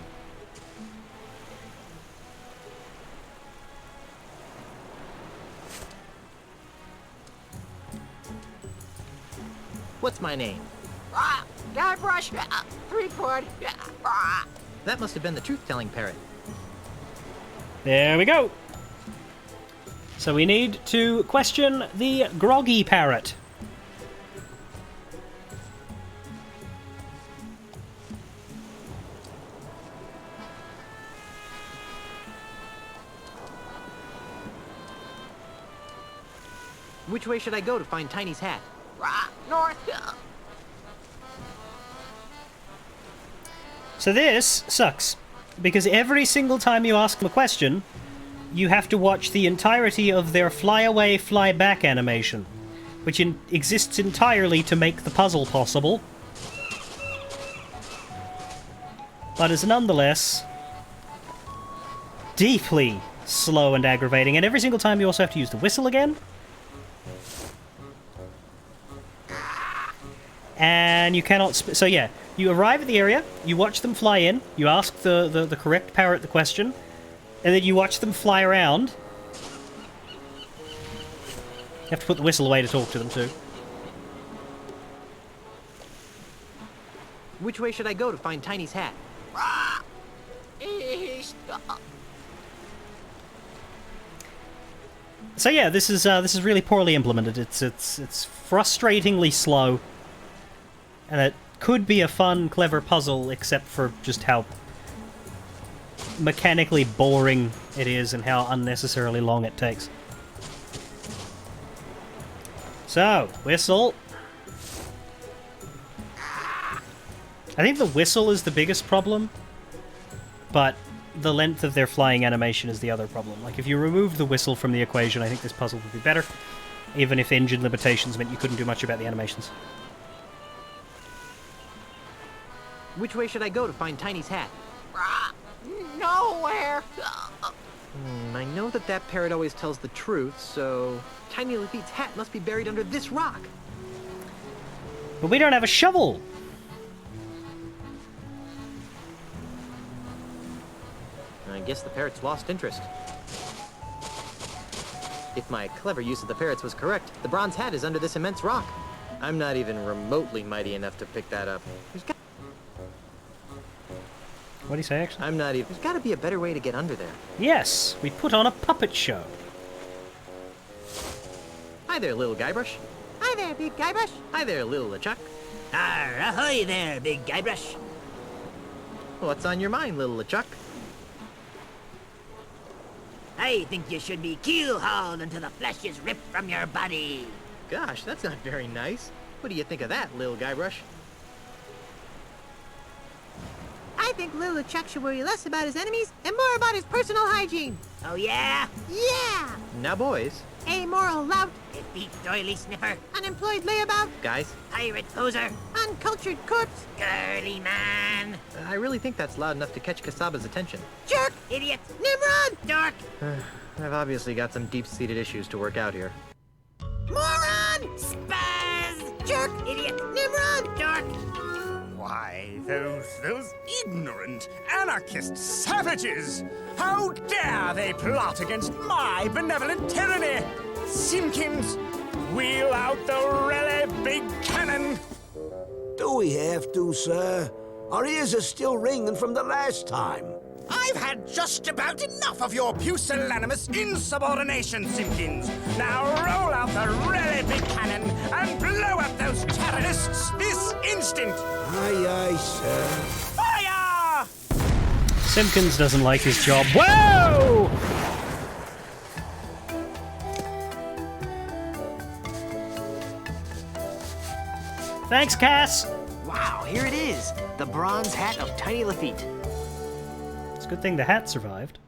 What's my name? Guybrush Threepwood. That must have been the truth-telling parrot. There we go. So we need to question the groggy parrot. Which way should I go to find Tiny's hat? North. So this sucks, because every single time you ask them a question, you have to watch the entirety of their fly away, fly back animation, which exists entirely to make the puzzle possible, but is nonetheless deeply slow and aggravating, and every single time you also have to use the whistle again. And you cannot... so yeah, you arrive at the area, you watch them fly in, you ask the correct parrot the question, and then you watch them fly around. You have to put the whistle away to talk to them too. Which way should I go to find Tiny's hat? So yeah, this is really poorly implemented. It's frustratingly slow. And it could be a fun, clever puzzle, except for just how mechanically boring it is and how unnecessarily long it takes. So, whistle. I think the whistle is the biggest problem, but the length of their flying animation is the other problem. Like, if you remove the whistle from the equation, I think this puzzle would be better, even if engine limitations meant you couldn't do much about the animations. Which way should I go to find Tiny's hat? Nowhere. I know that parrot always tells the truth, so Tiny Lafitte's hat must be buried under this rock. But we don't have a shovel. I guess the parrot's lost interest. If my clever use of the parrots was correct, the bronze hat is under this immense rock. I'm not even remotely mighty enough to pick that up. What do you say, actually? I'm not even... There's gotta be a better way to get under there. Yes, we put on a puppet show. Hi there, little Guybrush. Hi there, big Guybrush. Hi there, little LeChuck. Ahoy there, big Guybrush. What's on your mind, little LeChuck? I think you should be keel-hauled until the flesh is ripped from your body. Gosh, that's not very nice. What do you think of that, little Guybrush? I think Little Chuck should worry less about his enemies and more about his personal hygiene. Oh, yeah? Yeah! Now, boys. Amoral lout. Defeat doily sniffer. Unemployed layabout. Guys. Pirate poser. Uncultured corpse. Girly man. I really think that's loud enough to catch Kasaba's attention. Jerk. Idiot. Nimrod. Dork. I've obviously got some deep-seated issues to work out here. Moron. Spaz. Jerk. Idiot. Nimrod. Dork. Why, Why, those ignorant anarchist savages! How dare they plot against my benevolent tyranny! Simpkins, wheel out the really big cannon! Do we have to, sir? Our ears are still ringing from the last time. I've had just about enough of your pusillanimous insubordination, Simpkins. Now roll out the really big cannon and blow up those terrorists this instant! Aye, aye, sir. Fire! Simpkins doesn't like his job. Whoa! Thanks, Cass! Wow, here it is. The bronze hat of Tiny Lafitte. It's a good thing the hat survived.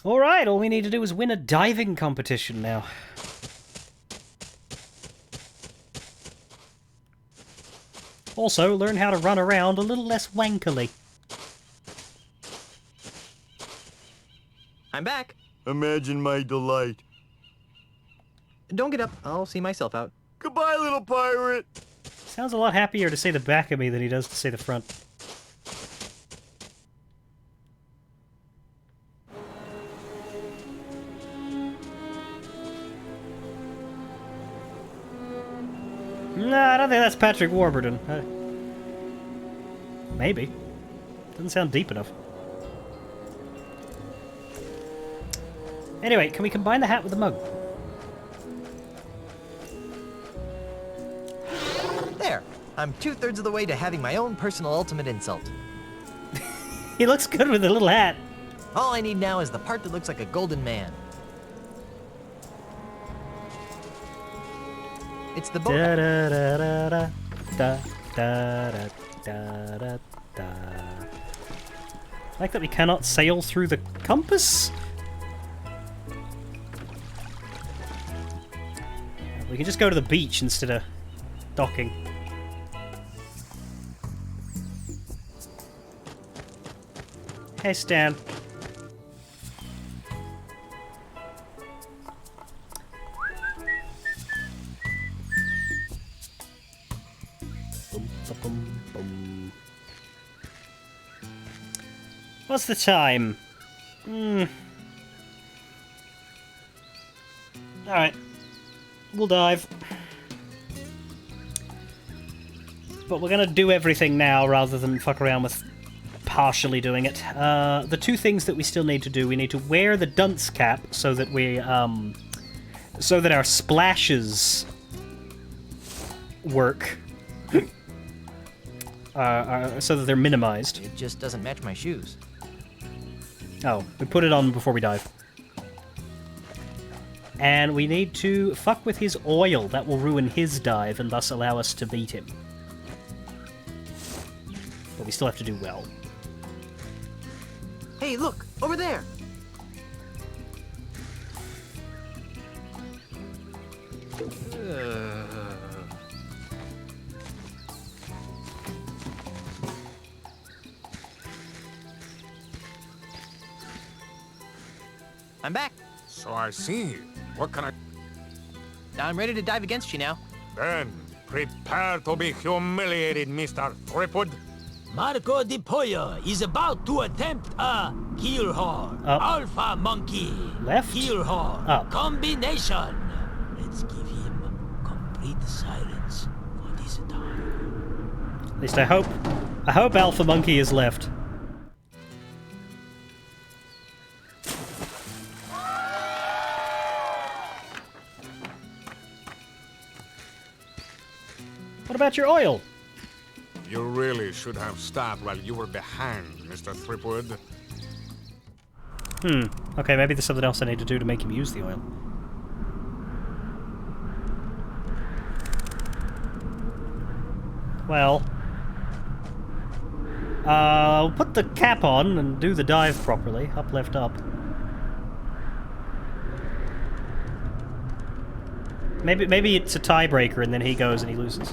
Alright, all we need to do is win a diving competition now. Also, learn how to run around a little less wankily. I'm back. Imagine my delight. Don't get up. I'll see myself out. Goodbye, little pirate. Sounds a lot happier to say the back of me than he does to say the front. No, I don't think that's Patrick Warburton. Maybe. Doesn't sound deep enough. Anyway, can we combine the hat with the mug? There. I'm 2/3 of the way to having my own personal ultimate insult. He looks good with the little hat. All I need now is the part that looks like a golden man. It's the boat. Da da da da da da da da da da. I like that we cannot sail through the compass. We can just go to the beach instead of docking. Hey, Stan. What's the time? Alright. We'll dive. But we're gonna do everything now rather than fuck around with partially doing it. The two things that we still need to do, we need to wear the dunce cap so that we, so that our splashes work. So that they're minimized. It just doesn't match my shoes. Oh, we put it on before we dive. And we need to fuck with his oil. That will ruin his dive and thus allow us to beat him. But we still have to do well. Hey, look! Over there! I'm back. So I see. What can I... I'm ready to dive against you now. Then, prepare to be humiliated, Mr. Threepwood. Marco Di Pollo is about to attempt a heel haul. Alpha monkey. Left. Heel haul. Up. Combination. Let's give him complete silence for this time. At least I hope Alpha Monkey is left. What about your oil? You really should have stopped while you were behind, Mr. Threepwood. Okay, maybe there's something else I need to do to make him use the oil. Well, I'll put the cap on and do the dive properly. Up, left, up. Maybe it's a tiebreaker and then he goes and he loses.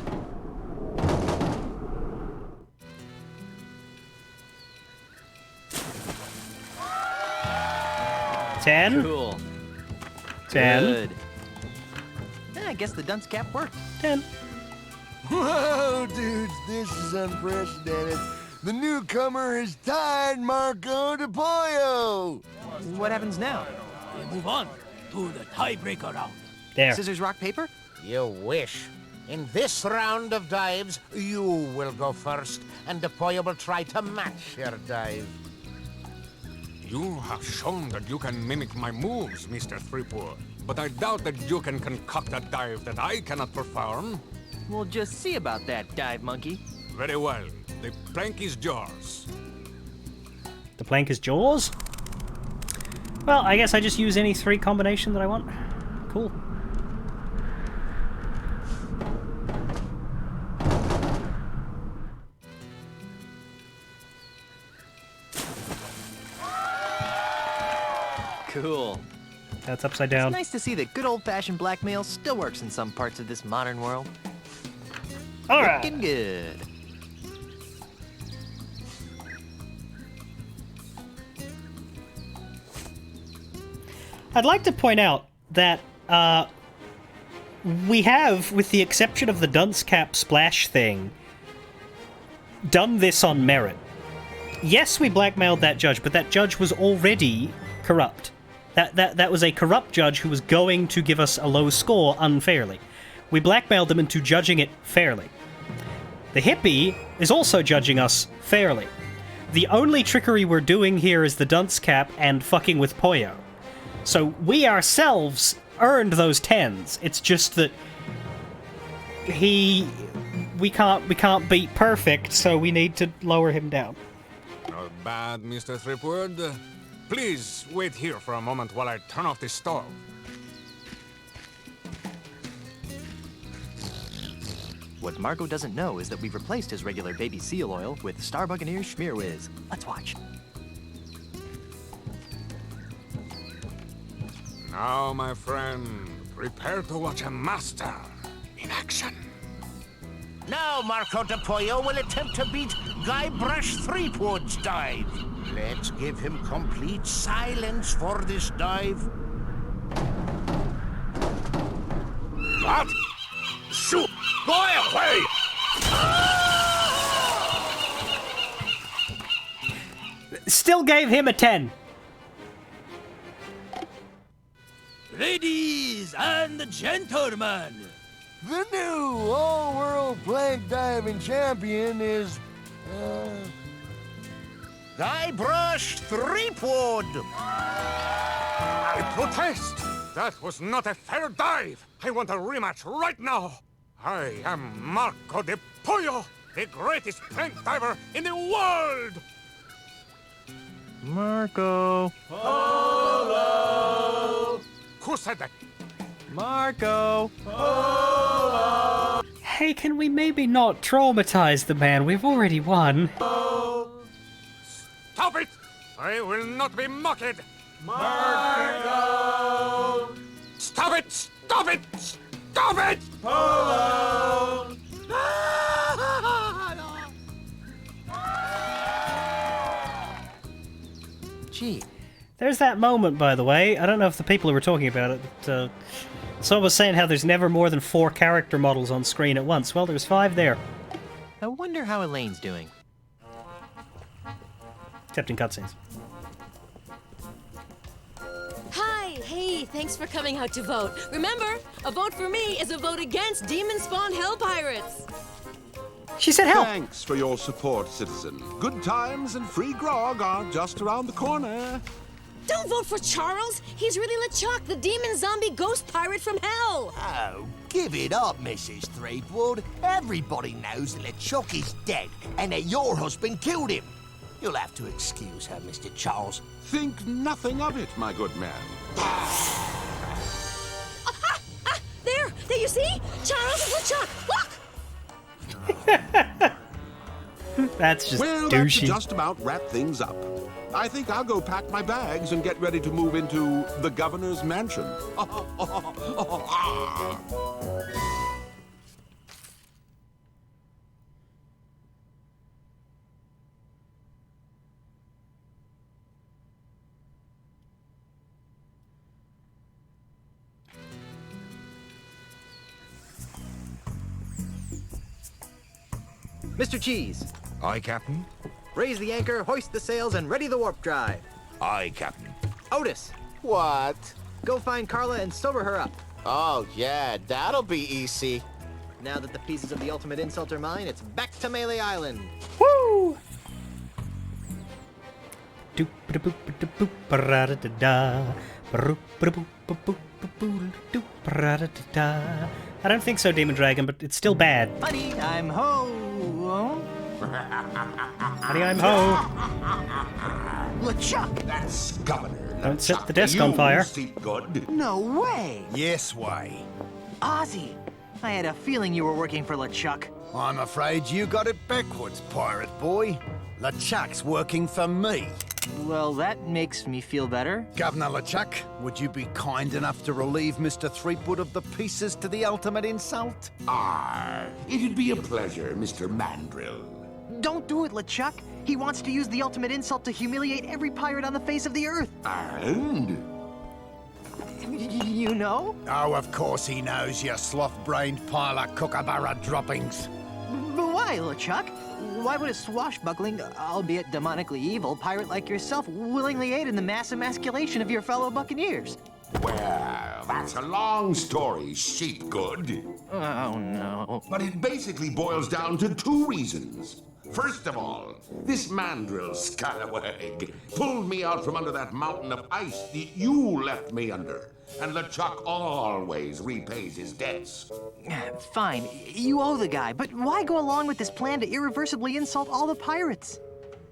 Ten? Cool. 10. Good. I guess the dunce cap worked. 10. Whoa, dudes, this is unprecedented. The newcomer has tied Marco de Pollo. What happens now? We move on to the tiebreaker round. There. Scissors, rock, paper? You wish. In this round of dives, you will go first, and DePoyo will try to match your dive. You have shown that you can mimic my moves, Mr. Threepwood. But I doubt that you can concoct a dive that I cannot perform. We'll just see about that, dive monkey. Very well. The plank is yours. The plank is Jaws? Well, I guess I just use any 3 combination that I want. Cool. Cool. That's upside down. It's nice to see that good old-fashioned blackmail still works in some parts of this modern world. All right. Looking good. I'd like to point out that we have, with the exception of the dunce cap splash thing, done this on merit. Yes, we blackmailed that judge, but that judge was already corrupt. That was a corrupt judge who was going to give us a low score unfairly. We blackmailed him into judging it fairly. The hippie is also judging us fairly. The only trickery we're doing here is the dunce cap and fucking with Pollo. So we ourselves earned those 10s. It's just that we can't beat perfect, so we need to lower him down. Not bad, Mr. Threepwood. Please wait here for a moment while I turn off the stove. What Marco doesn't know is that we've replaced his regular baby seal oil with Star Buccaneer Schmear Whiz. Let's watch. Now, my friend, prepare to watch a master in action. Now Marco de Pollo will attempt to beat Guybrush Threepwood's dive. Let's give him complete silence for this dive. What? Shoot! Go away! Still gave him a 10. Ladies and gentlemen, The new all-world plank diving champion is, Guybrush Threepwood. I protest! That was not a fair dive! I want a rematch right now! I am Marco de Pollo, the greatest plank diver in the world! Marco. Polo! Who said that? Marco. Polo! Hey, can we maybe not traumatize the man? We've already won. Stop it! I will not be mocked! Marco! Stop it! Stop it! Stop it! Polo! Gee. There's that moment, by the way. I don't know if the people who were talking about it, but someone was saying how there's never more than 4 character models on screen at once. Well, there's 5 there. I wonder how Elaine's doing. Except in cutscenes. Hi, hey, thanks for coming out to vote. Remember, a vote for me is a vote against demon-spawned hell pirates. She said help. Thanks for your support, citizen. Good times and free grog are just around the corner. Don't vote for Charles. He's really LeChuck, the demon zombie ghost pirate from hell. Oh, give it up, Mrs. Threepwood. Everybody knows that LeChuck is dead and that your husband killed him. You'll have to excuse her, Mr. Charles. Think nothing of it, my good man. There, you see? Charles is LeChuck. Look! That's just well, douchey. that just about wrap things up. I think I'll go pack my bags and get ready to move into the governor's mansion. Mr. Cheese. Aye, Captain. Raise the anchor, hoist the sails, and ready the warp drive. Aye, Captain. Otis. What? Go find Carla and sober her up. Oh, yeah, that'll be easy. Now that the pieces of the ultimate insult are mine, it's back to Melee Island. Woo! I don't think so, Demon Dragon, but it's still bad. Honey, I'm home. Honey, I'm home. LeChuck! That's Governor. Don't set the desk on fire. Good. No way! Yes way. Ozzy, I had a feeling you were working for LeChuck. I'm afraid you got it backwards, pirate boy. LeChuck's working for me. Well, that makes me feel better. Governor LeChuck, would you be kind enough to relieve Mr. Threepwood of the pieces to the ultimate insult? It'd be a pleasure, Mr. Mandrill. Don't do it, LeChuck. He wants to use the ultimate insult to humiliate every pirate on the face of the earth. And? You know? Oh, of course he knows, you sloth-brained pile of kookaburra droppings. But why, LeChuck? Why would a swashbuckling, albeit demonically evil, pirate like yourself willingly aid in the mass emasculation of your fellow buccaneers? Well, that's a long story, Sheepgood. Oh, no. But it basically boils down to two reasons. First of all, this mandrill scalawag pulled me out from under that mountain of ice that you left me under. And LeChuck always repays his debts. Fine, you owe the guy, but why go along with this plan to irreversibly insult all the pirates?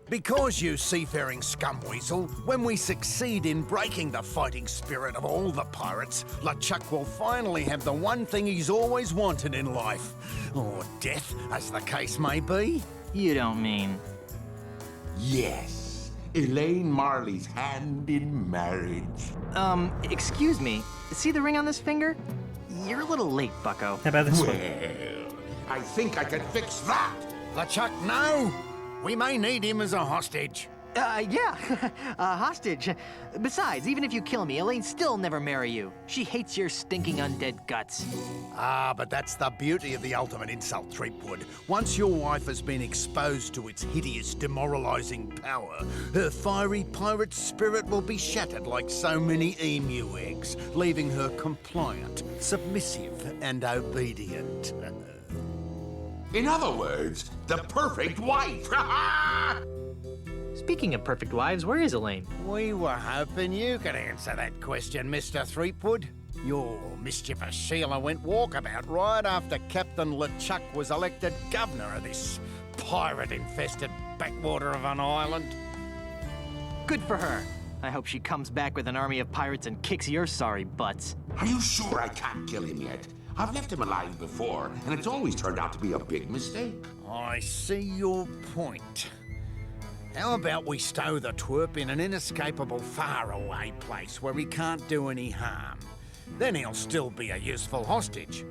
Because, you seafaring scumweasel, when we succeed in breaking the fighting spirit of all the pirates, LeChuck will finally have the one thing he's always wanted in life. Or death, as the case may be. You don't mean... Yes, Elaine Marley's hand in marriage. Excuse me. See the ring on this finger? You're a little late, bucko. How about this one? Well, I think I can fix that. LeChuck, no! We may need him as a hostage. Yeah, a hostage. Besides, even if you kill me, Elaine'll still never marry you. She hates your stinking undead guts. Ah, but that's the beauty of the ultimate insult, Threepwood. Once your wife has been exposed to its hideous, demoralizing power, her fiery pirate spirit will be shattered like so many emu eggs, leaving her compliant, submissive, and obedient. In other words, the perfect wife. Speaking of perfect wives, where is Elaine? We were hoping you could answer that question, Mr. Threepwood. Your mischievous Sheila went walkabout right after Captain LeChuck was elected governor of this pirate-infested backwater of an island. Good for her. I hope she comes back with an army of pirates and kicks your sorry butts. Are you sure I can't kill him yet? I've left him alive before, and it's always turned out to be a big mistake. I see your point. How about we stow the twerp in an inescapable faraway place where he can't do any harm? Then he'll still be a useful hostage,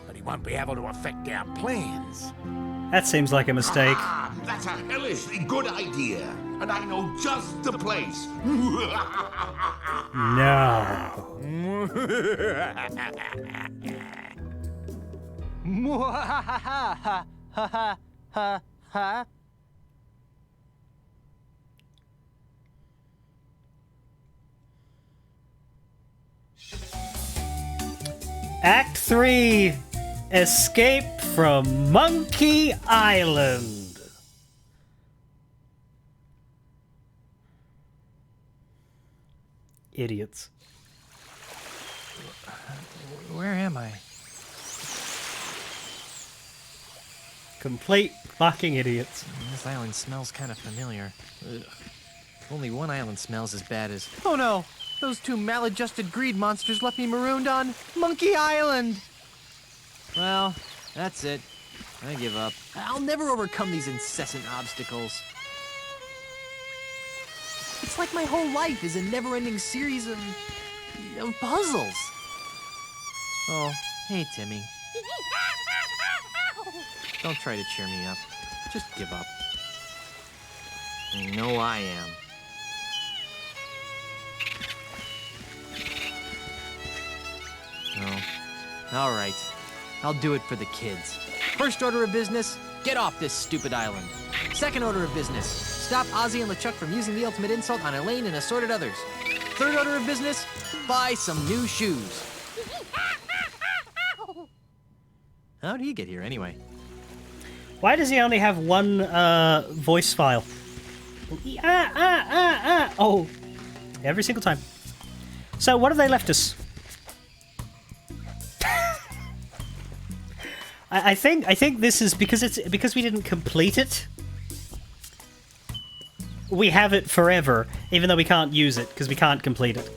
but he won't be able to affect our plans. That seems like a mistake. Ah, that's a hellishly good idea, and I know just the place. No. Act 3, Escape from Monkey Island. Idiots. Where am I? Complete fucking idiots. This island smells kind of familiar. Ugh. Only one island smells as bad as... Oh no! Those two maladjusted greed monsters left me marooned on Monkey Island! Well, that's it. I give up. I'll never overcome these incessant obstacles. It's like my whole life is a never-ending series of puzzles. Oh, hey, Timmy. Don't try to cheer me up. Just give up. I know I am. No. All right. I'll do it for the kids. First order of business, Get off this stupid island. Second order of business. Stop Ozzy and LeChuck from using the ultimate insult on Elaine and assorted others. Third order of business, buy some new shoes. How did he get here anyway? Why does he only have one voice file? Oh, every single time. So what have they left us? I think this is because we didn't complete it. We have it forever, even though we can't use it because we can't complete it.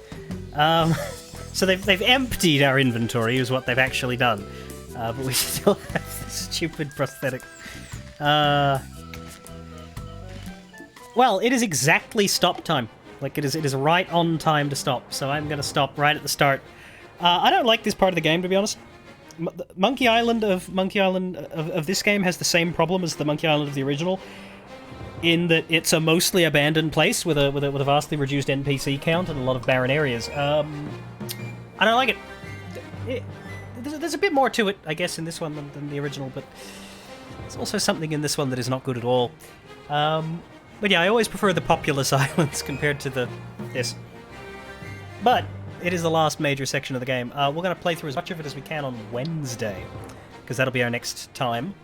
So they've emptied our inventory, is what they've actually done. But we still have this stupid prosthetic. Well, it is exactly stop time. Like it is right on time to stop. So I'm gonna stop right at the start. I don't like this part of the game, to be honest. Monkey Island of this game has the same problem as the Monkey Island of the original, in that it's a mostly abandoned place with a vastly reduced NPC count and a lot of barren areas. I don't like it. There's a bit more to it, I guess, in this one than the original, but there's also something in this one that is not good at all. But yeah, I always prefer the populous islands compared to this. But it is the last major section of the game. We're going to play through as much of it as we can on Wednesday, because that'll be our next time.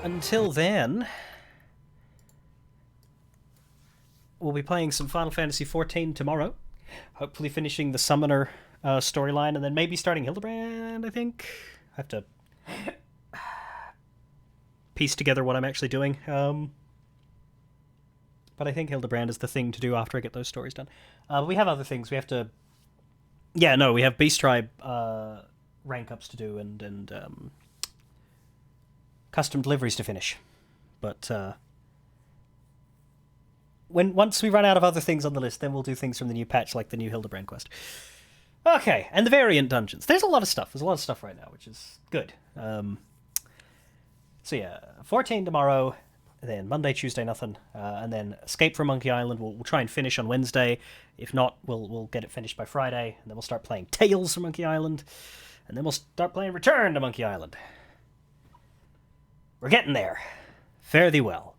Until then, we'll be playing some Final Fantasy XIV tomorrow. Hopefully finishing the Summoner storyline, and then maybe starting Hildebrand, I think. I have to piece together what I'm actually doing. But I think Hildebrand is the thing to do after I get those stories done. But we have other things. We have to... Yeah, no, we have Beast Tribe rank ups to do and custom deliveries to finish. But once we run out of other things on the list, then we'll do things from the new patch, like the new Hildebrand quest. Okay, and the variant dungeons. There's a lot of stuff. There's a lot of stuff right now, which is good. So yeah, 14 tomorrow, then Monday, Tuesday, nothing, and then Escape from Monkey Island. We'll try and finish on Wednesday. If not, we'll get it finished by Friday, and then we'll start playing Tales from Monkey Island, and then we'll start playing Return to Monkey Island. We're getting there. Fare thee well.